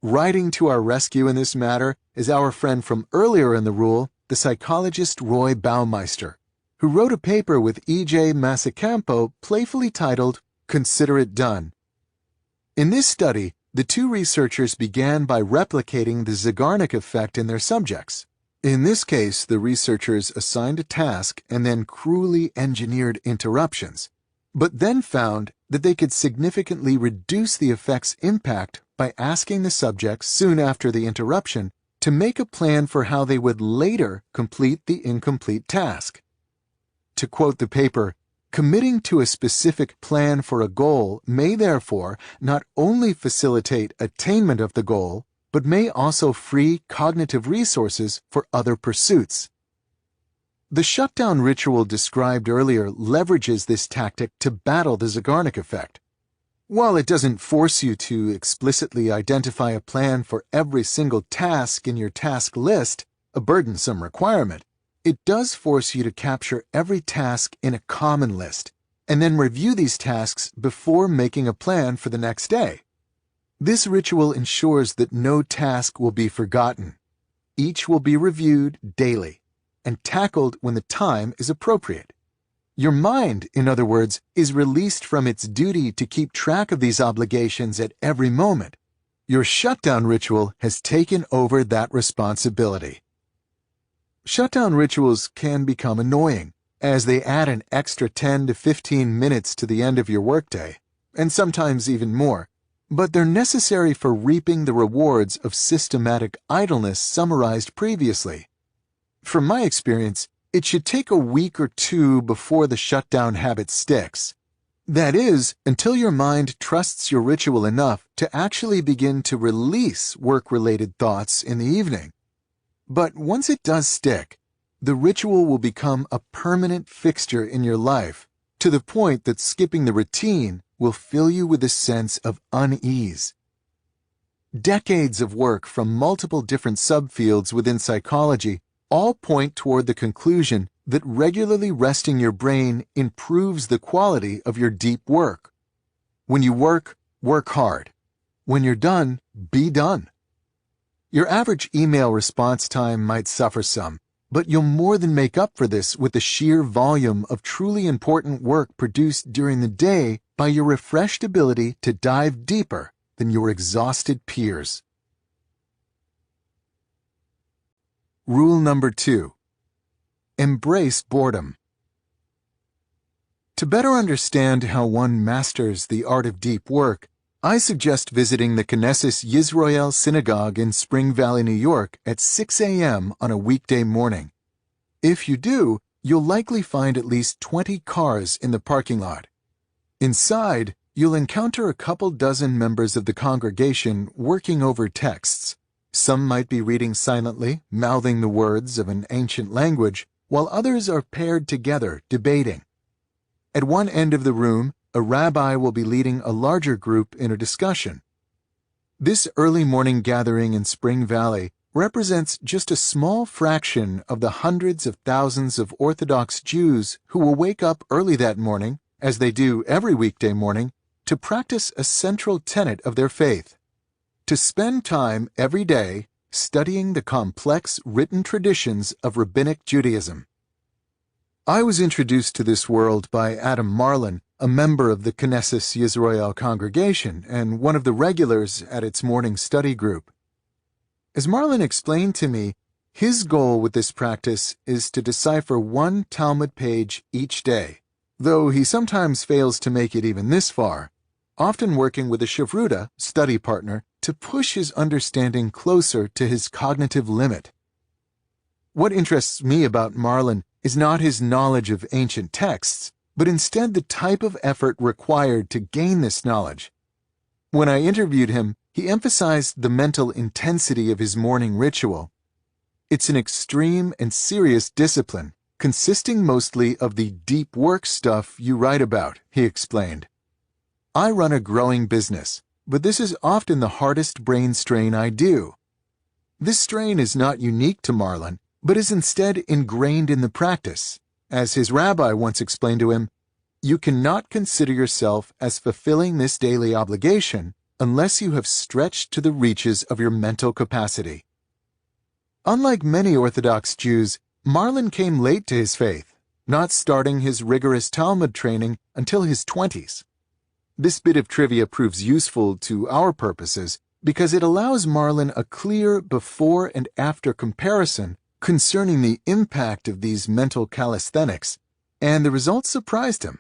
Riding to our rescue in this matter is our friend from earlier in the rule, the psychologist Roy Baumeister, who wrote a paper with E.J. Masacampo playfully titled, "Consider It Done." In this study, the two researchers began by replicating the Zeigarnik effect in their subjects. In this case, the researchers assigned a task and then cruelly engineered interruptions, but then found that they could significantly reduce the effect's impact by asking the subjects soon after the interruption to make a plan for how they would later complete the incomplete task. To quote the paper, "Committing to a specific plan for a goal may therefore not only facilitate attainment of the goal, but may also free cognitive resources for other pursuits." The shutdown ritual described earlier leverages this tactic to battle the Zeigarnik effect. While it doesn't force you to explicitly identify a plan for every single task in your task list, a burdensome requirement, it does force you to capture every task in a common list, and then review these tasks before making a plan for the next day. This ritual ensures that no task will be forgotten. Each will be reviewed daily and tackled when the time is appropriate. Your mind, in other words, is released from its duty to keep track of these obligations at every moment. Your shutdown ritual has taken over that responsibility. Shutdown rituals can become annoying, as they add an extra 10 to 15 minutes to the end of your workday, and sometimes even more, but they're necessary for reaping the rewards of systematic idleness summarized previously. From my experience, it should take a week or two before the shutdown habit sticks. That is, until your mind trusts your ritual enough to actually begin to release work-related thoughts in the evening. But once it does stick, the ritual will become a permanent fixture in your life, to the point that skipping the routine will fill you with a sense of unease. Decades of work from multiple different subfields within psychology all point toward the conclusion that regularly resting your brain improves the quality of your deep work. When you work, work hard. When you're done, be done. Your average email response time might suffer some, but you'll more than make up for this with the sheer volume of truly important work produced during the day by your refreshed ability to dive deeper than your exhausted peers. Rule number 2. Embrace boredom. To better understand how one masters the art of deep work, I suggest visiting the Knesset Yisroel Synagogue in Spring Valley, New York at 6 a.m. on a weekday morning. If you do, you'll likely find at least 20 cars in the parking lot. Inside, you'll encounter a couple dozen members of the congregation working over texts. Some might be reading silently, mouthing the words of an ancient language, while others are paired together, debating. At one end of the room, a rabbi will be leading a larger group in a discussion. This early morning gathering in Spring Valley represents just a small fraction of the hundreds of thousands of Orthodox Jews who will wake up early that morning, as they do every weekday morning, to practice a central tenet of their faith: to spend time every day studying the complex written traditions of Rabbinic Judaism. I was introduced to this world by Adam Marlin, a member of the Knesset Yisroel congregation and one of the regulars at its morning study group. As Marlin explained to me, his goal with this practice is to decipher one Talmud page each day, though he sometimes fails to make it even this far, often working with a shavruta, study partner, to push his understanding closer to his cognitive limit. What interests me about Marlin is not his knowledge of ancient texts, but instead the type of effort required to gain this knowledge. When I interviewed him, he emphasized the mental intensity of his morning ritual. It's an extreme and serious discipline, consisting mostly of the deep work stuff you write about, he explained. I run a growing business, but this is often the hardest brain strain I do. This strain is not unique to Marlon, but is instead ingrained in the practice. As his rabbi once explained to him, "You cannot consider yourself as fulfilling this daily obligation unless you have stretched to the reaches of your mental capacity." Unlike many Orthodox Jews, Marlon came late to his faith, not starting his rigorous Talmud training until his 20s. This bit of trivia proves useful to our purposes because it allows Marlon a clear before and after comparison concerning the impact of these mental calisthenics, and the results surprised him.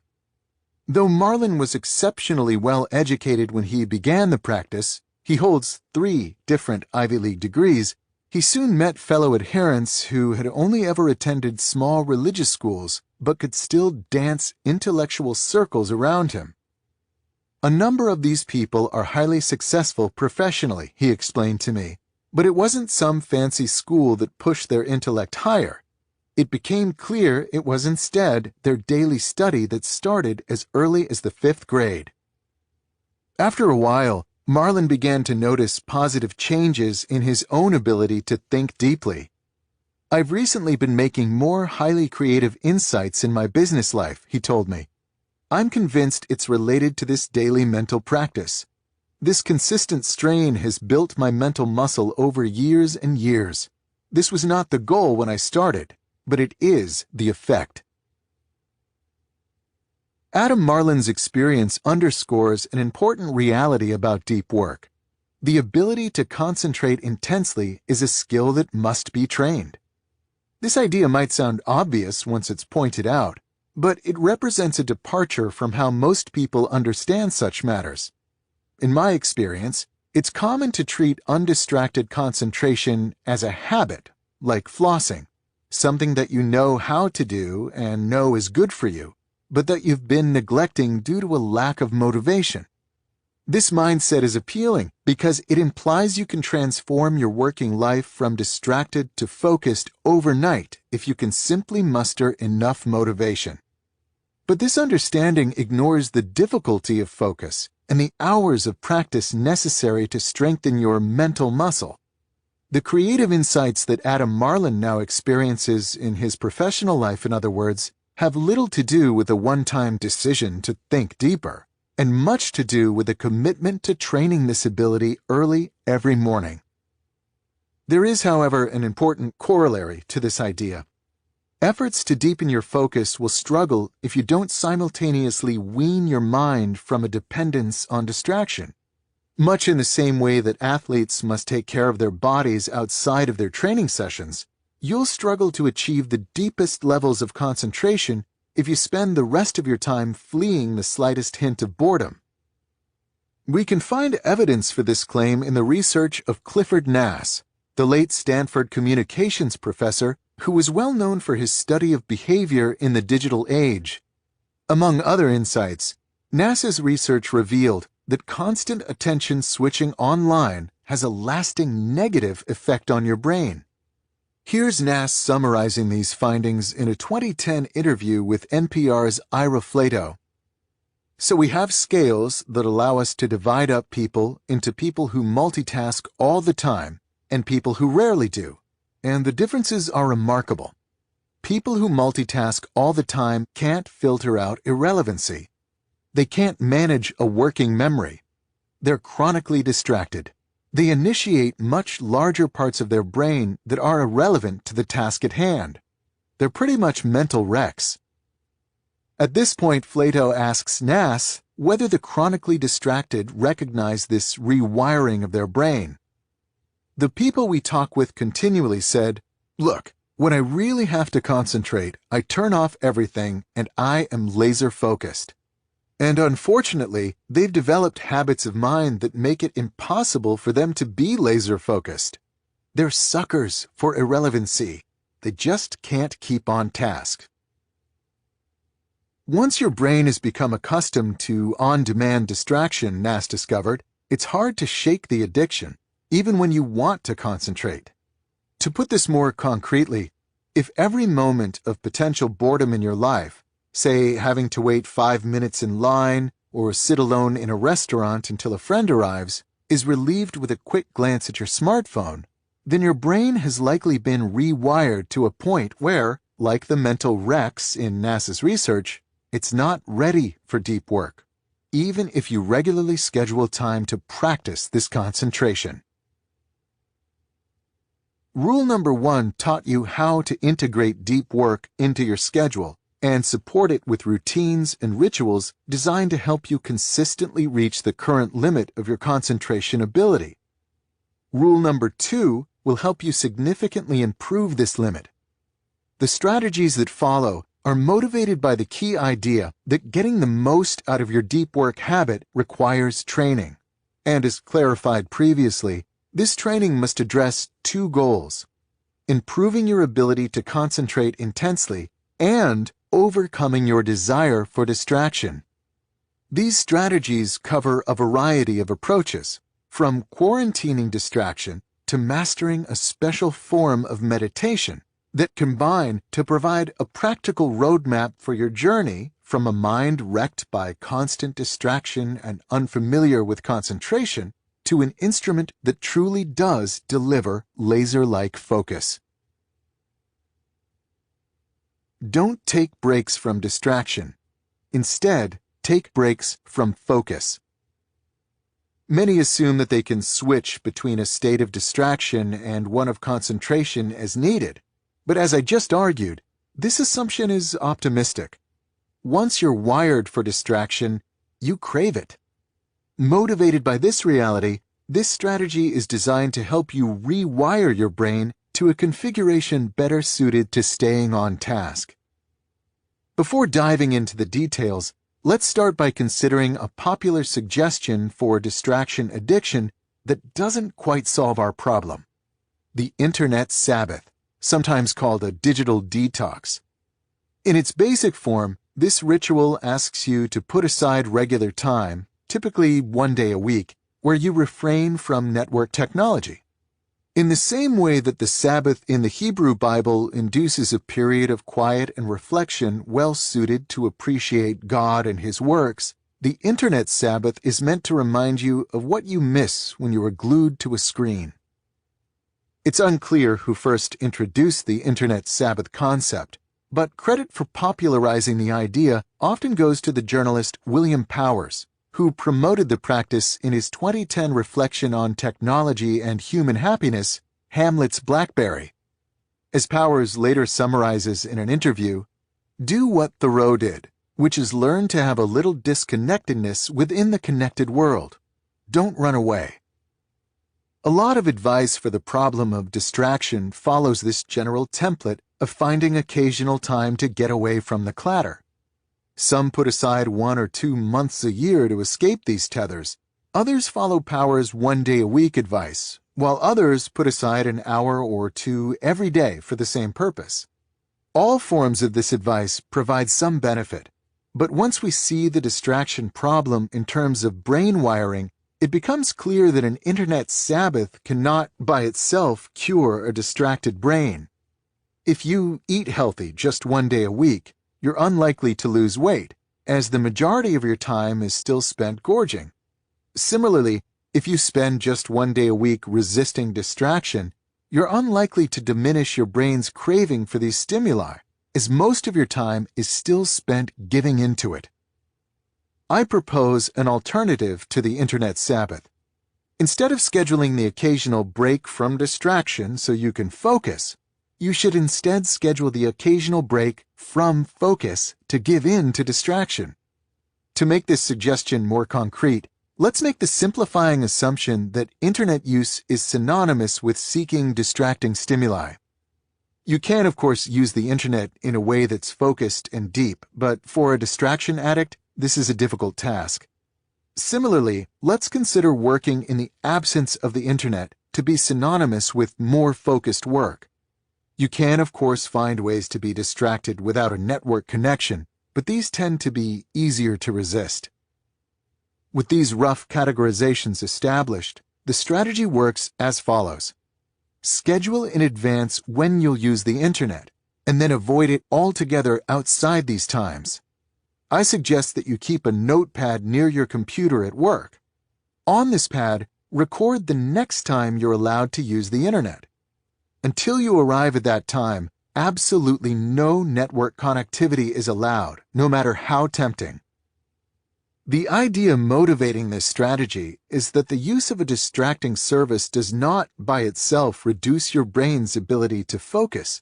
Though Marlon was exceptionally well educated when he began the practice, he holds 3 different Ivy League degrees, he soon met fellow adherents who had only ever attended small religious schools but could still dance intellectual circles around him. A number of these people are highly successful professionally, he explained to me, but it wasn't some fancy school that pushed their intellect higher. It became clear it was instead their daily study that started as early as the 5th grade. After a while, Marlon began to notice positive changes in his own ability to think deeply. "I've recently been making more highly creative insights in my business life," he told me. "I'm convinced it's related to this daily mental practice. This consistent strain has built my mental muscle over years and years. This was not the goal when I started, but it is the effect." Adam Marlin's experience underscores an important reality about deep work. The ability to concentrate intensely is a skill that must be trained. This idea might sound obvious once it's pointed out, but it represents a departure from how most people understand such matters. In my experience, it's common to treat undistracted concentration as a habit, like flossing, something that you know how to do and know is good for you, but that you've been neglecting due to a lack of motivation. This mindset is appealing because it implies you can transform your working life from distracted to focused overnight if you can simply muster enough motivation. But this understanding ignores the difficulty of focus and the hours of practice necessary to strengthen your mental muscle. The creative insights that Adam Marlin now experiences in his professional life, in other words, have little to do with a one-time decision to think deeper, and much to do with a commitment to training this ability early every morning. There is, however, an important corollary to this idea. Efforts to deepen your focus will struggle if you don't simultaneously wean your mind from a dependence on distraction. Much in the same way that athletes must take care of their bodies outside of their training sessions, you'll struggle to achieve the deepest levels of concentration if you spend the rest of your time fleeing the slightest hint of boredom. We can find evidence for this claim in the research of Clifford Nass, the late Stanford communications professor who was well known for his study of behavior in the digital age. Among other insights, Nass's research revealed that constant attention switching online has a lasting negative effect on your brain. Here's Nass summarizing these findings in a 2010 interview with NPR's Ira Flatow. "So we have scales that allow us to divide up people into people who multitask all the time and people who rarely do, and the differences are remarkable. People who multitask all the time can't filter out irrelevancy. They can't manage a working memory. They're chronically distracted. They initiate much larger parts of their brain that are irrelevant to the task at hand. They're pretty much mental wrecks." At this point, Flatow asks Nass whether the chronically distracted recognize this rewiring of their brain. "The people we talk with continually said, 'Look, when I really have to concentrate, I turn off everything and I am laser focused.' And unfortunately, they've developed habits of mind that make it impossible for them to be laser-focused. They're suckers for irrelevancy. They just can't keep on task." Once your brain has become accustomed to on-demand distraction, Nass discovered, it's hard to shake the addiction, even when you want to concentrate. To put this more concretely, if every moment of potential boredom in your life, say having to wait 5 minutes in line, or sit alone in a restaurant until a friend arrives, is relieved with a quick glance at your smartphone, then your brain has likely been rewired to a point where, like the mental wrecks in NASA's research, it's not ready for deep work, even if you regularly schedule time to practice this concentration. Rule number 1 taught you how to integrate deep work into your schedule and support it with routines and rituals designed to help you consistently reach the current limit of your concentration ability. Rule number 2 will help you significantly improve this limit. The strategies that follow are motivated by the key idea that getting the most out of your deep work habit requires training. And as clarified previously, this training must address 2 goals: improving your ability to concentrate intensely and overcoming your desire for distraction. These strategies cover a variety of approaches, from quarantining distraction to mastering a special form of meditation that combine to provide a practical roadmap for your journey from a mind wrecked by constant distraction and unfamiliar with concentration to an instrument that truly does deliver laser-like focus. Don't take breaks from distraction. Instead, take breaks from focus. Many assume that they can switch between a state of distraction and one of concentration as needed, but as I just argued, this assumption is optimistic. Once you're wired for distraction, you crave it. Motivated by this reality, this strategy is designed to help you rewire your brain to a configuration better suited to staying on task. Before diving into the details, let's start by considering a popular suggestion for distraction addiction that doesn't quite solve our problem: the Internet Sabbath, sometimes called a digital detox. In its basic form, this ritual asks you to put aside regular time, typically 1 day a week, where you refrain from network technology. In the same way that the Sabbath in the Hebrew Bible induces a period of quiet and reflection well suited to appreciate God and His works, the Internet Sabbath is meant to remind you of what you miss when you are glued to a screen. It's unclear who first introduced the Internet Sabbath concept, but credit for popularizing the idea often goes to the journalist William Powers, who promoted the practice in his 2010 reflection on technology and human happiness, Hamlet's BlackBerry. As Powers later summarizes in an interview, "Do what Thoreau did, which is learn to have a little disconnectedness within the connected world. Don't run away." A lot of advice for the problem of distraction follows this general template of finding occasional time to get away from the clatter. Some put aside 1 or 2 months a year to escape these tethers. Others follow Powers' 1 day a week advice, while others put aside an hour or 2 every day for the same purpose. All forms of this advice provide some benefit, but once we see the distraction problem in terms of brain wiring, it becomes clear that an Internet Sabbath cannot by itself cure a distracted brain. If you eat healthy just 1 day a week, you're unlikely to lose weight, as the majority of your time is still spent gorging. Similarly, if you spend just 1 day a week resisting distraction, you're unlikely to diminish your brain's craving for these stimuli, as most of your time is still spent giving into it. I propose an alternative to the Internet Sabbath. Instead of scheduling the occasional break from distraction so you can focus, you should instead schedule the occasional break from focus to give in to distraction. To make this suggestion more concrete, let's make the simplifying assumption that Internet use is synonymous with seeking distracting stimuli. You can, of course, use the Internet in a way that's focused and deep, but for a distraction addict, this is a difficult task. Similarly, let's consider working in the absence of the Internet to be synonymous with more focused work. You can, of course, find ways to be distracted without a network connection, but these tend to be easier to resist. With these rough categorizations established, the strategy works as follows. Schedule in advance when you'll use the Internet, and then avoid it altogether outside these times. I suggest that you keep a notepad near your computer at work. On this pad, record the next time you're allowed to use the internet. Until you arrive at that time, absolutely no network connectivity is allowed, no matter how tempting. The idea motivating this strategy is that the use of a distracting service does not, by itself, reduce your brain's ability to focus.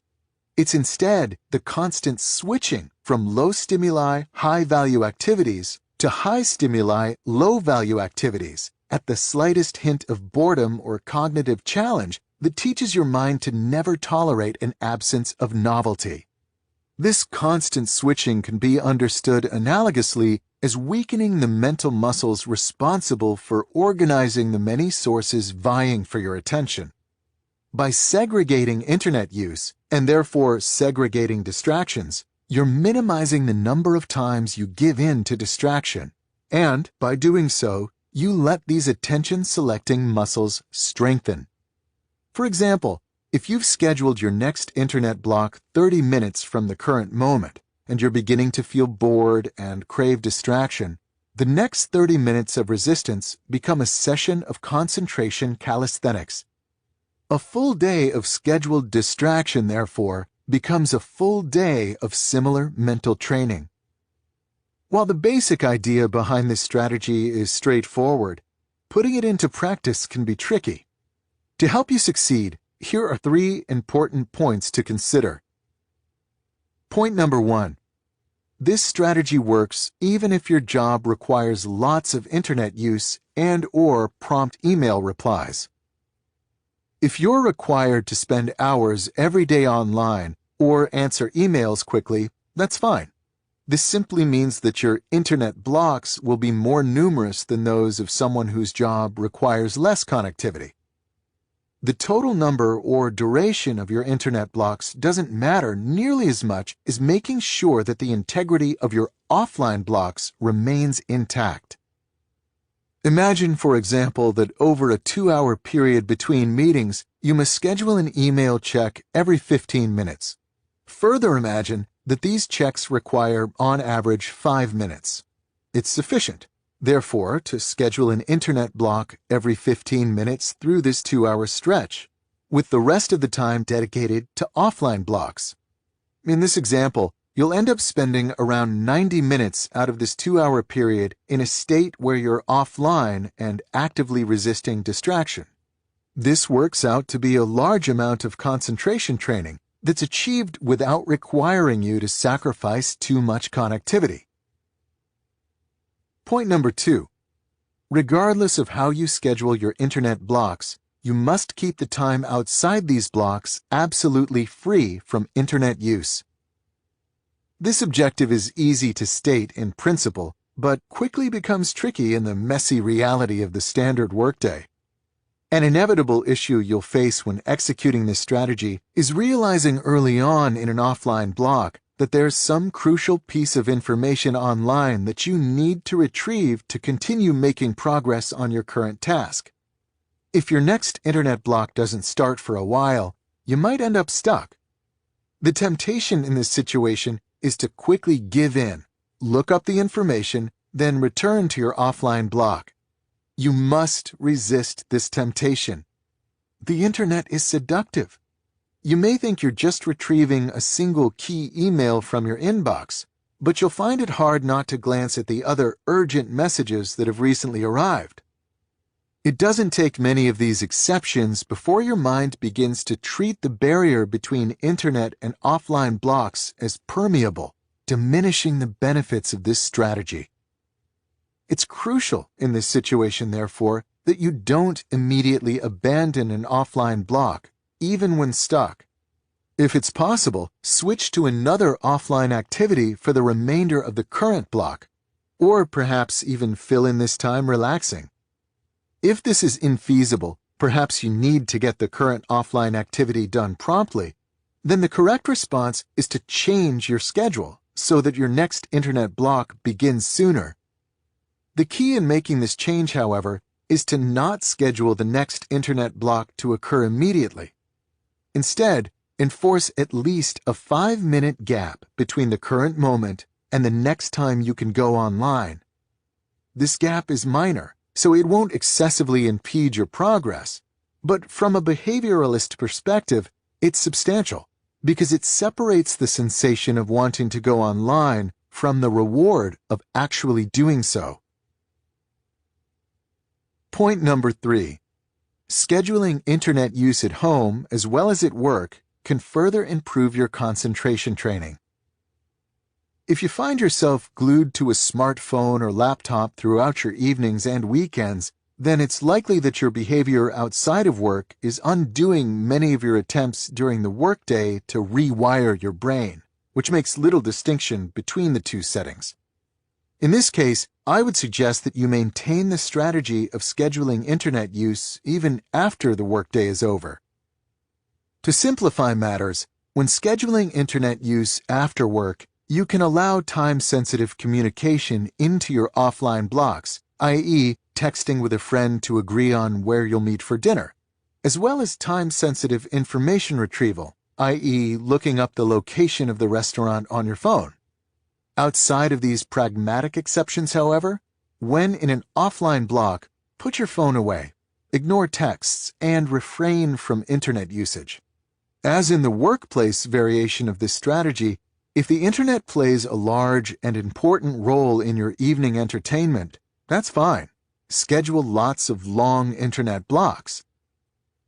It's instead the constant switching from low stimuli, high-value activities to high stimuli, low-value activities at the slightest hint of boredom or cognitive challenge that teaches your mind to never tolerate an absence of novelty. This constant switching can be understood analogously as weakening the mental muscles responsible for organizing the many sources vying for your attention. By segregating internet use, and therefore segregating distractions, you're minimizing the number of times you give in to distraction, and by doing so, you let these attention-selecting muscles strengthen. For example, if you've scheduled your next internet block 30 minutes from the current moment, and you're beginning to feel bored and crave distraction, the next 30 minutes of resistance become a session of concentration calisthenics. A full day of scheduled distraction, therefore, becomes a full day of similar mental training. While the basic idea behind this strategy is straightforward, putting it into practice can be tricky. To help you succeed, here are 3 important points to consider. Point number 1. This strategy works even if your job requires lots of internet use and/or prompt email replies. If you're required to spend hours every day online or answer emails quickly, that's fine. This simply means that your internet blocks will be more numerous than those of someone whose job requires less connectivity. The total number or duration of your internet blocks doesn't matter nearly as much as making sure that the integrity of your offline blocks remains intact. Imagine, for example, that over a 2-hour period between meetings, you must schedule an email check every 15 minutes. Further imagine that these checks require, on average, 5 minutes. It's sufficient, therefore, to schedule an internet block every 15 minutes through this 2-hour stretch, with the rest of the time dedicated to offline blocks. In this example, you'll end up spending around 90 minutes out of this 2-hour period in a state where you're offline and actively resisting distraction. This works out to be a large amount of concentration training that's achieved without requiring you to sacrifice too much connectivity. Point number 2. Regardless of how you schedule your internet blocks, you must keep the time outside these blocks absolutely free from internet use. This objective is easy to state in principle, but quickly becomes tricky in the messy reality of the standard workday. An inevitable issue you'll face when executing this strategy is realizing early on in an offline block that there's some crucial piece of information online that you need to retrieve to continue making progress on your current task. If your next internet block doesn't start for a while, you might end up stuck. The temptation in this situation is to quickly give in, look up the information, then return to your offline block. You must resist this temptation. The internet is seductive. You may think you're just retrieving a single key email from your inbox, but you'll find it hard not to glance at the other urgent messages that have recently arrived. It doesn't take many of these exceptions before your mind begins to treat the barrier between internet and offline blocks as permeable, diminishing the benefits of this strategy. It's crucial in this situation, therefore, that you don't immediately abandon an offline block, even when stuck. If it's possible, switch to another offline activity for the remainder of the current block, or perhaps even fill in this time relaxing. If this is infeasible, perhaps you need to get the current offline activity done promptly, then the correct response is to change your schedule so that your next internet block begins sooner. The key in making this change, however, is to not schedule the next internet block to occur immediately. Instead, enforce at least a 5-minute gap between the current moment and the next time you can go online. This gap is minor, so it won't excessively impede your progress. But from a behavioralist perspective, it's substantial because it separates the sensation of wanting to go online from the reward of actually doing so. Point number 3. Scheduling internet use at home as well as at work can further improve your concentration training. If you find yourself glued to a smartphone or laptop throughout your evenings and weekends, then it's likely that your behavior outside of work is undoing many of your attempts during the workday to rewire your brain, which makes little distinction between the two settings. In this case, I would suggest that you maintain the strategy of scheduling internet use even after the workday is over. To simplify matters, when scheduling internet use after work, you can allow time-sensitive communication into your offline blocks, i.e., texting with a friend to agree on where you'll meet for dinner, as well as time-sensitive information retrieval, i.e., looking up the location of the restaurant on your phone. Outside of these pragmatic exceptions, however, when in an offline block, put your phone away, ignore texts, and refrain from internet usage. As in the workplace variation of this strategy, if the internet plays a large and important role in your evening entertainment, that's fine. Schedule lots of long internet blocks.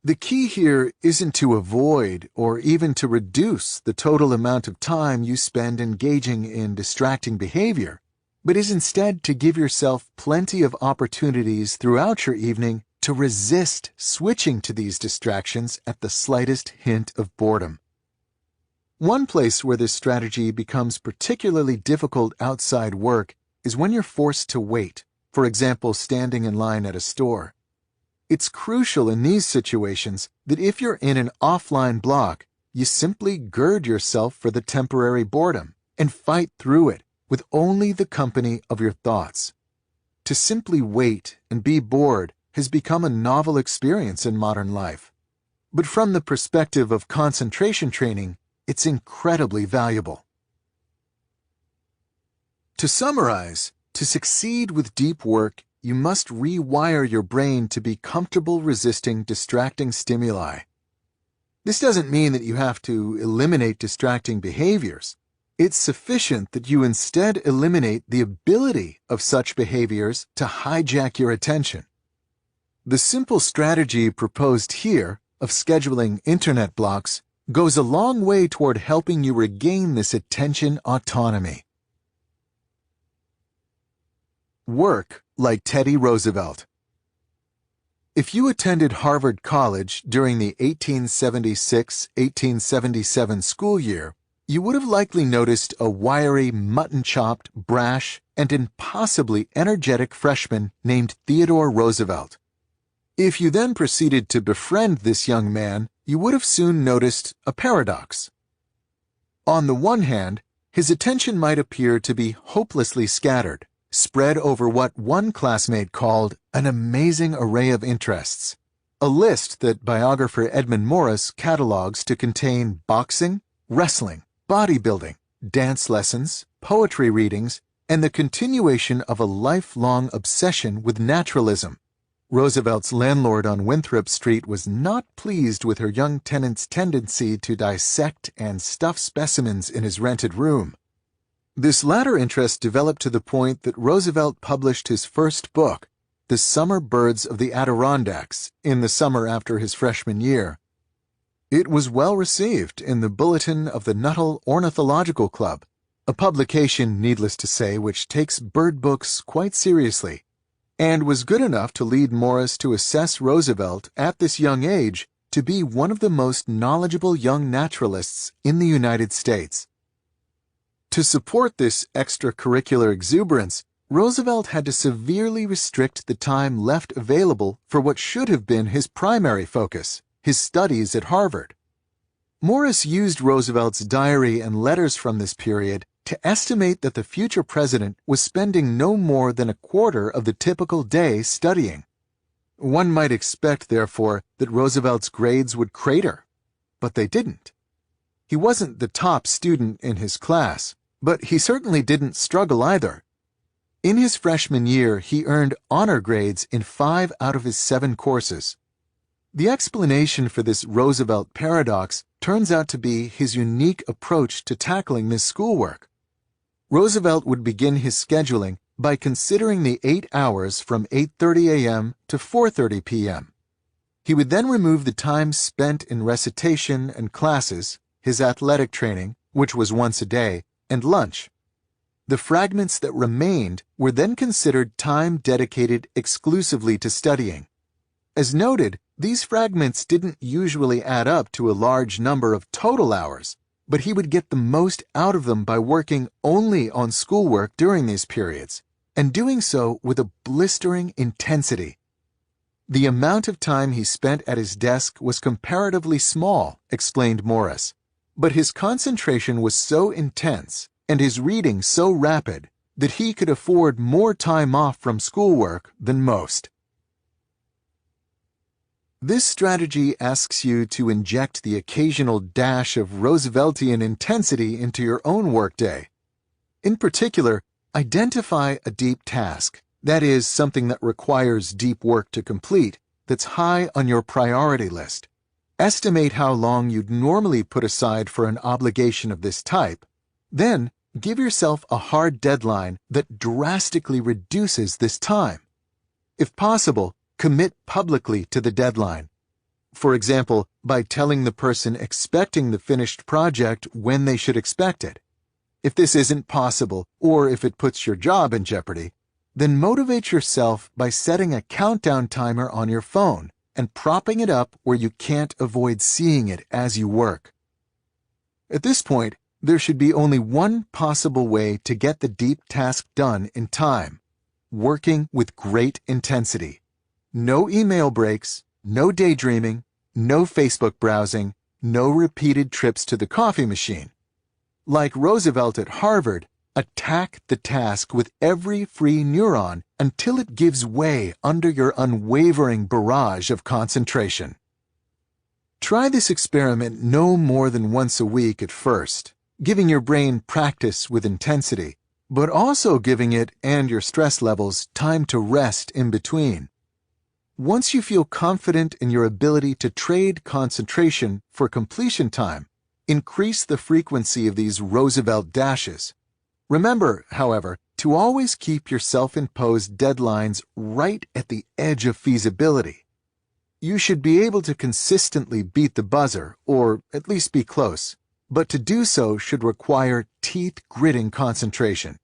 The key here isn't to avoid or even to reduce the total amount of time you spend engaging in distracting behavior, but is instead to give yourself plenty of opportunities throughout your evening to resist switching to these distractions at the slightest hint of boredom. One place where this strategy becomes particularly difficult outside work is when you're forced to wait, for example, standing in line at a store. It's crucial in these situations that if you're in an offline block, you simply gird yourself for the temporary boredom and fight through it with only the company of your thoughts. To simply wait and be bored has become a novel experience in modern life. But from the perspective of concentration training, it's incredibly valuable. To summarize, to succeed with deep work, you must rewire your brain to be comfortable resisting distracting stimuli. This doesn't mean that you have to eliminate distracting behaviors. It's sufficient that you instead eliminate the ability of such behaviors to hijack your attention. The simple strategy proposed here of scheduling internet blocks goes a long way toward helping you regain this attention autonomy. Work like Teddy Roosevelt. If you attended Harvard College during the 1876-1877 school year, you would have likely noticed a wiry, mutton-chopped, brash, and impossibly energetic freshman named Theodore Roosevelt. If you then proceeded to befriend this young man, you would have soon noticed a paradox. On the one hand, his attention might appear to be hopelessly scattered, spread over what one classmate called an amazing array of interests, a list that biographer Edmund Morris catalogs to contain boxing, wrestling, bodybuilding, dance lessons, poetry readings, and the continuation of a lifelong obsession with naturalism. Roosevelt's landlord on Winthrop Street was not pleased with her young tenant's tendency to dissect and stuff specimens in his rented room. This latter interest developed to the point that Roosevelt published his first book, The Summer Birds of the Adirondacks, in the summer after his freshman year. It was well received in the Bulletin of the Nuttall Ornithological Club, a publication, needless to say, which takes bird books quite seriously, and was good enough to lead Morris to assess Roosevelt at this young age to be one of the most knowledgeable young naturalists in the United States. To support this extracurricular exuberance, Roosevelt had to severely restrict the time left available for what should have been his primary focus, his studies at Harvard. Morris used Roosevelt's diary and letters from this period to estimate that the future president was spending no more than a quarter of the typical day studying. One might expect, therefore, that Roosevelt's grades would crater, but they didn't. He wasn't the top student in his class, But he certainly didn't struggle either. In his freshman year, he earned honor grades in 5 out of his 7 courses. The explanation for this Roosevelt paradox turns out to be his unique approach to tackling this schoolwork. Roosevelt would begin his scheduling by considering the 8 hours from 8:30 a.m. to 4:30 p.m. He would then remove the time spent in recitation and classes, his athletic training, which was once a day, and lunch. The fragments that remained were then considered time dedicated exclusively to studying. As noted, these fragments didn't usually add up to a large number of total hours, but he would get the most out of them by working only on schoolwork during these periods, and doing so with a blistering intensity. The amount of time he spent at his desk was comparatively small, explained Morris, but his concentration was so intense and his reading so rapid that he could afford more time off from schoolwork than most. This strategy asks you to inject the occasional dash of Rooseveltian intensity into your own workday. In particular, identify a deep task, that is, something that requires deep work to complete, that's high on your priority list. Estimate how long you'd normally put aside for an obligation of this type. Then, give yourself a hard deadline that drastically reduces this time. If possible, commit publicly to the deadline. For example, by telling the person expecting the finished project when they should expect it. If this isn't possible, or if it puts your job in jeopardy, then motivate yourself by setting a countdown timer on your phone and propping it up where you can't avoid seeing it as you work. At this point, there should be only one possible way to get the deep task done in time: working with great intensity. No email breaks, no daydreaming, no Facebook browsing, no repeated trips to the coffee machine. Like Roosevelt at Harvard, attack the task with every free neuron until it gives way under your unwavering barrage of concentration. Try this experiment no more than once a week at first, giving your brain practice with intensity, but also giving it and your stress levels time to rest in between. Once you feel confident in your ability to trade concentration for completion time, increase the frequency of these Roosevelt dashes. Remember, however, to always keep your self-imposed deadlines right at the edge of feasibility. You should be able to consistently beat the buzzer, or at least be close, but to do so should require teeth-gritting concentration.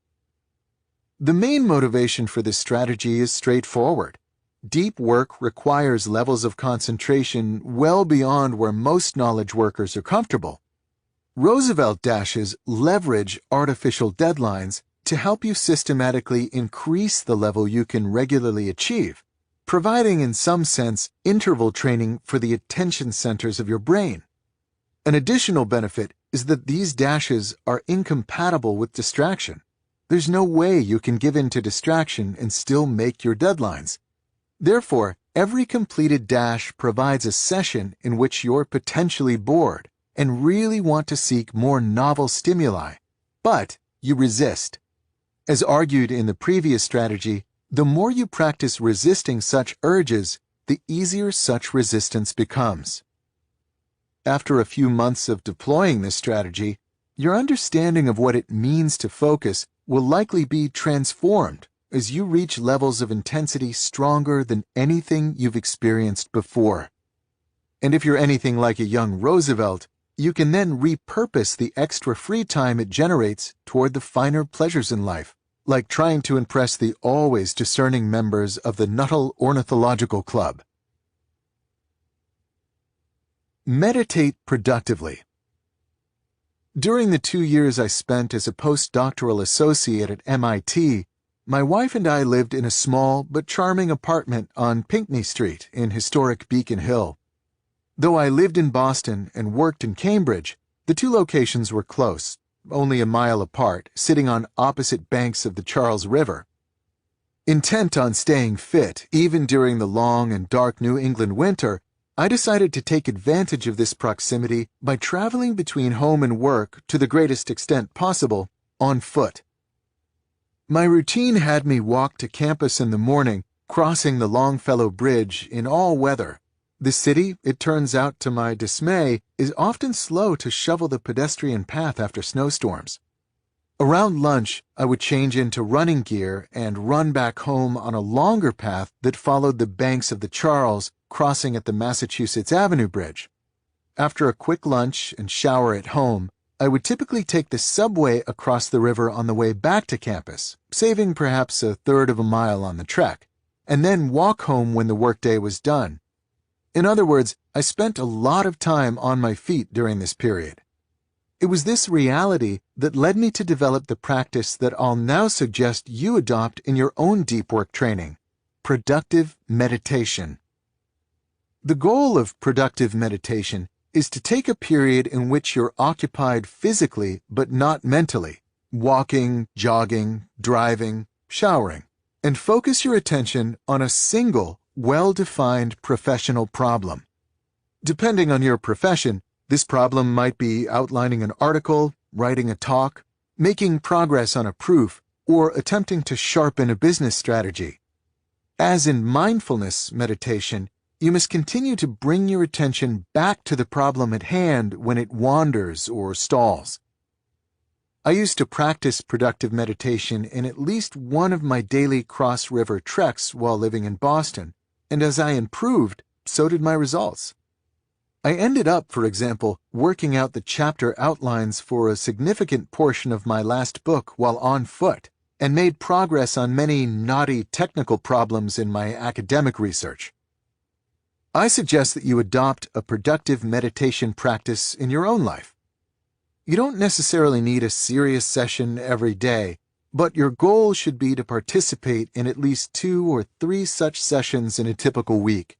The main motivation for this strategy is straightforward. Deep work requires levels of concentration well beyond where most knowledge workers are comfortable. Roosevelt dashes leverage artificial deadlines to help you systematically increase the level you can regularly achieve, providing in some sense interval training for the attention centers of your brain. An additional benefit is that these dashes are incompatible with distraction. There's no way you can give in to distraction and still make your deadlines. Therefore, every completed dash provides a session in which you're potentially bored and really want to seek more novel stimuli, but you resist. As argued in the previous strategy, the more you practice resisting such urges, the easier such resistance becomes. After a few months of deploying this strategy, your understanding of what it means to focus will likely be transformed as you reach levels of intensity stronger than anything you've experienced before. And if you're anything like a young Roosevelt, you can then repurpose the extra free time it generates toward the finer pleasures in life, like trying to impress the always discerning members of the Nuttall Ornithological Club. Meditate productively. During the 2 years I spent as a postdoctoral associate at MIT, my wife and I lived in a small but charming apartment on Pinckney Street in historic Beacon Hill. Though I lived in Boston and worked in Cambridge, the two locations were close, only a mile apart, sitting on opposite banks of the Charles River. Intent on staying fit, even during the long and dark New England winter, I decided to take advantage of this proximity by traveling between home and work to the greatest extent possible, on foot. My routine had me walk to campus in the morning, crossing the Longfellow Bridge in all weather. The city, it turns out to my dismay, is often slow to shovel the pedestrian path after snowstorms. Around lunch, I would change into running gear and run back home on a longer path that followed the banks of the Charles, crossing at the Massachusetts Avenue Bridge. After a quick lunch and shower at home, I would typically take the subway across the river on the way back to campus, saving perhaps a third of a mile on the trek, and then walk home when the workday was done. In other words, I spent a lot of time on my feet during this period. It was this reality that led me to develop the practice that I'll now suggest you adopt in your own deep work training: productive meditation. The goal of productive meditation is to take a period in which you're occupied physically but not mentally, walking, jogging, driving, showering, and focus your attention on a single, well-defined professional problem. Depending on your profession, this problem might be outlining an article, writing a talk, making progress on a proof, or attempting to sharpen a business strategy. As in mindfulness meditation, you must continue to bring your attention back to the problem at hand when it wanders or stalls. I used to practice productive meditation in at least one of my daily cross-river treks while living in Boston, and as I improved, so did my results. I ended up, for example, working out the chapter outlines for a significant portion of my last book while on foot, and made progress on many knotty technical problems in my academic research. I suggest that you adopt a productive meditation practice in your own life. You don't necessarily need a serious session every day, but your goal should be to participate in at least 2 or 3 such sessions in a typical week.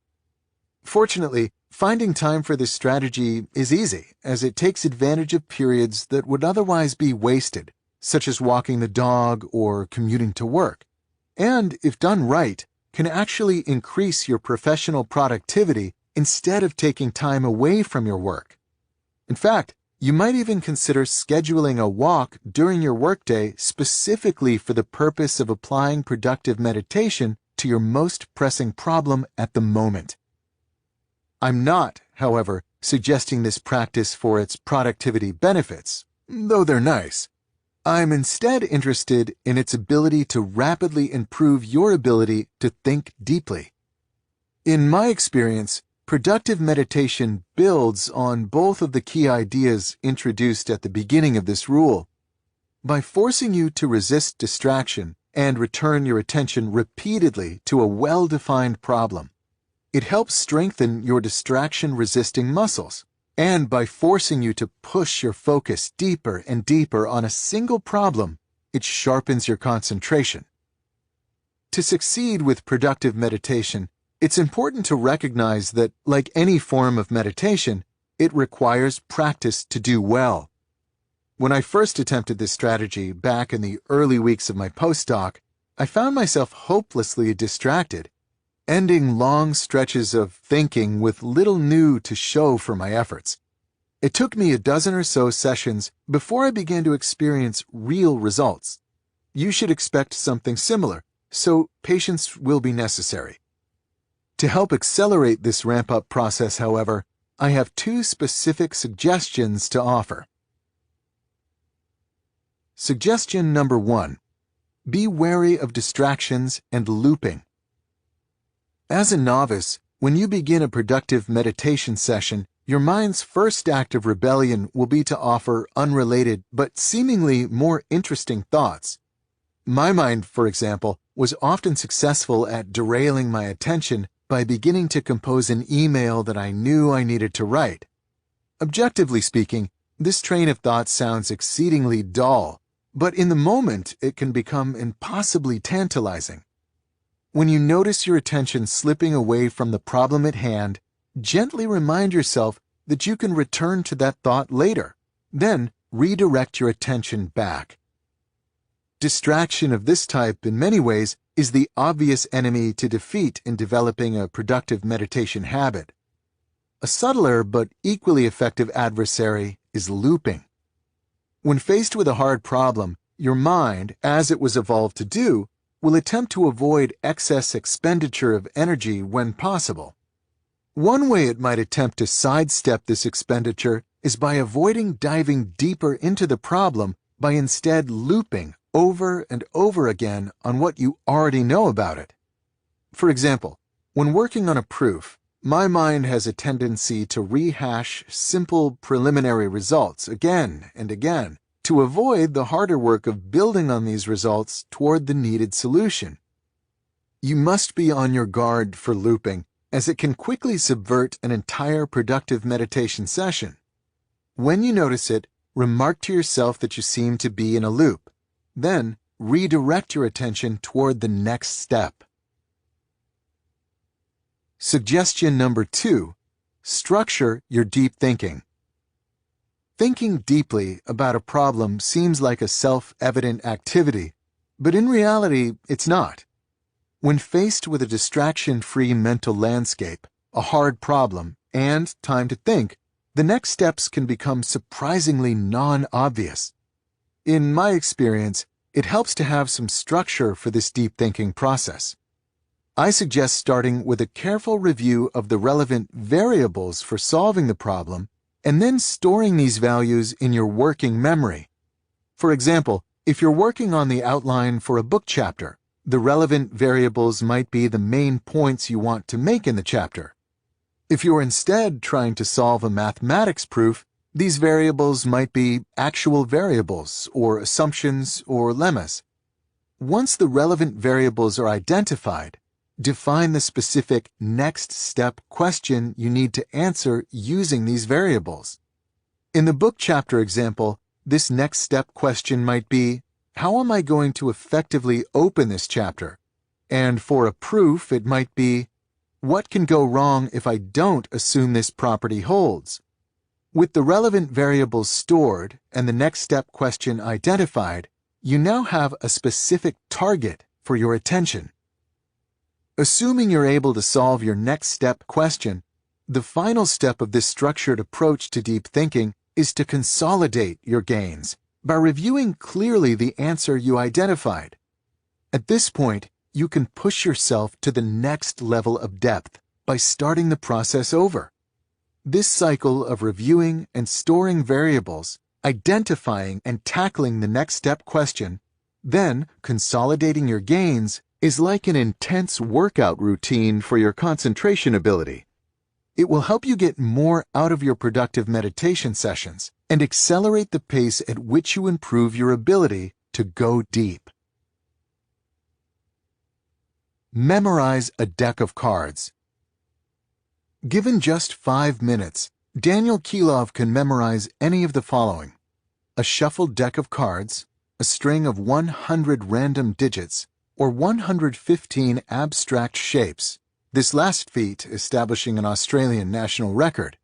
Fortunately, finding time for this strategy is easy, as it takes advantage of periods that would otherwise be wasted, such as walking the dog or commuting to work, and, if done right, can actually increase your professional productivity instead of taking time away from your work. In fact, you might even consider scheduling a walk during your workday specifically for the purpose of applying productive meditation to your most pressing problem at the moment. I'm not, however, suggesting this practice for its productivity benefits, though they're nice. I'm instead interested in its ability to rapidly improve your ability to think deeply. In my experience, productive meditation builds on both of the key ideas introduced at the beginning of this rule. By forcing you to resist distraction and return your attention repeatedly to a well-defined problem, it helps strengthen your distraction-resisting muscles, and by forcing you to push your focus deeper and deeper on a single problem, it sharpens your concentration. To succeed with productive meditation, it's important to recognize that, like any form of meditation, it requires practice to do well. When I first attempted this strategy back in the early weeks of my postdoc, I found myself hopelessly distracted, ending long stretches of thinking with little new to show for my efforts. It took me a dozen or so sessions before I began to experience real results. You should expect something similar, so patience will be necessary. To help accelerate this ramp-up process, however, I have 2 specific suggestions to offer. Suggestion number 1. Be wary of distractions and looping. As a novice, when you begin a productive meditation session, your mind's first act of rebellion will be to offer unrelated but seemingly more interesting thoughts. My mind, for example, was often successful at derailing my attention by beginning to compose an email that I knew I needed to write. Objectively speaking, this train of thought sounds exceedingly dull, but in the moment it can become impossibly tantalizing. When you notice your attention slipping away from the problem at hand, gently remind yourself that you can return to that thought later, then redirect your attention back. Distraction of this type, in many ways, is the obvious enemy to defeat in developing a productive meditation habit. A subtler but equally effective adversary is looping. When faced with a hard problem, your mind, as it was evolved to do, will attempt to avoid excess expenditure of energy when possible. One way it might attempt to sidestep this expenditure is by avoiding diving deeper into the problem by instead looping over and over again on what you already know about it. For example, when working on a proof, my mind has a tendency to rehash simple preliminary results again and again to avoid the harder work of building on these results toward the needed solution. You must be on your guard for looping, as it can quickly subvert an entire productive meditation session. When you notice it, remark to yourself that you seem to be in a loop. Then, redirect your attention toward the next step. Suggestion number 2. Structure your deep thinking. Thinking deeply about a problem seems like a self-evident activity, but in reality, it's not. When faced with a distraction-free mental landscape, a hard problem, and time to think, the next steps can become surprisingly non-obvious. In my experience, it helps to have some structure for this deep thinking process. I suggest starting with a careful review of the relevant variables for solving the problem, and then storing these values in your working memory. For example, if you're working on the outline for a book chapter, the relevant variables might be the main points you want to make in the chapter. If you're instead trying to solve a mathematics proof, these variables might be actual variables, or assumptions, or lemmas. Once the relevant variables are identified, define the specific next step question you need to answer using these variables. In the book chapter example, this next step question might be, how am I going to effectively open this chapter? And for a proof, it might be, what can go wrong if I don't assume this property holds? With the relevant variables stored and the next step question identified, you now have a specific target for your attention. Assuming you're able to solve your next step question, the final step of this structured approach to deep thinking is to consolidate your gains by reviewing clearly the answer you identified. At this point, you can push yourself to the next level of depth by starting the process over. This cycle of reviewing and storing variables, identifying and tackling the next step question, then consolidating your gains, is like an intense workout routine for your concentration ability. It will help you get more out of your productive meditation sessions and accelerate the pace at which you improve your ability to go deep. Memorize a deck of cards. Given just 5 minutes, Daniel Kilov can memorize any of the following: a shuffled deck of cards, a string of 100 random digits, or 115 abstract shapes, this last feat establishing an Australian national record.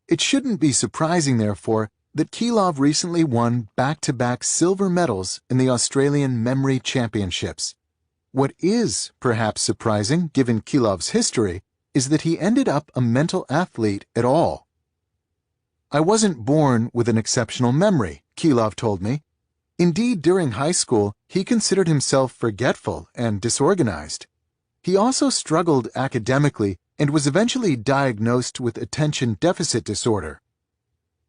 It shouldn't be surprising, therefore, that Kilov recently won back-to-back silver medals in the Australian Memory Championships. What is perhaps surprising, given Kilov's history, is that he ended up a mental athlete at all. I wasn't born with an exceptional memory, Kilov told me. Indeed, during high school, he considered himself forgetful and disorganized. He also struggled academically and was eventually diagnosed with attention deficit disorder.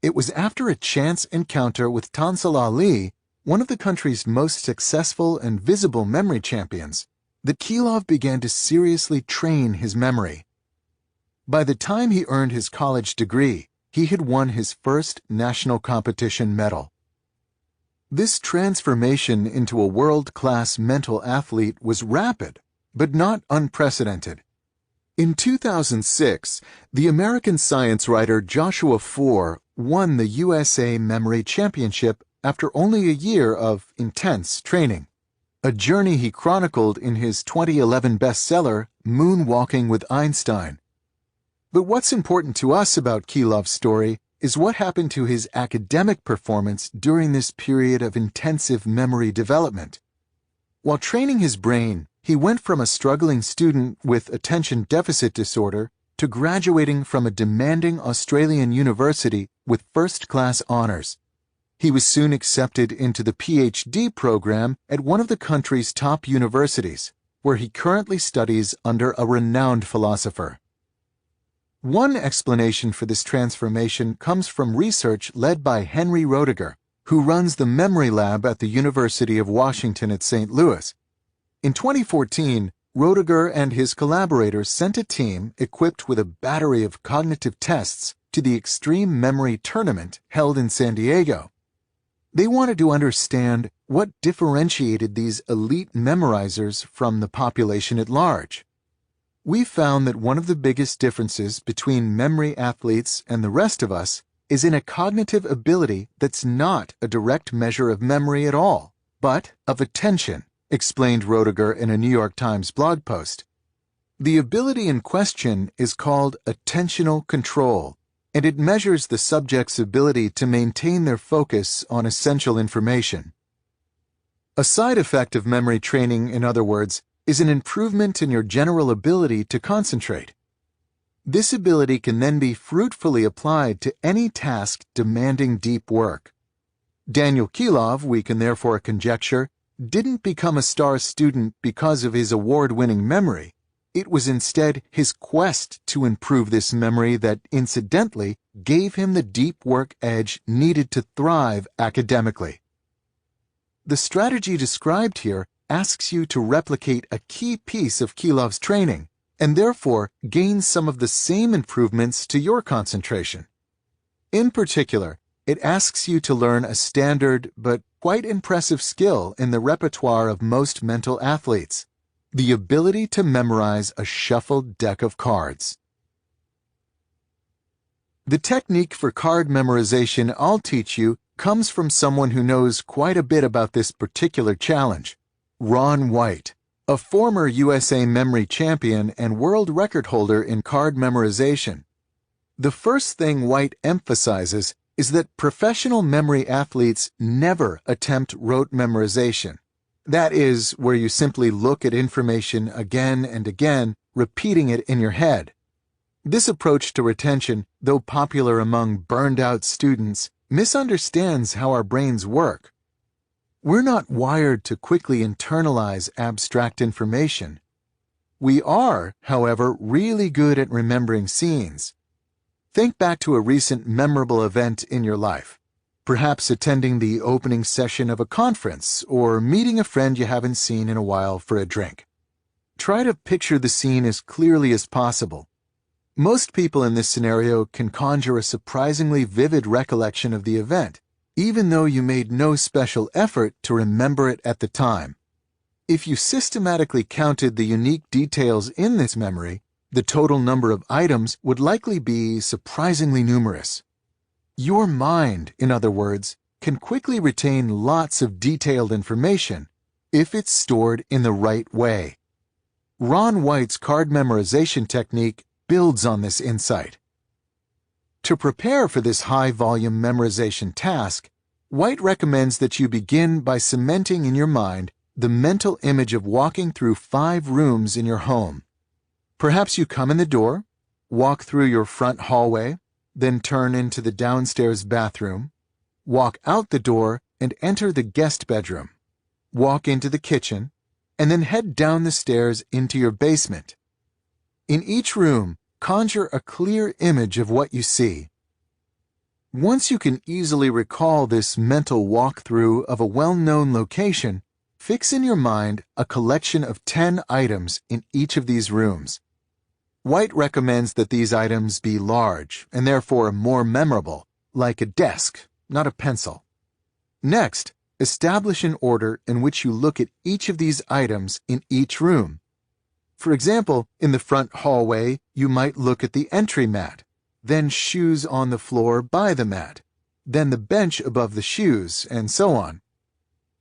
It was after a chance encounter with Tansal Ali, one of the country's most successful and visible memory champions, that Kilov began to seriously train his memory. By the time he earned his college degree, he had won his first national competition medal. This transformation into a world-class mental athlete was rapid, but not unprecedented. In 2006, the American science writer Joshua Foer won the USA Memory Championship after only a year of intense training, a journey he chronicled in his 2011 bestseller, Moonwalking with Einstein. But what's important to us about Kilov's story is what happened to his academic performance during this period of intensive memory development. While training his brain, he went from a struggling student with attention deficit disorder to graduating from a demanding Australian university with first-class honors. He was soon accepted into the PhD program at one of the country's top universities, where he currently studies under a renowned philosopher. One explanation for this transformation comes from research led by Henry Roediger, who runs the Memory Lab at the University of Washington at St. Louis. In 2014, Roediger and his collaborators sent a team equipped with a battery of cognitive tests to the Extreme Memory Tournament held in San Diego. They wanted to understand what differentiated these elite memorizers from the population at large. We found that one of the biggest differences between memory athletes and the rest of us is in a cognitive ability that's not a direct measure of memory at all, but of attention, explained Roediger in a New York Times blog post. The ability in question is called attentional control, and it measures the subject's ability to maintain their focus on essential information. A side effect of memory training, in other words, is an improvement in your general ability to concentrate. This ability can then be fruitfully applied to any task demanding deep work. Daniel Kilov, we can therefore conjecture, didn't become a star student because of his award-winning memory. It was instead his quest to improve this memory that, incidentally, gave him the deep work edge needed to thrive academically. The strategy described here asks you to replicate a key piece of Kilov's training, and therefore gain some of the same improvements to your concentration. In particular, it asks you to learn a standard but quite impressive skill in the repertoire of most mental athletes: the ability to memorize a shuffled deck of cards. The technique for card memorization I'll teach you comes from someone who knows quite a bit about this particular challenge: Ron White, a former USA memory champion and world record holder in card memorization. The first thing White emphasizes is that professional memory athletes never attempt rote memorization. That is, where you simply look at information again and again, repeating it in your head. This approach to retention, though popular among burned-out students, misunderstands how our brains work. We're not wired to quickly internalize abstract information. We are, however, really good at remembering scenes. Think back to a recent memorable event in your life. Perhaps attending the opening session of a conference or meeting a friend you haven't seen in a while for a drink. Try to picture the scene as clearly as possible. Most people in this scenario can conjure a surprisingly vivid recollection of the event, even though you made no special effort to remember it at the time. If you systematically counted the unique details in this memory, the total number of items would likely be surprisingly numerous. Your mind, in other words, can quickly retain lots of detailed information if it's stored in the right way. Ron White's card memorization technique builds on this insight. To prepare for this high-volume memorization task, White recommends that you begin by cementing in your mind the mental image of walking through 5 rooms in your home. Perhaps you come in the door, walk through your front hallway, then turn into the downstairs bathroom, walk out the door and enter the guest bedroom, walk into the kitchen, and then head down the stairs into your basement. In each room, conjure a clear image of what you see. Once you can easily recall this mental walkthrough of a well-known location, fix in your mind a collection of 10 items in each of these rooms. White recommends that these items be large and therefore more memorable, like a desk, not a pencil. Next, establish an order in which you look at each of these items in each room. For example, in the front hallway, you might look at the entry mat, then shoes on the floor by the mat, then the bench above the shoes, and so on.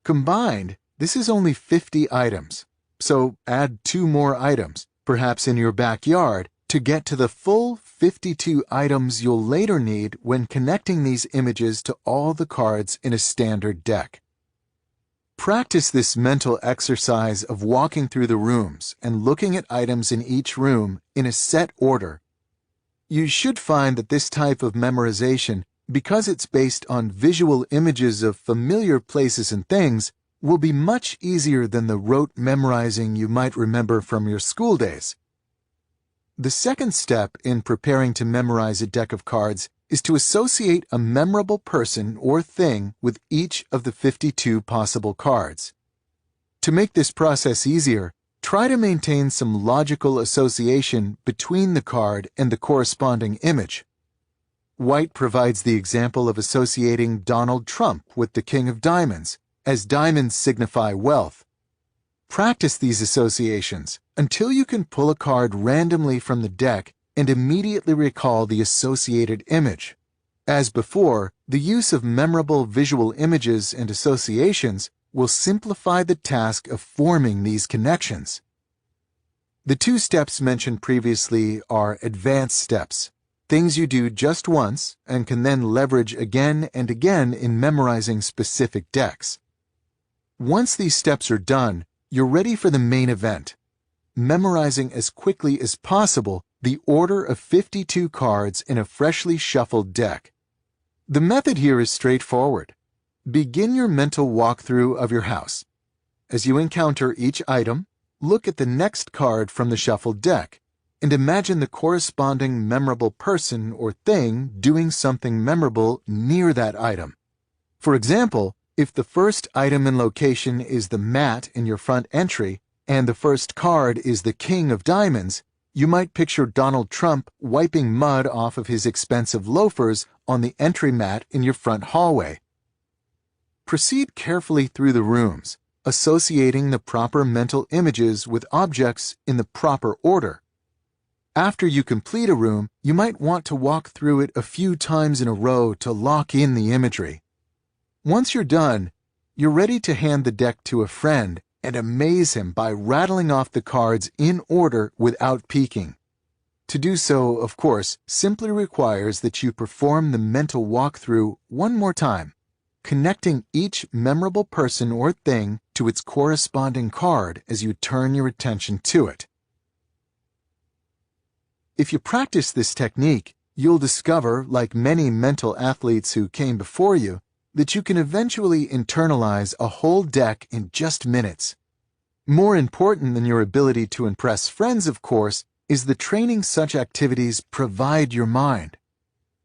Combined, this is only 50 items, so add 2 more items, perhaps in your backyard, to get to the full 52 items you'll later need when connecting these images to all the cards in a standard deck. Practice this mental exercise of walking through the rooms and looking at items in each room in a set order. You should find that this type of memorization Because it's based on visual images of familiar places and things, will be much easier than the rote memorizing you might remember from your school days. The second step in preparing to memorize a deck of cards is to associate a memorable person or thing with each of the 52 possible cards. To make this process easier, try to maintain some logical association between the card and the corresponding image. White provides the example of associating Donald Trump with the King of Diamonds, as diamonds signify wealth. Practice these associations until you can pull a card randomly from the deck and immediately recall the associated image. As before, the use of memorable visual images and associations will simplify the task of forming these connections. The two steps mentioned previously are advanced steps, things you do just once and can then leverage again and again in memorizing specific decks. Once these steps are done, you're ready for the main event, memorizing as quickly as possible the order of 52 cards in a freshly shuffled deck. The method here is straightforward. Begin your mental walkthrough of your house. As you encounter each item, look at the next card from the shuffled deck and imagine the corresponding memorable person or thing doing something memorable near that item. For example, if the first item and location is the mat in your front entry and the first card is the King of Diamonds, you might picture Donald Trump wiping mud off of his expensive loafers on the entry mat in your front hallway. Proceed carefully through the rooms, associating the proper mental images with objects in the proper order. After you complete a room, you might want to walk through it a few times in a row to lock in the imagery. Once you're done, you're ready to hand the deck to a friend and amaze him by rattling off the cards in order without peeking. To do so, of course, simply requires that you perform the mental walkthrough one more time, connecting each memorable person or thing to its corresponding card as you turn your attention to it. If you practice this technique, you'll discover, like many mental athletes who came before you, that you can eventually internalize a whole deck in just minutes. More important than your ability to impress friends, of course, is the training such activities provide your mind.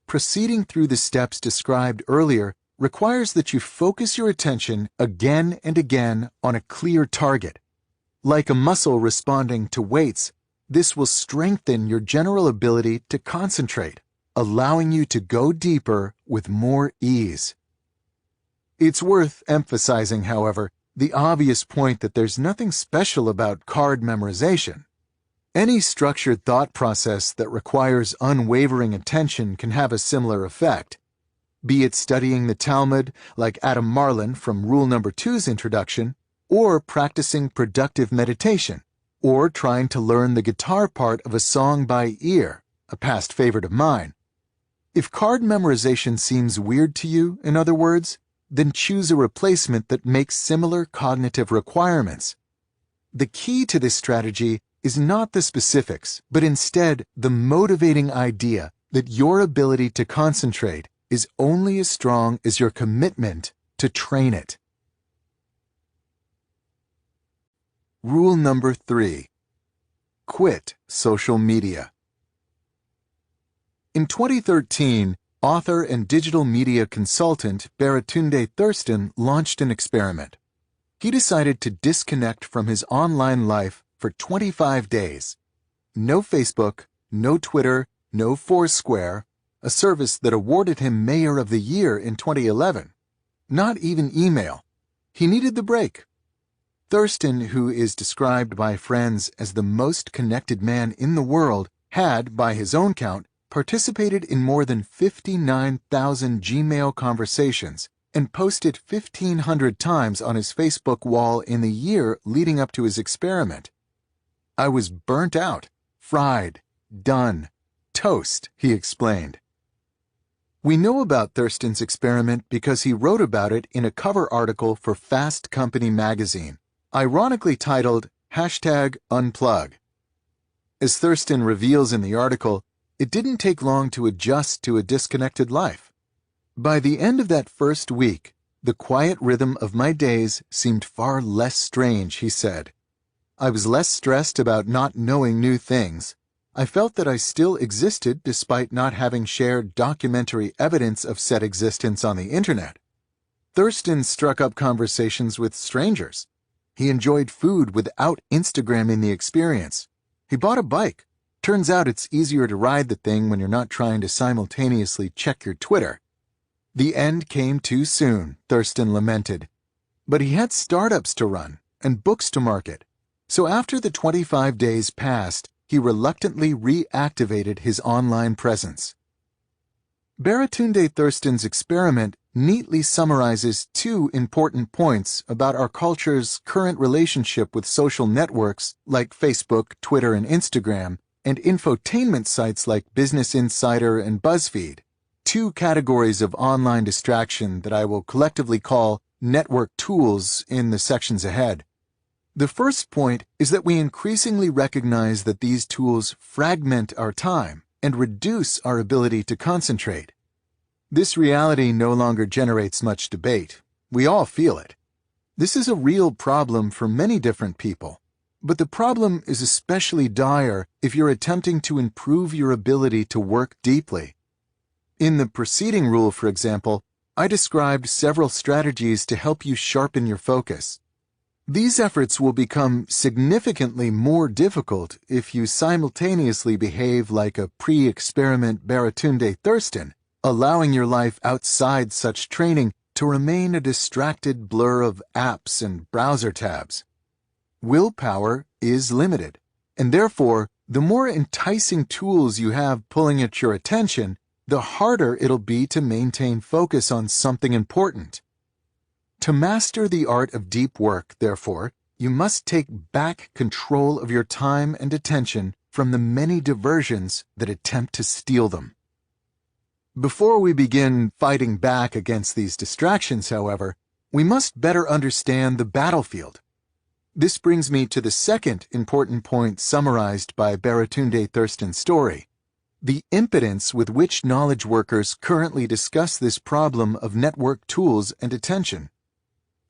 Proceeding through the steps described earlier requires that you focus your attention again and again on a clear target. Like a muscle responding to weights, this will strengthen your general ability to concentrate, allowing you to go deeper with more ease. It's worth emphasizing, however, the obvious point that there's nothing special about card memorization. Any structured thought process that requires unwavering attention can have a similar effect. Be it studying the Talmud, like Adam Marlin from Rule Number 2's introduction, or practicing productive meditation, or trying to learn the guitar part of a song by ear, a past favorite of mine. If card memorization seems weird to you, in other words, then choose a replacement that makes similar cognitive requirements. The key to this strategy is not the specifics, but instead the motivating idea that your ability to concentrate is only as strong as your commitment to train it. Rule number 3. Quit social media. In 2013, author and digital media consultant Baratunde Thurston launched an experiment. He decided to disconnect from his online life for 25 days. No Facebook, no Twitter, no Foursquare, a service that awarded him Mayor of the Year in 2011. Not even email. He needed the break. Thurston, who is described by friends as the most connected man in the world, had, by his own count, participated in more than 59,000 Gmail conversations and posted 1,500 times on his Facebook wall in the year leading up to his experiment. "I was burnt out, fried, done, toast," he explained. We know about Thurston's experiment because he wrote about it in a cover article for Fast Company magazine, ironically titled #Unplug. As Thurston reveals in the article, it didn't take long to adjust to a disconnected life. By the end of that first week, the quiet rhythm of my days seemed far less strange, he said. I was less stressed about not knowing new things. I felt that I still existed despite not having shared documentary evidence of said existence on the internet. Thurston struck up conversations with strangers. He enjoyed food without Instagramming the experience. He bought a bike. Turns out it's easier to ride the thing when you're not trying to simultaneously check your Twitter. The end came too soon, Thurston lamented. But he had startups to run and books to market. So after the 25 days passed, he reluctantly reactivated his online presence. Baratunde Thurston's experiment neatly summarizes two important points about our culture's current relationship with social networks like Facebook, Twitter, and Instagram, and infotainment sites like Business Insider and BuzzFeed, two categories of online distraction that I will collectively call network tools in the sections ahead. The first point is that we increasingly recognize that these tools fragment our time and reduce our ability to concentrate. This reality no longer generates much debate. We all feel it. This is a real problem for many different people, but the problem is especially dire if you're attempting to improve your ability to work deeply. In the preceding rule, for example, I described several strategies to help you sharpen your focus. These efforts will become significantly more difficult if you simultaneously behave like a pre-experiment Baratunde Thurston, allowing your life outside such training to remain a distracted blur of apps and browser tabs. Willpower is limited, and therefore, the more enticing tools you have pulling at your attention, the harder it'll be to maintain focus on something important. To master the art of deep work, therefore, you must take back control of your time and attention from the many diversions that attempt to steal them. Before we begin fighting back against these distractions, however, we must better understand the battlefield. This brings me to the second important point summarized by Baratunde Thurston's story: the impotence with which knowledge workers currently discuss this problem of network tools and attention.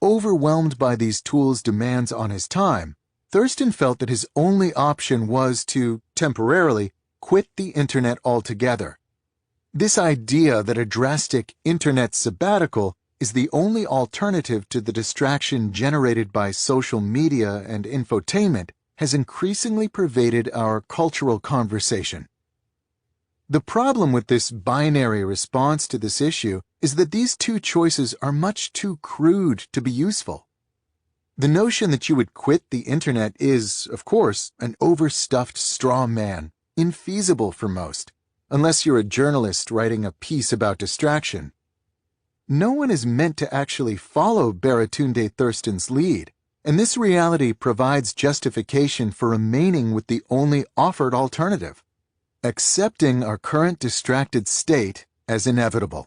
Overwhelmed by these tools' demands on his time, Thurston felt that his only option was to, temporarily, quit the internet altogether. This idea that a drastic internet sabbatical is the only alternative to the distraction generated by social media and infotainment has increasingly pervaded our cultural conversation. The problem with this binary response to this issue is that these two choices are much too crude to be useful. The notion that you would quit the internet is, of course, an overstuffed straw man, infeasible for most, unless you're a journalist writing a piece about distraction. No one is meant to actually follow Baratunde Thurston's lead, and this reality provides justification for remaining with the only offered alternative: accepting our current distracted state as inevitable.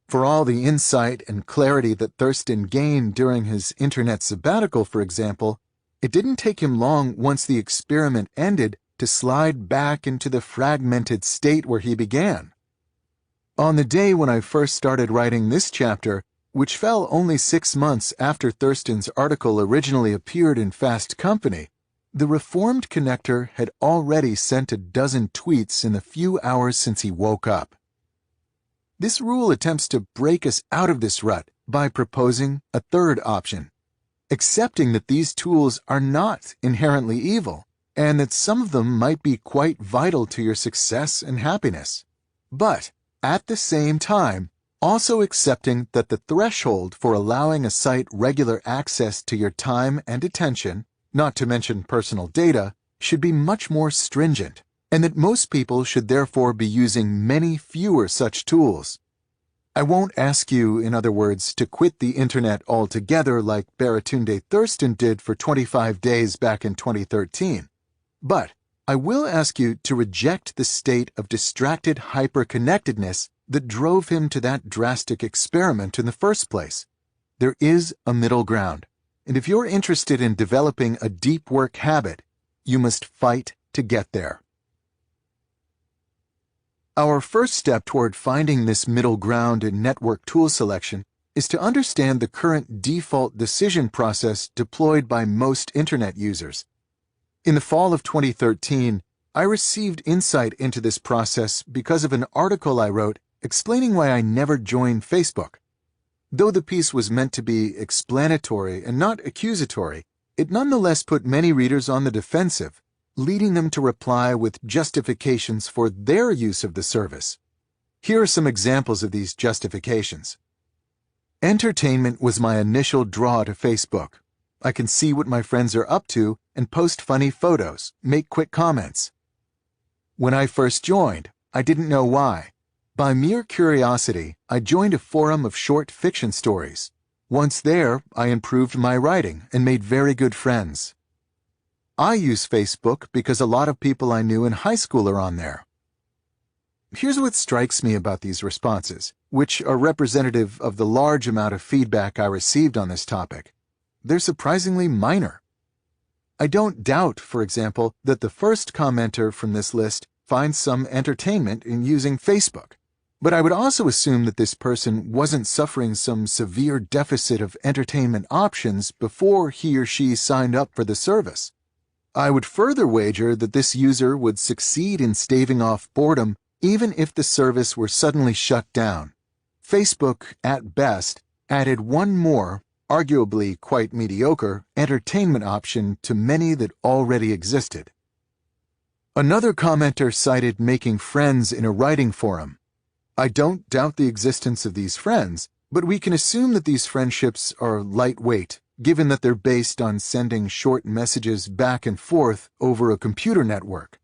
For all the insight and clarity that Thurston gained during his internet sabbatical, for example, it didn't take him long once the experiment ended to slide back into the fragmented state where he began. On the day when I first started writing this chapter, which fell only 6 months after Thurston's article originally appeared in Fast Company, the reformed connector had already sent a dozen tweets in the few hours since he woke up. This rule attempts to break us out of this rut by proposing a third option: accepting that these tools are not inherently evil, and that some of them might be quite vital to your success and happiness. But, at the same time, also accepting that the threshold for allowing a site regular access to your time and attention, not to mention personal data, should be much more stringent, and that most people should therefore be using many fewer such tools. I won't ask you, in other words, to quit the internet altogether like Baratunde Thurston did for 25 days back in 2013. But I will ask you to reject the state of distracted hyperconnectedness that drove him to that drastic experiment in the first place. There is a middle ground. And if you're interested in developing a deep work habit, you must fight to get there. Our first step toward finding this middle ground in network tool selection is to understand the current default decision process deployed by most Internet users. In the fall of 2013, I received insight into this process because of an article I wrote explaining why I never joined Facebook. Though the piece was meant to be explanatory and not accusatory, it nonetheless put many readers on the defensive, leading them to reply with justifications for their use of the service. Here are some examples of these justifications. Entertainment was my initial draw to Facebook. I can see what my friends are up to and post funny photos, make quick comments. When I first joined, I didn't know why. By mere curiosity, I joined a forum of short fiction stories. Once there, I improved my writing and made very good friends. I use Facebook because a lot of people I knew in high school are on there. Here's what strikes me about these responses, which are representative of the large amount of feedback I received on this topic. They're surprisingly minor. I don't doubt, for example, that the first commenter from this list finds some entertainment in using Facebook. But I would also assume that this person wasn't suffering some severe deficit of entertainment options before he or she signed up for the service. I would further wager that this user would succeed in staving off boredom even if the service were suddenly shut down. Facebook, at best, added one more, arguably quite mediocre, entertainment option to many that already existed. Another commenter cited making friends in a writing forum. I don't doubt the existence of these friends, but we can assume that these friendships are lightweight, given that they're based on sending short messages back and forth over a computer network.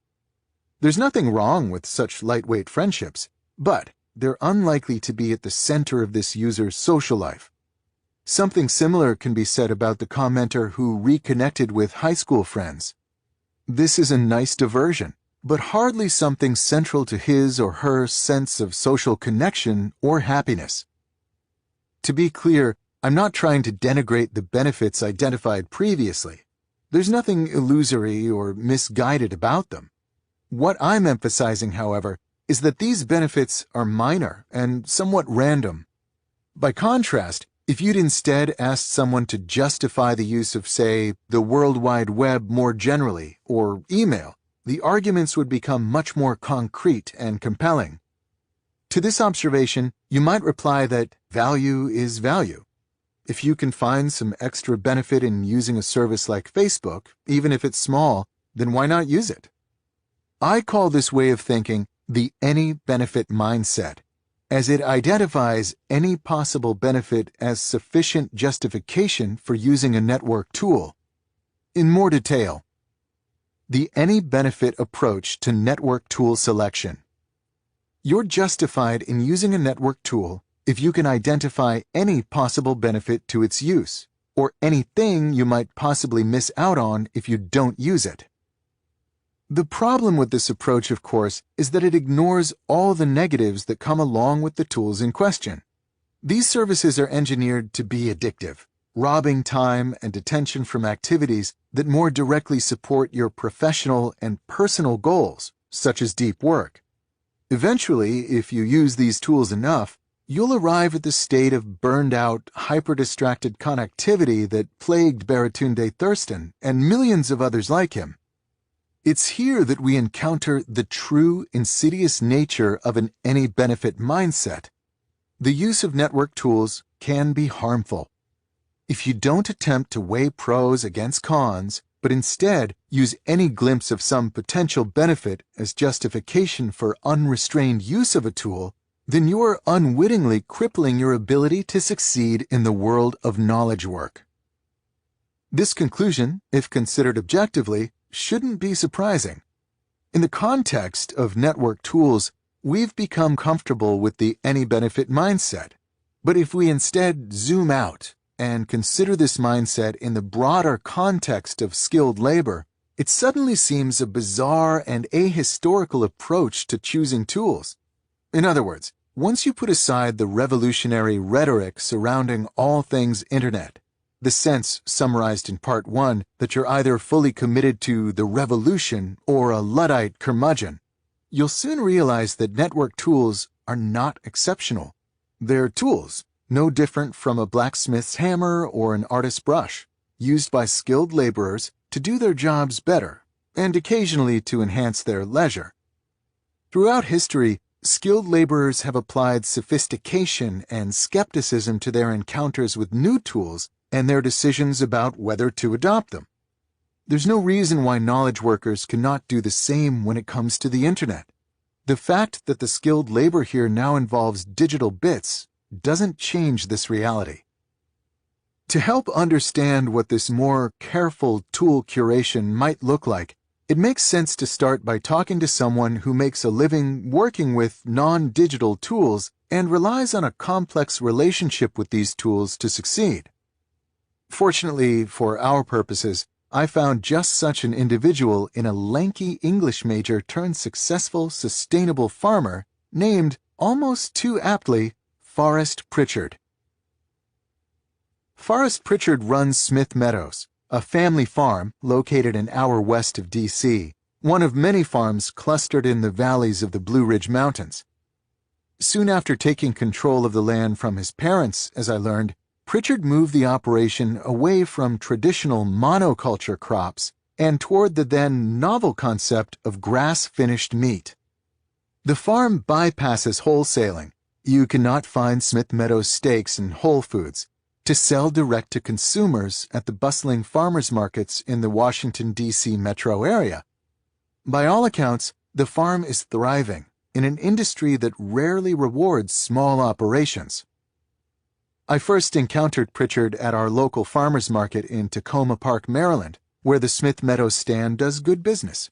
There's nothing wrong with such lightweight friendships, but they're unlikely to be at the center of this user's social life. Something similar can be said about the commenter who reconnected with high school friends. This is a nice diversion, but hardly something central to his or her sense of social connection or happiness. To be clear, I'm not trying to denigrate the benefits identified previously. There's nothing illusory or misguided about them. What I'm emphasizing, however, is that these benefits are minor and somewhat random. By contrast, if you'd instead asked someone to justify the use of, say, the World Wide Web more generally, or email, the arguments would become much more concrete and compelling. To this observation, you might reply that value is value. If you can find some extra benefit in using a service like Facebook, even if it's small, then why not use it? I call this way of thinking the any benefit mindset, as it identifies any possible benefit as sufficient justification for using a network tool. In more detail, the any benefit approach to network tool selection. You're justified in using a network tool if you can identify any possible benefit to its use, or anything you might possibly miss out on if you don't use it. The problem with this approach, of course, is that it ignores all the negatives that come along with the tools in question. These services are engineered to be addictive, robbing time and attention from activities that more directly support your professional and personal goals, such as deep work. Eventually, if you use these tools enough, you'll arrive at the state of burned-out, hyper-distracted connectivity that plagued Baratunde Thurston and millions of others like him. It's here that we encounter the true insidious nature of an any-benefit mindset. The use of network tools can be harmful. If you don't attempt to weigh pros against cons, but instead use any glimpse of some potential benefit as justification for unrestrained use of a tool, then you are unwittingly crippling your ability to succeed in the world of knowledge work. This conclusion, if considered objectively, shouldn't be surprising. In the context of network tools, we've become comfortable with the any-benefit mindset. But if we instead zoom out and consider this mindset in the broader context of skilled labor, it suddenly seems a bizarre and ahistorical approach to choosing tools. In other words, once you put aside the revolutionary rhetoric surrounding all things Internet, the sense summarized in Part 1 that you're either fully committed to the revolution or a Luddite curmudgeon, you'll soon realize that network tools are not exceptional. They're tools, no different from a blacksmith's hammer or an artist's brush, used by skilled laborers to do their jobs better, and occasionally to enhance their leisure. Throughout history, skilled laborers have applied sophistication and skepticism to their encounters with new tools and their decisions about whether to adopt them. There's no reason why knowledge workers cannot do the same when it comes to the internet. The fact that the skilled labor here now involves digital bits doesn't change this reality. To help understand what this more careful tool curation might look like, it makes sense to start by talking to someone who makes a living working with non-digital tools and relies on a complex relationship with these tools to succeed. Fortunately, for our purposes, I found just such an individual in a lanky English major turned successful, sustainable farmer named, almost too aptly, Forrest Pritchard. Forrest Pritchard runs Smith Meadows, a family farm located an hour west of D.C., one of many farms clustered in the valleys of the Blue Ridge Mountains. Soon after taking control of the land from his parents, as I learned, Pritchard moved the operation away from traditional monoculture crops and toward the then novel concept of grass-finished meat. The farm bypasses wholesaling. You cannot find Smith Meadows steaks in Whole Foods to sell direct to consumers at the bustling farmers markets in the Washington, D.C. metro area. By all accounts, the farm is thriving in an industry that rarely rewards small operations. I first encountered Pritchard at our local farmers market in Tacoma Park, Maryland, where the Smith Meadows stand does good business.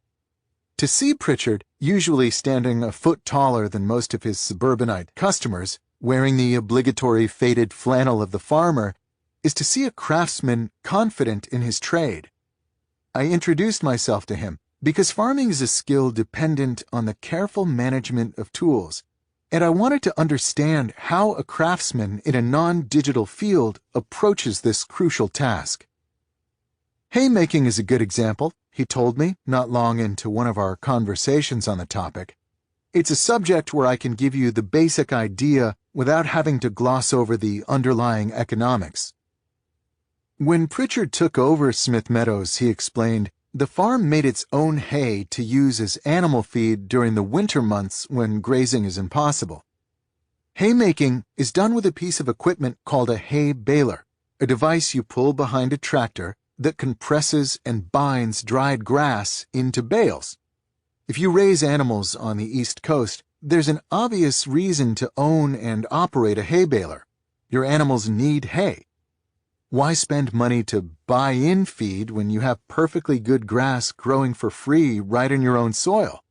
To see Pritchard, usually standing a foot taller than most of his suburbanite customers, wearing the obligatory faded flannel of the farmer, is to see a craftsman confident in his trade. I introduced myself to him because farming is a skill dependent on the careful management of tools, and I wanted to understand how a craftsman in a non-digital field approaches this crucial task. Haymaking is a good example, he told me not long into one of our conversations on the topic. It's a subject where I can give you the basic idea without having to gloss over the underlying economics. When Pritchard took over Smith Meadows, he explained, the farm made its own hay to use as animal feed during the winter months when grazing is impossible. Haymaking is done with a piece of equipment called a hay baler, a device you pull behind a tractor that compresses and binds dried grass into bales. If you raise animals on the East Coast, there's an obvious reason to own and operate a hay baler. Your animals need hay. Why spend money to buy in feed when you have perfectly good grass growing for free right in your own soil?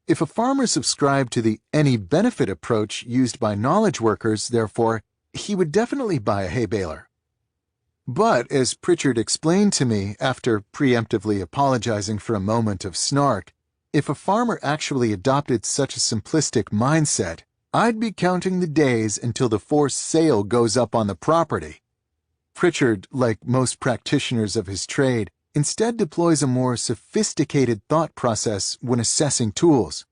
If a farmer subscribed to the any benefit approach used by knowledge workers, therefore, he would definitely buy a hay baler. But, as Pritchard explained to me after preemptively apologizing for a moment of snark, if a farmer actually adopted such a simplistic mindset, I'd be counting the days until the forced sale goes up on the property. Pritchard, like most practitioners of his trade, instead deploys a more sophisticated thought process when assessing tools.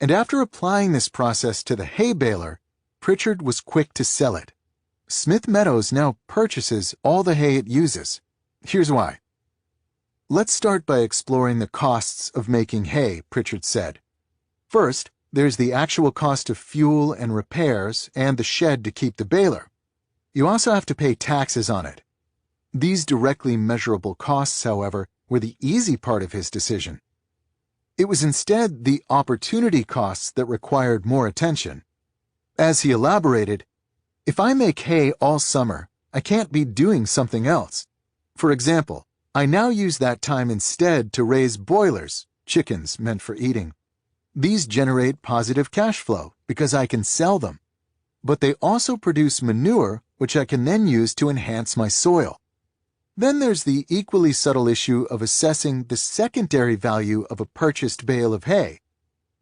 And after applying this process to the hay baler, Pritchard was quick to sell it. Smith Meadows now purchases all the hay it uses. Here's why. Let's start by exploring the costs of making hay, Pritchard said. First, there's the actual cost of fuel and repairs and the shed to keep the baler. You also have to pay taxes on it. These directly measurable costs, however, were the easy part of his decision. It was instead the opportunity costs that required more attention. As he elaborated, if I make hay all summer, I can't be doing something else. For example, I now use that time instead to raise boilers, chickens meant for eating. These generate positive cash flow because I can sell them. But they also produce manure, which I can then use to enhance my soil. Then there's the equally subtle issue of assessing the secondary value of a purchased bale of hay.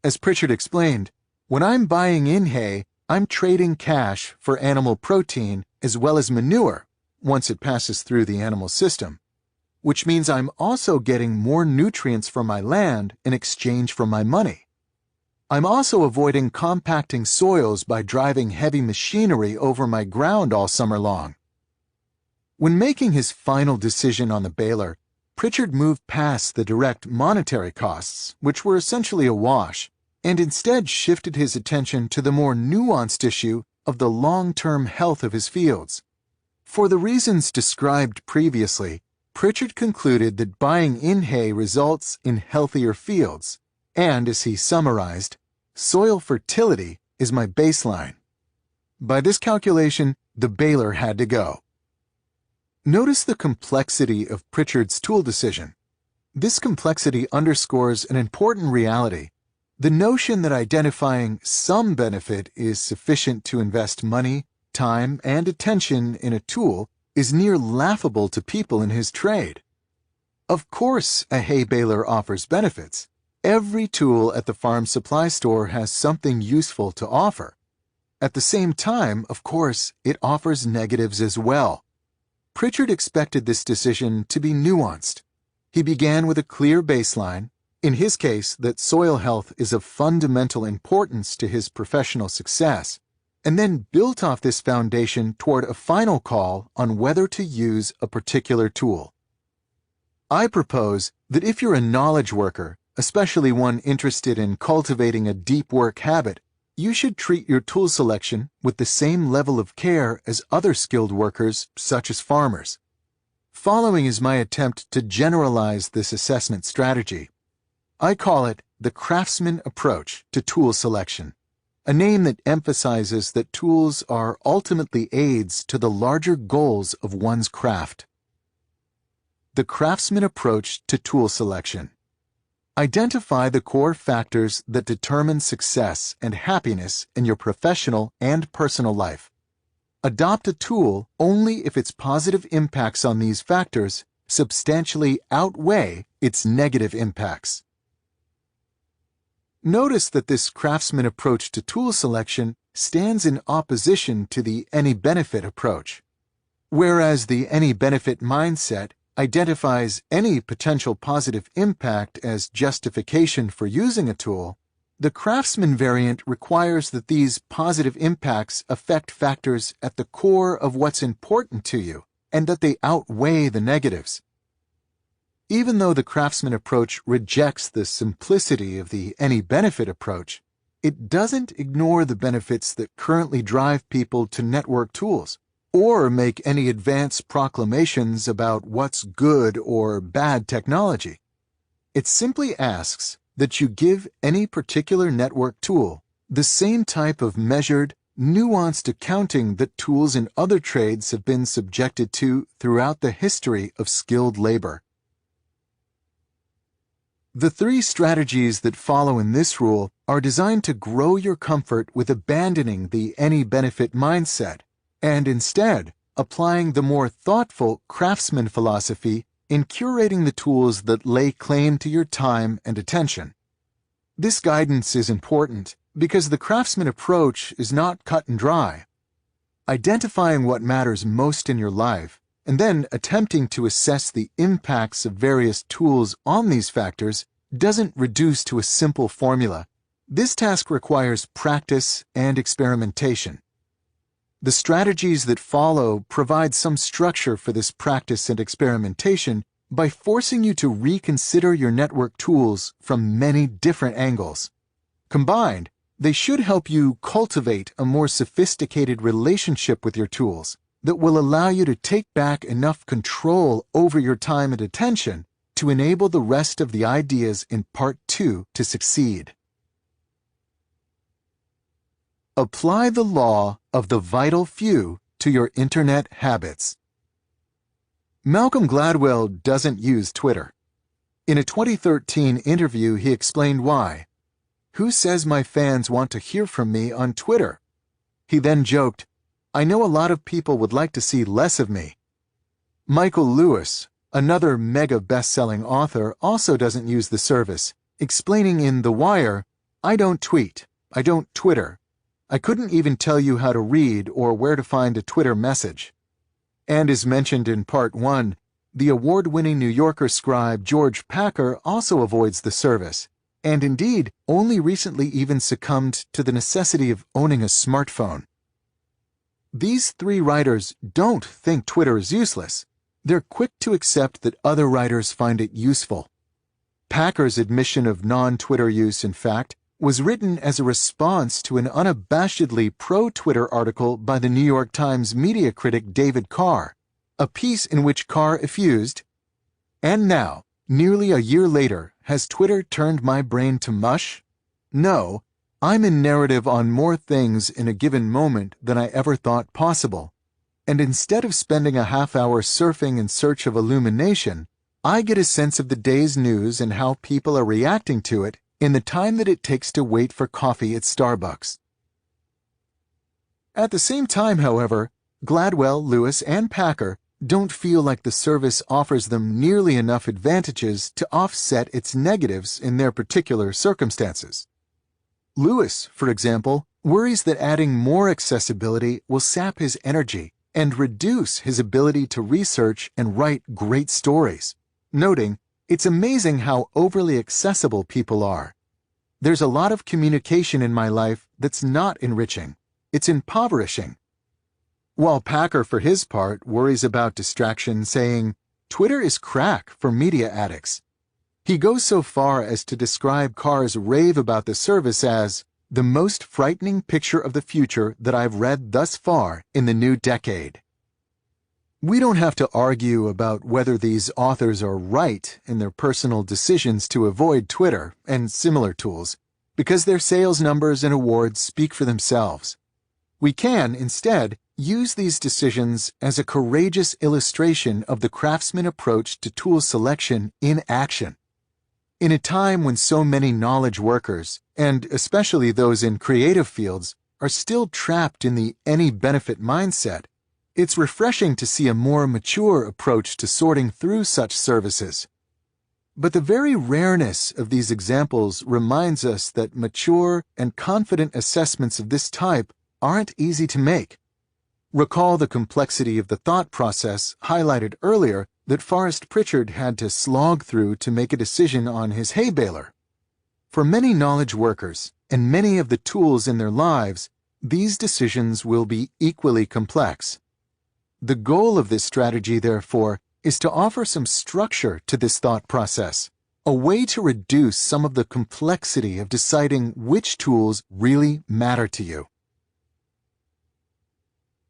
As Pritchard explained, when I'm buying in hay, I'm trading cash for animal protein as well as manure once it passes through the animal system, which means I'm also getting more nutrients from my land in exchange for my money. I'm also avoiding compacting soils by driving heavy machinery over my ground all summer long. When making his final decision on the baler, Pritchard moved past the direct monetary costs, which were essentially a wash, and instead shifted his attention to the more nuanced issue of the long-term health of his fields. For the reasons described previously, Pritchard concluded that buying in hay results in healthier fields, and as he summarized, soil fertility is my baseline. By this calculation, the baler had to go. Notice the complexity of Pritchard's tool decision. This complexity underscores an important reality: the notion that identifying some benefit is sufficient to invest money, time, and attention in a tool is near laughable to people in his trade. Of course, a hay baler offers benefits. Every tool at the farm supply store has something useful to offer. At the same time, of course, it offers negatives as well. Pritchard expected this decision to be nuanced. He began with a clear baseline, in his case that soil health is of fundamental importance to his professional success, and then built off this foundation toward a final call on whether to use a particular tool. I propose that if you're a knowledge worker, especially one interested in cultivating a deep work habit, you should treat your tool selection with the same level of care as other skilled workers, such as farmers. Following is my attempt to generalize this assessment strategy. I call it the craftsman approach to tool selection, a name that emphasizes that tools are ultimately aids to the larger goals of one's craft. The craftsman approach to tool selection. Identify the core factors that determine success and happiness in your professional and personal life. Adopt a tool only if its positive impacts on these factors substantially outweigh its negative impacts. Notice that this craftsman approach to tool selection stands in opposition to the any benefit approach. Whereas the any benefit mindset identifies any potential positive impact as justification for using a tool, the craftsman variant requires that these positive impacts affect factors at the core of what's important to you and that they outweigh the negatives. Even though the craftsman approach rejects the simplicity of the any benefit approach, it doesn't ignore the benefits that currently drive people to network tools, or make any advance proclamations about what's good or bad technology. It simply asks that you give any particular network tool the same type of measured, nuanced accounting that tools in other trades have been subjected to throughout the history of skilled labor. The three strategies that follow in this rule are designed to grow your comfort with abandoning the any benefit mindset and instead applying the more thoughtful craftsman philosophy in curating the tools that lay claim to your time and attention. This guidance is important because the craftsman approach is not cut and dry. Identifying what matters most in your life and then attempting to assess the impacts of various tools on these factors doesn't reduce to a simple formula. This task requires practice and experimentation. The strategies that follow provide some structure for this practice and experimentation by forcing you to reconsider your network tools from many different angles. Combined, they should help you cultivate a more sophisticated relationship with your tools that will allow you to take back enough control over your time and attention to enable the rest of the ideas in Part 2 to succeed. Apply the law of the vital few to your internet habits. Malcolm Gladwell doesn't use Twitter. In a 2013 interview, he explained why. "Who says my fans want to hear from me on Twitter?" He then joked, "I know a lot of people would like to see less of me." Michael Lewis, another mega best-selling author, also doesn't use the service, explaining in The Wire, "I don't tweet. I don't Twitter. I couldn't even tell you how to read or where to find a Twitter message." And as mentioned in Part 1, the award-winning New Yorker scribe George Packer also avoids the service, and indeed only recently even succumbed to the necessity of owning a smartphone. These three writers don't think Twitter is useless. They're quick to accept that other writers find it useful. Packer's admission of non-Twitter use, in fact, was written as a response to an unabashedly pro-Twitter article by the New York Times media critic David Carr, a piece in which Carr effused, "And now, nearly a year later, has Twitter turned my brain to mush? No, I'm in narrative on more things in a given moment than I ever thought possible. And instead of spending a half-hour surfing in search of illumination, I get a sense of the day's news and how people are reacting to it in the time that it takes to wait for coffee at Starbucks." At the same time, however, Gladwell, Lewis, and Packer don't feel like the service offers them nearly enough advantages to offset its negatives in their particular circumstances. Lewis, for example, worries that adding more accessibility will sap his energy and reduce his ability to research and write great stories, noting, "It's amazing how overly accessible people are. There's a lot of communication in my life that's not enriching. It's impoverishing." While Packer, for his part, worries about distraction, saying, "Twitter is crack for media addicts." He goes so far as to describe Carr's rave about the service as the most frightening picture of the future that I've read thus far in the new decade. We don't have to argue about whether these authors are right in their personal decisions to avoid Twitter and similar tools, because their sales numbers and awards speak for themselves. We can, instead, use these decisions as a courageous illustration of the craftsman approach to tool selection in action. In a time when so many knowledge workers, and especially those in creative fields, are still trapped in the any-benefit mindset, it's refreshing to see a more mature approach to sorting through such services. But the very rareness of these examples reminds us that mature and confident assessments of this type aren't easy to make. Recall the complexity of the thought process highlighted earlier that Forrest Pritchard had to slog through to make a decision on his hay baler. For many knowledge workers and many of the tools in their lives, these decisions will be equally complex. The goal of this strategy, therefore, is to offer some structure to this thought process, a way to reduce some of the complexity of deciding which tools really matter to you.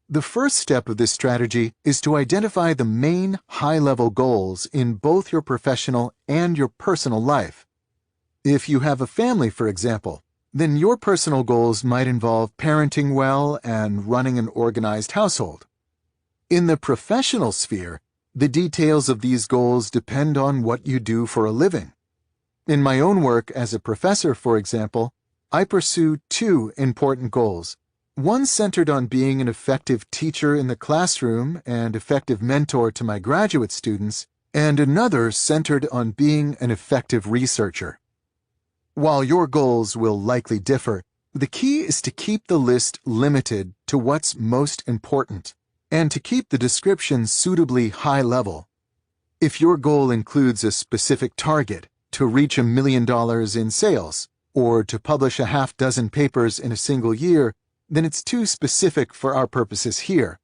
The first step of this strategy is to identify the main high-level goals in both your professional and your personal life. If you have a family, for example, then your personal goals might involve parenting well and running an organized household. In the professional sphere, the details of these goals depend on what you do for a living. In my own work as a professor, for example, I pursue two important goals. One centered on being an effective teacher in the classroom and effective mentor to my graduate students, and another centered on being an effective researcher. While your goals will likely differ, the key is to keep the list limited to what's most important, and to keep the description suitably high level. If your goal includes a specific target, to reach $1 million in sales, or to publish a half-dozen papers in a single year, then it's too specific for our purposes here.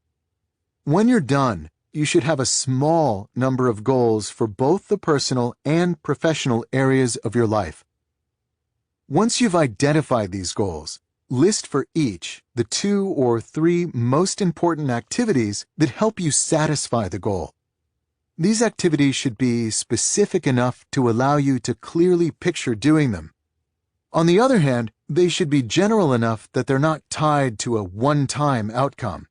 When you're done, you should have a small number of goals for both the personal and professional areas of your life. Once you've identified these goals, list for each the 2 or 3 most important activities that help you satisfy the goal. These activities should be specific enough to allow you to clearly picture doing them. On the other hand, they should be general enough that they're not tied to a one-time outcome.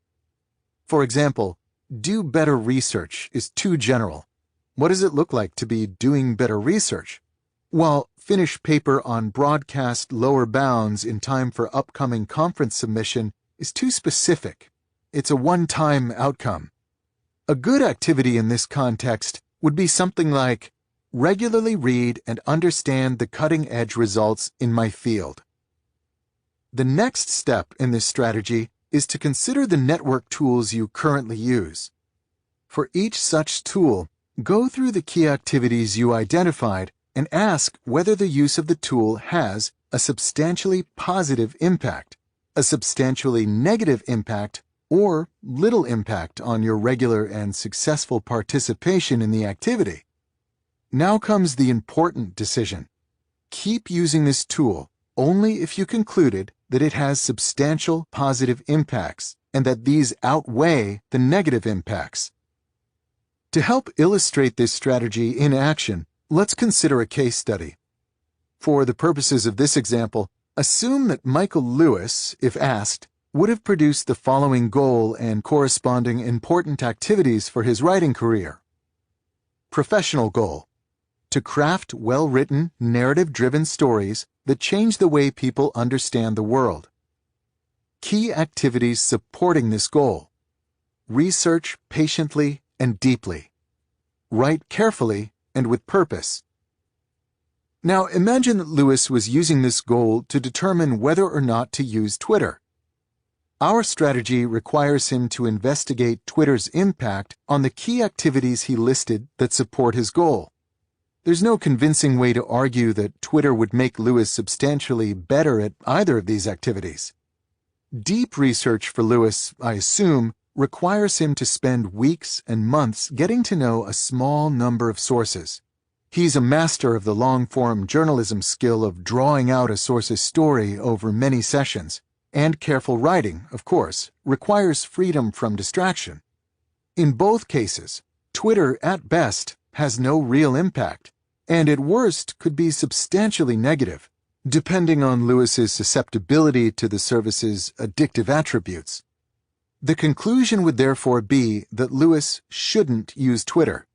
For example, do better research is too general. What does it look like to be doing better research? While finish paper on broadcast lower bounds in time for upcoming conference submission is too specific. It's a one-time outcome. A good activity in this context would be something like, regularly read and understand the cutting-edge results in my field. The next step in this strategy is to consider the network tools you currently use. For each such tool, go through the key activities you identified and ask whether the use of the tool has a substantially positive impact, a substantially negative impact, or little impact on your regular and successful participation in the activity. Now comes the important decision. Keep using this tool only if you concluded that it has substantial positive impacts and that these outweigh the negative impacts. To help illustrate this strategy in action, let's consider a case study. For the purposes of this example, assume that Michael Lewis, if asked, would have produced the following goal and corresponding important activities for his writing career. Professional goal: to craft well-written, narrative-driven stories that change the way people understand the world. Key activities supporting this goal: research patiently and deeply. Write carefully and with purpose. Now imagine that Lewis was using this goal to determine whether or not to use Twitter. Our strategy requires him to investigate Twitter's impact on the key activities he listed that support his goal. There's no convincing way to argue that Twitter would make Lewis substantially better at either of these activities. Deep research for Lewis, I assume, requires him to spend weeks and months getting to know a small number of sources. He's a master of the long-form journalism skill of drawing out a source's story over many sessions, and careful writing, of course, requires freedom from distraction. In both cases, Twitter, at best, has no real impact, and at worst could be substantially negative, depending on Lewis's susceptibility to the service's addictive attributes. The conclusion would therefore be that Lewis shouldn't use Twitter.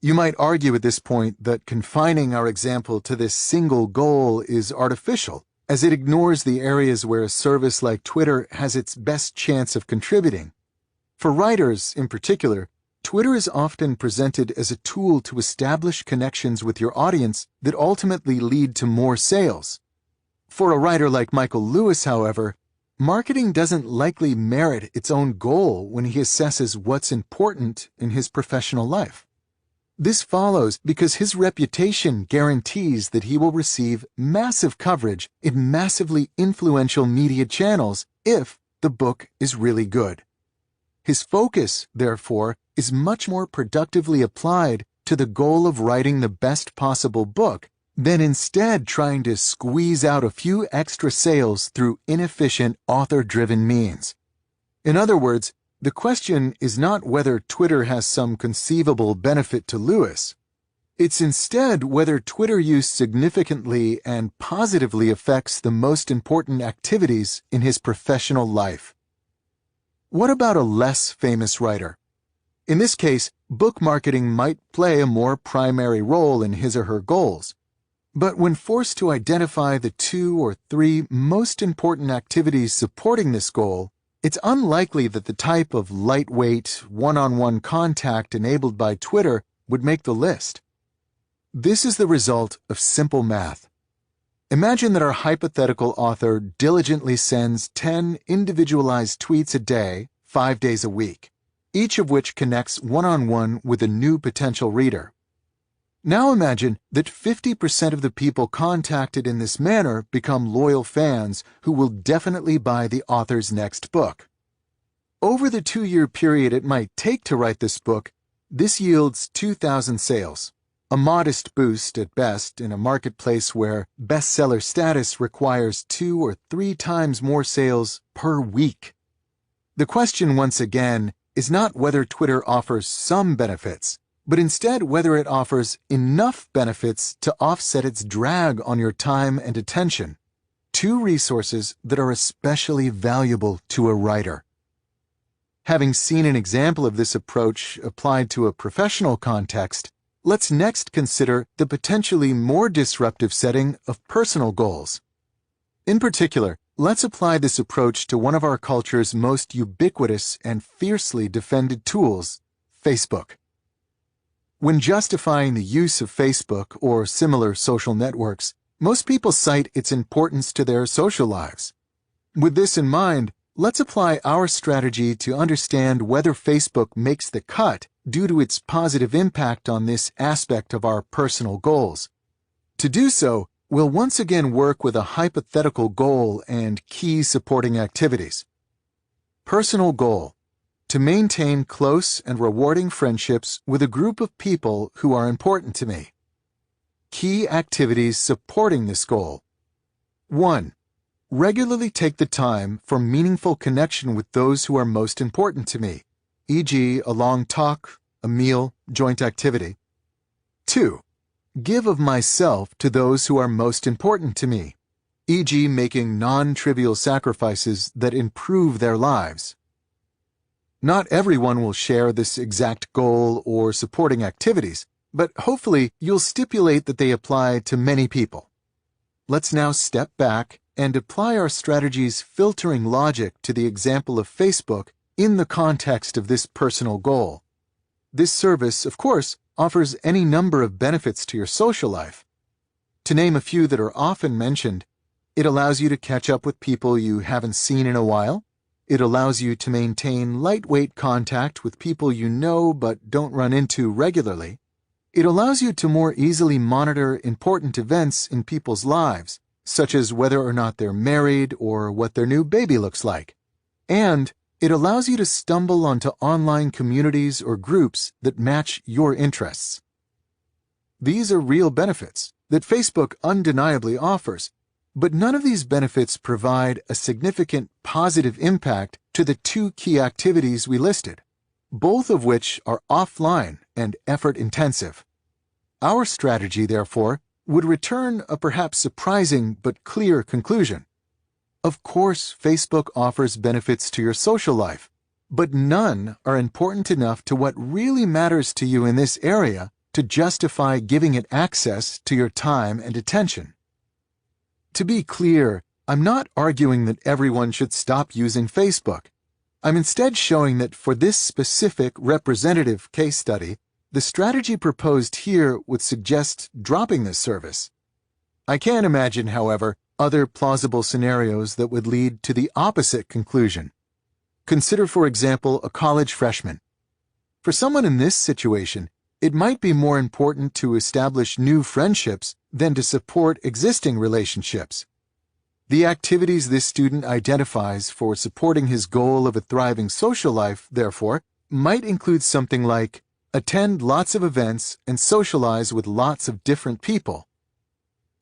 You might argue at this point that confining our example to this single goal is artificial, as it ignores the areas where a service like Twitter has its best chance of contributing. For writers, in particular, Twitter is often presented as a tool to establish connections with your audience that ultimately lead to more sales. For a writer like Michael Lewis, however, marketing doesn't likely merit its own goal when he assesses what's important in his professional life. This follows because his reputation guarantees that he will receive massive coverage in massively influential media channels if the book is really good. His focus, therefore, is much more productively applied to the goal of writing the best possible book than instead trying to squeeze out a few extra sales through inefficient author-driven means. In other words, the question is not whether Twitter has some conceivable benefit to Lewis. It's instead whether Twitter use significantly and positively affects the most important activities in his professional life. What about a less famous writer? In this case, book marketing might play a more primary role in his or her goals. But when forced to identify the 2 or 3 most important activities supporting this goal, it's unlikely that the type of lightweight, one-on-one contact enabled by Twitter would make the list. This is the result of simple math. Imagine that our hypothetical author diligently sends 10 individualized tweets a day, 5 days a week, each of which connects one-on-one with a new potential reader. Now imagine that 50% of the people contacted in this manner become loyal fans who will definitely buy the author's next book. Over the 2-year period it might take to write this book, this yields 2,000 sales, a modest boost at best in a marketplace where bestseller status requires 2 or 3 times more sales per week. The question, once again, is not whether Twitter offers some benefits, but instead whether it offers enough benefits to offset its drag on your time and attention, 2 resources that are especially valuable to a writer. Having seen an example of this approach applied to a professional context, let's next consider the potentially more disruptive setting of personal goals. In particular, let's apply this approach to one of our culture's most ubiquitous and fiercely defended tools, Facebook. When justifying the use of Facebook or similar social networks, most people cite its importance to their social lives. With this in mind, let's apply our strategy to understand whether Facebook makes the cut due to its positive impact on this aspect of our personal goals. To do so, we'll once again work with a hypothetical goal and key supporting activities. Personal goal: to maintain close and rewarding friendships with a group of people who are important to me. Key activities supporting this goal: 1. Regularly take the time for meaningful connection with those who are most important to me, e.g., a long talk, a meal, joint activity. 2. Give of myself to those who are most important to me, e.g., making non-trivial sacrifices that improve their lives. Not everyone will share this exact goal or supporting activities, but hopefully you'll stipulate that they apply to many people. Let's now step back and apply our strategy's filtering logic to the example of Facebook in the context of this personal goal. This service, of course, offers any number of benefits to your social life. To name a few that are often mentioned, it allows you to catch up with people you haven't seen in a while. It allows you to maintain lightweight contact with people you know but don't run into regularly. It allows you to more easily monitor important events in people's lives, such as whether or not they're married or what their new baby looks like. And it allows you to stumble onto online communities or groups that match your interests. These are real benefits that Facebook undeniably offers, but none of these benefits provide a significant positive impact to the two key activities we listed, both of which are offline and effort-intensive. Our strategy, therefore, would return a perhaps surprising but clear conclusion. Of course, Facebook offers benefits to your social life, but none are important enough to what really matters to you in this area to justify giving it access to your time and attention. To be clear, I'm not arguing that everyone should stop using Facebook. I'm instead showing that for this specific representative case study, the strategy proposed here would suggest dropping this service. I can imagine, however, other plausible scenarios that would lead to the opposite conclusion. Consider, for example, a college freshman. For someone in this situation, it might be more important to establish new friendships than to support existing relationships. The activities this student identifies for supporting his goal of a thriving social life, therefore, might include something like attend lots of events and socialize with lots of different people.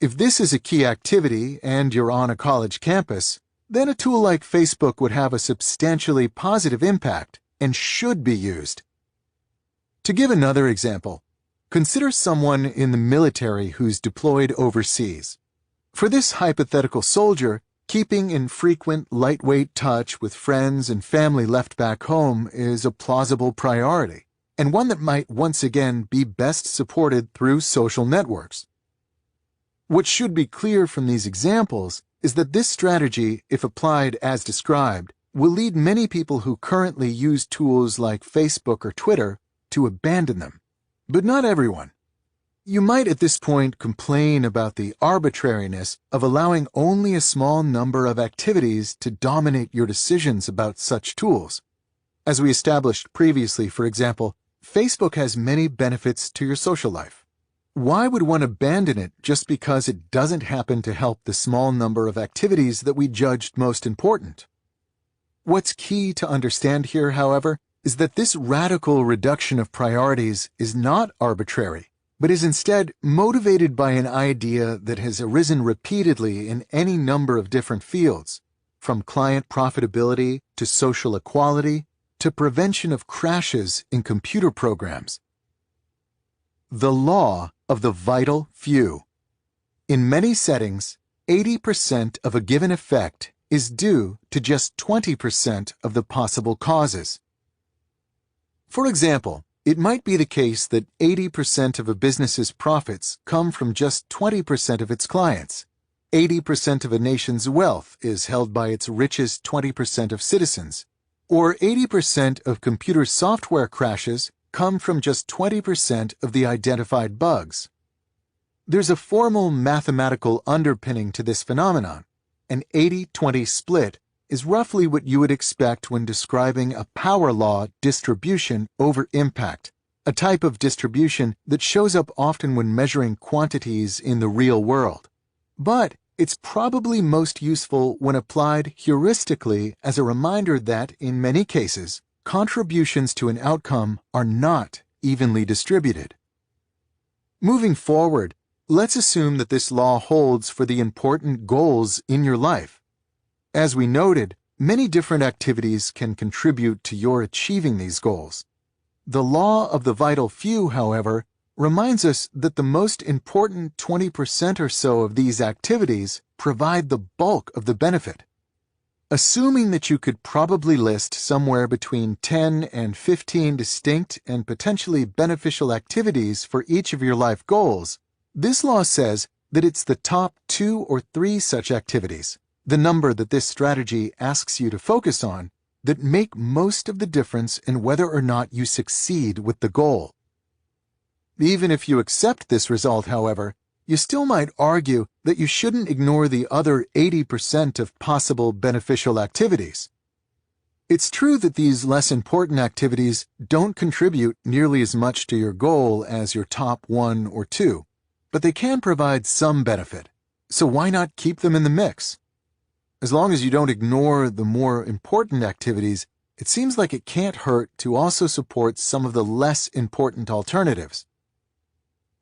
If this is a key activity and you're on a college campus, then a tool like Facebook would have a substantially positive impact and should be used. To give another example, consider someone in the military who's deployed overseas. For this hypothetical soldier, keeping in frequent, lightweight touch with friends and family left back home is a plausible priority, and one that might once again be best supported through social networks. What should be clear from these examples is that this strategy, if applied as described, will lead many people who currently use tools like Facebook or Twitter to abandon them, but not everyone. You might at this point complain about the arbitrariness of allowing only a small number of activities to dominate your decisions about such tools. As we established previously, for example, Facebook has many benefits to your social life. Why would one abandon it just because it doesn't happen to help the small number of activities that we judged most important? What's key to understand here, however, is that this radical reduction of priorities is not arbitrary, but is instead motivated by an idea that has arisen repeatedly in any number of different fields, from client profitability to social equality to prevention of crashes in computer programs. The law of the vital few. In many settings, 80% of a given effect is due to just 20% of the possible causes. For example, it might be the case that 80% of a business's profits come from just 20% of its clients. 80% of a nation's wealth is held by its richest 20% of citizens. Or 80% of computer software crashes come from just 20% of the identified bugs. There's a formal mathematical underpinning to this phenomenon. An 80-20 split is roughly what you would expect when describing a power law distribution over impact, a type of distribution that shows up often when measuring quantities in the real world. But it's probably most useful when applied heuristically as a reminder that, in many cases, contributions to an outcome are not evenly distributed. Moving forward, let's assume that this law holds for the important goals in your life. As we noted, many different activities can contribute to your achieving these goals. The law of the vital few, however, reminds us that the most important 20% or so of these activities provide the bulk of the benefit. Assuming that you could probably list somewhere between 10 and 15 distinct and potentially beneficial activities for each of your life goals, this law says that it's the top 2 or 3 such activities, the number that this strategy asks you to focus on, that make most of the difference in whether or not you succeed with the goal. Even if you accept this result, however, you still might argue that you shouldn't ignore the other 80% of possible beneficial activities. It's true that these less important activities don't contribute nearly as much to your goal as your top 1 or 2, but they can provide some benefit, so why not keep them in the mix? As long as you don't ignore the more important activities, it seems like it can't hurt to also support some of the less important alternatives.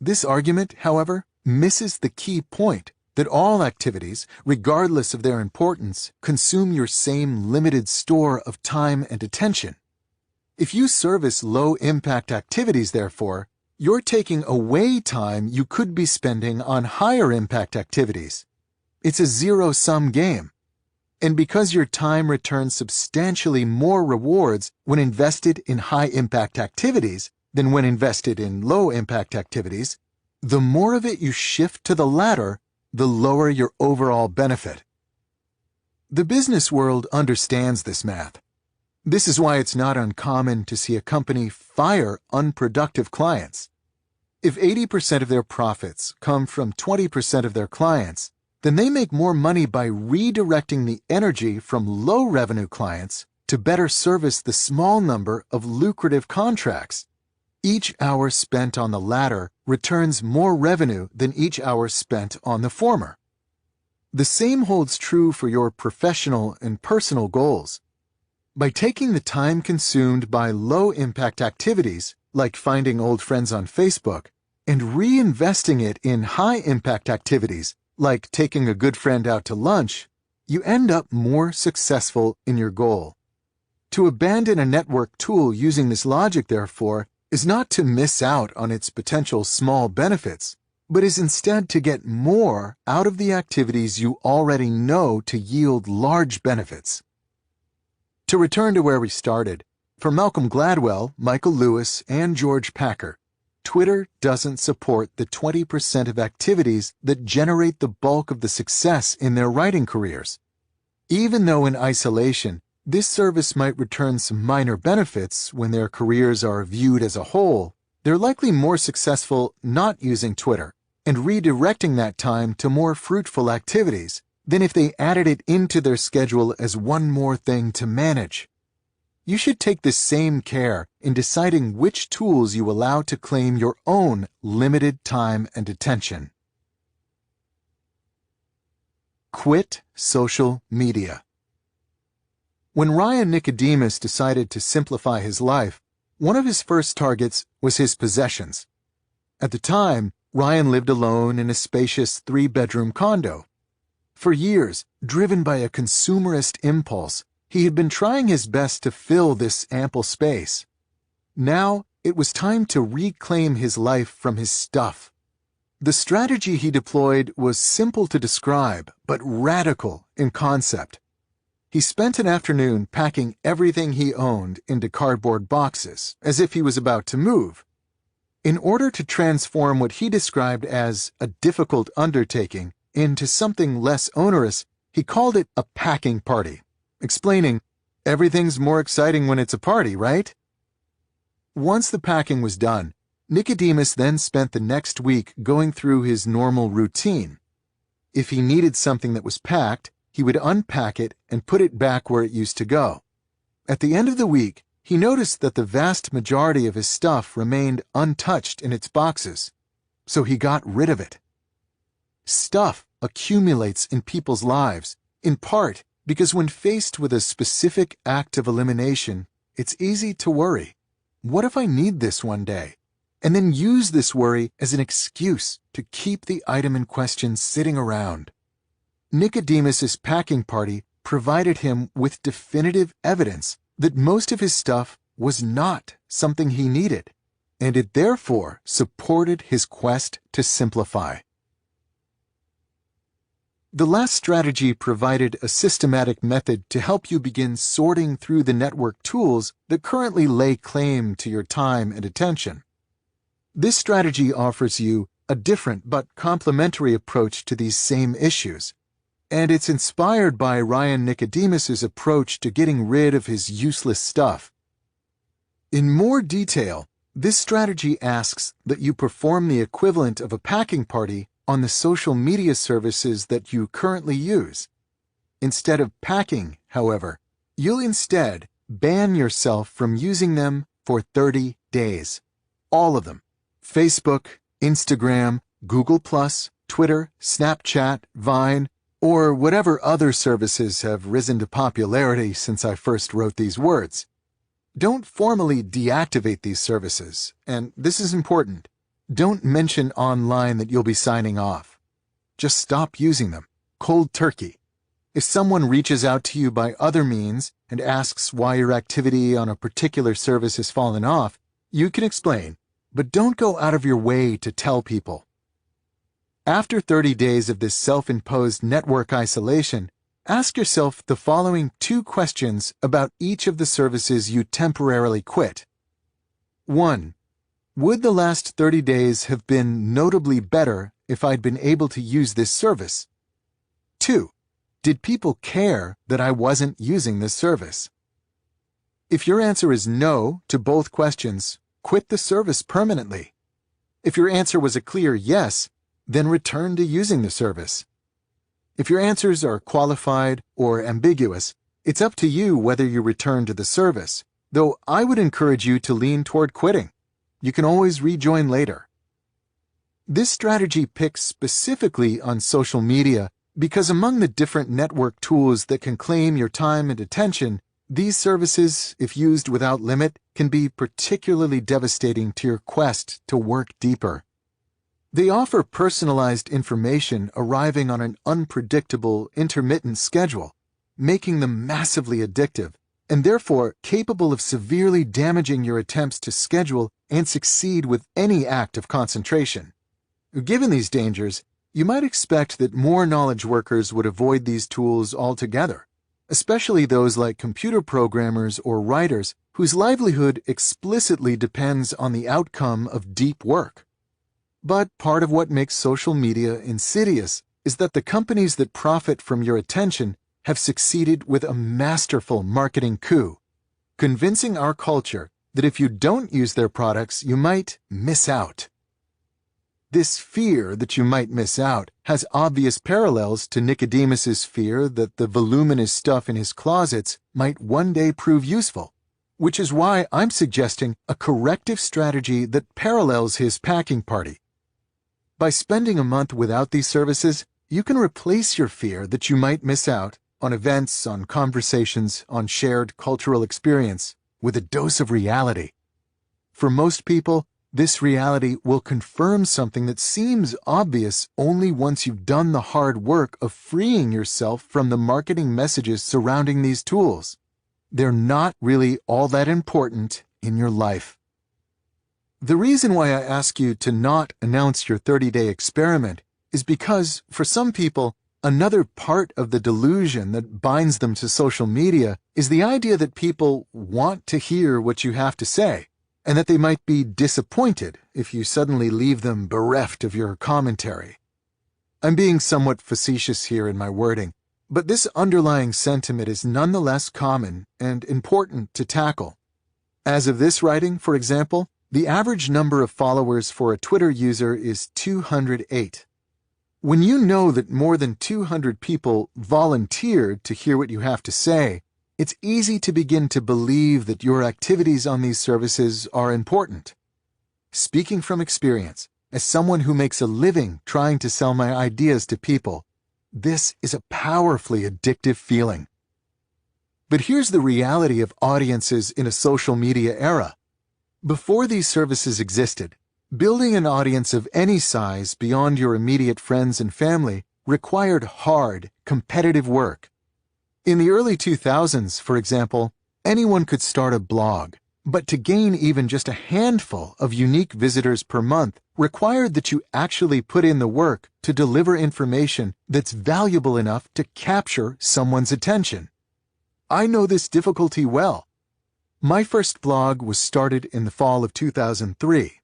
This argument, however, misses the key point that all activities, regardless of their importance, consume your same limited store of time and attention. If you service low-impact activities, therefore, you're taking away time you could be spending on higher-impact activities. It's a zero-sum game. And because your time returns substantially more rewards when invested in high-impact activities than when invested in low-impact activities, the more of it you shift to the latter, the lower your overall benefit. The business world understands this math. This is why it's not uncommon to see a company fire unproductive clients. If 80% of their profits come from 20% of their clients, then they make more money by redirecting the energy from low-revenue clients to better service the small number of lucrative contracts. Each hour spent on the latter returns more revenue than each hour spent on the former. The same holds true for your professional and personal goals. By taking the time consumed by low-impact activities, like finding old friends on Facebook, and reinvesting it in high-impact activities, like taking a good friend out to lunch, you end up more successful in your goal. To abandon a network tool using this logic, therefore, is not to miss out on its potential small benefits, but is instead to get more out of the activities you already know to yield large benefits. To return to where we started, for Malcolm Gladwell, Michael Lewis, and George Packer, Twitter doesn't support the 20% of activities that generate the bulk of the success in their writing careers. Even though in isolation, this service might return some minor benefits when their careers are viewed as a whole, they're likely more successful not using Twitter and redirecting that time to more fruitful activities than if they added it into their schedule as one more thing to manage. You should take the same care in deciding which tools you allow to claim your own limited time and attention. Quit social media. When Ryan Nicodemus decided to simplify his life, one of his first targets was his possessions. At the time, Ryan lived alone in a spacious 3-bedroom condo. For years, driven by a consumerist impulse, he had been trying his best to fill this ample space. Now, it was time to reclaim his life from his stuff. The strategy he deployed was simple to describe, but radical in concept. He spent an afternoon packing everything he owned into cardboard boxes, as if he was about to move. In order to transform what he described as a difficult undertaking into something less onerous, he called it a packing party, explaining, "Everything's more exciting when it's a party, right?" Once the packing was done, Nicodemus then spent the next week going through his normal routine. If he needed something that was packed, he would unpack it and put it back where it used to go. At the end of the week, he noticed that the vast majority of his stuff remained untouched in its boxes, so he got rid of it. Stuff accumulates in people's lives, in part because when faced with a specific act of elimination, it's easy to worry. What if I need this one day? And then use this worry as an excuse to keep the item in question sitting around. Nicodemus's packing party provided him with definitive evidence that most of his stuff was not something he needed, and it therefore supported his quest to simplify. The last strategy provided a systematic method to help you begin sorting through the network tools that currently lay claim to your time and attention. This strategy offers you a different but complementary approach to these same issues, and it's inspired by Ryan Nicodemus's approach to getting rid of his useless stuff. In more detail, this strategy asks that you perform the equivalent of a packing party on the social media services that you currently use. Instead of packing, however, you'll instead ban yourself from using them for 30 days. All of them. Facebook, Instagram, Google+, Twitter, Snapchat, Vine, or whatever other services have risen to popularity since I first wrote these words. Don't formally deactivate these services, and this is important. Don't mention online that you'll be signing off. Just stop using them, cold turkey. If someone reaches out to you by other means and asks why your activity on a particular service has fallen off, you can explain, but don't go out of your way to tell people. After 30 days of this self-imposed network isolation, ask yourself the following 2 questions about each of the services you temporarily quit. 1. Would the last 30 days have been notably better if I'd been able to use this service? 2. Did people care that I wasn't using this service? If your answer is no to both questions, quit the service permanently. If your answer was a clear yes, then return to using the service. If your answers are qualified or ambiguous, it's up to you whether you return to the service, though I would encourage you to lean toward quitting. You can always rejoin later. This strategy picks specifically on social media because among the different network tools that can claim your time and attention, these services, if used without limit, can be particularly devastating to your quest to work deeper. They offer personalized information arriving on an unpredictable, intermittent schedule, making them massively addictive, and therefore capable of severely damaging your attempts to schedule and succeed with any act of concentration. Given these dangers, you might expect that more knowledge workers would avoid these tools altogether, especially those like computer programmers or writers whose livelihood explicitly depends on the outcome of deep work. But part of what makes social media insidious is that the companies that profit from your attention have succeeded with a masterful marketing coup, convincing our culture that if you don't use their products, you might miss out. This fear that you might miss out has obvious parallels to Nicodemus's fear that the voluminous stuff in his closets might one day prove useful, which is why I'm suggesting a corrective strategy that parallels his packing party. By spending a month without these services, you can replace your fear that you might miss out on events, on conversations, on shared cultural experience with a dose of reality. For most people, this reality will confirm something that seems obvious only once you've done the hard work of freeing yourself from the marketing messages surrounding these tools. They're not really all that important in your life. The reason why I ask you to not announce your 30-day experiment is because, for some people, another part of the delusion that binds them to social media is the idea that people want to hear what you have to say, and that they might be disappointed if you suddenly leave them bereft of your commentary. I'm being somewhat facetious here in my wording, but this underlying sentiment is nonetheless common and important to tackle. As of this writing, for example, the average number of followers for a Twitter user is 208. When you know that more than 200 people volunteered to hear what you have to say, it's easy to begin to believe that your activities on these services are important. Speaking from experience, as someone who makes a living trying to sell my ideas to people, this is a powerfully addictive feeling. But here's the reality of audiences in a social media era. Before these services existed, building an audience of any size beyond your immediate friends and family required hard, competitive work. In the early 2000s, for example, anyone could start a blog, but to gain even just a handful of unique visitors per month required that you actually put in the work to deliver information that's valuable enough to capture someone's attention. I know this difficulty well. My first blog was started in the fall of 2003.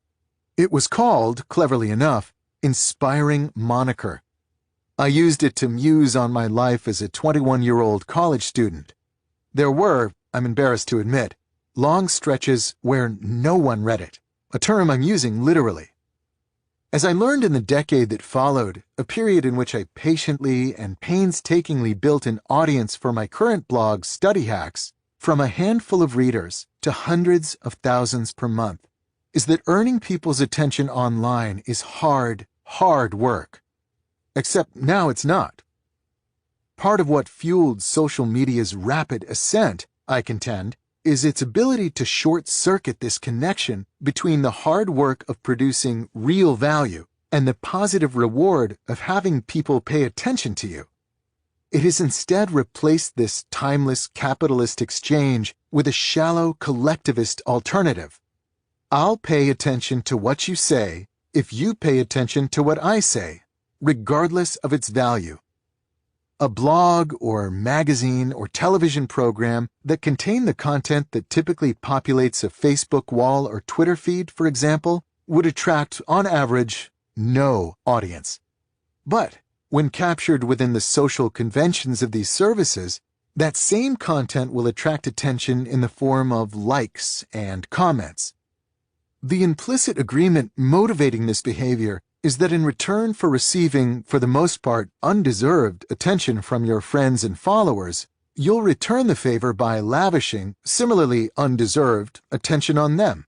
It was called, cleverly enough, Inspiring Moniker. I used it to muse on my life as a 21-year-old college student. There were, I'm embarrassed to admit, long stretches where no one read it, a term I'm using literally. As I learned in the decade that followed, a period in which I patiently and painstakingly built an audience for my current blog, Study Hacks, from a handful of readers to hundreds of thousands per month, is that earning people's attention online is hard, hard work. Except now it's not. Part of what fueled social media's rapid ascent, I contend, is its ability to short-circuit this connection between the hard work of producing real value and the positive reward of having people pay attention to you. It has instead replaced this timeless capitalist exchange with a shallow collectivist alternative. I'll pay attention to what you say if you pay attention to what I say, regardless of its value. A blog or magazine or television program that contain the content that typically populates a Facebook wall or Twitter feed, for example, would attract, on average, no audience. But when captured within the social conventions of these services, that same content will attract attention in the form of likes and comments. The implicit agreement motivating this behavior is that in return for receiving, for the most part, undeserved attention from your friends and followers, you'll return the favor by lavishing, similarly undeserved, attention on them.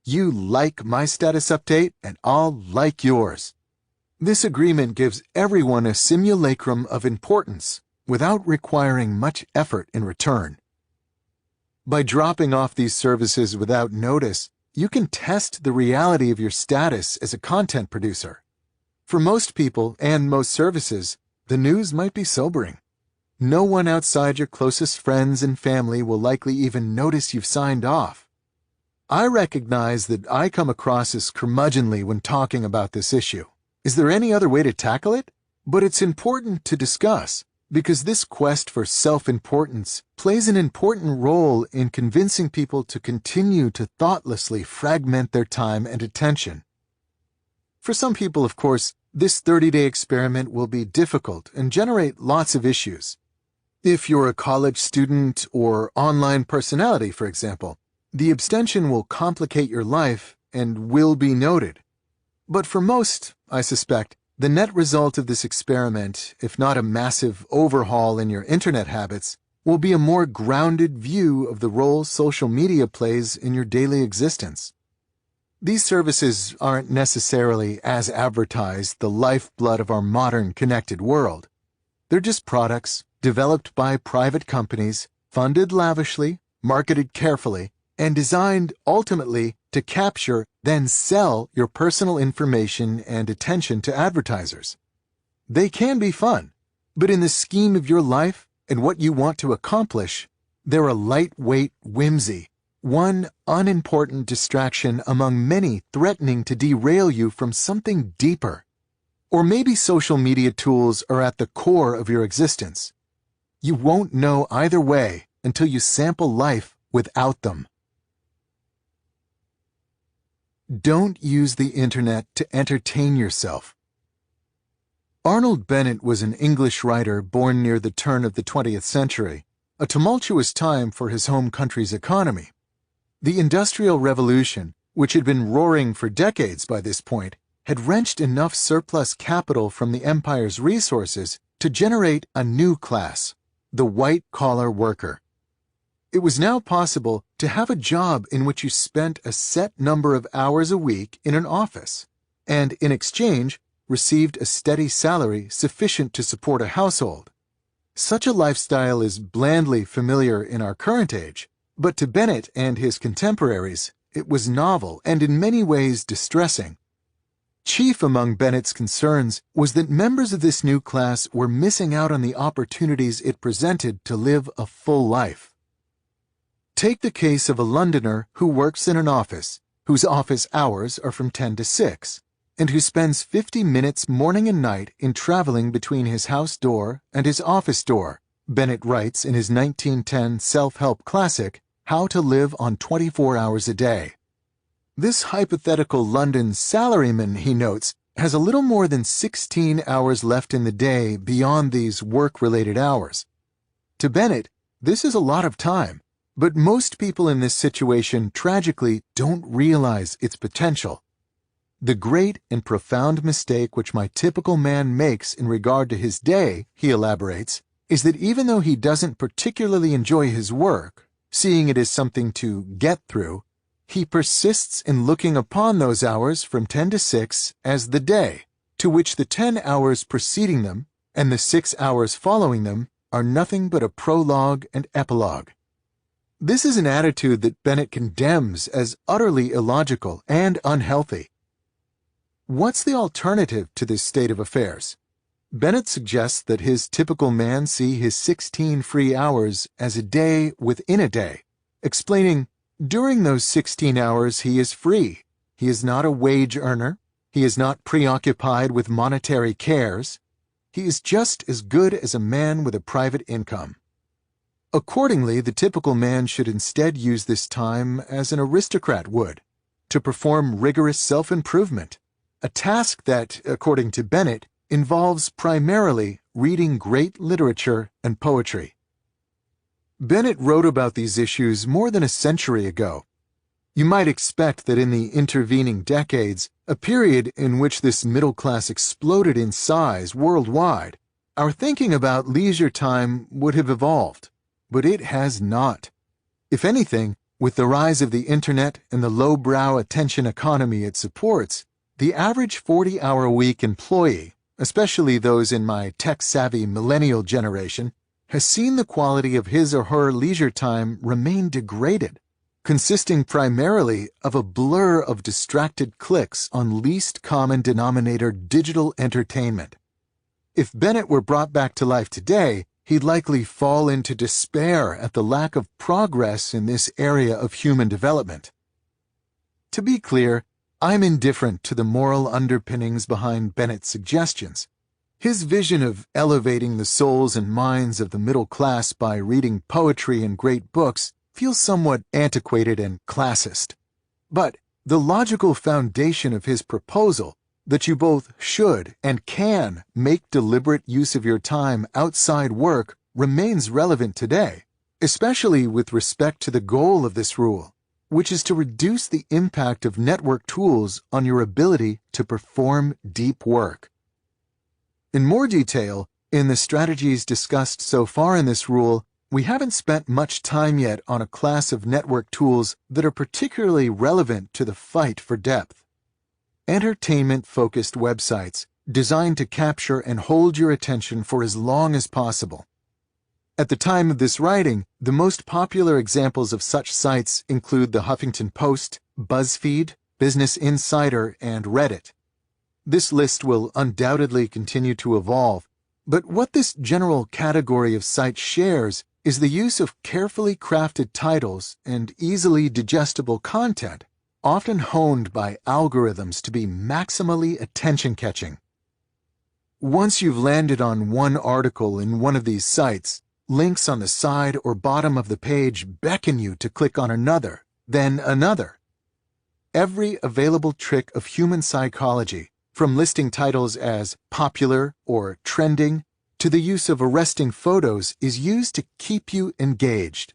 You like my status update, and I'll like yours. This agreement gives everyone a simulacrum of importance without requiring much effort in return. By dropping off these services without notice, you can test the reality of your status as a content producer. For most people and most services, the news might be sobering. No one outside your closest friends and family will likely even notice you've signed off. I recognize that I come across as curmudgeonly when talking about this issue. Is there any other way to tackle it? But it's important to discuss, because this quest for self-importance plays an important role in convincing people to continue to thoughtlessly fragment their time and attention. For some people, of course, this 30-day experiment will be difficult and generate lots of issues. If you're a college student or online personality, for example, the abstention will complicate your life and will be noted. But for most, I suspect, the net result of this experiment, if not a massive overhaul in your internet habits, will be a more grounded view of the role social media plays in your daily existence. These services aren't necessarily, as advertised, the lifeblood of our modern connected world. They're just products developed by private companies, funded lavishly, marketed carefully, and designed ultimately to capture, then sell your personal information and attention to advertisers. They can be fun, but in the scheme of your life and what you want to accomplish, they're a lightweight whimsy, one unimportant distraction among many threatening to derail you from something deeper. Or maybe social media tools are at the core of your existence. You won't know either way until you sample life without them. Don't use the internet to entertain yourself. Arnold Bennett was an English writer born near the turn of the 20th century, a tumultuous time for his home country's economy. The Industrial Revolution, which had been roaring for decades by this point, had wrenched enough surplus capital from the empire's resources to generate a new class, the white-collar worker. It was now possible to have a job in which you spent a set number of hours a week in an office, and in exchange received a steady salary sufficient to support a household. Such a lifestyle is blandly familiar in our current age, but to Bennett and his contemporaries, it was novel and in many ways distressing. Chief among Bennett's concerns was that members of this new class were missing out on the opportunities it presented to live a full life. Take the case of a Londoner who works in an office, whose office hours are from 10 to 6, and who spends 50 minutes morning and night in traveling between his house door and his office door, Bennett writes in his 1910 self-help classic, How to Live on 24 Hours a Day. This hypothetical London salaryman, he notes, has a little more than 16 hours left in the day beyond these work-related hours. To Bennett, this is a lot of time, but most people in this situation tragically don't realize its potential. The great and profound mistake which my typical man makes in regard to his day, he elaborates, is that even though he doesn't particularly enjoy his work, seeing it as something to get through, he persists in looking upon those hours from 10 to 6 as the day, to which the 10 hours preceding them and the 6 hours following them are nothing but a prologue and epilogue. This is an attitude that Bennett condemns as utterly illogical and unhealthy. What's the alternative to this state of affairs? Bennett suggests that his typical man see his 16 free hours as a day within a day, explaining, during those 16 hours he is free. He is not a wage earner. He is not preoccupied with monetary cares. He is just as good as a man with a private income. Accordingly, the typical man should instead use this time as an aristocrat would, to perform rigorous self-improvement, a task that, according to Bennett, involves primarily reading great literature and poetry. Bennett wrote about these issues more than a century ago. You might expect that in the intervening decades, a period in which this middle class exploded in size worldwide, our thinking about leisure time would have evolved, but it has not. If anything, with the rise of the internet and the lowbrow attention economy it supports, the average 40-hour-a-week employee, especially those in my tech-savvy millennial generation, has seen the quality of his or her leisure time remain degraded, consisting primarily of a blur of distracted clicks on least common denominator digital entertainment. If Bennett were brought back to life today, he'd likely fall into despair at the lack of progress in this area of human development. To be clear, I'm indifferent to the moral underpinnings behind Bennett's suggestions. His vision of elevating the souls and minds of the middle class by reading poetry and great books feels somewhat antiquated and classist. But the logical foundation of his proposal, that you both should and can make deliberate use of your time outside work, remains relevant today, especially with respect to the goal of this rule, which is to reduce the impact of network tools on your ability to perform deep work. In more detail, in the strategies discussed so far in this rule, we haven't spent much time yet on a class of network tools that are particularly relevant to the fight for depth. Entertainment-focused websites designed to capture and hold your attention for as long as possible. At the time of this writing, the most popular examples of such sites include the Huffington Post, BuzzFeed, Business Insider, and Reddit. This list will undoubtedly continue to evolve, but what this general category of sites shares is the use of carefully crafted titles and easily digestible content, often honed by algorithms to be maximally attention-catching. Once you've landed on one article in one of these sites, links on the side or bottom of the page beckon you to click on another, then another. Every available trick of human psychology, from listing titles as popular or trending to the use of arresting photos, is used to keep you engaged.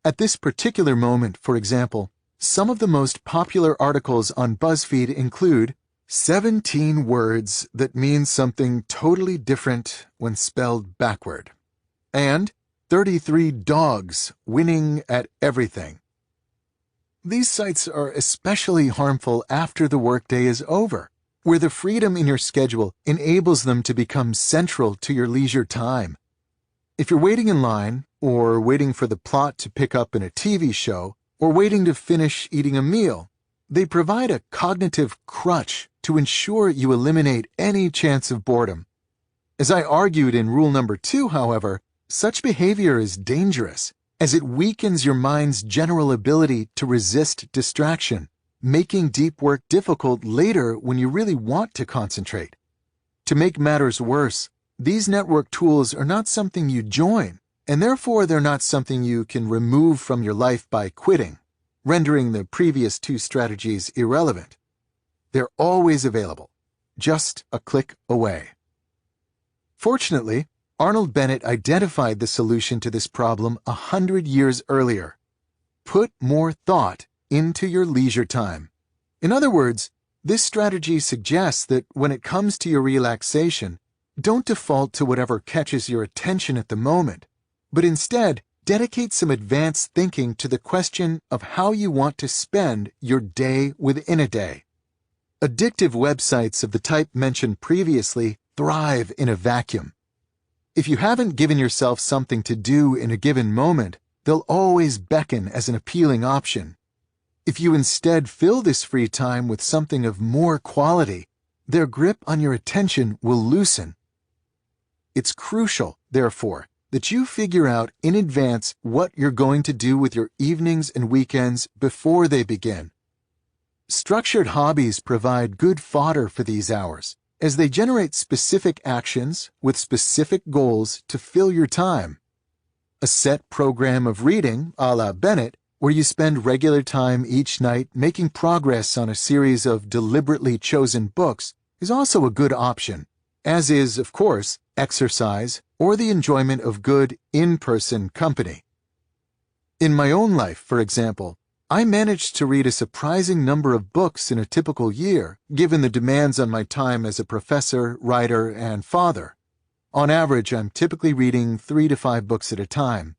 At this particular moment, for example, some of the most popular articles on BuzzFeed include 17 words that mean something totally different when spelled backward. And 33 dogs winning at everything. These sites are especially harmful after the workday is over, where the freedom in your schedule enables them to become central to your leisure time. If you're waiting in line, or waiting for the plot to pick up in a TV show, or waiting to finish eating a meal, they provide a cognitive crutch to ensure you eliminate any chance of boredom. As I argued in rule number 2, however, such behavior is dangerous, as it weakens your mind's general ability to resist distraction, making deep work difficult later when you really want to concentrate. To make matters worse, these network tools are not something you join, and therefore they're not something you can remove from your life by quitting, rendering the previous 2 strategies irrelevant. They're always available, just a click away. Fortunately, Arnold Bennett identified the solution to this problem 100 years earlier. Put more thought into your leisure time. In other words, this strategy suggests that when it comes to your relaxation, don't default to whatever catches your attention at the moment, but instead dedicate some advanced thinking to the question of how you want to spend your day within a day. Addictive websites of the type mentioned previously thrive in a vacuum. If you haven't given yourself something to do in a given moment, they'll always beckon as an appealing option. If you instead fill this free time with something of more quality, their grip on your attention will loosen. It's crucial, therefore, that you figure out in advance what you're going to do with your evenings and weekends before they begin. Structured hobbies provide good fodder for these hours, as they generate specific actions with specific goals to fill your time. A set program of reading, a la Bennett, where you spend regular time each night making progress on a series of deliberately chosen books, is also a good option, as is, of course, exercise or the enjoyment of good in-person company. In my own life, for example, I managed to read a surprising number of books in a typical year, given the demands on my time as a professor, writer, and father. On average, I'm typically reading 3 to 5 books at a time.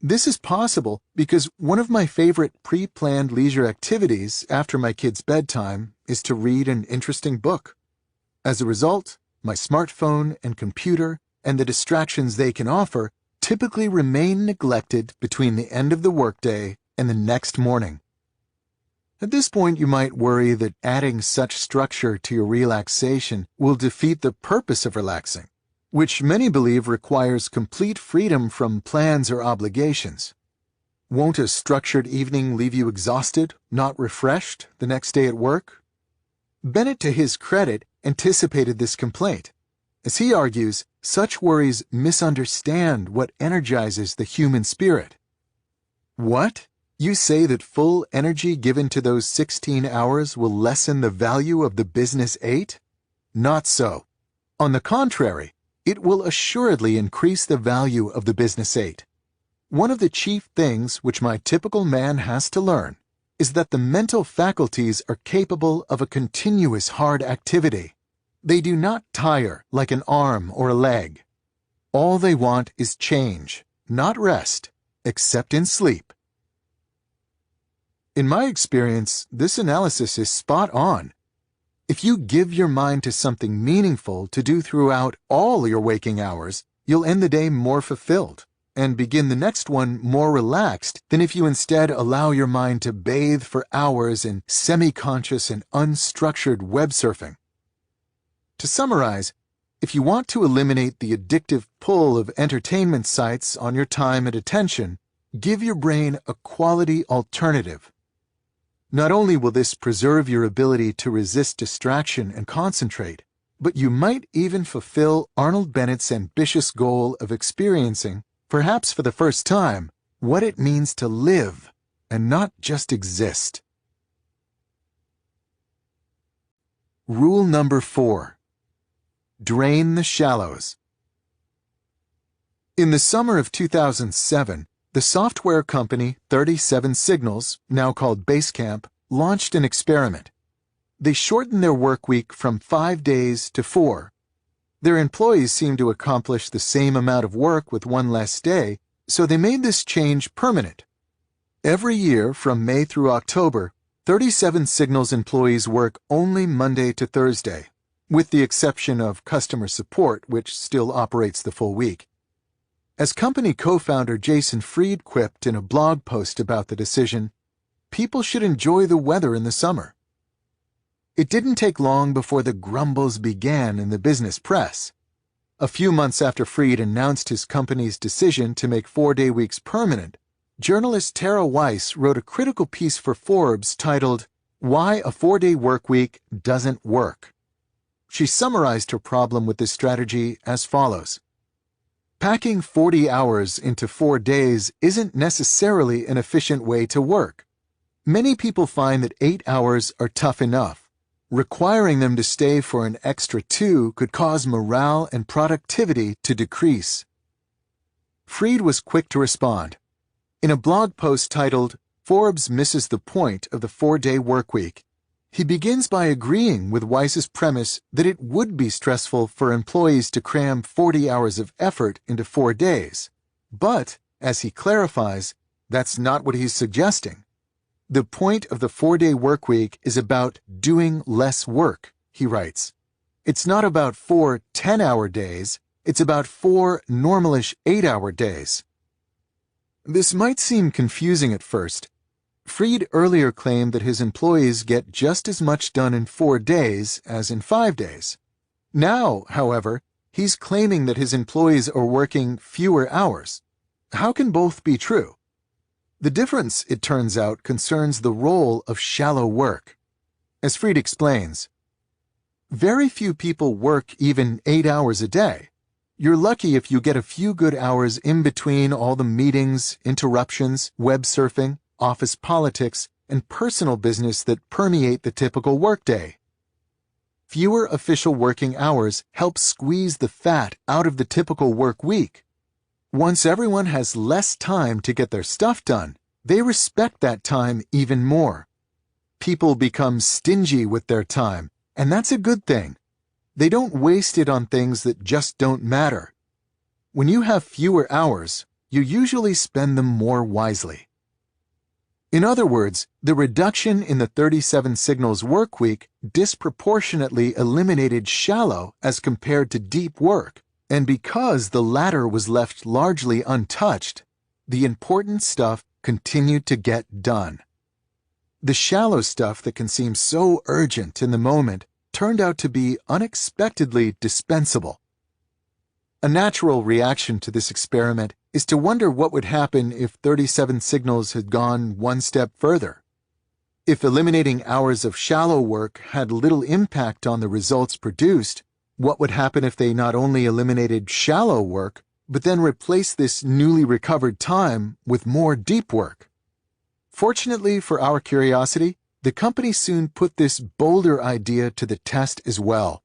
This is possible because one of my favorite pre-planned leisure activities after my kids' bedtime is to read an interesting book. As a result, my smartphone and computer and the distractions they can offer typically remain neglected between the end of the workday and the next morning. At this point, you might worry that adding such structure to your relaxation will defeat the purpose of relaxing, which many believe requires complete freedom from plans or obligations. Won't a structured evening leave you exhausted, not refreshed, the next day at work? Bennett, to his credit, anticipated this complaint. As he argues, such worries misunderstand what energizes the human spirit. What? You say that full energy given to those 16 hours will lessen the value of the business 8? Not so. On the contrary, it will assuredly increase the value of the business 8. One of the chief things which my typical man has to learn is that the mental faculties are capable of a continuous hard activity. They do not tire like an arm or a leg. All they want is change, not rest, except in sleep. In my experience, this analysis is spot on. If you give your mind to something meaningful to do throughout all your waking hours, you'll end the day more fulfilled and begin the next one more relaxed than if you instead allow your mind to bathe for hours in semi-conscious and unstructured web surfing. To summarize, if you want to eliminate the addictive pull of entertainment sites on your time and attention, give your brain a quality alternative. Not only will this preserve your ability to resist distraction and concentrate, but you might even fulfill Arnold Bennett's ambitious goal of experiencing, perhaps for the first time, what it means to live and not just exist. Rule number 4. Drain the shallows. In the summer of 2007, the software company 37 Signals, now called Basecamp, launched an experiment. They shortened their work week from 5 days to 4. Their employees seemed to accomplish the same amount of work with one less day, so they made this change permanent. Every year, from May through October, 37 Signals employees work only Monday to Thursday, with the exception of customer support, which still operates the full week. As company co-founder Jason Fried quipped in a blog post about the decision, people should enjoy the weather in the summer. It didn't take long before the grumbles began in the business press. A few months after Fried announced his company's decision to make 4-day weeks permanent, journalist Tara Weiss wrote a critical piece for Forbes titled, "Why a 4-Day Workweek Doesn't Work." She summarized her problem with this strategy as follows. Packing 40 hours into 4 days isn't necessarily an efficient way to work. Many people find that 8 hours are tough enough. Requiring them to stay for an extra 2 could cause morale and productivity to decrease. Fried was quick to respond. In a blog post titled, "Forbes Misses the Point of the 4-Day Workweek," he begins by agreeing with Weiss's premise that it would be stressful for employees to cram 40 hours of effort into 4 days. But, as he clarifies, that's not what he's suggesting. The point of the 4-day workweek is about doing less work, he writes. It's not about 4 10-hour days, it's about 4 normalish 8-hour days. This might seem confusing at first. Fried earlier claimed that his employees get just as much done in 4 days as in 5 days. Now, however, he's claiming that his employees are working fewer hours. How can both be true? The difference, it turns out, concerns the role of shallow work. As Fried explains, very few people work even 8 hours a day. You're lucky if you get a few good hours in between all the meetings, interruptions, web surfing, office politics, and personal business that permeate the typical workday. Fewer official working hours help squeeze the fat out of the typical work week. Once everyone has less time to get their stuff done, they respect that time even more. People become stingy with their time, and that's a good thing. They don't waste it on things that just don't matter. When you have fewer hours, you usually spend them more wisely. In other words, the reduction in the 37 Signals workweek disproportionately eliminated shallow as compared to deep work, and because the latter was left largely untouched, the important stuff continued to get done. The shallow stuff that can seem so urgent in the moment turned out to be unexpectedly dispensable. A natural reaction to this experiment is to wonder what would happen if 37 Signals had gone one step further. If eliminating hours of shallow work had little impact on the results produced, what would happen if they not only eliminated shallow work, but then replaced this newly recovered time with more deep work? Fortunately for our curiosity, the company soon put this bolder idea to the test as well.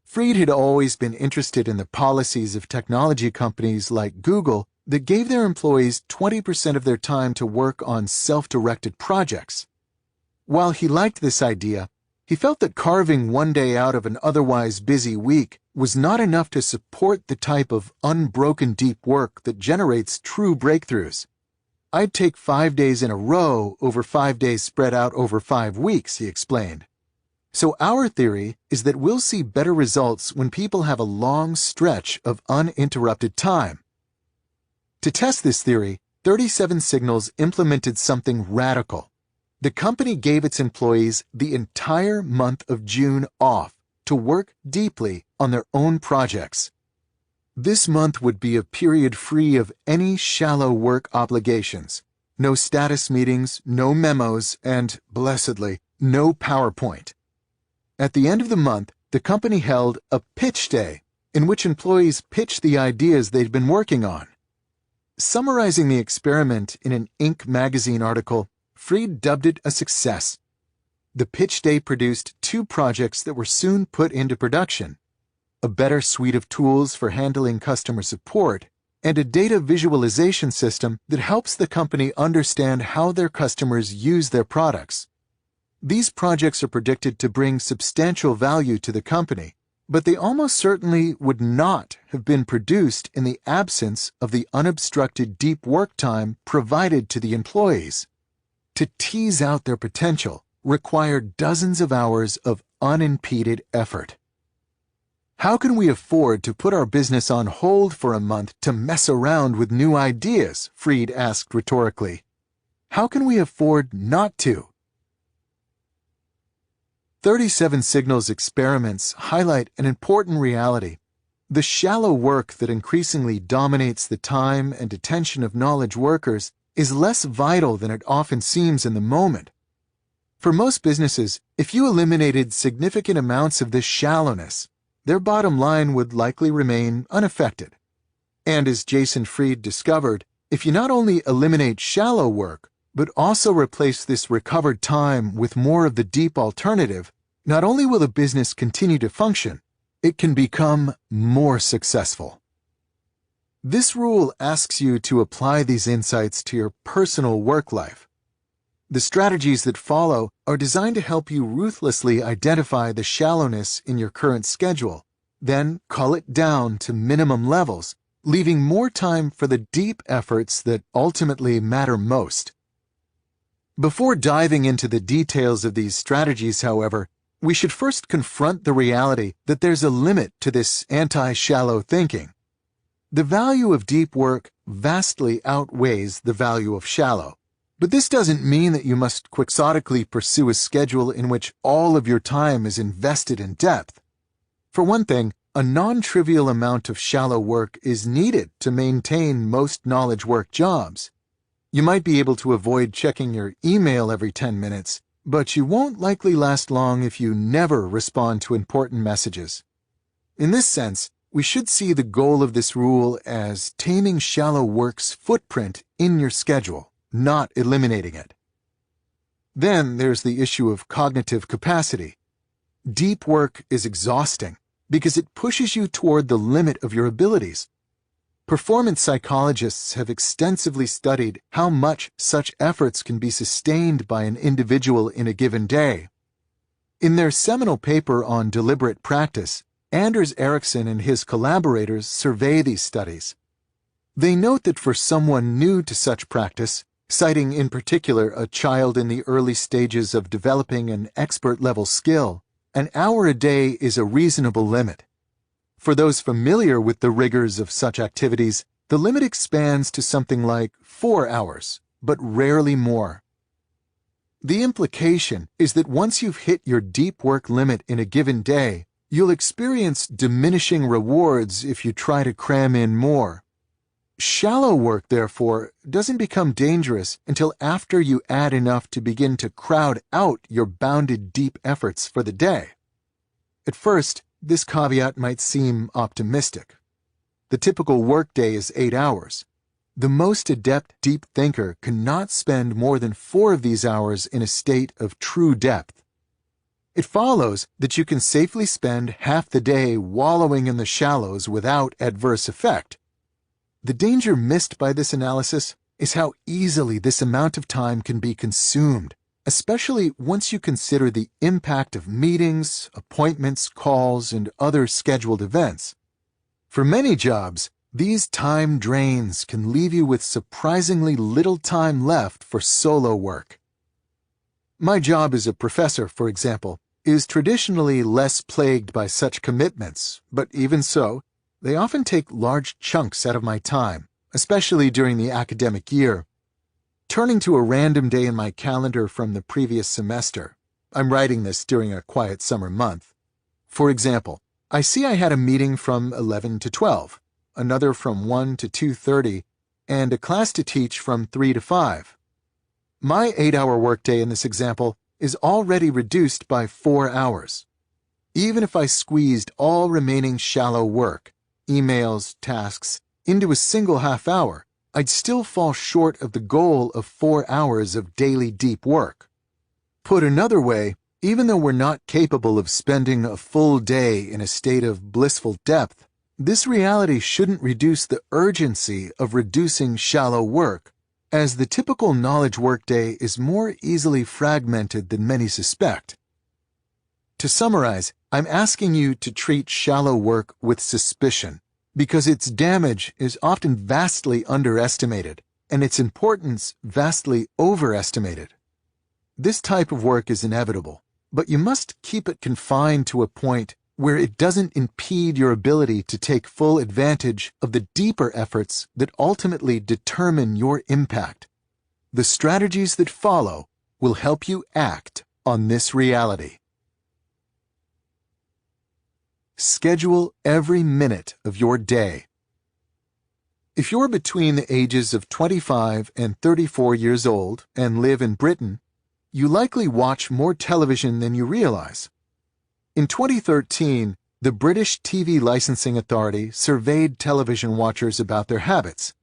Fried had always been interested in the policies of technology companies like Google that gave their employees 20% of their time to work on self-directed projects. While he liked this idea, he felt that carving one day out of an otherwise busy week was not enough to support the type of unbroken deep work that generates true breakthroughs. "I'd take 5 days in a row over 5 days spread out over 5 weeks, he explained. So our theory is that we'll see better results when people have a long stretch of uninterrupted time. To test this theory, 37 Signals implemented something radical. The company gave its employees the entire month of June off to work deeply on their own projects. This month would be a period free of any shallow work obligations. No status meetings, no memos, and, blessedly, no PowerPoint. At the end of the month, the company held a pitch day, in which employees pitched the ideas they'd been working on. Summarizing the experiment in an Inc. magazine article, Fried dubbed it a success. The pitch day produced 2 projects that were soon put into production: a better suite of tools for handling customer support, and a data visualization system that helps the company understand how their customers use their products. These projects are predicted to bring substantial value to the company, but they almost certainly would not have been produced in the absence of the unobstructed deep work time provided to the employees. To tease out their potential required dozens of hours of unimpeded effort. How can we afford to put our business on hold for a month to mess around with new ideas? Fried asked rhetorically. How can we afford not to? 37 Signals experiments highlight an important reality. The shallow work that increasingly dominates the time and attention of knowledge workers is less vital than it often seems in the moment. For most businesses, if you eliminated significant amounts of this shallowness, their bottom line would likely remain unaffected. And as Jason Fried discovered, if you not only eliminate shallow work, but also replace this recovered time with more of the deep alternative, not only will the business continue to function, it can become more successful. This rule asks you to apply these insights to your personal work life. The strategies that follow are designed to help you ruthlessly identify the shallowness in your current schedule, then cull it down to minimum levels, leaving more time for the deep efforts that ultimately matter most. Before diving into the details of these strategies, however, we should first confront the reality that there's a limit to this anti-shallow thinking. The value of deep work vastly outweighs the value of shallow. But this doesn't mean that you must quixotically pursue a schedule in which all of your time is invested in depth. For one thing, a non-trivial amount of shallow work is needed to maintain most knowledge work jobs. You might be able to avoid checking your email every 10 minutes, but you won't likely last long if you never respond to important messages. In this sense, we should see the goal of this rule as taming shallow work's footprint in your schedule, not eliminating it. Then there's the issue of cognitive capacity. Deep work is exhausting because it pushes you toward the limit of your abilities. Performance psychologists have extensively studied how much such efforts can be sustained by an individual in a given day. In their seminal paper on deliberate practice, Anders Ericsson and his collaborators survey these studies. They note that for someone new to such practice, citing in particular a child in the early stages of developing an expert-level skill, an hour a day is a reasonable limit. For those familiar with the rigors of such activities, the limit expands to something like 4 hours, but rarely more. The implication is that once you've hit your deep work limit in a given day, you'll experience diminishing rewards if you try to cram in more. Shallow work, therefore, doesn't become dangerous until after you add enough to begin to crowd out your bounded deep efforts for the day. At first, this caveat might seem optimistic. The typical workday is 8 hours. The most adept deep thinker cannot spend more than 4 of these hours in a state of true depth. It follows that you can safely spend half the day wallowing in the shallows without adverse effect. The danger missed by this analysis is how easily this amount of time can be consumed, especially once you consider the impact of meetings, appointments, calls, and other scheduled events. For many jobs, these time drains can leave you with surprisingly little time left for solo work. My job as a professor, for example, is traditionally less plagued by such commitments, but even so, they often take large chunks out of my time, especially during the academic year. Turning to a random day in my calendar from the previous semester, I'm writing this during a quiet summer month. For example, I see I had a meeting from 11 to 12, another from 1 to 2:30, and a class to teach from 3 to 5. My 8-hour workday in this example is already reduced by 4 hours. Even if I squeezed all remaining shallow work, emails, tasks, into a single half hour, I'd still fall short of the goal of 4 hours of daily deep work. Put another way, even though we're not capable of spending a full day in a state of blissful depth, this reality shouldn't reduce the urgency of reducing shallow work, as the typical knowledge workday is more easily fragmented than many suspect. To summarize, I'm asking you to treat shallow work with suspicion, because its damage is often vastly underestimated and its importance vastly overestimated. This type of work is inevitable, but you must keep it confined to a point where it doesn't impede your ability to take full advantage of the deeper efforts that ultimately determine your impact. The strategies that follow will help you act on this reality. Schedule every minute of your day. If you're between the ages of 25 and 34 years old and live in Britain, you likely watch more television than you realize. In 2013, the British TV Licensing Authority surveyed television watchers about their habits.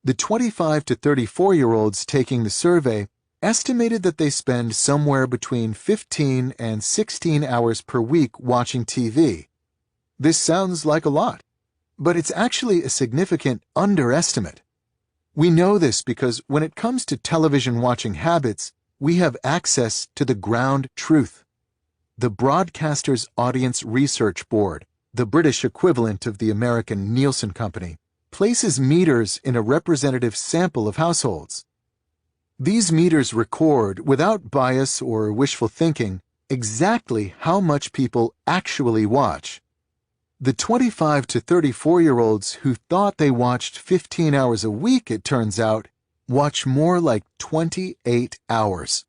The 25 to 34-year-olds taking the survey estimated that they spend somewhere between 15 and 16 hours per week watching TV. This sounds like a lot, but it's actually a significant underestimate. We know this because when it comes to television watching habits, we have access to the ground truth. The Broadcasters Audience Research Board, the British equivalent of the American Nielsen Company, places meters in a representative sample of households. These meters record, without bias or wishful thinking, exactly how much people actually watch. The 25 to 34-year-olds who thought they watched 15 hours a week, it turns out, watch more like 28 hours.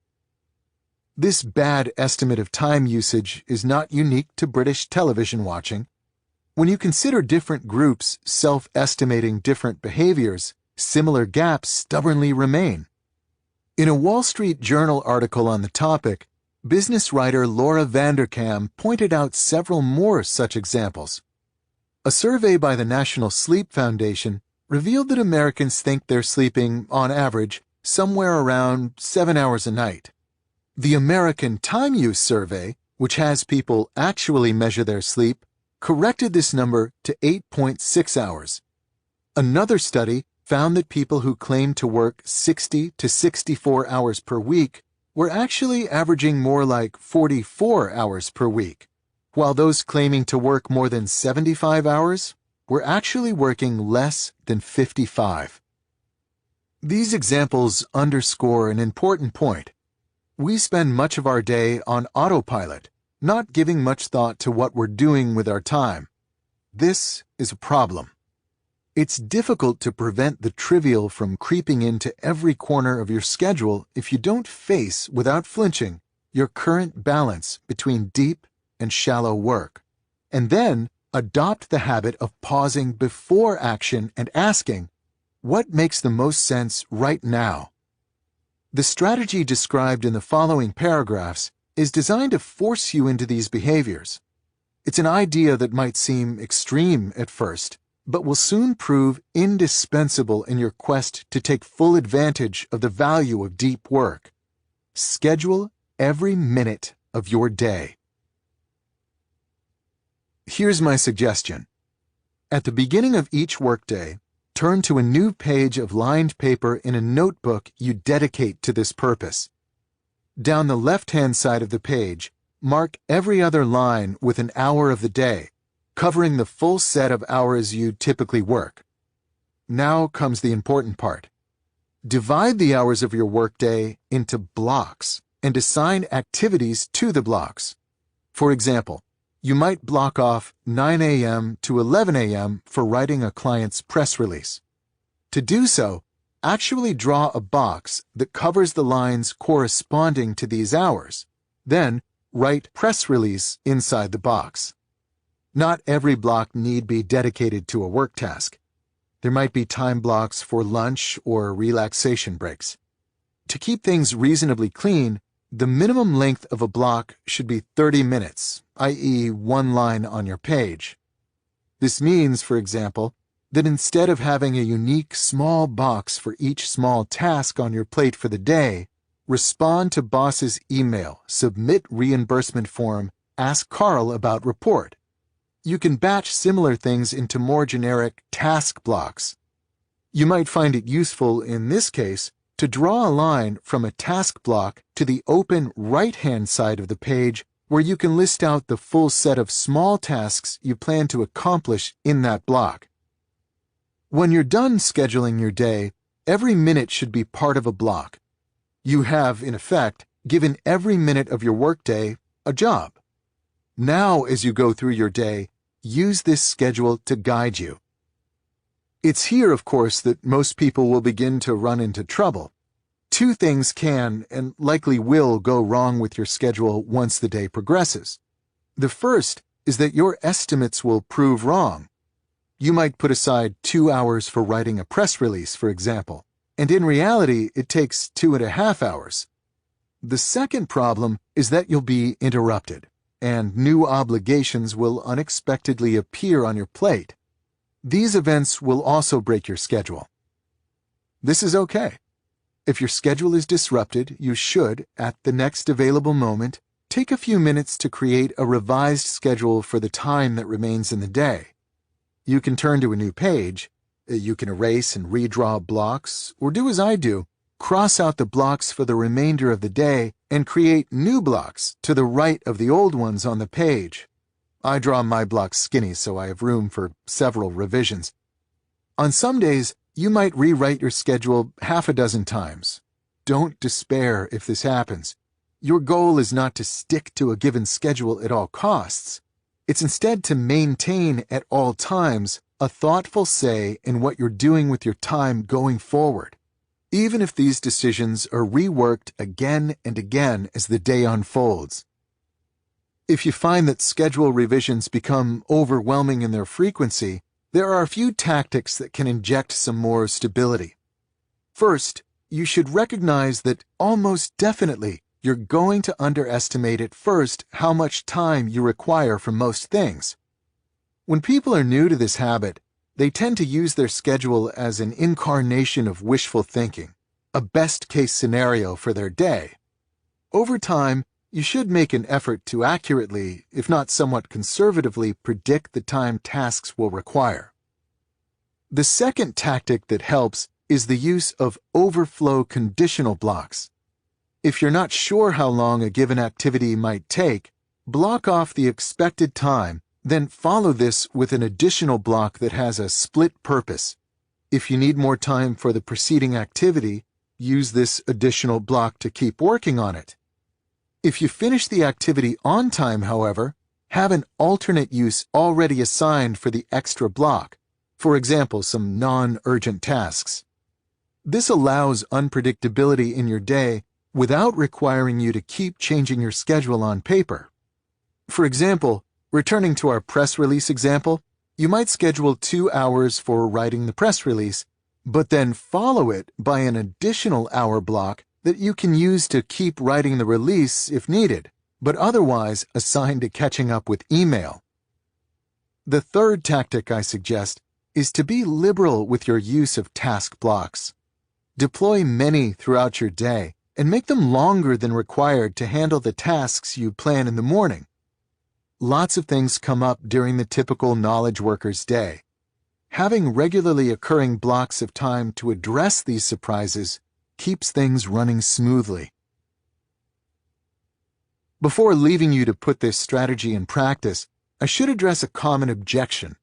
This bad estimate of time usage is not unique to British television watching. When you consider different groups self-estimating different behaviors, similar gaps stubbornly remain. In a Wall Street Journal article on the topic, business writer Laura Vanderkam pointed out several more such examples. A survey by the National Sleep Foundation revealed that Americans think they're sleeping, on average, somewhere around 7 hours a night. The American Time Use Survey, which has people actually measure their sleep, corrected this number to 8.6 hours. Another study found that people who claimed to work 60 to 64 hours per week were actually averaging more like 44 hours per week, while those claiming to work more than 75 hours were actually working less than 55. These examples underscore an important point. We spend much of our day on autopilot, not giving much thought to what we're doing with our time. This is a problem. It's difficult to prevent the trivial from creeping into every corner of your schedule if you don't face, without flinching, your current balance between deep and shallow work, and then adopt the habit of pausing before action and asking, what makes the most sense right now? The strategy described in the following paragraphs is designed to force you into these behaviors. It's an idea that might seem extreme at first, but will soon prove indispensable in your quest to take full advantage of the value of deep work. Schedule every minute of your day. Here's my suggestion. At the beginning of each workday, turn to a new page of lined paper in a notebook you dedicate to this purpose. Down the left-hand side of the page, mark every other line with an hour of the day, covering the full set of hours you typically work. Now comes the important part. Divide the hours of your workday into blocks and assign activities to the blocks. For example, you might block off 9 a.m. to 11 a.m. for writing a client's press release. To do so, actually draw a box that covers the lines corresponding to these hours. Then, write press release inside the box. Not every block need be dedicated to a work task. There might be time blocks for lunch or relaxation breaks. To keep things reasonably clean, the minimum length of a block should be 30 minutes, i.e. one line on your page. This means, for example, that instead of having a unique small box for each small task on your plate for the day, respond to boss's email, submit reimbursement form, ask Carl about report. You can batch similar things into more generic task blocks. You might find it useful in this case to draw a line from a task block to the open right-hand side of the page where you can list out the full set of small tasks you plan to accomplish in that block. When you're done scheduling your day, every minute should be part of a block. You have, in effect, given every minute of your workday a job. Now, as you go through your day, use this schedule to guide you. It's here, of course, that most people will begin to run into trouble. Two things can and likely will go wrong with your schedule once the day progresses. The first is that your estimates will prove wrong. You might put aside 2 hours for writing a press release, for example, and in reality, it takes 2.5 hours. The second problem is that you'll be interrupted, and new obligations will unexpectedly appear on your plate. These events will also break your schedule. This is okay. If your schedule is disrupted, you should, at the next available moment, take a few minutes to create a revised schedule for the time that remains in the day. You can turn to a new page, you can erase and redraw blocks, or do as I do, cross out the blocks for the remainder of the day and create new blocks to the right of the old ones on the page. I draw my blocks skinny so I have room for several revisions. On some days, you might rewrite your schedule 6 times. Don't despair if this happens. Your goal is not to stick to a given schedule at all costs. It's instead to maintain at all times a thoughtful say in what you're doing with your time going forward, even if these decisions are reworked again and again as the day unfolds. If you find that schedule revisions become overwhelming in their frequency, there are a few tactics that can inject some more stability. First, you should recognize that almost definitely you're going to underestimate at first how much time you require for most things. When people are new to this habit, they tend to use their schedule as an incarnation of wishful thinking, a best-case scenario for their day. Over time, you should make an effort to accurately, if not somewhat conservatively, predict the time tasks will require. The second tactic that helps is the use of overflow conditional blocks. If you're not sure how long a given activity might take, block off the expected time, then follow this with an additional block that has a split purpose. If you need more time for the preceding activity, use this additional block to keep working on it. If you finish the activity on time, however, have an alternate use already assigned for the extra block, for example, some non-urgent tasks. This allows unpredictability in your day without requiring you to keep changing your schedule on paper. For example, returning to our press release example, you might schedule 2 hours for writing the press release, but then follow it by an additional hour block that you can use to keep writing the release if needed, but otherwise assigned to catching up with email. The third tactic I suggest is to be liberal with your use of task blocks. Deploy many throughout your day and make them longer than required to handle the tasks you plan in the morning. Lots of things come up during the typical knowledge worker's day. Having regularly occurring blocks of time to address these surprises keeps things running smoothly. Before leaving you to put this strategy in practice, I should address a common objection.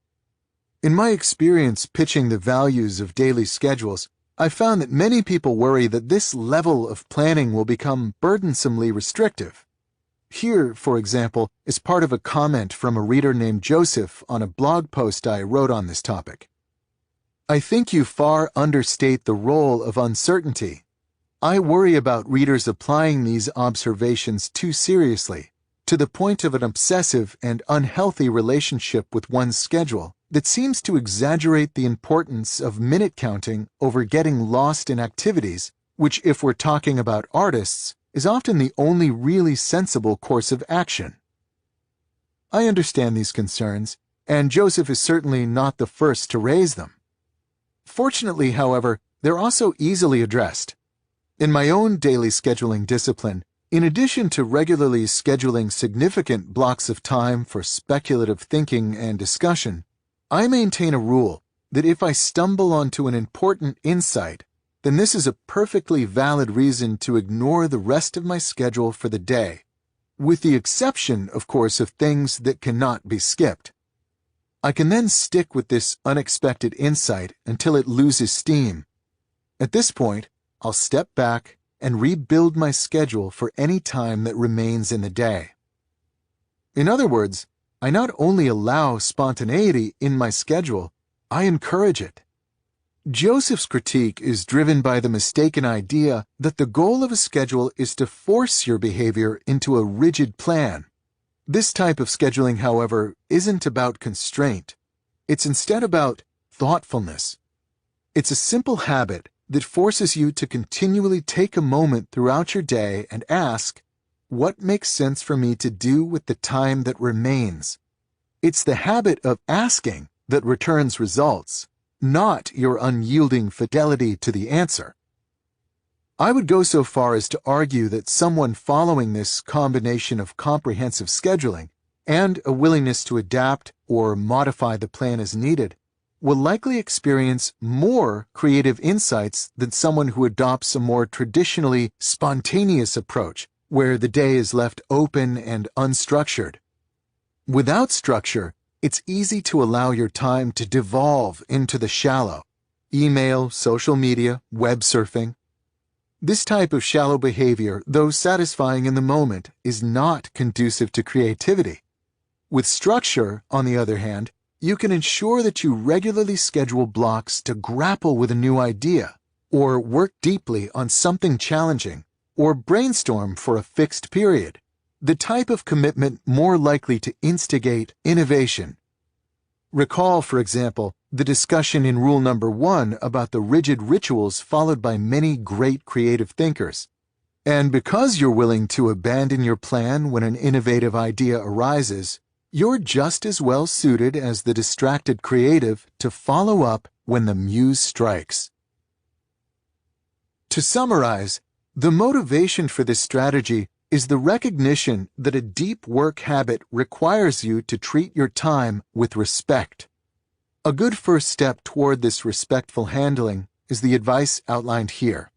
In my experience pitching the values of daily schedules, I found that many people worry that this level of planning will become burdensomely restrictive. Here, for example, is part of a comment from a reader named Joseph on a blog post I wrote on this topic. I think you far understate the role of uncertainty. I worry about readers applying these observations too seriously, to the point of an obsessive and unhealthy relationship with one's schedule that seems to exaggerate the importance of minute counting over getting lost in activities, which, if we're talking about artists, is often the only really sensible course of action. I understand these concerns, and Joseph is certainly not the first to raise them. Fortunately, however, they're also easily addressed. In my own daily scheduling discipline, in addition to regularly scheduling significant blocks of time for speculative thinking and discussion, I maintain a rule that if I stumble onto an important insight, then this is a perfectly valid reason to ignore the rest of my schedule for the day, with the exception, of course, of things that cannot be skipped. I can then stick with this unexpected insight until it loses steam. At this point, I'll step back and rebuild my schedule for any time that remains in the day. In other words, I not only allow spontaneity in my schedule, I encourage it. Joseph's critique is driven by the mistaken idea that the goal of a schedule is to force your behavior into a rigid plan. This type of scheduling, however, isn't about constraint. It's instead about thoughtfulness. It's a simple habit that forces you to continually take a moment throughout your day and ask, what makes sense for me to do with the time that remains? It's the habit of asking that returns results, not your unyielding fidelity to the answer. I would go so far as to argue that someone following this combination of comprehensive scheduling and a willingness to adapt or modify the plan as needed will likely experience more creative insights than someone who adopts a more traditionally spontaneous approach, where the day is left open and unstructured. Without structure, it's easy to allow your time to devolve into the shallow: email, social media, web surfing. This type of shallow behavior, though satisfying in the moment, is not conducive to creativity. With structure, on the other hand, you can ensure that you regularly schedule blocks to grapple with a new idea, or work deeply on something challenging, or brainstorm for a fixed period, the type of commitment more likely to instigate innovation. Recall, for example, the discussion in Rule Number 1 about the rigid rituals followed by many great creative thinkers. And because you're willing to abandon your plan when an innovative idea arises, you're just as well suited as the distracted creative to follow up when the muse strikes. To summarize, the motivation for this strategy is the recognition that a deep work habit requires you to treat your time with respect. A good first step toward this respectful handling is the advice outlined here.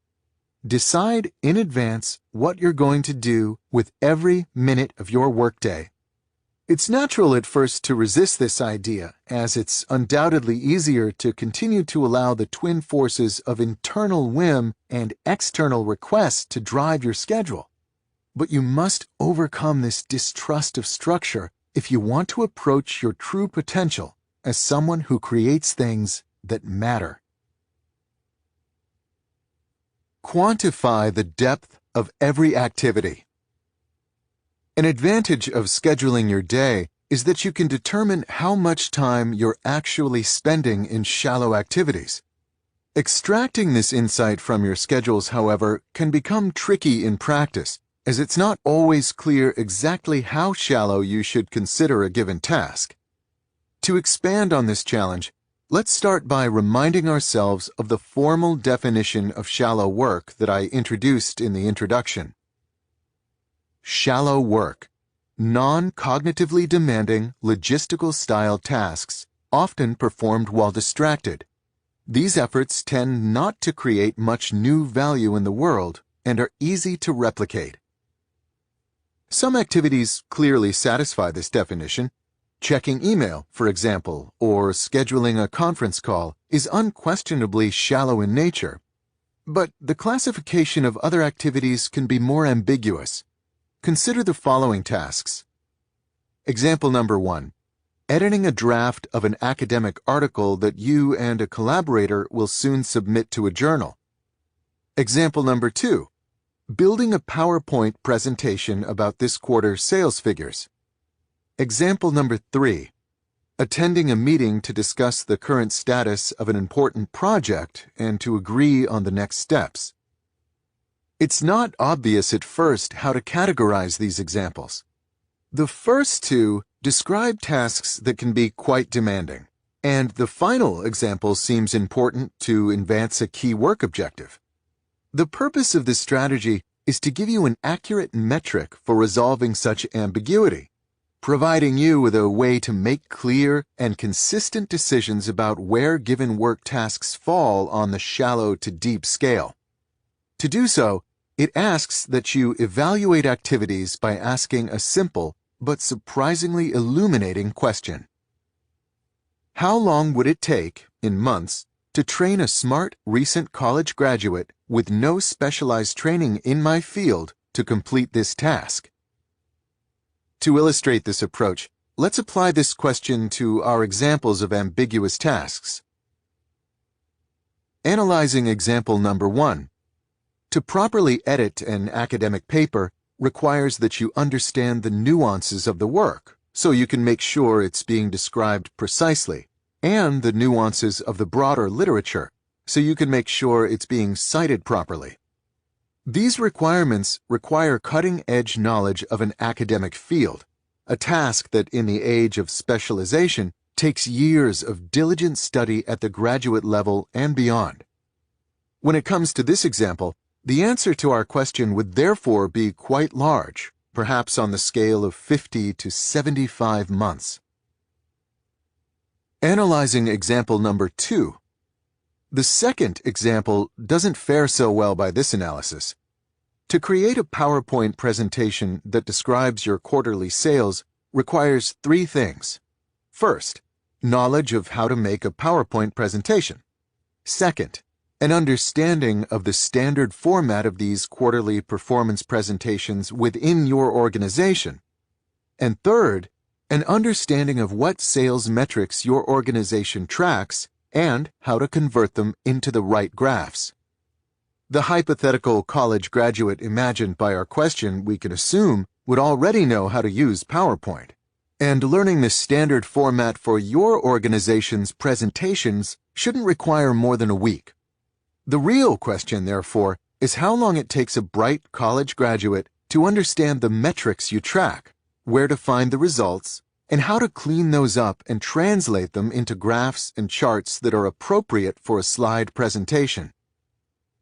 Decide in advance what you're going to do with every minute of your workday. It's natural at first to resist this idea, as it's undoubtedly easier to continue to allow the twin forces of internal whim and external request to drive your schedule. But you must overcome this distrust of structure if you want to approach your true potential as someone who creates things that matter. Quantify the depth of every activity. An advantage of scheduling your day is that you can determine how much time you're actually spending in shallow activities. Extracting this insight from your schedules, however, can become tricky in practice, as it's not always clear exactly how shallow you should consider a given task. To expand on this challenge, let's start by reminding ourselves of the formal definition of shallow work that I introduced in the introduction. Shallow work: non-cognitively demanding, logistical-style tasks, often performed while distracted. These efforts tend not to create much new value in the world and are easy to replicate. Some activities clearly satisfy this definition. Checking email, for example, or scheduling a conference call is unquestionably shallow in nature. But the classification of other activities can be more ambiguous. Consider the following tasks. Example number 1. Editing a draft of an academic article that you and a collaborator will soon submit to a journal. Example number 2. Building a PowerPoint presentation about this quarter's sales figures. Example number 3. Attending a meeting to discuss the current status of an important project and to agree on the next steps. It's not obvious at first how to categorize these examples. The first two describe tasks that can be quite demanding, and the final example seems important to advance a key work objective. The purpose of this strategy is to give you an accurate metric for resolving such ambiguity. providing you with a way to make clear and consistent decisions about where given work tasks fall on the shallow to deep scale. To do so, it asks that you evaluate activities by asking a simple but surprisingly illuminating question. How long would it take, in months, to train a smart, recent college graduate with no specialized training in my field to complete this task? To illustrate this approach, let's apply this question to our examples of ambiguous tasks. Analyzing example number 1. To properly edit an academic paper requires that you understand the nuances of the work, so you can make sure it's being described precisely, and the nuances of the broader literature, so you can make sure it's being cited properly. These requirements require cutting-edge knowledge of an academic field, a task that in the age of specialization takes years of diligent study at the graduate level and beyond. When it comes to this example, the answer to our question would therefore be quite large, perhaps on the scale of 50 to 75 months. Analyzing example number 2. The second example doesn't fare so well by this analysis. To create a PowerPoint presentation that describes your quarterly sales requires 3 things. First, knowledge of how to make a PowerPoint presentation. Second, an understanding of the standard format of these quarterly performance presentations within your organization. And third, an understanding of what sales metrics your organization tracks and how to convert them into the right graphs. The hypothetical college graduate imagined by our question, we can assume, would already know how to use PowerPoint. And learning the standard format for your organization's presentations shouldn't require more than a week. The real question, therefore, is how long it takes a bright college graduate to understand the metrics you track, where to find the results, and how to clean those up and translate them into graphs and charts that are appropriate for a slide presentation.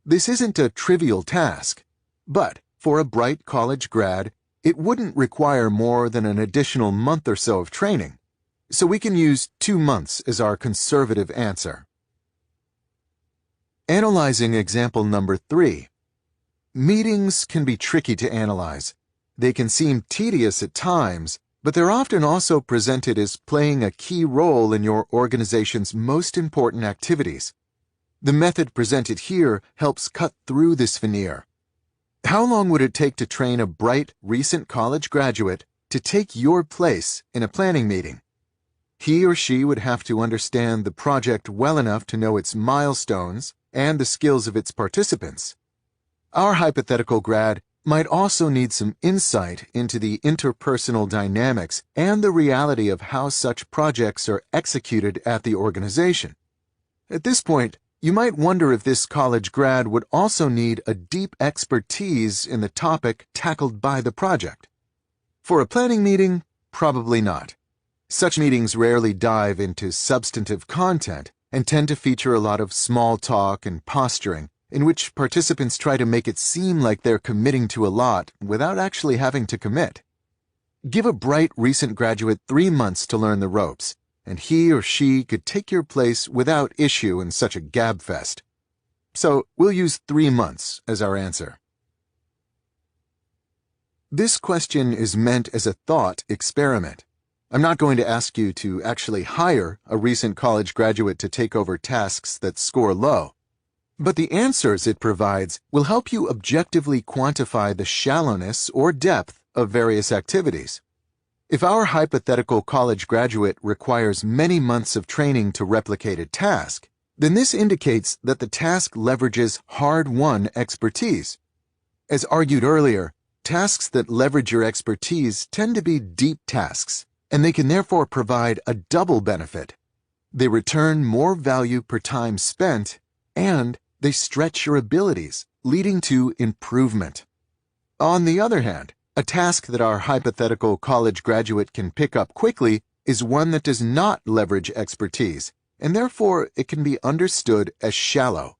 This isn't a trivial task, but for a bright college grad, it wouldn't require more than an additional month or so of training, so we can use 2 months as our conservative answer. Analyzing example number 3. Meetings can be tricky to analyze. They can seem tedious at times, but they're often also presented as playing a key role in your organization's most important activities. The method presented here helps cut through this veneer. How long would it take to train a bright, recent college graduate to take your place in a planning meeting? He or she would have to understand the project well enough to know its milestones and the skills of its participants. Our hypothetical grad might also need some insight into the interpersonal dynamics and the reality of how such projects are executed at the organization. At this point, you might wonder if this college grad would also need a deep expertise in the topic tackled by the project. For a planning meeting, probably not. Such meetings rarely dive into substantive content and tend to feature a lot of small talk and posturing, in which participants try to make it seem like they're committing to a lot without actually having to commit. Give a bright recent graduate 3 months to learn the ropes, and he or she could take your place without issue in such a gabfest. So we'll use 3 months as our answer. This question is meant as a thought experiment. I'm not going to ask you to actually hire a recent college graduate to take over tasks that score low. But the answers it provides will help you objectively quantify the shallowness or depth of various activities. If our hypothetical college graduate requires many months of training to replicate a task, then this indicates that the task leverages hard-won expertise. As argued earlier, tasks that leverage your expertise tend to be deep tasks, and they can therefore provide a double benefit. They return more value per time spent, and they stretch your abilities, leading to improvement. On the other hand, a task that our hypothetical college graduate can pick up quickly is one that does not leverage expertise, and therefore it can be understood as shallow.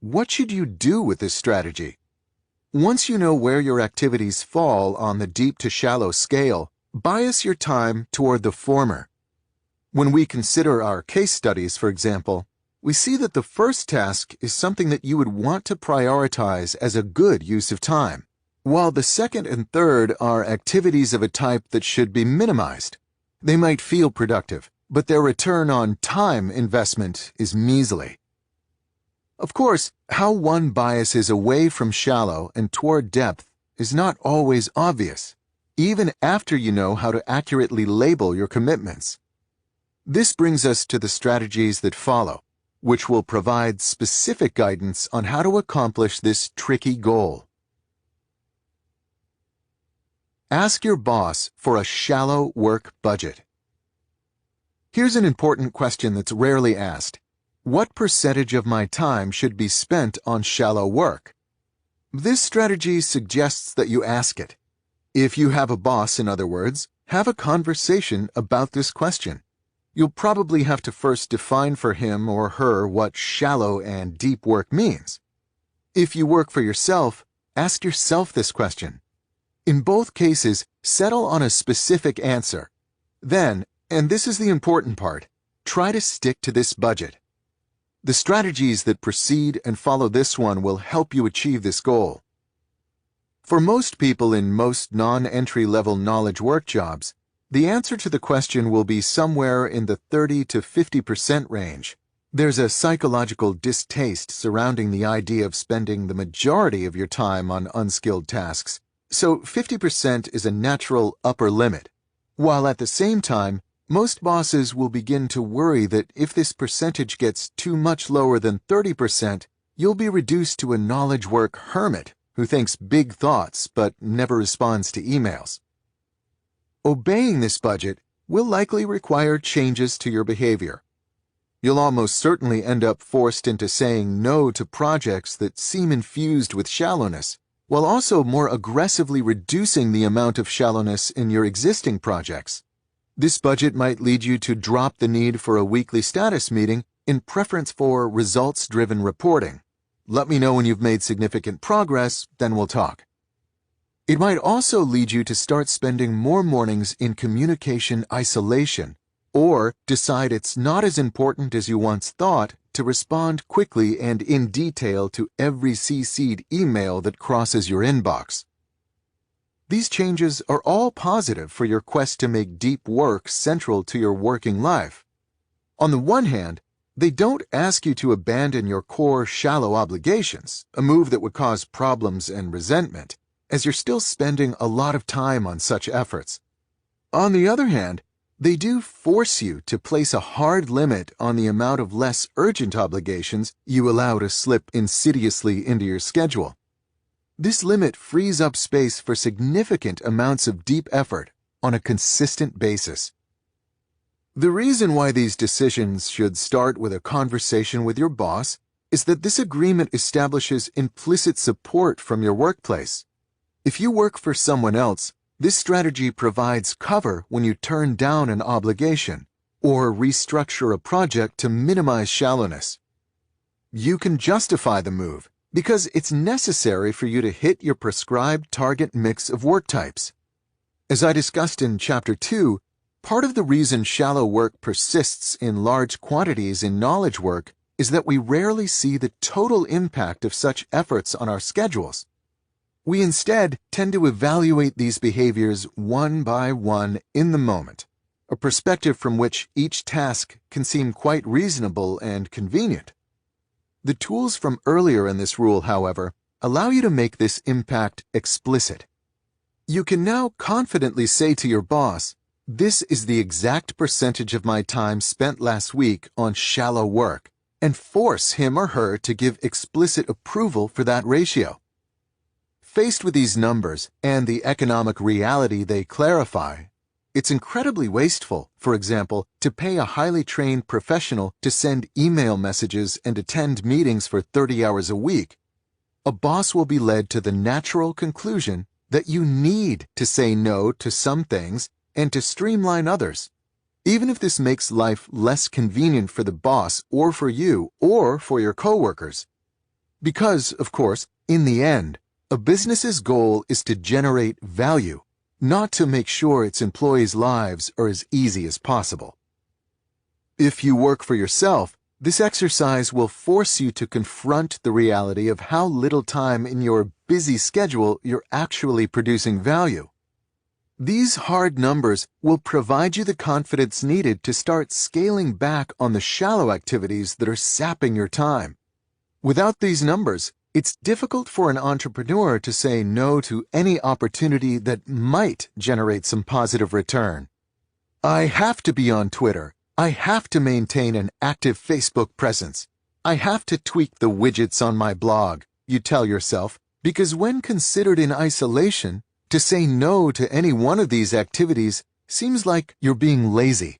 What should you do with this strategy? Once you know where your activities fall on the deep to shallow scale, bias your time toward the former. When we consider our case studies, for example, we see that the first task is something that you would want to prioritize as a good use of time, while the second and third are activities of a type that should be minimized. They might feel productive, but their return on time investment is measly. Of course, how one biases away from shallow and toward depth is not always obvious, even after you know how to accurately label your commitments. This brings us to the strategies that follow, which will provide specific guidance on how to accomplish this tricky goal. Ask your boss for a shallow work budget. Here's an important question that's rarely asked. What percentage of my time should be spent on shallow work? This strategy suggests that you ask it. If you have a boss, in other words, have a conversation about this question. You'll probably have to first define for him or her what shallow and deep work means. If you work for yourself, ask yourself this question. In both cases, settle on a specific answer. Then, and this is the important part, try to stick to this budget. The strategies that precede and follow this one will help you achieve this goal. For most people in most non-entry-level knowledge work jobs, the answer to the question will be somewhere in the 30 to 50% range. There's a psychological distaste surrounding the idea of spending the majority of your time on unskilled tasks, so 50% is a natural upper limit, while at the same time, most bosses will begin to worry that if this percentage gets too much lower than 30%, you'll be reduced to a knowledge work hermit who thinks big thoughts but never responds to emails. Obeying this budget will likely require changes to your behavior. You'll almost certainly end up forced into saying no to projects that seem infused with shallowness, while also more aggressively reducing the amount of shallowness in your existing projects. This budget might lead you to drop the need for a weekly status meeting in preference for results-driven reporting. Let me know when you've made significant progress, then we'll talk. It might also lead you to start spending more mornings in communication isolation, or decide it's not as important as you once thought to respond quickly and in detail to every CC'd email that crosses your inbox. These changes are all positive for your quest to make deep work central to your working life. On the one hand, they don't ask you to abandon your core shallow obligations, a move that would cause problems and resentment, as you're still spending a lot of time on such efforts. On the other hand, they do force you to place a hard limit on the amount of less urgent obligations you allow to slip insidiously into your schedule. This limit frees up space for significant amounts of deep effort on a consistent basis. The reason why these decisions should start with a conversation with your boss is that this agreement establishes implicit support from your workplace. If you work for someone else, this strategy provides cover when you turn down an obligation or restructure a project to minimize shallowness. You can justify the move because it's necessary for you to hit your prescribed target mix of work types. As I discussed in Chapter 2, part of the reason shallow work persists in large quantities in knowledge work is that we rarely see the total impact of such efforts on our schedules. We instead tend to evaluate these behaviors one by one in the moment, a perspective from which each task can seem quite reasonable and convenient. The tools from earlier in this rule, however, allow you to make this impact explicit. You can now confidently say to your boss, "This is the exact percentage of my time spent last week on shallow work," and force him or her to give explicit approval for that ratio. Faced with these numbers and the economic reality they clarify, it's incredibly wasteful, for example, to pay a highly trained professional to send email messages and attend meetings for 30 hours a week. A boss will be led to the natural conclusion that you need to say no to some things and to streamline others, even if this makes life less convenient for the boss or for you or for your coworkers. Because, of course, in the end, a business's goal is to generate value, not to make sure its employees' lives are as easy as possible. If you work for yourself, this exercise will force you to confront the reality of how little time in your busy schedule you're actually producing value. These hard numbers will provide you the confidence needed to start scaling back on the shallow activities that are sapping your time. Without these numbers, it's difficult for an entrepreneur to say no to any opportunity that might generate some positive return. I have to be on Twitter. I have to maintain an active Facebook presence. I have to tweak the widgets on my blog, you tell yourself, because when considered in isolation, to say no to any one of these activities seems like you're being lazy.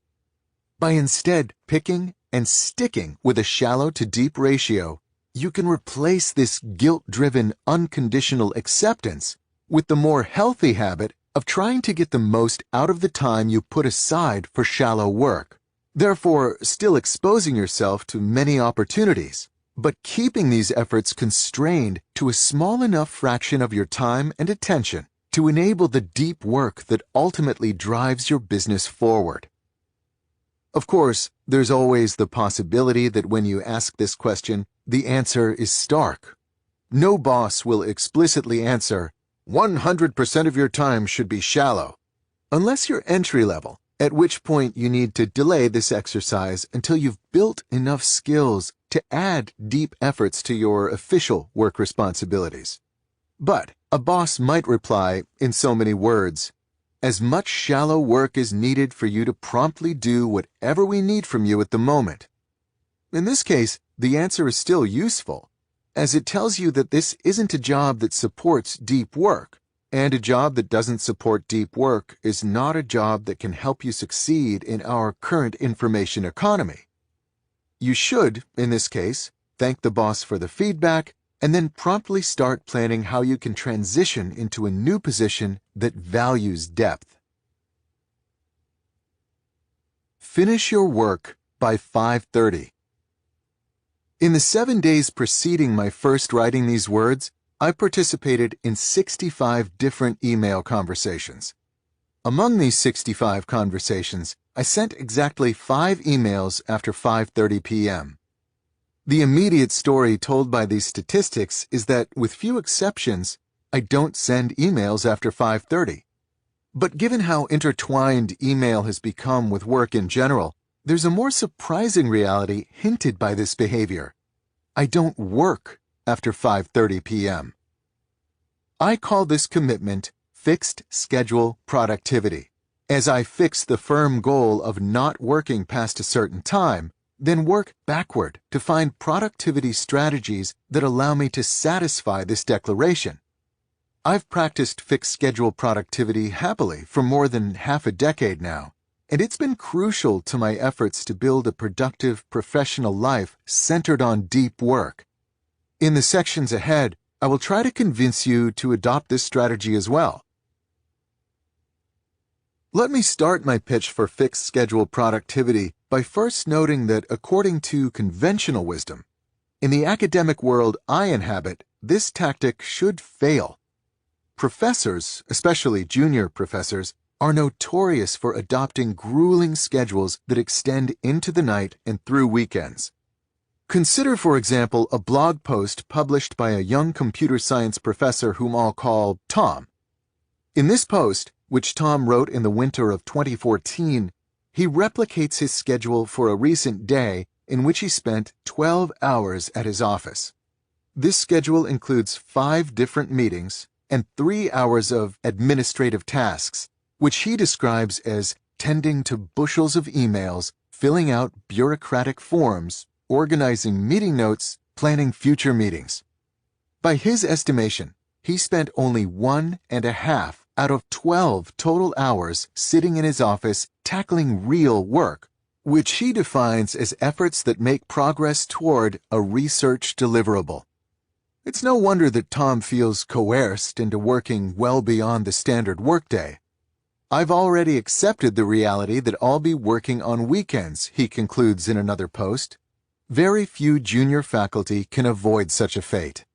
By instead picking and sticking with a shallow to deep ratio, you can replace this guilt-driven unconditional acceptance with the more healthy habit of trying to get the most out of the time you put aside for shallow work, therefore still exposing yourself to many opportunities, but keeping these efforts constrained to a small enough fraction of your time and attention to enable the deep work that ultimately drives your business forward. Of course, there's always the possibility that when you ask this question, the answer is stark. No boss will explicitly answer, 100% of your time should be shallow, unless you're entry level, at which point you need to delay this exercise until you've built enough skills to add deep efforts to your official work responsibilities. But a boss might reply in so many words, as much shallow work is needed for you to promptly do whatever we need from you at the moment. In this case, the answer is still useful, as it tells you that this isn't a job that supports deep work, and a job that doesn't support deep work is not a job that can help you succeed in our current information economy. You should, in this case, thank the boss for the feedback and then promptly start planning how you can transition into a new position that values depth. Finish your work by 5:30. In the 7 days preceding my first writing these words, I participated in 65 different email conversations. Among these 65 conversations, I sent exactly 5 emails after 5:30 p.m. The immediate story told by these statistics is that, with few exceptions, I don't send emails after 5:30. But given how intertwined email has become with work in general, there's a more surprising reality hinted by this behavior. I don't work after 5:30 p.m. I call this commitment fixed schedule productivity, as I fix the firm goal of not working past a certain time, then work backward to find productivity strategies that allow me to satisfy this declaration. I've practiced fixed schedule productivity happily for more than half a decade now, and it's been crucial to my efforts to build a productive professional life centered on deep work. In the sections ahead, I will try to convince you to adopt this strategy as well. Let me start my pitch for fixed schedule productivity by first noting that, according to conventional wisdom, in the academic world I inhabit, this tactic should fail. Professors, especially junior professors, are notorious for adopting grueling schedules that extend into the night and through weekends. Consider, for example, a blog post published by a young computer science professor whom I'll call Tom. In this post, which Tom wrote in the winter of 2014, he replicates his schedule for a recent day in which he spent 12 hours at his office. This schedule includes 5 different meetings and 3 hours of administrative tasks, which he describes as tending to bushels of emails, filling out bureaucratic forms, organizing meeting notes, planning future meetings. By his estimation, he spent only 1.5 out of 12 total hours sitting in his office tackling real work, which he defines as efforts that make progress toward a research deliverable. It's no wonder that Tom feels coerced into working well beyond the standard workday. I've already accepted the reality that I'll be working on weekends, he concludes in another post. Very few junior faculty can avoid such a fate.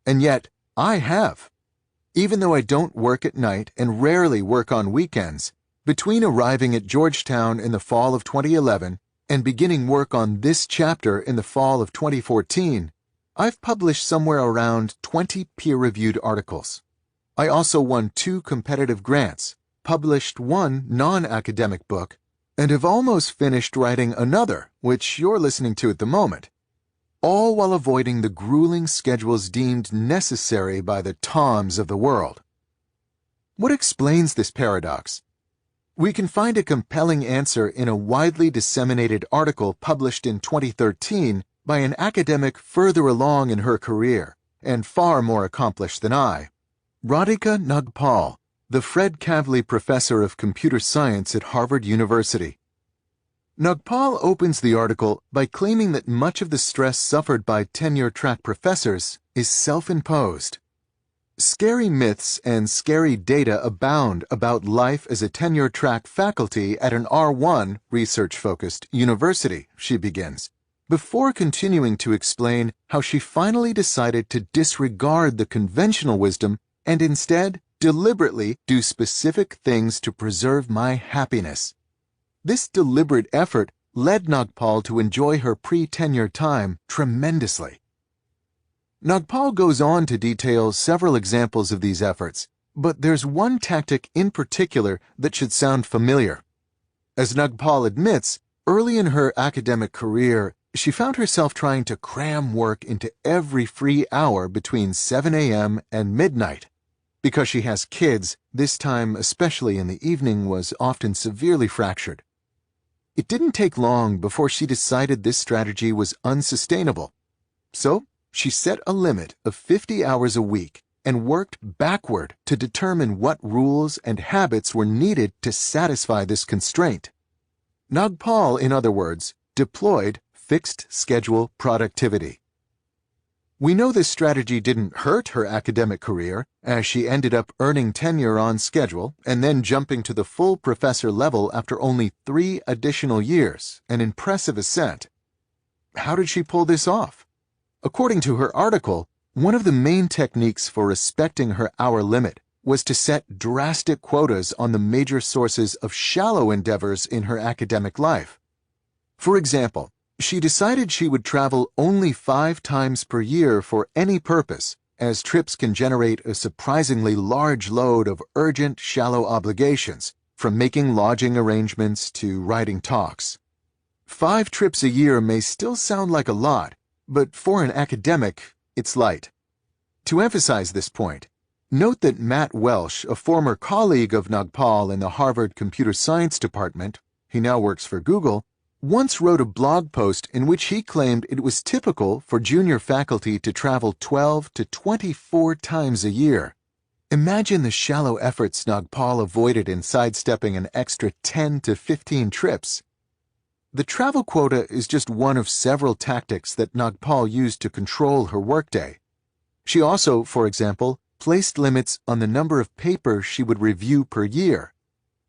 And yet, I have. Even though I don't work at night and rarely work on weekends, between arriving at Georgetown in the fall of 2011 and beginning work on this chapter in the fall of 2014, I've published somewhere around 20 peer-reviewed articles. I also won 2 competitive grants, published 1 non-academic book, and have almost finished writing another, which you're listening to at the moment, all while avoiding the grueling schedules deemed necessary by the Toms of the world. What explains this paradox? We can find a compelling answer in a widely disseminated article published in 2013 by an academic further along in her career and far more accomplished than I, Radhika Nagpal, the Fred Kavli Professor of Computer Science at Harvard University. Nagpal opens the article by claiming that much of the stress suffered by tenure-track professors is self-imposed. Scary myths and scary data abound about life as a tenure-track faculty at an R1 research-focused university, she begins, before continuing to explain how she finally decided to disregard the conventional wisdom and instead deliberately do specific things to preserve my happiness. This deliberate effort led Nagpal to enjoy her pre-tenure time tremendously. Nagpal goes on to detail several examples of these efforts, but there's one tactic in particular that should sound familiar. As Nagpal admits, early in her academic career, she found herself trying to cram work into every free hour between 7 a.m. and midnight. Because she has kids, this time, especially in the evening, was often severely fractured. It didn't take long before she decided this strategy was unsustainable. So, she set a limit of 50 hours a week and worked backward to determine what rules and habits were needed to satisfy this constraint. Nagpal, in other words, deployed fixed schedule productivity. We know this strategy didn't hurt her academic career, as she ended up earning tenure on schedule and then jumping to the full professor level after only 3 additional years, an impressive ascent. How did she pull this off? According to her article, one of the main techniques for respecting her hour limit was to set drastic quotas on the major sources of shallow endeavors in her academic life. For example, she decided she would travel only 5 times per year for any purpose, as trips can generate a surprisingly large load of urgent, shallow obligations, from making lodging arrangements to writing talks. 5 trips a year may still sound like a lot, but for an academic, it's light. To emphasize this point, note that Matt Welsh, a former colleague of Nagpal in the Harvard Computer Science Department, he now works for Google, once wrote a blog post in which he claimed it was typical for junior faculty to travel 12 to 24 times a year. Imagine the shallow efforts Nagpal avoided in sidestepping an extra 10 to 15 trips. The travel quota is just one of several tactics that Nagpal used to control her workday. She also, for example, placed limits on the number of papers she would review per year.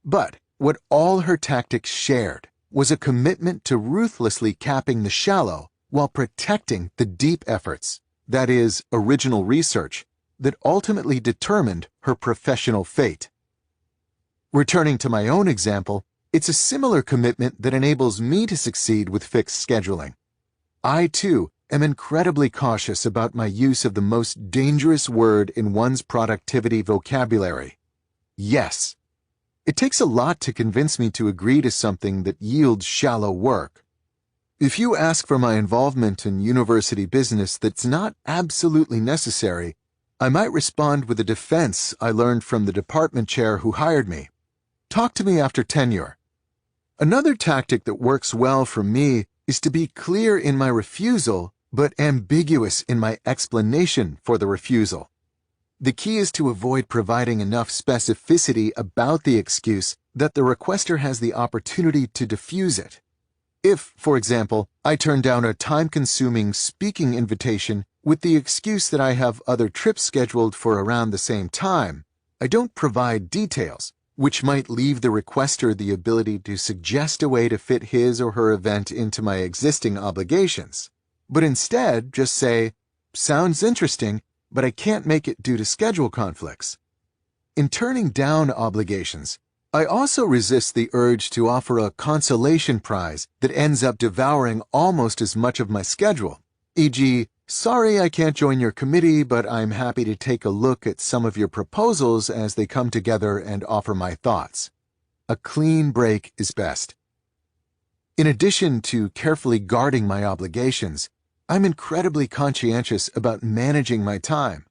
But what all her tactics shared was a commitment to ruthlessly capping the shallow while protecting the deep efforts, that is, original research, that ultimately determined her professional fate. Returning to my own example, it's a similar commitment that enables me to succeed with fixed scheduling. I, too, am incredibly cautious about my use of the most dangerous word in one's productivity vocabulary: yes. It takes a lot to convince me to agree to something that yields shallow work. If you ask for my involvement in university business that's not absolutely necessary, I might respond with a defense I learned from the department chair who hired me. Talk to me after tenure. Another tactic that works well for me is to be clear in my refusal, but ambiguous in my explanation for the refusal. The key is to avoid providing enough specificity about the excuse that the requester has the opportunity to diffuse it. If, for example, I turn down a time-consuming speaking invitation with the excuse that I have other trips scheduled for around the same time, I don't provide details, which might leave the requester the ability to suggest a way to fit his or her event into my existing obligations, but instead just say, "Sounds interesting. but I can't make it due to schedule conflicts. In turning down obligations, I also resist the urge to offer a consolation prize that ends up devouring almost as much of my schedule, e.g., sorry I can't join your committee, but I'm happy to take a look at some of your proposals as they come together and offer my thoughts. A clean break is best. In addition to carefully guarding my obligations, I'm incredibly conscientious about managing my time.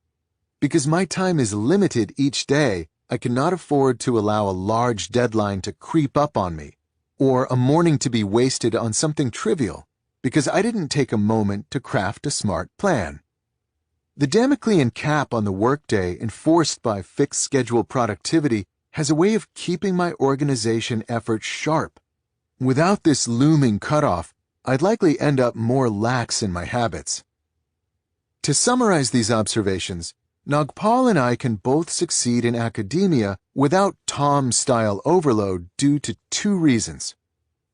Because my time is limited each day, I cannot afford to allow a large deadline to creep up on me, or a morning to be wasted on something trivial, because I didn't take a moment to craft a smart plan. The Damoclean cap on the workday enforced by fixed schedule productivity has a way of keeping my organization efforts sharp. Without this looming cutoff, I'd likely end up more lax in my habits. To summarize these observations, Nagpal and I can both succeed in academia without Tom-style overload due to two reasons.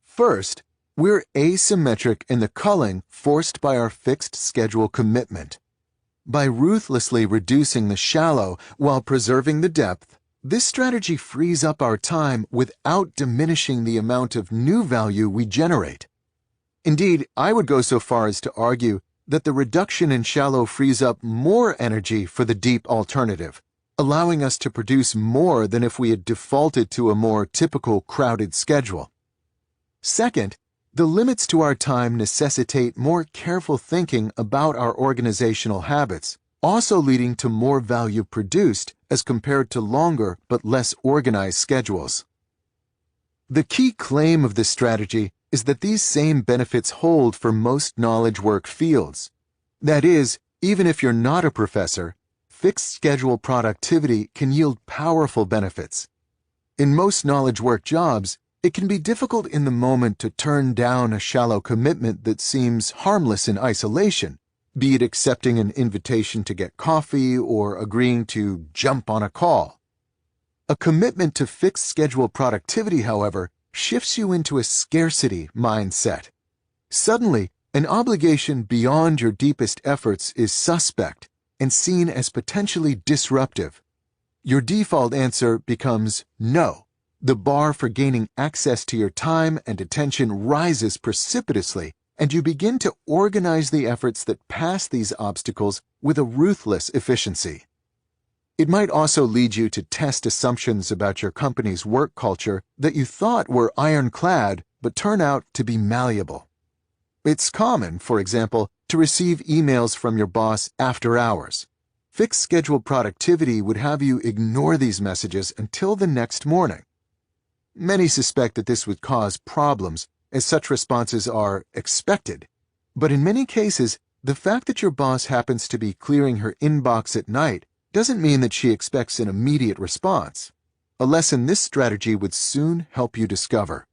First, we're asymmetric in the culling forced by our fixed schedule commitment. By ruthlessly reducing the shallow while preserving the depth, this strategy frees up our time without diminishing the amount of new value we generate. Indeed, I would go so far as to argue that the reduction in shallow frees up more energy for the deep alternative, allowing us to produce more than if we had defaulted to a more typical crowded schedule. Second, the limits to our time necessitate more careful thinking about our organizational habits, also leading to more value produced as compared to longer but less organized schedules. The key claim of this strategy is that these same benefits hold for most knowledge work fields. That is, even if you're not a professor, fixed schedule productivity can yield powerful benefits. In most knowledge work jobs, it can be difficult in the moment to turn down a shallow commitment that seems harmless in isolation, be it accepting an invitation to get coffee or agreeing to jump on a call. A commitment to fixed schedule productivity, however, shifts you into a scarcity mindset. Suddenly, an obligation beyond your deepest efforts is suspect and seen as potentially disruptive. Your default answer becomes no. The bar for gaining access to your time and attention rises precipitously, and you begin to organize the efforts that pass these obstacles with a ruthless efficiency. It might also lead you to test assumptions about your company's work culture that you thought were ironclad but turn out to be malleable. It's common, for example, to receive emails from your boss after hours. Fixed schedule productivity would have you ignore these messages until the next morning. Many suspect that this would cause problems, as such responses are expected. But in many cases, the fact that your boss happens to be clearing her inbox at night doesn't mean that she expects an immediate response. A lesson this strategy would soon help you discover.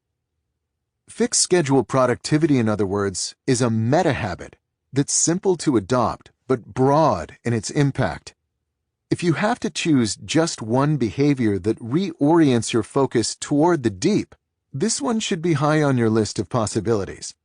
Fixed schedule productivity, in other words, is a meta-habit that's simple to adopt but broad in its impact. If you have to choose just one behavior that reorients your focus toward the deep, this one should be high on your list of possibilities.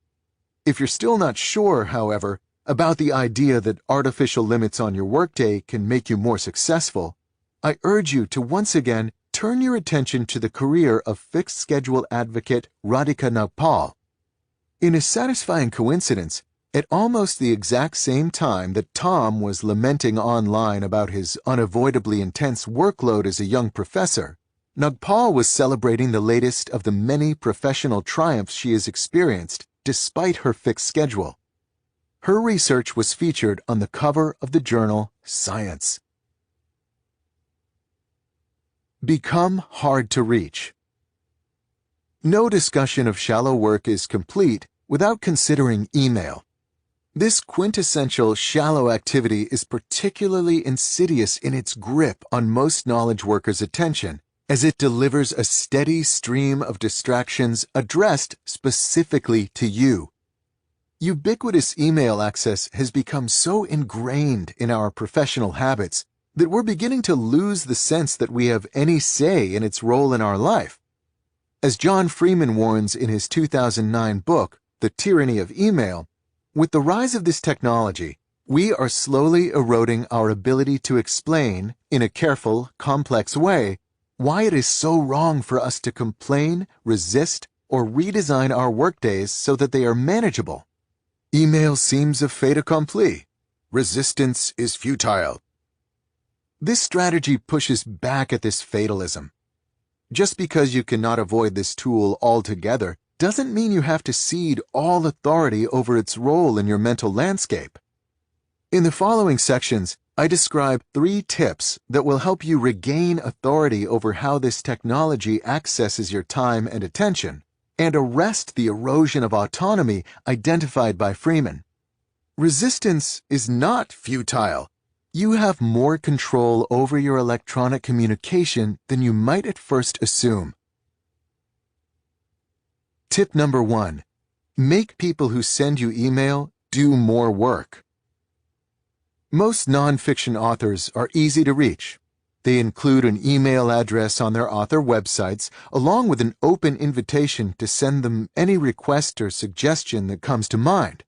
If you're still not sure, however, about the idea that artificial limits on your workday can make you more successful, I urge you to once again turn your attention to the career of fixed schedule advocate Radhika Nagpal. In a satisfying coincidence, at almost the exact same time that Tom was lamenting online about his unavoidably intense workload as a young professor, Nagpal was celebrating the latest of the many professional triumphs she has experienced despite her fixed schedule. Her research was featured on the cover of the journal Science. Become hard to reach. No discussion of shallow work is complete without considering email. This quintessential shallow activity is particularly insidious in its grip on most knowledge workers' attention, as it delivers a steady stream of distractions addressed specifically to you. Ubiquitous email access has become so ingrained in our professional habits that we're beginning to lose the sense that we have any say in its role in our life. As John Freeman warns in his 2009 book, The Tyranny of Email, with the rise of this technology, We are slowly eroding our ability to explain, in a careful, complex way, why it is so wrong for us to complain, resist, or redesign our workdays so that they are manageable. Email seems a fait accompli. Resistance is futile. This strategy pushes back at this fatalism. Just because you cannot avoid this tool altogether doesn't mean you have to cede all authority over its role in your mental landscape. In the following sections, I describe 3 tips that will help you regain authority over how this technology accesses your time and attention, and arrest the erosion of autonomy identified by Freeman. Resistance is not futile. You have more control over your electronic communication than you might at first assume. Tip number 1. Make people who send you email do more work. Most nonfiction authors are easy to reach. They include an email address on their author websites, along with an open invitation to send them any request or suggestion that comes to mind.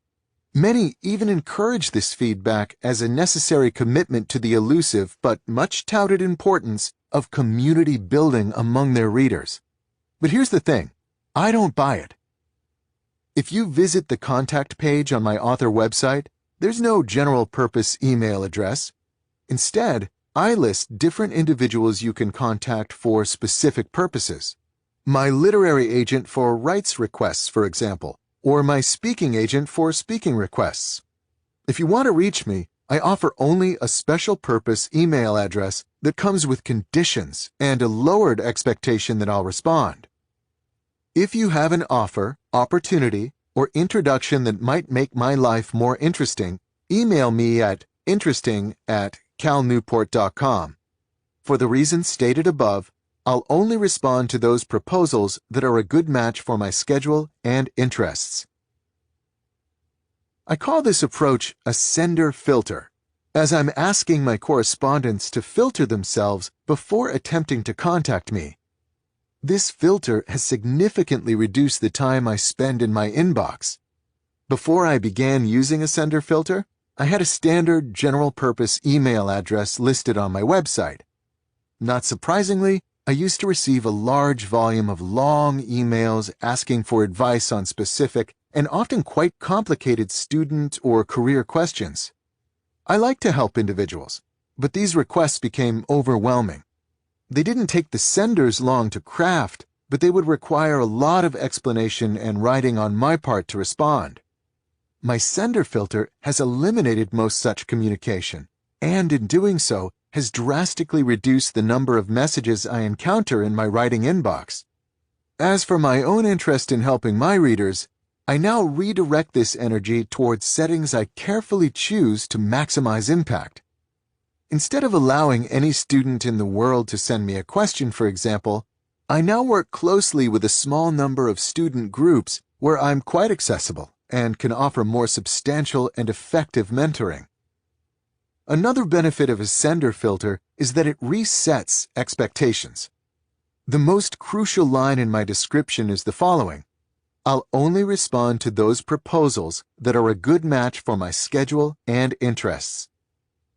Many even encourage this feedback as a necessary commitment to the elusive but much touted importance of community building among their readers. But here's the thing, I don't buy it. If you visit the contact page on my author website, there's no general-purpose email address. Instead, I list different individuals you can contact for specific purposes. My literary agent for rights requests, for example, or my speaking agent for speaking requests. If you want to reach me, I offer only a special-purpose email address that comes with conditions and a lowered expectation that I'll respond. If you have an offer, opportunity, or introduction that might make my life more interesting, email me at interesting@calnewport.com. For the reasons stated above, I'll only respond to those proposals that are a good match for my schedule and interests. I call this approach a sender filter, as I'm asking my correspondents to filter themselves before attempting to contact me. This filter has significantly reduced the time I spend in my inbox. Before I began using a sender filter, I had a standard general-purpose email address listed on my website. Not surprisingly, I used to receive a large volume of long emails asking for advice on specific and often quite complicated student or career questions. I like to help individuals, but these requests became overwhelming. They didn't take the senders long to craft, but they would require a lot of explanation and writing on my part to respond. My sender filter has eliminated most such communication, and in doing so, has drastically reduced the number of messages I encounter in my writing inbox. As for my own interest in helping my readers, I now redirect this energy towards settings I carefully choose to maximize impact. Instead of allowing any student in the world to send me a question, for example, I now work closely with a small number of student groups where I'm quite accessible and can offer more substantial and effective mentoring. Another benefit of a sender filter is that it resets expectations. The most crucial line in my description is the following: I'll only respond to those proposals that are a good match for my schedule and interests.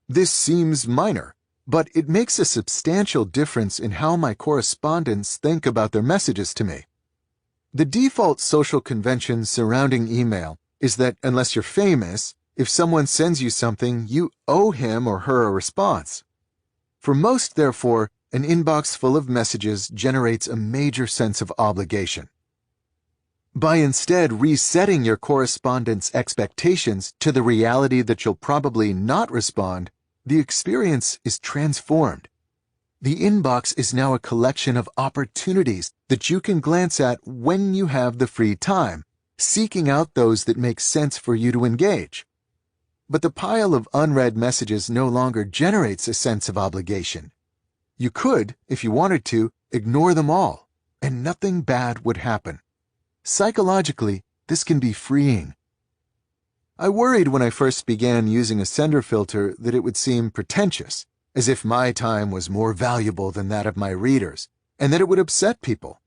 This seems minor, but it makes a substantial difference in how my correspondents think about their messages to me. The default social convention surrounding email is that unless you're famous, if someone sends you something, you owe him or her a response. For most, therefore, an inbox full of messages generates a major sense of obligation. By instead resetting your correspondent's expectations to the reality that you'll probably not respond, the experience is transformed. The inbox is now a collection of opportunities that you can glance at when you have the free time, seeking out those that make sense for you to engage. But the pile of unread messages no longer generates a sense of obligation. You could, if you wanted to, ignore them all, and nothing bad would happen. Psychologically, this can be freeing. I worried when I first began using a sender filter that it would seem pretentious, as if my time was more valuable than that of my readers, and that it would upset people.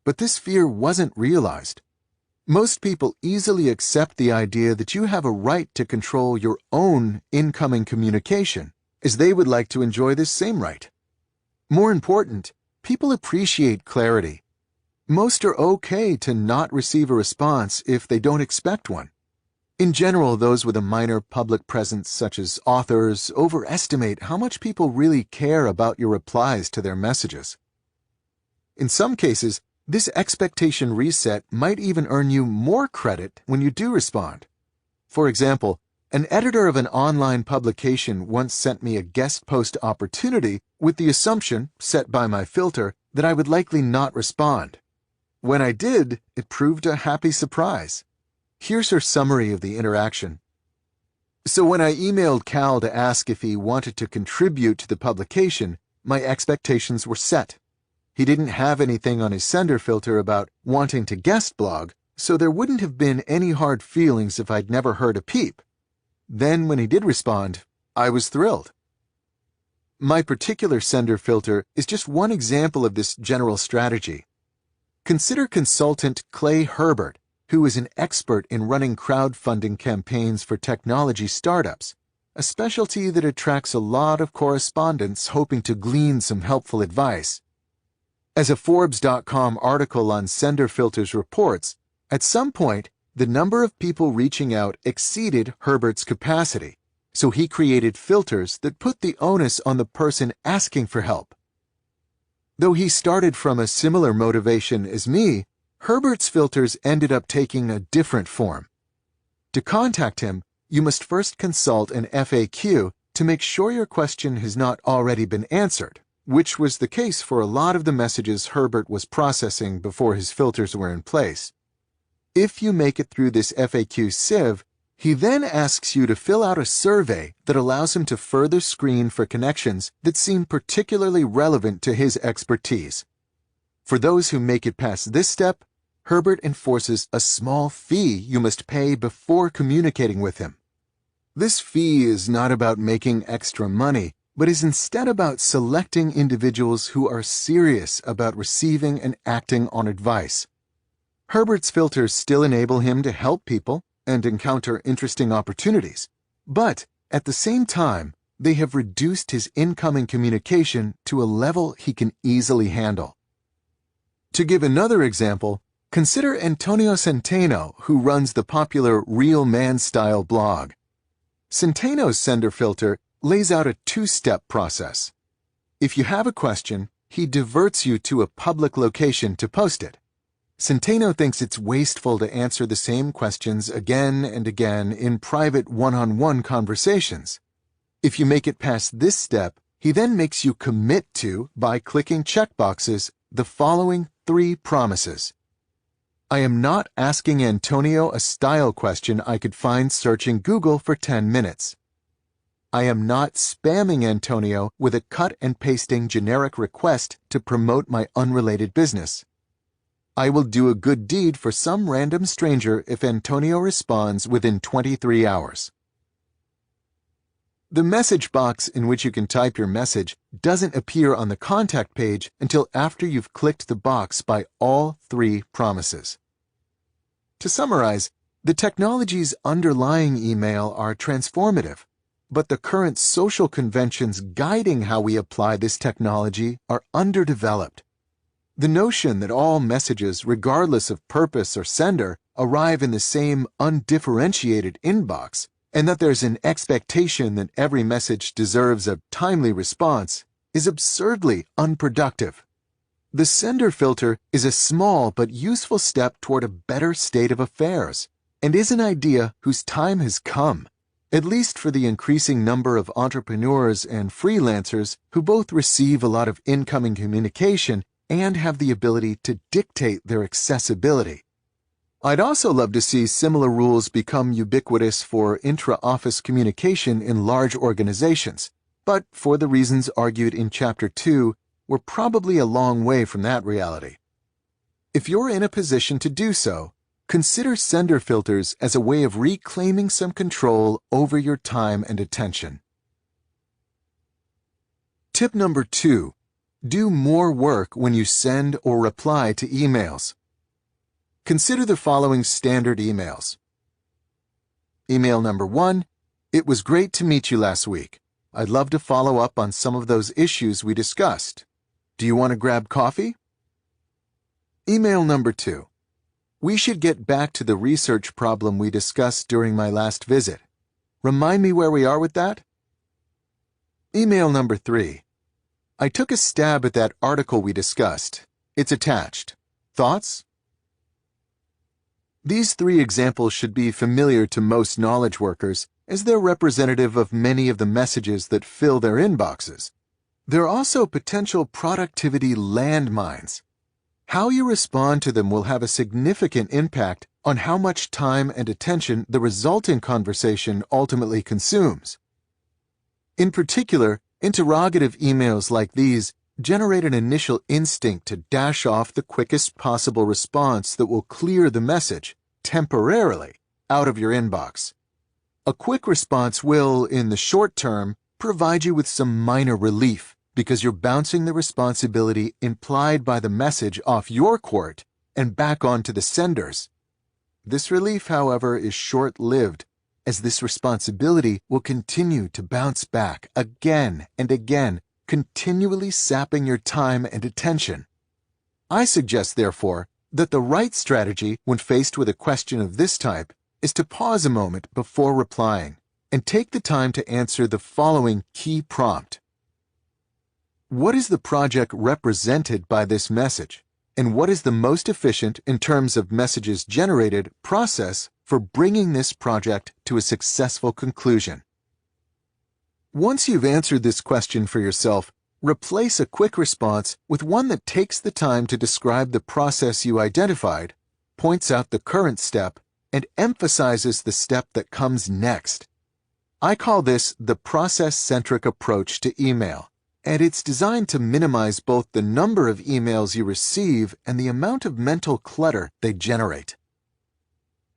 But this fear wasn't realized. Most people easily accept the idea that you have a right to control your own incoming communication, as they would like to enjoy this same right. More important, people appreciate clarity. Most are okay to not receive a response if they don't expect one. In general, those with a minor public presence, such as authors, overestimate how much people really care about your replies to their messages. In some cases, this expectation reset might even earn you more credit when you do respond. For example, an editor of an online publication once sent me a guest post opportunity with the assumption, set by my filter, that I would likely not respond. When I did, it proved a happy surprise. Here's her summary of the interaction. So when I emailed Cal to ask if he wanted to contribute to the publication, my expectations were set. He didn't have anything on his sender filter about wanting to guest blog, so there wouldn't have been any hard feelings if I'd never heard a peep. Then when he did respond, I was thrilled. My particular sender filter is just one example of this general strategy. Consider consultant Clay Herbert, who is an expert in running crowdfunding campaigns for technology startups, a specialty that attracts a lot of correspondents hoping to glean some helpful advice. As a Forbes.com article on sender filters reports, at some point, the number of people reaching out exceeded Herbert's capacity, so he created filters that put the onus on the person asking for help. Though he started from a similar motivation as me, Herbert's filters ended up taking a different form. To contact him, you must first consult an FAQ to make sure your question has not already been answered, which was the case for a lot of the messages Herbert was processing before his filters were in place. If you make it through this FAQ sieve, he then asks you to fill out a survey that allows him to further screen for connections that seem particularly relevant to his expertise. For those who make it past this step, Herbert enforces a small fee you must pay before communicating with him. This fee is not about making extra money, but is instead about selecting individuals who are serious about receiving and acting on advice. Herbert's filters still enable him to help people and encounter interesting opportunities, but at the same time, they have reduced his incoming communication to a level he can easily handle. To give another example, consider Antonio Centeno, who runs the popular Real Man Style blog. Centeno's sender filter lays out a two-step process. If you have a question, he diverts you to a public location to post it. Centeno thinks it's wasteful to answer the same questions again and again in private one-on-one conversations. If you make it past this step, he then makes you commit to, by clicking checkboxes, the following 3 promises. I am not asking Antonio a style question I could find searching Google for 10 minutes. I am not spamming Antonio with a cut and pasting generic request to promote my unrelated business. I will do a good deed for some random stranger if Antonio responds within 23 hours. The message box in which you can type your message doesn't appear on the contact page until after you've clicked the box by all 3 promises. To summarize, the technologies underlying email are transformative, but the current social conventions guiding how we apply this technology are underdeveloped. The notion that all messages, regardless of purpose or sender, arrive in the same undifferentiated inbox, and that there's an expectation that every message deserves a timely response, is absurdly unproductive. The sender filter is a small but useful step toward a better state of affairs, and is an idea whose time has come, at least for the increasing number of entrepreneurs and freelancers who both receive a lot of incoming communication and have the ability to dictate their accessibility. I'd also love to see similar rules become ubiquitous for intra-office communication in large organizations, but for the reasons argued in Chapter 2, we're probably a long way from that reality. If you're in a position to do so, consider sender filters as a way of reclaiming some control over your time and attention. Tip number 2. Do more work when you send or reply to emails. Consider the following standard emails. Email number 1, "It was great to meet you last week. I'd love to follow up on some of those issues we discussed. Do you want to grab coffee?" Email number 2, "We should get back to the research problem we discussed during my last visit. Remind me where we are with that?" Email number 3, "I took a stab at that article we discussed. It's attached. Thoughts?" These 3 examples should be familiar to most knowledge workers, as they're representative of many of the messages that fill their inboxes. They're also potential productivity landmines. How you respond to them will have a significant impact on how much time and attention the resulting conversation ultimately consumes. In particular, interrogative emails like these generate an initial instinct to dash off the quickest possible response that will clear the message, temporarily, out of your inbox. A quick response will, in the short term, provide you with some minor relief because you're bouncing the responsibility implied by the message off your court and back onto the sender's. This relief, however, is short-lived, as this responsibility will continue to bounce back again and again, continually sapping your time and attention. I suggest, therefore, that the right strategy when faced with a question of this type is to pause a moment before replying and take the time to answer the following key prompt. What is the project represented by this message, and what is the most efficient in terms of messages generated process for bringing this project to a successful conclusion? Once you've answered this question for yourself, replace a quick response with one that takes the time to describe the process you identified, points out the current step, and emphasizes the step that comes next. I call this the process-centric approach to email, and it's designed to minimize both the number of emails you receive and the amount of mental clutter they generate.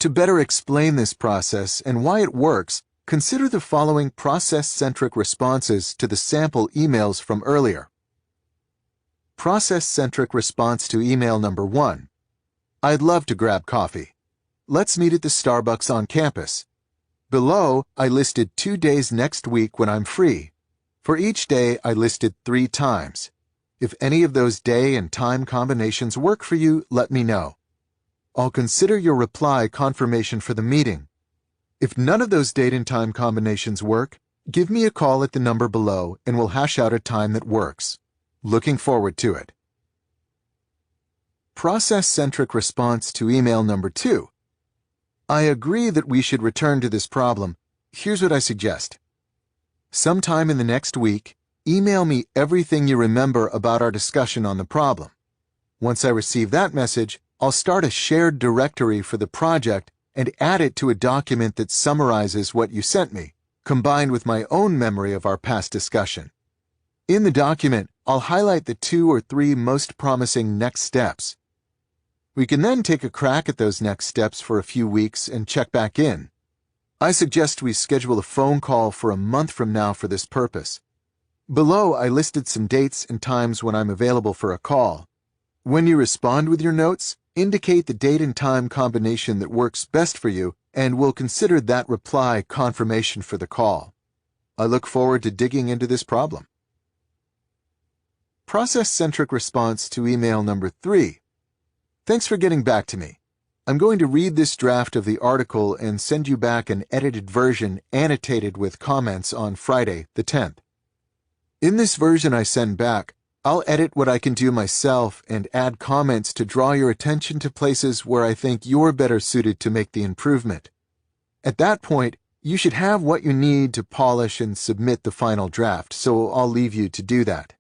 To better explain this process and why it works, consider the following process-centric responses to the sample emails from earlier. Process-centric response to email number 1. I'd love to grab coffee. Let's meet at the Starbucks on campus. Below, I listed 2 days next week when I'm free. For each day, I listed 3 times. If any of those day and time combinations work for you, let me know. I'll consider your reply confirmation for the meeting. If none of those date and time combinations work, give me a call at the number below and we'll hash out a time that works. Looking forward to it. Process-centric response to email number 2. I agree that we should return to this problem. Here's what I suggest. Sometime in the next week, email me everything you remember about our discussion on the problem. Once I receive that message, I'll start a shared directory for the project and add it to a document that summarizes what you sent me, combined with my own memory of our past discussion. In the document, I'll highlight the 2 or 3 most promising next steps. We can then take a crack at those next steps for a few weeks and check back in. I suggest we schedule a phone call for a month from now for this purpose. Below, I listed some dates and times when I'm available for a call. When you respond with your notes, indicate the date and time combination that works best for you, and we'll consider that reply confirmation for the call. I look forward to digging into this problem. Process-centric response to email number 3. Thanks for getting back to me. I'm going to read this draft of the article and send you back an edited version annotated with comments on Friday, the 10th. In this version I send back, I'll edit what I can do myself and add comments to draw your attention to places where I think you're better suited to make the improvement. At that point, you should have what you need to polish and submit the final draft, so I'll leave you to do that.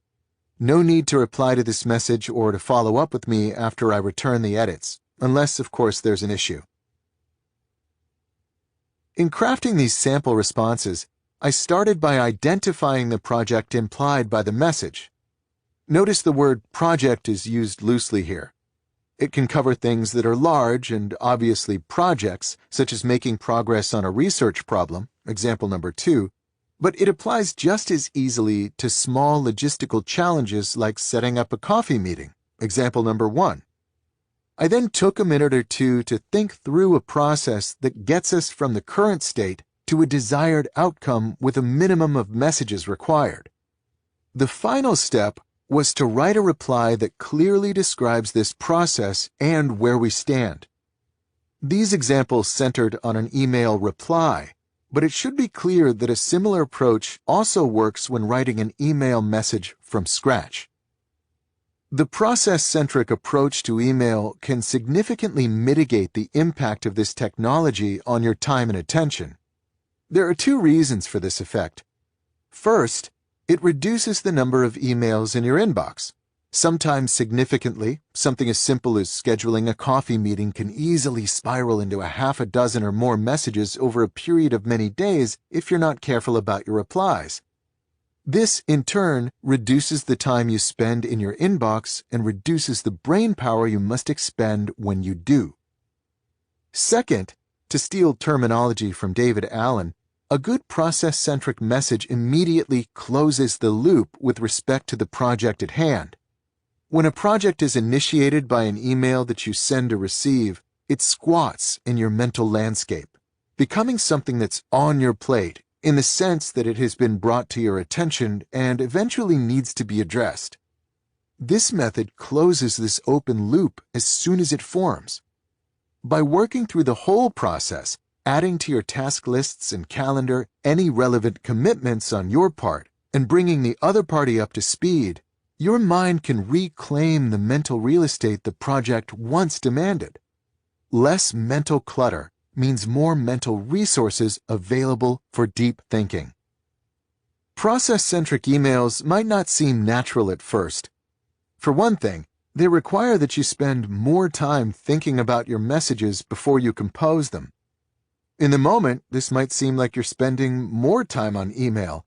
No need to reply to this message or to follow up with me after I return the edits, unless, of course, there's an issue. In crafting these sample responses, I started by identifying the project implied by the message. Notice the word project is used loosely here. It can cover things that are large and obviously projects, such as making progress on a research problem, example number 2, but it applies just as easily to small logistical challenges like setting up a coffee meeting, example number 1. I then took a minute or two to think through a process that gets us from the current state to a desired outcome with a minimum of messages required. The final step was to write a reply that clearly describes this process and where we stand. These examples centered on an email reply, but it should be clear that a similar approach also works when writing an email message from scratch. The process-centric approach to email can significantly mitigate the impact of this technology on your time and attention. There are two reasons for this effect. First, it reduces the number of emails in your inbox. Sometimes significantly, something as simple as scheduling a coffee meeting can easily spiral into a half a dozen or more messages over a period of many days if you're not careful about your replies. This, in turn, reduces the time you spend in your inbox and reduces the brain power you must expend when you do. Second, to steal terminology from David Allen, a good process-centric message immediately closes the loop with respect to the project at hand. When a project is initiated by an email that you send or receive, it squats in your mental landscape, becoming something that's on your plate in the sense that it has been brought to your attention and eventually needs to be addressed. This method closes this open loop as soon as it forms. By working through the whole process, adding to your task lists and calendar any relevant commitments on your part, and bringing the other party up to speed, your mind can reclaim the mental real estate the project once demanded. Less mental clutter means more mental resources available for deep thinking. Process-centric emails might not seem natural at first. For one thing, they require that you spend more time thinking about your messages before you compose them. In the moment, this might seem like you're spending more time on email,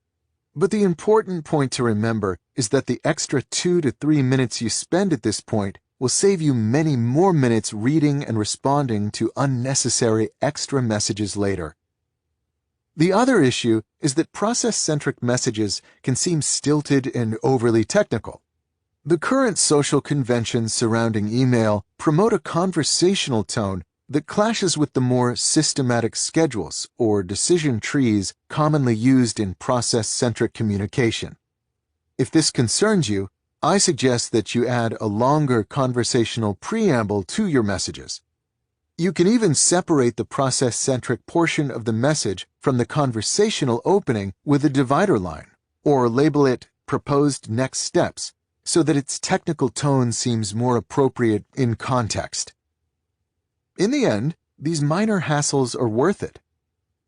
but the important point to remember is that the extra 2 to 3 minutes you spend at this point will save you many more minutes reading and responding to unnecessary extra messages later. The other issue is that process-centric messages can seem stilted and overly technical. The current social conventions surrounding email promote a conversational tone that clashes with the more systematic schedules or decision trees commonly used in process-centric communication. If this concerns you, I suggest that you add a longer conversational preamble to your messages. You can even separate the process-centric portion of the message from the conversational opening with a divider line, or label it Proposed Next Steps, so that its technical tone seems more appropriate in context. In the end, these minor hassles are worth it.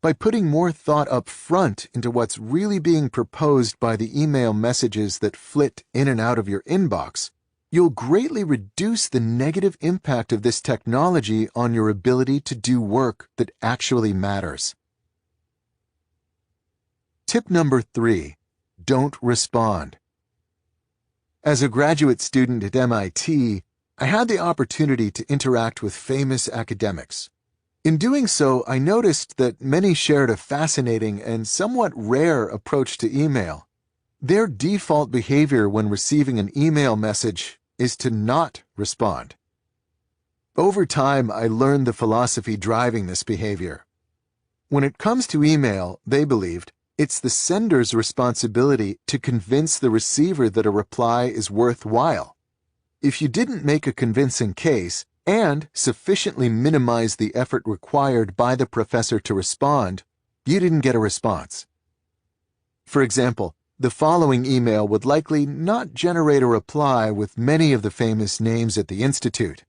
By putting more thought up front into what's really being proposed by the email messages that flit in and out of your inbox, you'll greatly reduce the negative impact of this technology on your ability to do work that actually matters. Tip number 3, don't respond. As a graduate student at MIT, I had the opportunity to interact with famous academics. In doing so, I noticed that many shared a fascinating and somewhat rare approach to email. Their default behavior when receiving an email message is to not respond. Over time, I learned the philosophy driving this behavior. When it comes to email, they believed, it's the sender's responsibility to convince the receiver that a reply is worthwhile. If you didn't make a convincing case, and sufficiently minimize the effort required by the professor to respond, you didn't get a response. For example, the following email would likely not generate a reply with many of the famous names at the Institute.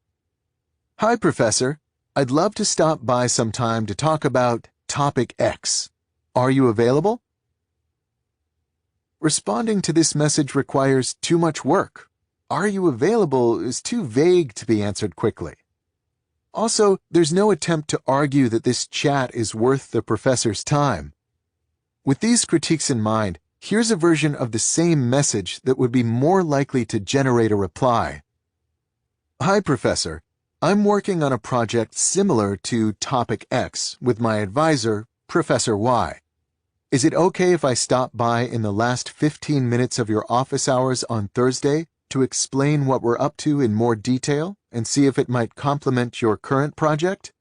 Hi, Professor. I'd love to stop by sometime to talk about topic X. Are you available? Responding to this message requires too much work. Are you available is too vague to be answered quickly. Also, there's no attempt to argue that this chat is worth the professor's time. With these critiques in mind, here's a version of the same message that would be more likely to generate a reply. Hi, Professor. I'm working on a project similar to topic X with my advisor, Professor Y. Is it okay if I stop by in the last 15 minutes of your office hours on Thursday to explain what we're up to in more detail and see if it might complement your current project?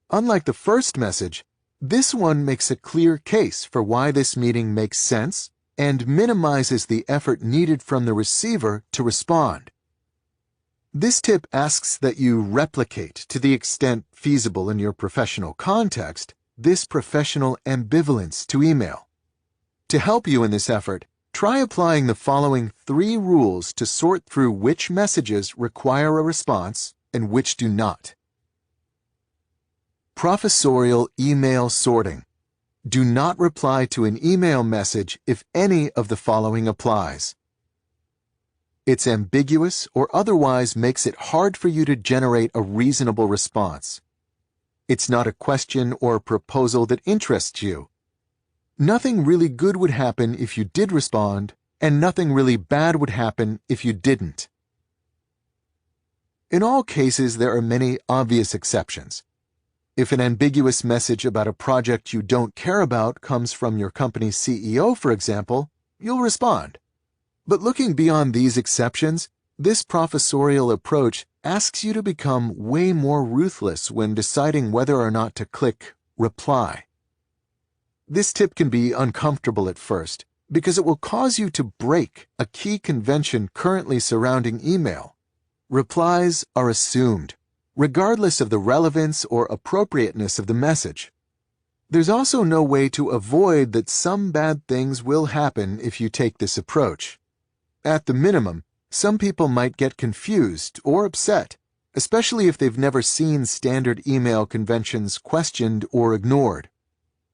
Unlike the first message, this one makes a clear case for why this meeting makes sense and minimizes the effort needed from the receiver to respond. This tip asks that you replicate, to the extent feasible in your professional context, this professional ambivalence to email. To help you in this effort, try applying the following 3 rules to sort through which messages require a response and which do not. Professorial email sorting. Do not reply to an email message if any of the following applies. It's ambiguous or otherwise makes it hard for you to generate a reasonable response. It's not a question or proposal that interests you. Nothing really good would happen if you did respond, and nothing really bad would happen if you didn't. In all cases, there are many obvious exceptions. If an ambiguous message about a project you don't care about comes from your company's CEO, for example, you'll respond. But looking beyond these exceptions, this professorial approach asks you to become way more ruthless when deciding whether or not to click reply. This tip can be uncomfortable at first because it will cause you to break a key convention currently surrounding email. Replies are assumed, regardless of the relevance or appropriateness of the message. There's also no way to avoid that some bad things will happen if you take this approach. At the minimum, some people might get confused or upset, especially if they've never seen standard email conventions questioned or ignored.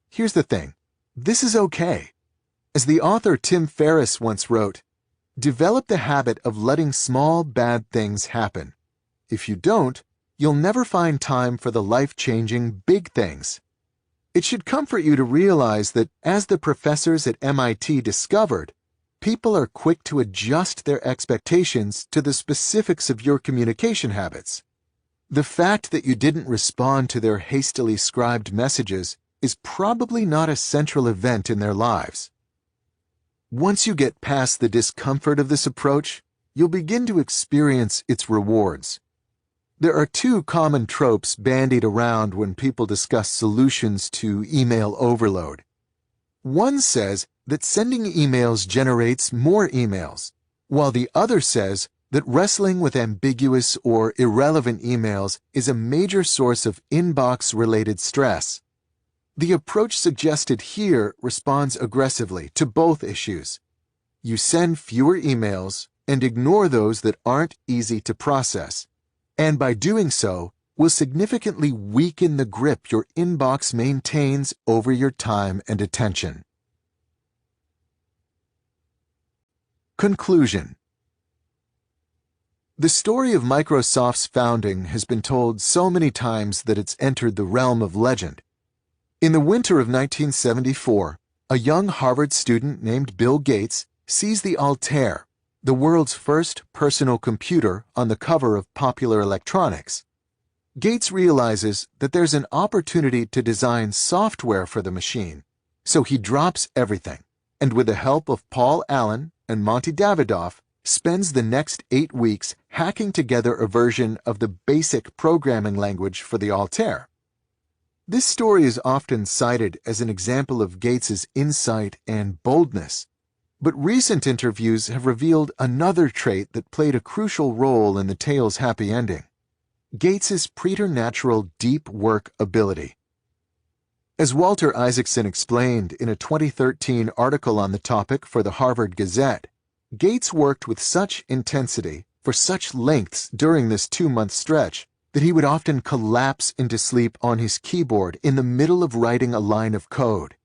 Here's the thing. This is okay. As the author Tim Ferriss once wrote, "Develop the habit of letting small bad things happen. If you don't, you'll never find time for the life-changing big things." It should comfort you to realize that, as the professors at MIT discovered, people are quick to adjust their expectations to the specifics of your communication habits. The fact that you didn't respond to their hastily scribed messages is probably not a central event in their lives. Once you get past the discomfort of this approach, you'll begin to experience its rewards. There are 2 common tropes bandied around when people discuss solutions to email overload. One says that sending emails generates more emails, while the other says that wrestling with ambiguous or irrelevant emails is a major source of inbox-related stress. The approach suggested here responds aggressively to both issues. You send fewer emails and ignore those that aren't easy to process, and by doing so, will significantly weaken the grip your inbox maintains over your time and attention. Conclusion. The story of Microsoft's founding has been told so many times that it's entered the realm of legend. In the winter of 1974, a young Harvard student named Bill Gates sees the Altair, the world's first personal computer, on the cover of Popular Electronics. Gates realizes that there's an opportunity to design software for the machine, so he drops everything, and with the help of Paul Allen and Monty Davidoff, spends the next 8 weeks hacking together a version of the basic programming language for the Altair. This story is often cited as an example of Gates's insight and boldness, but recent interviews have revealed another trait that played a crucial role in the tale's happy ending: Gates's preternatural deep work ability. As Walter Isaacson explained in a 2013 article on the topic for the Harvard Gazette, Gates worked with such intensity for such lengths during this 2-month stretch that he would often collapse into sleep on his keyboard in the middle of writing a line of code.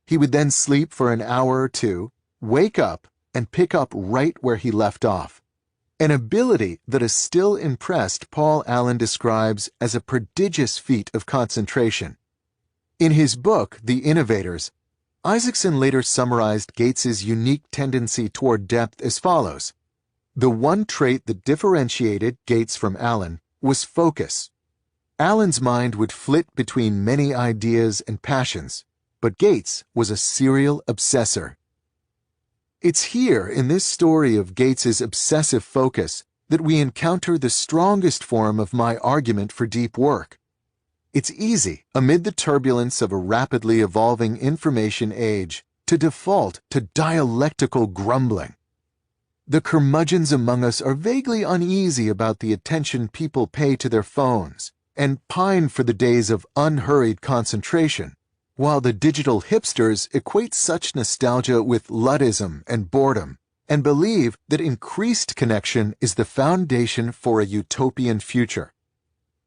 He would then sleep for an hour or 2, wake up, and pick up right where he left off. An ability that has still impressed Paul Allen describes as a prodigious feat of concentration. In his book, The Innovators, Isaacson later summarized Gates's unique tendency toward depth as follows: the one trait that differentiated Gates from Allen was focus. Allen's mind would flit between many ideas and passions, but Gates was a serial obsessor. It's here, in this story of Gates's obsessive focus, that we encounter the strongest form of my argument for deep work. It's easy, amid the turbulence of a rapidly evolving information age, to default to dialectical grumbling. The curmudgeons among us are vaguely uneasy about the attention people pay to their phones and pine for the days of unhurried concentration, while the digital hipsters equate such nostalgia with Luddism and boredom and believe that increased connection is the foundation for a utopian future.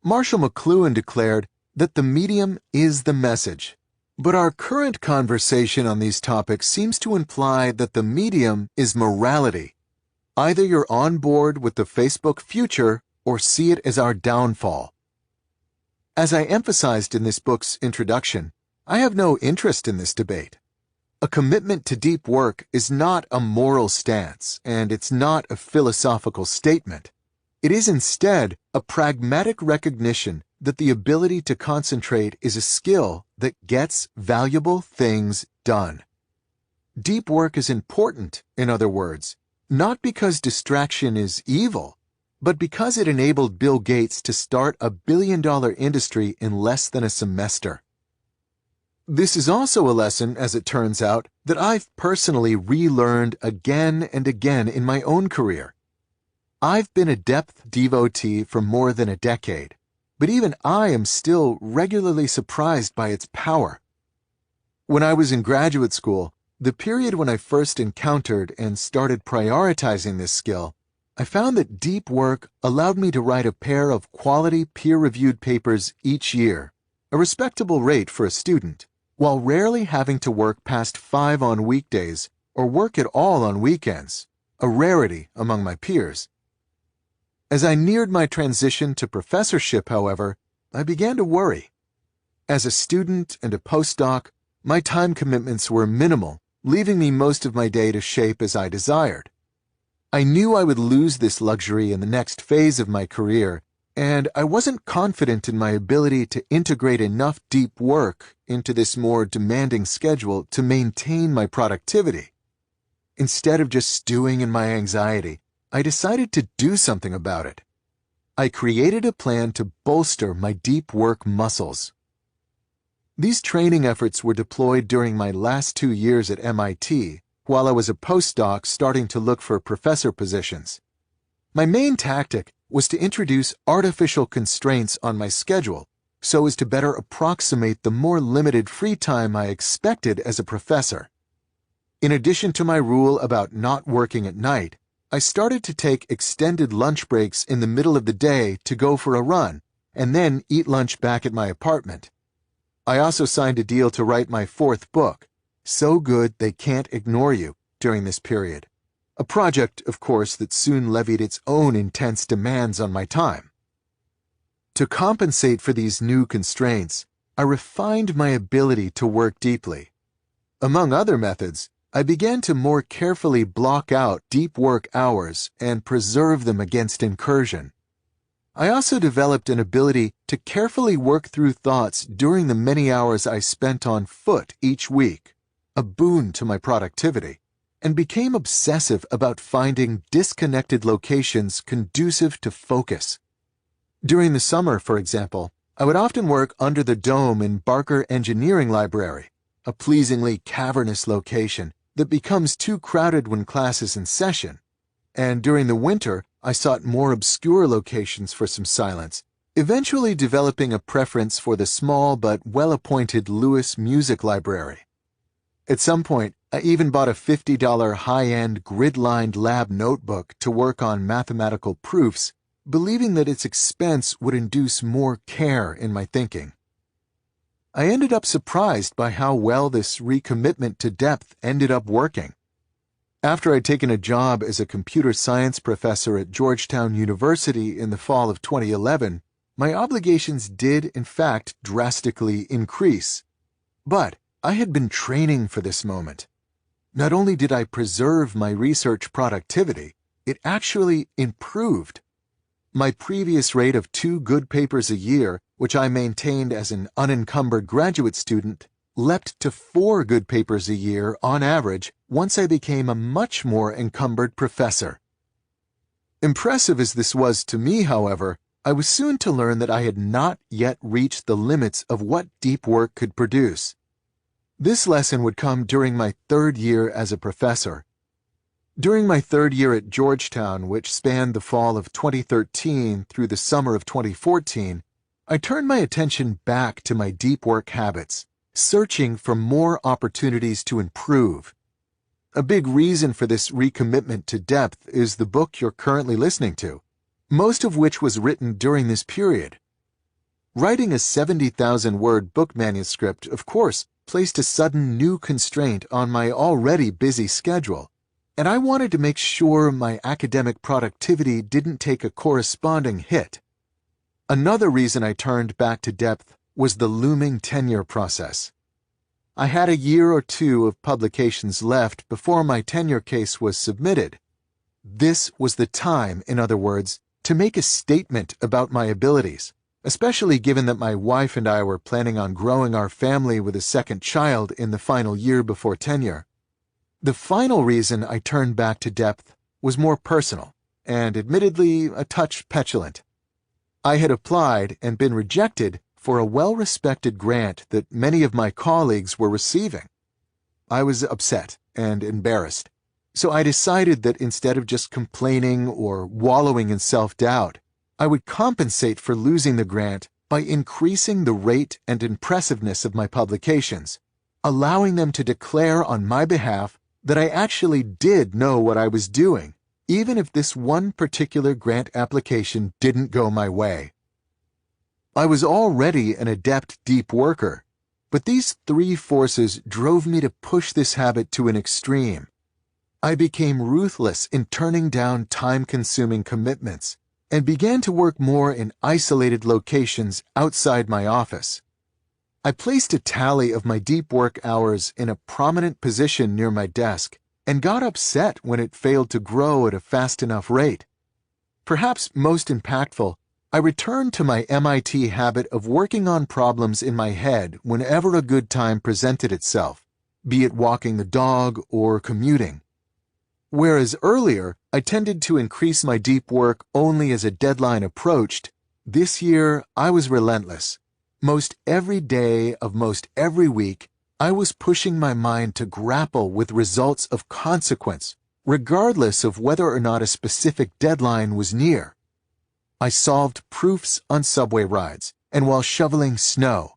Marshall McLuhan declared that the medium is the message, but our current conversation on these topics seems to imply that the medium is morality. Either you're on board with the Facebook future or see it as our downfall. As I emphasized in this book's introduction, I have no interest in this debate. A commitment to deep work is not a moral stance, and it's not a philosophical statement. It is instead a pragmatic recognition that the ability to concentrate is a skill that gets valuable things done. Deep work is important, in other words, not because distraction is evil, but because it enabled Bill Gates to start a billion-dollar industry in less than a semester. This is also a lesson, as it turns out, that I've personally relearned again and again in my own career. I've been a depth devotee for more than a decade, but even I am still regularly surprised by its power. When I was in graduate school, the period when I first encountered and started prioritizing this skill, I found that deep work allowed me to write a pair of quality peer-reviewed papers each year, a respectable rate for a student, while rarely having to work past 5 on weekdays or work at all on weekends, a rarity among my peers. As I neared my transition to professorship, however, I began to worry. As a student and a postdoc, my time commitments were minimal, leaving me most of my day to shape as I desired. I knew I would lose this luxury in the next phase of my career, and I wasn't confident in my ability to integrate enough deep work into this more demanding schedule to maintain my productivity. Instead of just stewing in my anxiety, I decided to do something about it. I created a plan to bolster my deep work muscles. These training efforts were deployed during my last 2 years at MIT, while I was a postdoc starting to look for professor positions. My main tactic was to introduce artificial constraints on my schedule so as to better approximate the more limited free time I expected as a professor. In addition to my rule about not working at night, I started to take extended lunch breaks in the middle of the day to go for a run and then eat lunch back at my apartment. I also signed a deal to write my 4th book, So Good They Can't Ignore You, during this period. A project, of course, that soon levied its own intense demands on my time. To compensate for these new constraints, I refined my ability to work deeply. Among other methods, I began to more carefully block out deep work hours and preserve them against incursion. I also developed an ability to carefully work through thoughts during the many hours I spent on foot each week, a boon to my productivity, and became obsessive about finding disconnected locations conducive to focus. During the summer, for example, I would often work under the dome in Barker Engineering Library, a pleasingly cavernous location that becomes too crowded when class is in session, and during the winter, I sought more obscure locations for some silence, eventually developing a preference for the small but well-appointed Lewis Music Library. At some point, I even bought a $50 high-end grid-lined lab notebook to work on mathematical proofs, believing that its expense would induce more care in my thinking. I ended up surprised by how well this recommitment to depth ended up working. After I'd taken a job as a computer science professor at Georgetown University in the fall of 2011, my obligations did, in fact, drastically increase. But I had been training for this moment. Not only did I preserve my research productivity, it actually improved. My previous rate of 2 good papers a year, which I maintained as an unencumbered graduate student, leapt to 4 good papers a year on average once I became a much more encumbered professor. Impressive as this was to me, however, I was soon to learn that I had not yet reached the limits of what deep work could produce. This lesson would come during my third year as a professor. During my third year at Georgetown, which spanned the fall of 2013 through the summer of 2014, I turned my attention back to my deep work habits, searching for more opportunities to improve. A big reason for this recommitment to depth is the book you're currently listening to, most of which was written during this period. Writing a 70,000-word book manuscript, of course, placed a sudden new constraint on my already busy schedule, and I wanted to make sure my academic productivity didn't take a corresponding hit. Another reason I turned back to depth was the looming tenure process. I had a year or two of publications left before my tenure case was submitted. This was the time, in other words, to make a statement about my abilities, especially given that my wife and I were planning on growing our family with a second child in the final year before tenure. The final reason I turned back to depth was more personal and admittedly a touch petulant. I had applied and been rejected for a well-respected grant that many of my colleagues were receiving. I was upset and embarrassed, so I decided that instead of just complaining or wallowing in self-doubt, I would compensate for losing the grant by increasing the rate and impressiveness of my publications, allowing them to declare on my behalf that I actually did know what I was doing, even if this one particular grant application didn't go my way. I was already an adept deep worker, but these three forces drove me to push this habit to an extreme. I became ruthless in turning down time-consuming commitments and began to work more in isolated locations outside my office. I placed a tally of my deep work hours in a prominent position near my desk and got upset when it failed to grow at a fast enough rate. Perhaps most impactful, I returned to my MIT habit of working on problems in my head whenever a good time presented itself, be it walking the dog or commuting. Whereas earlier, I tended to increase my deep work only as a deadline approached, this year I was relentless. Most every day of most every week, I was pushing my mind to grapple with results of consequence, regardless of whether or not a specific deadline was near. I solved proofs on subway rides and while shoveling snow.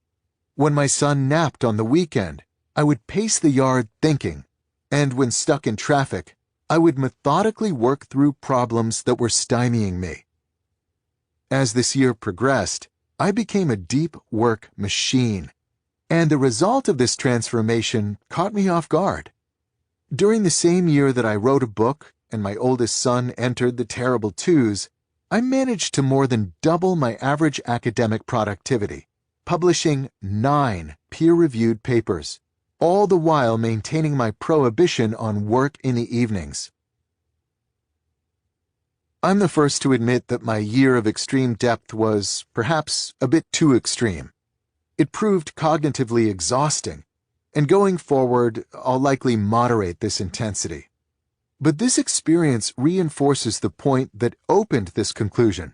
When my son napped on the weekend, I would pace the yard thinking, and when stuck in traffic, I would methodically work through problems that were stymieing me. As this year progressed, I became a deep work machine, and the result of this transformation caught me off guard. During the same year that I wrote a book and my oldest son entered the terrible twos, I managed to more than double my average academic productivity, publishing 9 peer-reviewed papers, all the while maintaining my prohibition on work in the evenings. I'm the first to admit that my year of extreme depth was, perhaps, a bit too extreme. It proved cognitively exhausting, and going forward, I'll likely moderate this intensity. But this experience reinforces the point that opened this conclusion.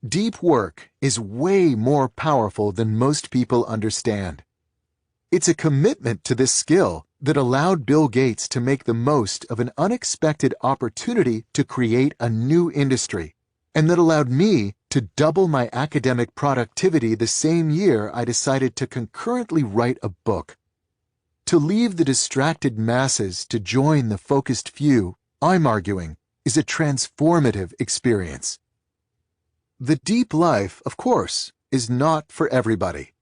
Deep work is way more powerful than most people understand. It's a commitment to this skill that allowed Bill Gates to make the most of an unexpected opportunity to create a new industry, and that allowed me to double my academic productivity the same year I decided to concurrently write a book. To leave the distracted masses to join the focused few, I'm arguing, is a transformative experience. The deep life, of course, is not for everybody.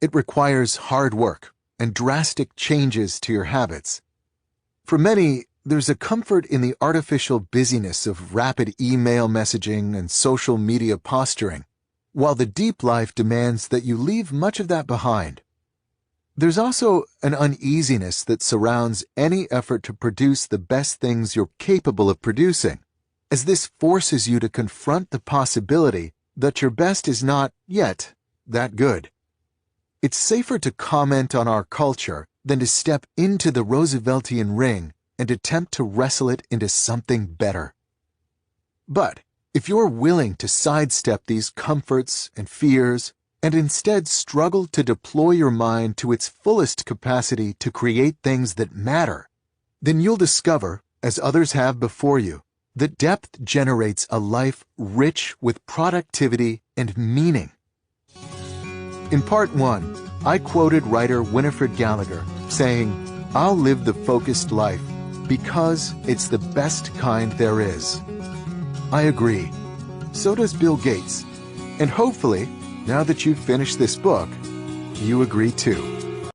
It requires hard work and drastic changes to your habits. For many, there's a comfort in the artificial busyness of rapid email messaging and social media posturing, while the deep life demands that you leave much of that behind. There's also an uneasiness that surrounds any effort to produce the best things you're capable of producing, as this forces you to confront the possibility that your best is not, yet, that good. It's safer to comment on our culture than to step into the Rooseveltian ring and attempt to wrestle it into something better. But if you're willing to sidestep these comforts and fears and instead struggle to deploy your mind to its fullest capacity to create things that matter, then you'll discover, as others have before you, that depth generates a life rich with productivity and meaning. In Part 1, I quoted writer Winifred Gallagher saying, "I'll live the focused life because it's the best kind there is." I agree. So does Bill Gates. And hopefully, now that you've finished this book, you agree too.